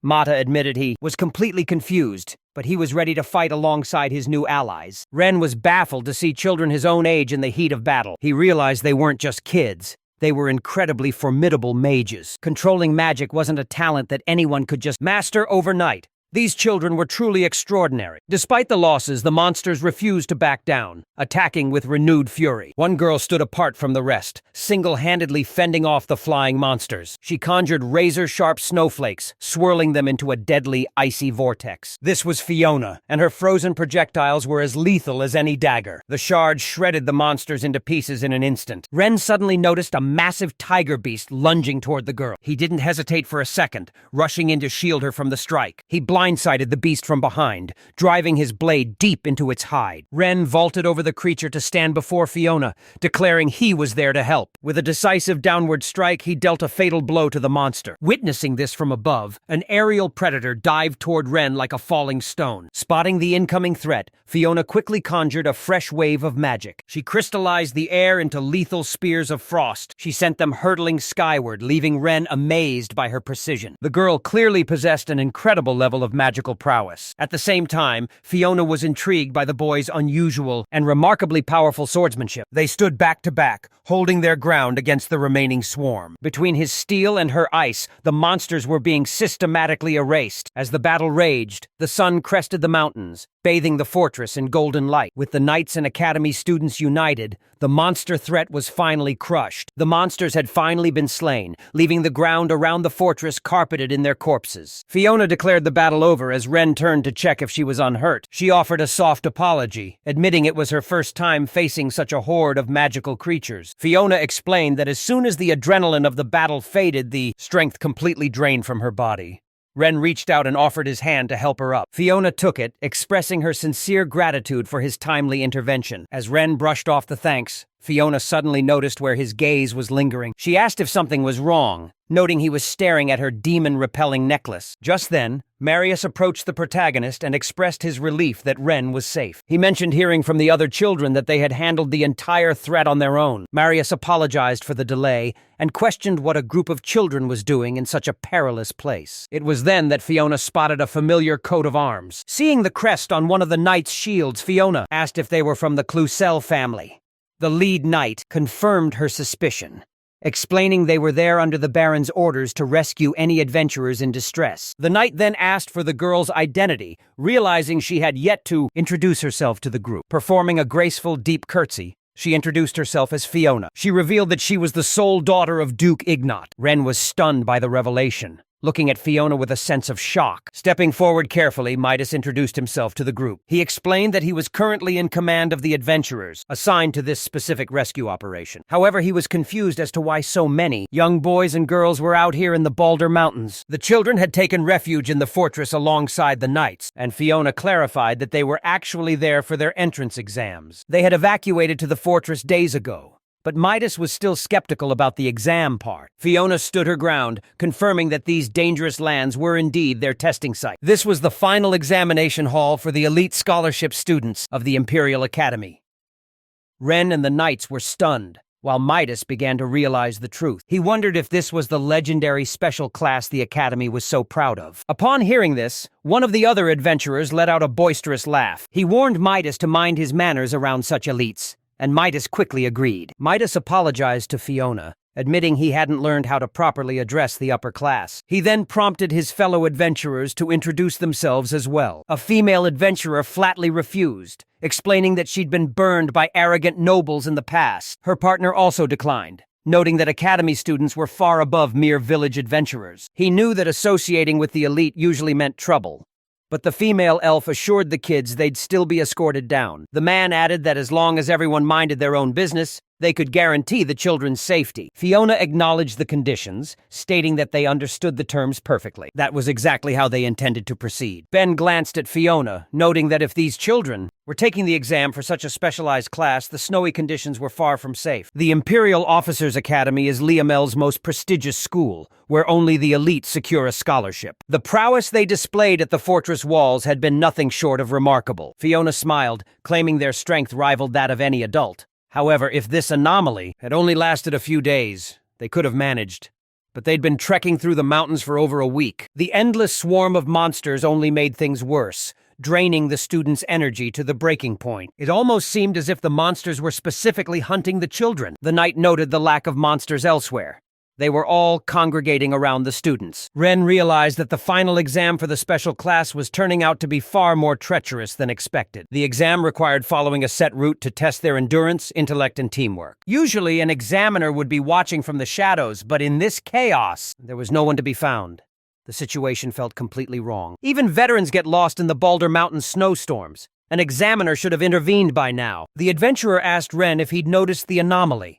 Mata admitted he was completely confused, but he was ready to fight alongside his new allies. Ren was baffled to see children his own age in the heat of battle. He realized they weren't just kids. They were incredibly formidable mages. Controlling magic wasn't a talent that anyone could just master overnight. These children were truly extraordinary. Despite the losses, the monsters refused to back down, attacking with renewed fury. One girl stood apart from the rest, single-handedly fending off the flying monsters. She conjured razor-sharp snowflakes, swirling them into a deadly, icy vortex. This was Fiona, and her frozen projectiles were as lethal as any dagger. The shards shredded the monsters into pieces in an instant. Ren suddenly noticed a massive tiger beast lunging toward the girl. He didn't hesitate for a second, rushing in to shield her from the strike. He blindsided the beast from behind, driving his blade deep into its hide. Ren vaulted over the creature to stand before Fiona, declaring he was there to help. With a decisive downward strike, he dealt a fatal blow to the monster. Witnessing this from above, an aerial predator dived toward Ren like a falling stone. Spotting the incoming threat, Fiona quickly conjured a fresh wave of magic. She crystallized the air into lethal spears of frost. She sent them hurtling skyward, leaving Ren amazed by her precision. The girl clearly possessed an incredible level of magical prowess. At the same time, Fiona was intrigued by the boy's unusual and remarkably powerful swordsmanship. They stood back to back, holding their ground against the remaining swarm. Between his steel and her ice, the monsters were being systematically erased. As the battle raged, the sun crested the mountains, bathing the fortress in golden light. With the knights and academy students united, the monster threat was finally crushed. The monsters had finally been slain, leaving the ground around the fortress carpeted in their corpses. Fiona declared the battle over as Ren turned to check if she was unhurt. She offered a soft apology, admitting it was her first time facing such a horde of magical creatures. Fiona explained that as soon as the adrenaline of the battle faded, the strength completely drained from her body. Ren reached out and offered his hand to help her up. Fiona took it, expressing her sincere gratitude for his timely intervention. As Ren brushed off the thanks, Fiona suddenly noticed where his gaze was lingering. She asked if something was wrong, noting he was staring at her demon-repelling necklace. Just then, Marius approached the protagonist and expressed his relief that Ren was safe. He mentioned hearing from the other children that they had handled the entire threat on their own. Marius apologized for the delay and questioned what a group of children was doing in such a perilous place. It was then that Fiona spotted a familiar coat of arms. Seeing the crest on one of the knights' shields, Fiona asked if they were from the Cloucel family. The lead knight confirmed her suspicion, explaining they were there under the Baron's orders to rescue any adventurers in distress. The knight then asked for the girl's identity, realizing she had yet to introduce herself to the group. Performing a graceful, deep curtsy, she introduced herself as Fiona. She revealed that she was the sole daughter of Duke Ignat. Ren was stunned by the revelation, looking at Fiona with a sense of shock. Stepping forward carefully, Midas introduced himself to the group. He explained that he was currently in command of the adventurers, assigned to this specific rescue operation. However, he was confused as to why so many young boys and girls were out here in the Balder Mountains. The children had taken refuge in the fortress alongside the knights, and Fiona clarified that they were actually there for their entrance exams. They had evacuated to the fortress days ago, But Midas was still skeptical about the exam part. Fiona stood her ground, confirming that these dangerous lands were indeed their testing site. This was the final examination hall for the elite scholarship students of the Imperial Academy. Ren and the knights were stunned, while Midas began to realize the truth. He wondered if this was the legendary special class the Academy was so proud of. Upon hearing this, one of the other adventurers let out a boisterous laugh. He warned Midas to mind his manners around such elites, and Midas quickly agreed. Midas apologized to Fiona, admitting he hadn't learned how to properly address the upper class. He then prompted his fellow adventurers to introduce themselves as well. A female adventurer flatly refused, explaining that she'd been burned by arrogant nobles in the past. Her partner also declined, noting that academy students were far above mere village adventurers. He knew that associating with the elite usually meant trouble, but the female elf assured the kids they'd still be escorted down. The man added that as long as everyone minded their own business, they could guarantee the children's safety. Fiona acknowledged the conditions, stating that they understood the terms perfectly. That was exactly how they intended to proceed. Ben glanced at Fiona, noting that if these children were taking the exam for such a specialized class, the snowy conditions were far from safe. The Imperial Officers Academy is Liamel's most prestigious school, where only the elite secure a scholarship. The prowess they displayed at the fortress walls had been nothing short of remarkable. Fiona smiled, claiming their strength rivaled that of any adult. However, if this anomaly had only lasted a few days, they could have managed. But they'd been trekking through the mountains for over a week. The endless swarm of monsters only made things worse, draining the students' energy to the breaking point. It almost seemed as if the monsters were specifically hunting the children. The knight noted the lack of monsters elsewhere. They were all congregating around the students. Ren realized that the final exam for the special class was turning out to be far more treacherous than expected. The exam required following a set route to test their endurance, intellect, and teamwork. Usually, an examiner would be watching from the shadows, but in this chaos, there was no one to be found. The situation felt completely wrong. Even veterans get lost in the Balder Mountain snowstorms. An examiner should have intervened by now. The adventurer asked Ren if he'd noticed the anomaly.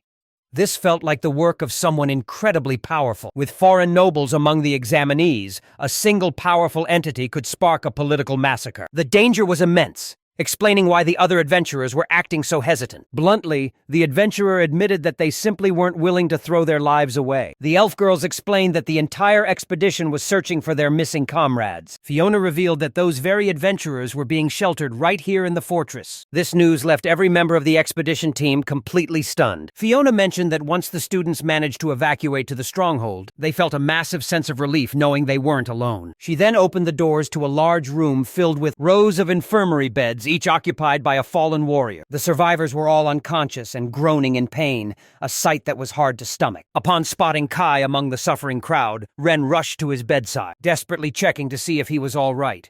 This felt like the work of someone incredibly powerful. With foreign nobles among the examinees, a single powerful entity could spark a political massacre. The danger was immense, explaining why the other adventurers were acting so hesitant. Bluntly, the adventurer admitted that they simply weren't willing to throw their lives away. The elf girls explained that the entire expedition was searching for their missing comrades. Fiona revealed that those very adventurers were being sheltered right here in the fortress. This news left every member of the expedition team completely stunned. Fiona mentioned that once the students managed to evacuate to the stronghold, they felt a massive sense of relief knowing they weren't alone. She then opened the doors to a large room filled with rows of infirmary beds, each occupied by a fallen warrior. The survivors were all unconscious and groaning in pain, a sight that was hard to stomach. Upon spotting Kai among the suffering crowd, Ren rushed to his bedside, desperately checking to see if he was all right.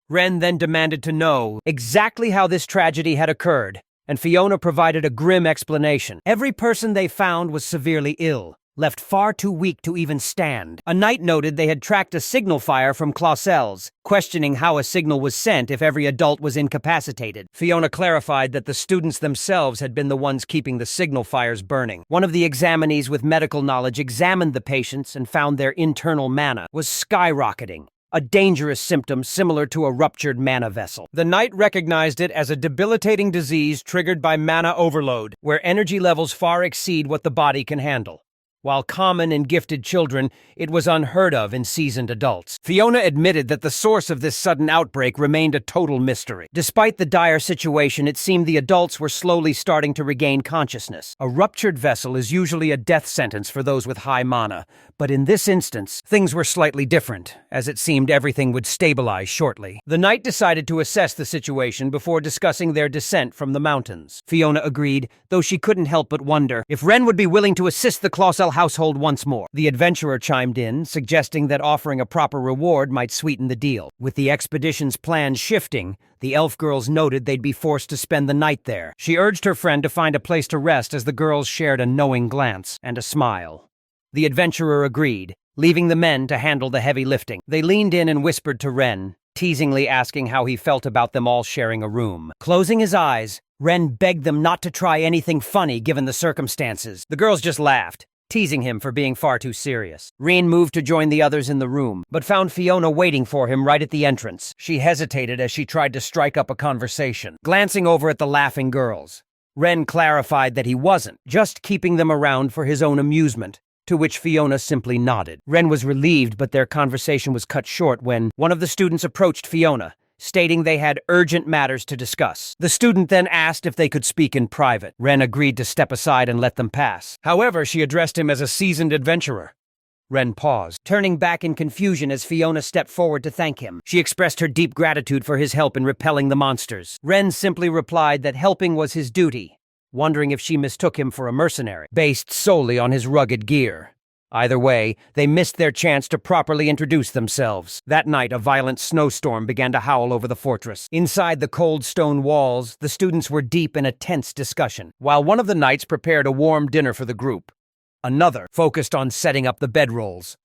Ren then demanded to know exactly how this tragedy had occurred, and Fiona provided a grim explanation. Every person they found was severely ill, left far too weak to even stand. A knight noted they had tracked a signal fire from Clausel's, questioning how a signal was sent if every adult was incapacitated. Fiona clarified that the students themselves had been the ones keeping the signal fires burning. One of the examinees with medical knowledge examined the patients and found their internal mana was skyrocketing, a dangerous symptom similar to a ruptured mana vessel. The knight recognized it as a debilitating disease triggered by mana overload, where energy levels far exceed what the body can handle. While common in gifted children, it was unheard of in seasoned adults. Fiona admitted that the source of this sudden outbreak remained a total mystery. Despite the dire situation, it seemed the adults were slowly starting to regain consciousness. A ruptured vessel is usually a death sentence for those with high mana, but in this instance, things were slightly different, as it seemed everything would stabilize shortly. The knight decided to assess the situation before discussing their descent from the mountains. Fiona agreed, though she couldn't help but wonder if Ren would be willing to assist the Clausel household once more. The adventurer chimed in, suggesting that offering a proper reward might sweeten the deal. With the expedition's plans shifting, the elf girls noted they'd be forced to spend the night there. She urged her friend to find a place to rest as the girls shared a knowing glance and a smile. The adventurer agreed, leaving the men to handle the heavy lifting. They leaned in and whispered to Ren, teasingly asking how he felt about them all sharing a room. Closing his eyes, Ren begged them not to try anything funny given the circumstances. The girls just laughed, teasing him for being far too serious. Rein moved to join the others in the room, but found Fiona waiting for him right at the entrance. She hesitated as she tried to strike up a conversation, glancing over at the laughing girls. Ren clarified that he wasn't, just keeping them around for his own amusement, to which Fiona simply nodded. Ren was relieved, but their conversation was cut short when one of the students approached Fiona, stating they had urgent matters to discuss. The student then asked if they could speak in private. Ren agreed to step aside and let them pass. However, she addressed him as a seasoned adventurer. Ren paused, turning back in confusion as Fiona stepped forward to thank him. She expressed her deep gratitude for his help in repelling the monsters. Ren simply replied that helping was his duty, wondering if she mistook him for a mercenary, based solely on his rugged gear. Either way, they missed their chance to properly introduce themselves. That night, a violent snowstorm began to howl over the fortress. Inside the cold stone walls, the students were deep in a tense discussion. While one of the knights prepared a warm dinner for the group, another focused on setting up the bedrolls.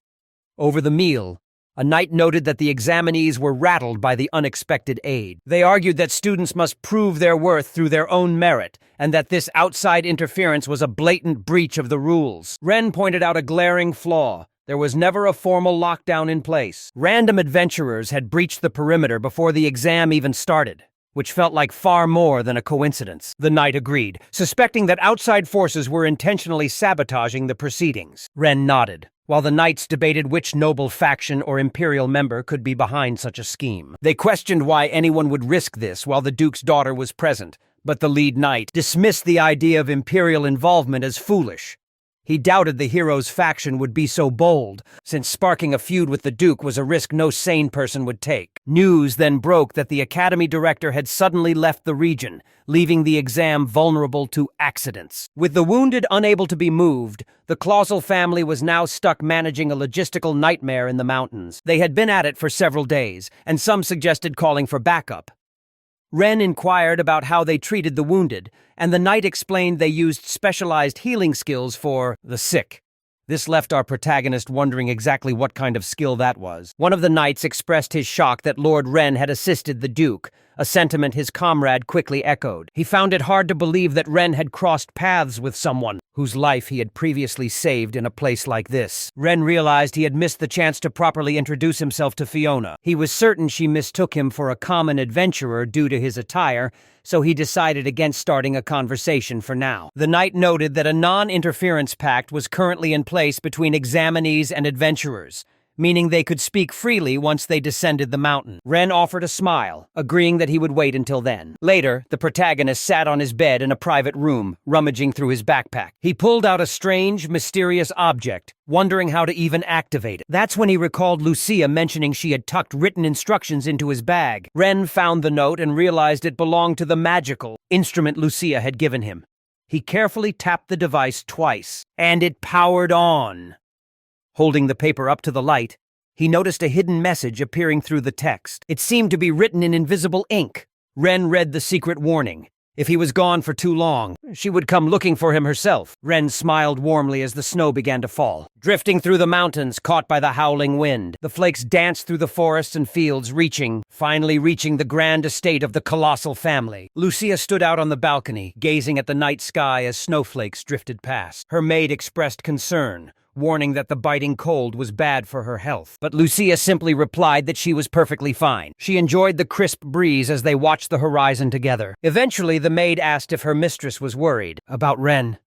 Over the meal, a knight noted that the examinees were rattled by the unexpected aid. They argued that students must prove their worth through their own merit, and that this outside interference was a blatant breach of the rules. Ren pointed out a glaring flaw. There was never a formal lockdown in place. Random adventurers had breached the perimeter before the exam even started, which felt like far more than a coincidence. The knight agreed, suspecting that outside forces were intentionally sabotaging the proceedings. Ren nodded, while the knights debated which noble faction or imperial member could be behind such a scheme. They questioned why anyone would risk this while the duke's daughter was present, but the lead knight dismissed the idea of imperial involvement as foolish. He doubted the hero's faction would be so bold, since sparking a feud with the Duke was a risk no sane person would take. News then broke that the academy director had suddenly left the region, leaving the exam vulnerable to accidents. With the wounded unable to be moved, the Clausel family was now stuck managing a logistical nightmare in the mountains. They had been at it for several days, and some suggested calling for backup. Ren inquired about how they treated the wounded, and the knight explained they used specialized healing skills for the sick. This left our protagonist wondering exactly what kind of skill that was. One of the knights expressed his shock that Lord Ren had assisted the Duke, a sentiment his comrade quickly echoed. He found it hard to believe that Ren had crossed paths with someone whose life he had previously saved in a place like this. Ren realized he had missed the chance to properly introduce himself to Fiona. He was certain she mistook him for a common adventurer due to his attire, so he decided against starting a conversation for now. The knight noted that a non-interference pact was currently in place between examinees and adventurers, meaning they could speak freely once they descended the mountain. Ren offered a smile, agreeing that he would wait until then. Later, the protagonist sat on his bed in a private room, rummaging through his backpack. He pulled out a strange, mysterious object, wondering how to even activate it. That's when he recalled Lucia mentioning she had tucked written instructions into his bag. Ren found the note and realized it belonged to the magical instrument Lucia had given him. He carefully tapped the device twice, and it powered on. Holding the paper up to the light, he noticed a hidden message appearing through the text. It seemed to be written in invisible ink. Ren read the secret warning. If he was gone for too long, she would come looking for him herself. Ren smiled warmly as the snow began to fall, drifting through the mountains, caught by the howling wind. The flakes danced through the forests and fields, finally reaching the grand estate of the colossal family. Lucia stood out on the balcony, gazing at the night sky as snowflakes drifted past. Her maid expressed concern, warning that the biting cold was bad for her health. But Lucia simply replied that she was perfectly fine. She enjoyed the crisp breeze as they watched the horizon together. Eventually, the maid asked if her mistress was worried about Ren.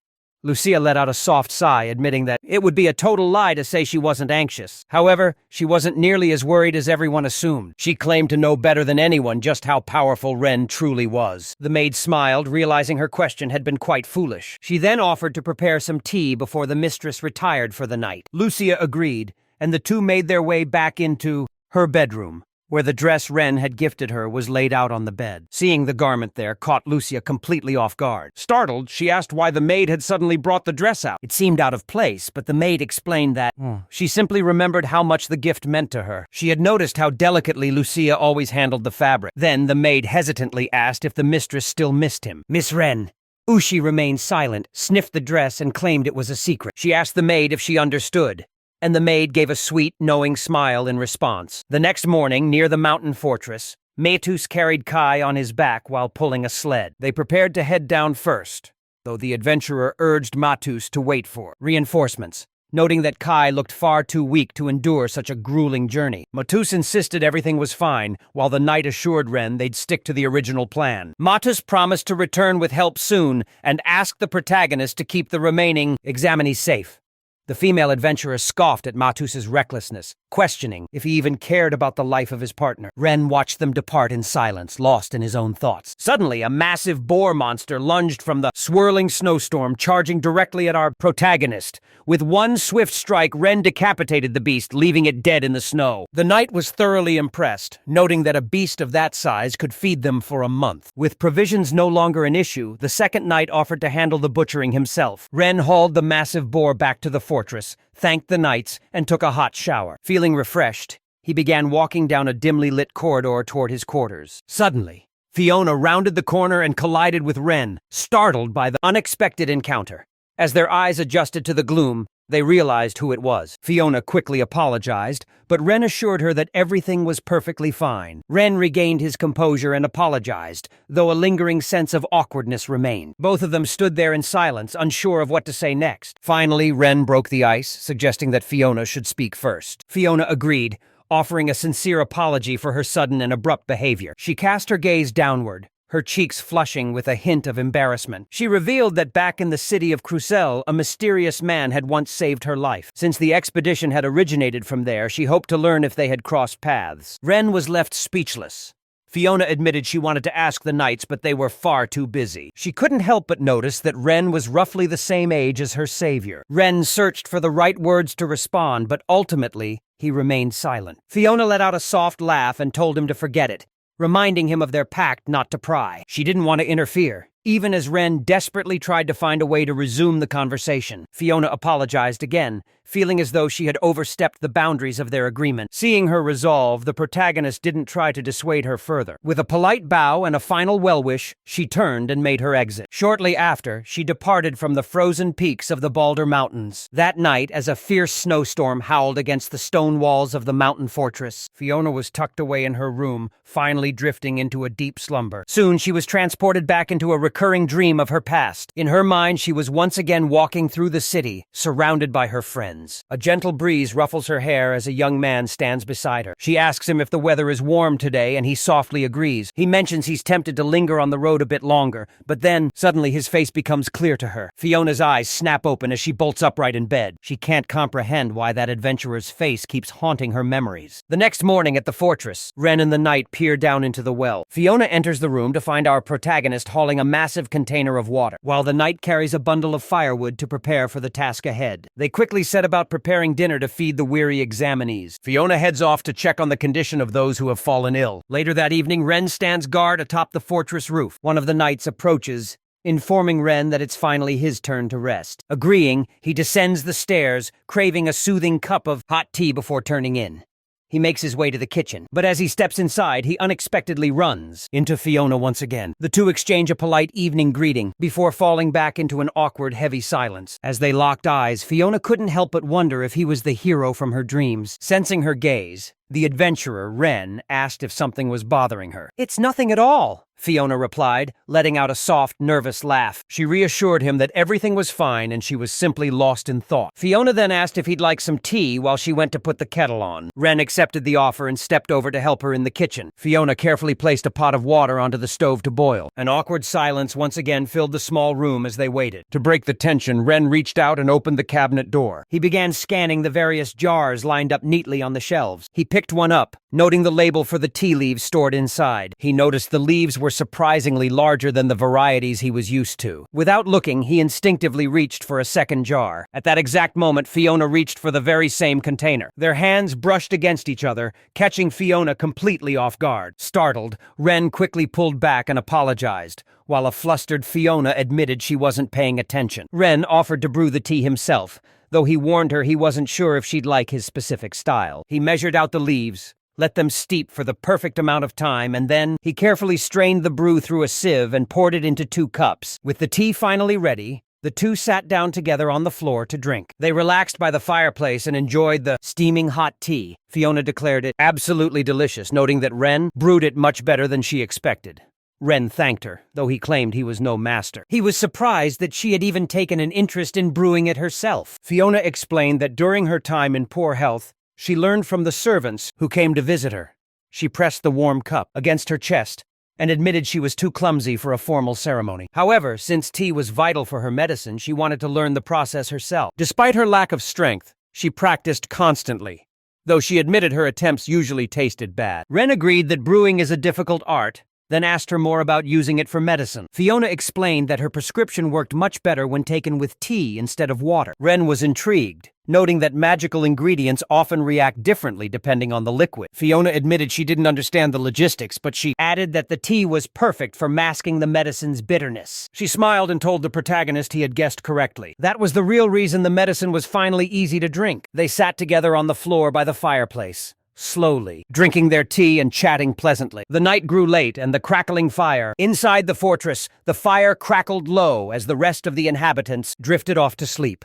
Lucia let out a soft sigh, admitting that it would be a total lie to say she wasn't anxious. However, she wasn't nearly as worried as everyone assumed. She claimed to know better than anyone just how powerful Ren truly was. The maid smiled, realizing her question had been quite foolish. She then offered to prepare some tea before the mistress retired for the night. Lucia agreed, and the two made their way back into her bedroom, where the dress Ren had gifted her was laid out on the bed. Seeing the garment there caught Lucia completely off guard. Startled, she asked why the maid had suddenly brought the dress out. It seemed out of place, but the maid explained that she simply remembered how much the gift meant to her. She had noticed how delicately Lucia always handled the fabric. Then the maid hesitantly asked if the mistress still missed him. Miss Ren. Ushi remained silent, sniffed the dress, and claimed it was a secret. She asked the maid if she understood, and the maid gave a sweet, knowing smile in response. The next morning, near the mountain fortress, Metus carried Kai on his back while pulling a sled. They prepared to head down first, though the adventurer urged Matus to wait for reinforcements. noting that Kai looked far too weak to endure such a grueling journey. Matus insisted everything was fine, while the knight assured Ren they'd stick to the original plan. Matus promised to return with help soon and asked the protagonist to keep the remaining examinees safe. The female adventurer scoffed at Matus's recklessness, questioning if he even cared about the life of his partner. Ren watched them depart in silence, lost in his own thoughts. Suddenly, a massive boar monster lunged from the swirling snowstorm, charging directly at our protagonist. With one swift strike, Ren decapitated the beast, leaving it dead in the snow. The knight was thoroughly impressed, noting that a beast of that size could feed them for a month. With provisions no longer an issue, the second knight offered to handle the butchering himself. Ren hauled the massive boar back to the fortress, thanked the knights, and took a hot shower. Feeling refreshed, he began walking down a dimly lit corridor toward his quarters. Suddenly, Fiona rounded the corner and collided with Ren, startled by the unexpected encounter. As their eyes adjusted to the gloom, they realized who it was. Fiona quickly apologized, but Ren assured her that everything was perfectly fine. Ren regained his composure and apologized, though a lingering sense of awkwardness remained. Both of them stood there in silence, unsure of what to say next. Finally, Ren broke the ice, suggesting that Fiona should speak first. Fiona agreed, offering a sincere apology for her sudden and abrupt behavior. She cast her gaze downward, her cheeks flushing with a hint of embarrassment. She revealed that back in the city of Crucell, a mysterious man had once saved her life. Since the expedition had originated from there, she hoped to learn if they had crossed paths. Ren was left speechless. Fiona admitted she wanted to ask the knights, but they were far too busy. She couldn't help but notice that Ren was roughly the same age as her savior. Ren searched for the right words to respond, but ultimately, he remained silent. Fiona let out a soft laugh and told him to forget it, reminding him of their pact not to pry. She didn't want to interfere, even as Ren desperately tried to find a way to resume the conversation. Fiona apologized again, feeling as though she had overstepped the boundaries of their agreement. Seeing her resolve, the protagonist didn't try to dissuade her further. With a polite bow and a final well-wish, she turned and made her exit. Shortly after, she departed from the frozen peaks of the Balder Mountains. That night, as a fierce snowstorm howled against the stone walls of the mountain fortress, Fiona was tucked away in her room, finally drifting into a deep slumber. Soon, she was transported back into a recurring dream of her past. In her mind, she was once again walking through the city, surrounded by her friends. A gentle breeze ruffles her hair as a young man stands beside her. She asks him if the weather is warm today, and he softly agrees. He mentions he's tempted to linger on the road a bit longer, but then, suddenly his face becomes clear to her. Fiona's eyes snap open as she bolts upright in bed. She can't comprehend why that adventurer's face keeps haunting her memories. The next morning at the fortress, Ren and the knight peer down into the well. Fiona enters the room to find our protagonist hauling a massive container of water, while the knight carries a bundle of firewood to prepare for the task ahead. They quickly set about preparing dinner to feed the weary examinees. Fiona heads off to check on the condition of those who have fallen ill. Later that evening, Ren stands guard atop the fortress roof. One of the knights approaches, informing Ren that it's finally his turn to rest. Agreeing, he descends the stairs, craving a soothing cup of hot tea before turning in. He makes his way to the kitchen, but as he steps inside, he unexpectedly runs into Fiona once again. The two exchange a polite evening greeting before falling back into an awkward, heavy silence. As they locked eyes, Fiona couldn't help but wonder if he was the hero from her dreams. Sensing her gaze, the adventurer, Ren, asked if something was bothering her. "It's nothing at all," Fiona replied, letting out a soft, nervous laugh. She reassured him that everything was fine and she was simply lost in thought. Fiona then asked if he'd like some tea while she went to put the kettle on. Ren accepted the offer and stepped over to help her in the kitchen. Fiona carefully placed a pot of water onto the stove to boil. An awkward silence once again filled the small room as they waited. To break the tension, Ren reached out and opened the cabinet door. He began scanning the various jars lined up neatly on the shelves. He picked one up, noting the label for the tea leaves stored inside. He noticed the leaves were surprisingly larger than the varieties he was used to. Without looking, he instinctively reached for a second jar. At that exact moment, Fiona reached for the very same container. Their hands brushed against each other, catching Fiona completely off guard. Startled, Ren quickly pulled back and apologized, while a flustered Fiona admitted she wasn't paying attention. Ren offered to brew the tea himself, though he warned her he wasn't sure if she'd like his specific style. He measured out the leaves, let them steep for the perfect amount of time, and then he carefully strained the brew through a sieve and poured it into 2 cups. With the tea finally ready, the two sat down together on the floor to drink. They relaxed by the fireplace and enjoyed the steaming hot tea. Fiona declared it absolutely delicious, noting that Ren brewed it much better than she expected. Ren thanked her, though he claimed he was no master. He was surprised that she had even taken an interest in brewing it herself. Fiona explained that during her time in poor health, she learned from the servants who came to visit her. She pressed the warm cup against her chest and admitted she was too clumsy for a formal ceremony. However, since tea was vital for her medicine, she wanted to learn the process herself. Despite her lack of strength, she practiced constantly, though she admitted her attempts usually tasted bad. Ren agreed that brewing is a difficult art, then asked her more about using it for medicine. Fiona explained that her prescription worked much better when taken with tea instead of water. Ren was intrigued, noting that magical ingredients often react differently depending on the liquid. Fiona admitted she didn't understand the logistics, but she added that the tea was perfect for masking the medicine's bitterness. She smiled and told the protagonist he had guessed correctly. That was the real reason the medicine was finally easy to drink. They sat together on the floor by the fireplace, slowly, drinking their tea and chatting pleasantly. The night grew late, and the crackling fire. Inside the fortress, the fire crackled low as the rest of the inhabitants drifted off to sleep.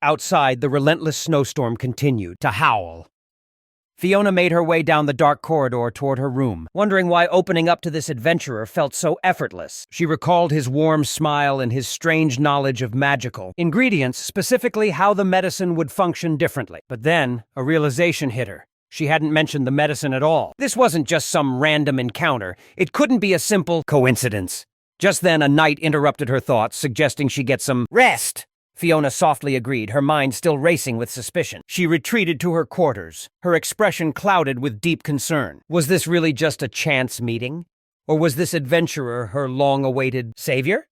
Outside, the relentless snowstorm continued to howl. Fiona made her way down the dark corridor toward her room, wondering why opening up to this adventurer felt so effortless. She recalled his warm smile and his strange knowledge of magical ingredients, specifically how the medicine would function differently. But then, a realization hit her. She hadn't mentioned the medicine at all. This wasn't just some random encounter. It couldn't be a simple coincidence. Just then, a knight interrupted her thoughts, suggesting she get some rest. Fiona softly agreed, her mind still racing with suspicion. She retreated to her quarters, her expression clouded with deep concern. Was this really just a chance meeting? Or was this adventurer her long-awaited savior?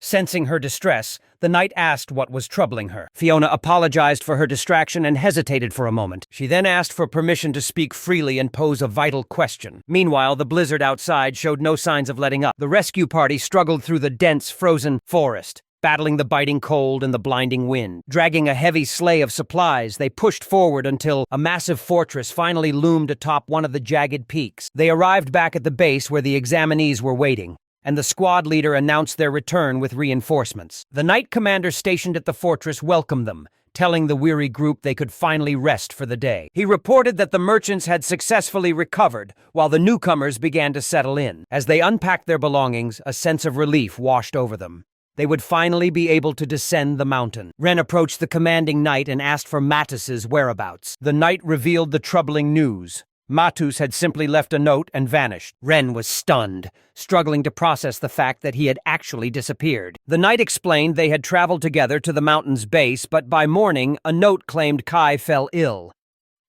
Sensing her distress, the knight asked what was troubling her. Fiona apologized for her distraction and hesitated for a moment. She then asked for permission to speak freely and pose a vital question. Meanwhile, the blizzard outside showed no signs of letting up. The rescue party struggled through the dense, frozen forest, battling the biting cold and the blinding wind. Dragging a heavy sleigh of supplies, they pushed forward until a massive fortress finally loomed atop one of the jagged peaks. They arrived back at the base where the examinees were waiting, and the squad leader announced their return with reinforcements. The knight commander stationed at the fortress welcomed them, telling the weary group they could finally rest for the day. He reported that the merchants had successfully recovered, while the newcomers began to settle in. As they unpacked their belongings, a sense of relief washed over them. They would finally be able to descend the mountain. Ren approached the commanding knight and asked for Mattis's whereabouts. The knight revealed the troubling news. Mattis had simply left a note and vanished. Ren was stunned, struggling to process the fact that he had actually disappeared. The knight explained they had traveled together to the mountain's base, but by morning, a note claimed Kai fell ill.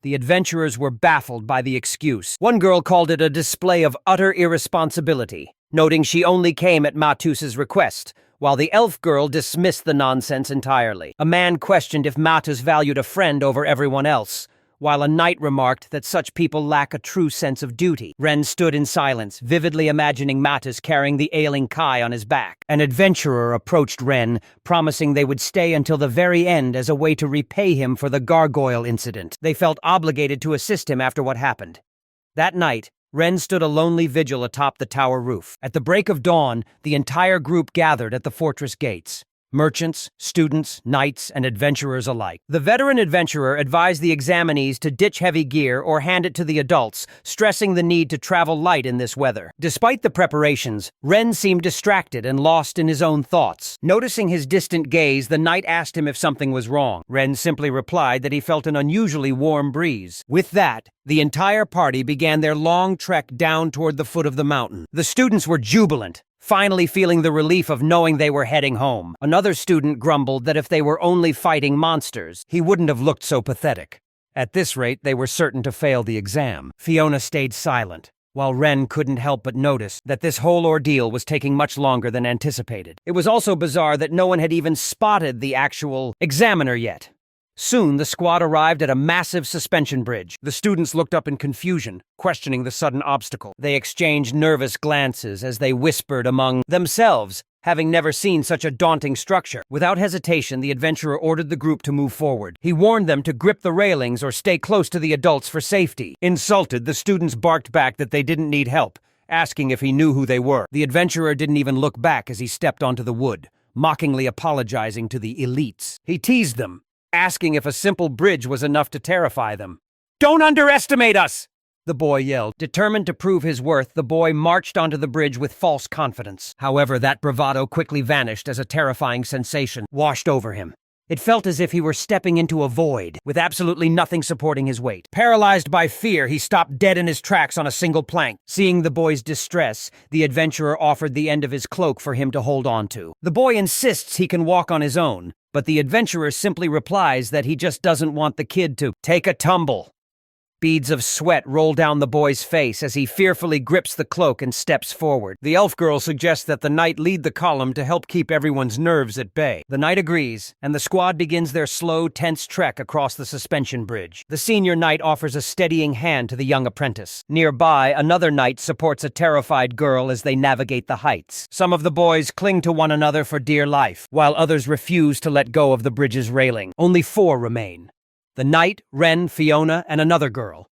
The adventurers were baffled by the excuse. One girl called it a display of utter irresponsibility, noting she only came at Mattis's request, while the elf girl dismissed the nonsense entirely. A man questioned if Mattis valued a friend over everyone else, while a knight remarked that such people lack a true sense of duty. Ren stood in silence, vividly imagining Mattis carrying the ailing Kai on his back. An adventurer approached Ren, promising they would stay until the very end as a way to repay him for the gargoyle incident. They felt obligated to assist him after what happened. That night, Ren stood a lonely vigil atop the tower roof. At the break of dawn, the entire group gathered at the fortress gates. Merchants, students, knights, and adventurers alike. The veteran adventurer advised the examinees to ditch heavy gear or hand it to the adults, stressing the need to travel light in this weather. Despite the preparations, Ren seemed distracted and lost in his own thoughts. Noticing his distant gaze, the knight asked him if something was wrong. Ren simply replied that he felt an unusually warm breeze. With that, the entire party began their long trek down toward the foot of the mountain. The students were jubilant, finally feeling the relief of knowing they were heading home. Another student grumbled that if they were only fighting monsters, he wouldn't have looked so pathetic. At this rate, they were certain to fail the exam. Fiona stayed silent, while Ren couldn't help but notice that this whole ordeal was taking much longer than anticipated. It was also bizarre that no one had even spotted the actual examiner yet. Soon, the squad arrived at a massive suspension bridge. The students looked up in confusion, questioning the sudden obstacle. They exchanged nervous glances as they whispered among themselves, having never seen such a daunting structure. Without hesitation, the adventurer ordered the group to move forward. He warned them to grip the railings or stay close to the adults for safety. Insulted, the students barked back that they didn't need help, asking if he knew who they were. The adventurer didn't even look back as he stepped onto the wood, mockingly apologizing to the elites. He teased them, asking if a simple bridge was enough to terrify them. "Don't underestimate us!" the boy yelled. Determined to prove his worth, the boy marched onto the bridge with false confidence. However, that bravado quickly vanished as a terrifying sensation washed over him. It felt as if he were stepping into a void, with absolutely nothing supporting his weight. Paralyzed by fear, he stopped dead in his tracks on a single plank. Seeing the boy's distress, the adventurer offered the end of his cloak for him to hold on to. The boy insists he can walk on his own, but the adventurer simply replies that he just doesn't want the kid to take a tumble. Beads of sweat roll down the boy's face as he fearfully grips the cloak and steps forward. The elf girl suggests that the knight lead the column to help keep everyone's nerves at bay. The knight agrees, and the squad begins their slow, tense trek across the suspension bridge. The senior knight offers a steadying hand to the young apprentice. Nearby, another knight supports a terrified girl as they navigate the heights. Some of the boys cling to one another for dear life, while others refuse to let go of the bridge's railing. Only 4 remain. The knight, Ren, Fiona, and another girl.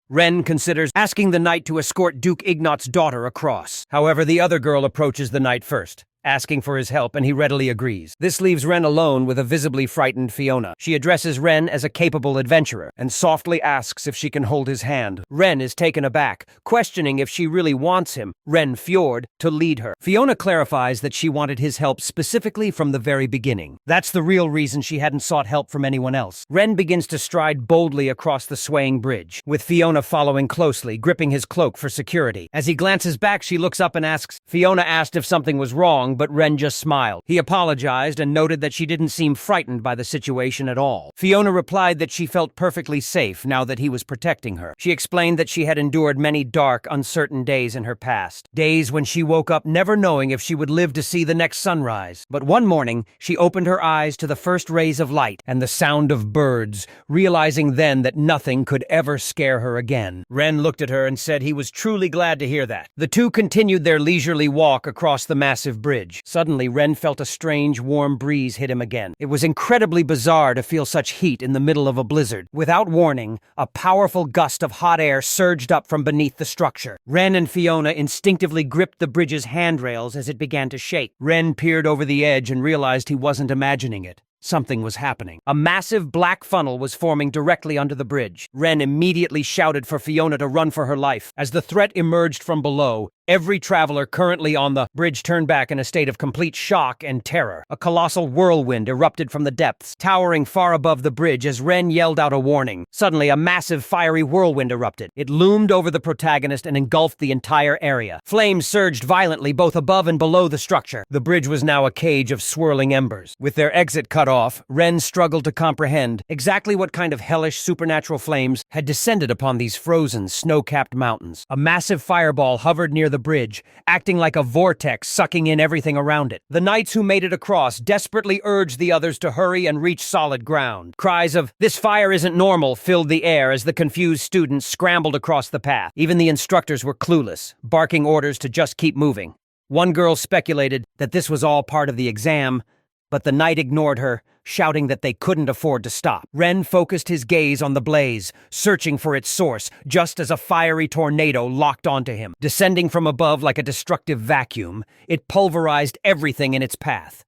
Ren considers asking the knight to escort Duke Ignat's daughter across. However, the other girl approaches the knight first, asking for his help, and he readily agrees. This leaves Ren alone with a visibly frightened Fiona. She addresses Ren as a capable adventurer and softly asks if she can hold his hand. Ren is taken aback, questioning if she really wants him, Ren Fjord, to lead her. Fiona clarifies that she wanted his help specifically from the very beginning. That's the real reason she hadn't sought help from anyone else. Ren begins to stride boldly across the swaying bridge, with Fiona following closely, gripping his cloak for security. As he glances back, she looks up and asks, Fiona asked if something was wrong, but Ren just smiled. He apologized and noted that she didn't seem frightened by the situation at all. Fiona replied that she felt perfectly safe now that he was protecting her. She explained that she had endured many dark, uncertain days in her past. Days when she woke up never knowing if she would live to see the next sunrise. But one morning, she opened her eyes to the first rays of light and the sound of birds, realizing then that nothing could ever scare her again. Ren looked at her and said he was truly glad to hear that. The two continued their leisurely walk across the massive bridge. Suddenly, Ren felt a strange, warm breeze hit him again. It was incredibly bizarre to feel such heat in the middle of a blizzard. Without warning, a powerful gust of hot air surged up from beneath the structure. Ren and Fiona instinctively gripped the bridge's handrails as it began to shake. Ren peered over the edge and realized he wasn't imagining it. Something was happening. A massive black funnel was forming directly under the bridge. Ren immediately shouted for Fiona to run for her life. As the threat emerged from below, every traveler currently on the bridge turned back in a state of complete shock and terror. A colossal whirlwind erupted from the depths, towering far above the bridge as Ren yelled out a warning. Suddenly, a massive fiery whirlwind erupted. It loomed over the protagonist and engulfed the entire area. Flames surged violently both above and below the structure. The bridge was now a cage of swirling embers. With their exit cut off, Ren struggled to comprehend exactly what kind of hellish supernatural flames had descended upon these frozen, snow-capped mountains. A massive fireball hovered near the bridge, acting like a vortex sucking in everything around it. The knights who made it across desperately urged the others to hurry and reach solid ground. Cries of, "This fire isn't normal," filled the air as the confused students scrambled across the path. Even the instructors were clueless, barking orders to just keep moving. One girl speculated that this was all part of the exam, but the knight ignored her, shouting that they couldn't afford to stop. Ren focused his gaze on the blaze, searching for its source, just as a fiery tornado locked onto him. Descending from above like a destructive vacuum, it pulverized everything in its path.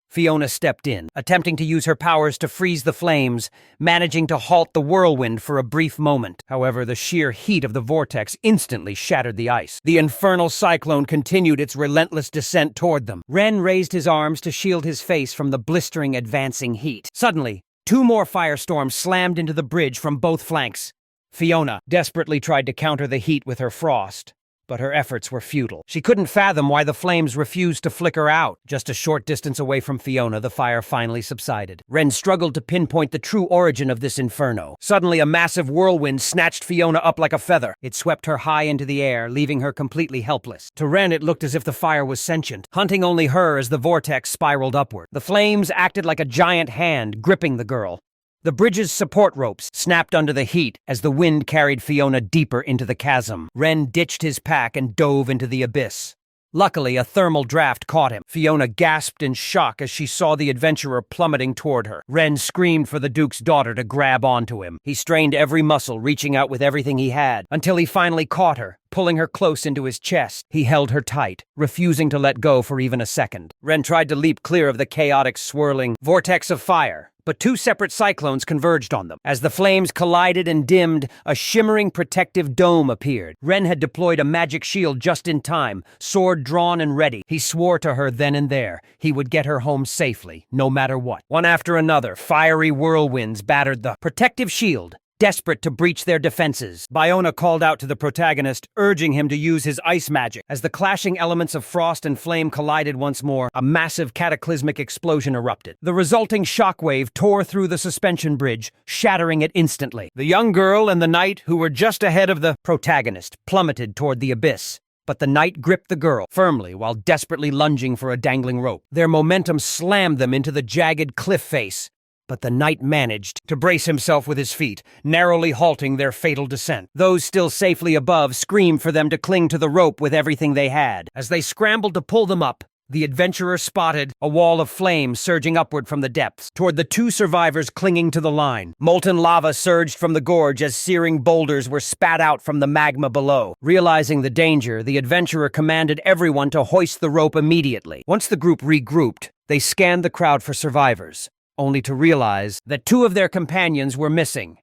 Fiona stepped in, attempting to use her powers to freeze the flames, managing to halt the whirlwind for a brief moment. However, the sheer heat of the vortex instantly shattered the ice. The infernal cyclone continued its relentless descent toward them. Ren raised his arms to shield his face from the blistering, advancing heat. Suddenly, 2 more firestorms slammed into the bridge from both flanks. Fiona desperately tried to counter the heat with her frost, but her efforts were futile. She couldn't fathom why the flames refused to flicker out. Just a short distance away from Fiona, the fire finally subsided. Ren struggled to pinpoint the true origin of this inferno. Suddenly, a massive whirlwind snatched Fiona up like a feather. It swept her high into the air, leaving her completely helpless. To Ren, it looked as if the fire was sentient, hunting only her as the vortex spiraled upward. The flames acted like a giant hand, gripping the girl. The bridge's support ropes snapped under the heat as the wind carried Fiona deeper into the chasm. Ren ditched his pack and dove into the abyss. Luckily, a thermal draft caught him. Fiona gasped in shock as she saw the adventurer plummeting toward her. Ren screamed for the Duke's daughter to grab onto him. He strained every muscle, reaching out with everything he had, until he finally caught her, pulling her close into his chest. He held her tight, refusing to let go for even a second. Ren tried to leap clear of the chaotic, swirling vortex of fire, but two separate cyclones converged on them. As the flames collided and dimmed, a shimmering protective dome appeared. Ren had deployed a magic shield just in time, sword drawn and ready. He swore to her then and there he would get her home safely, no matter what. One after another, fiery whirlwinds battered the protective shield, desperate to breach their defenses. Fiona called out to the protagonist, urging him to use his ice magic. As the clashing elements of frost and flame collided once more, a massive cataclysmic explosion erupted. The resulting shockwave tore through the suspension bridge, shattering it instantly. The young girl and the knight, who were just ahead of the protagonist, plummeted toward the abyss. But the knight gripped the girl firmly while desperately lunging for a dangling rope. Their momentum slammed them into the jagged cliff face. But the knight managed to brace himself with his feet, narrowly halting their fatal descent. Those still safely above screamed for them to cling to the rope with everything they had. As they scrambled to pull them up, the adventurer spotted a wall of flame surging upward from the depths, toward the two survivors clinging to the line. Molten lava surged from the gorge as searing boulders were spat out from the magma below. Realizing the danger, the adventurer commanded everyone to hoist the rope immediately. Once the group regrouped, they scanned the crowd for survivors, only to realize that two of their companions were missing.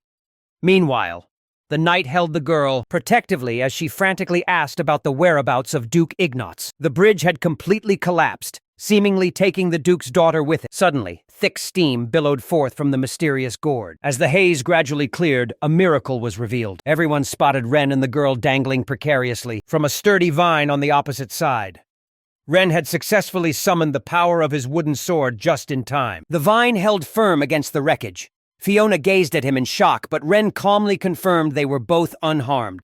Meanwhile, the knight held the girl protectively as she frantically asked about the whereabouts of Duke Ignatz. The bridge had completely collapsed, seemingly taking the Duke's daughter with it. Suddenly, thick steam billowed forth from the mysterious gorge. As the haze gradually cleared, a miracle was revealed. Everyone spotted Ren and the girl dangling precariously from a sturdy vine on the opposite side. Ren had successfully summoned the power of his wooden sword just in time. The vine held firm against the wreckage. Fiona gazed at him in shock, but Ren calmly confirmed they were both unharmed.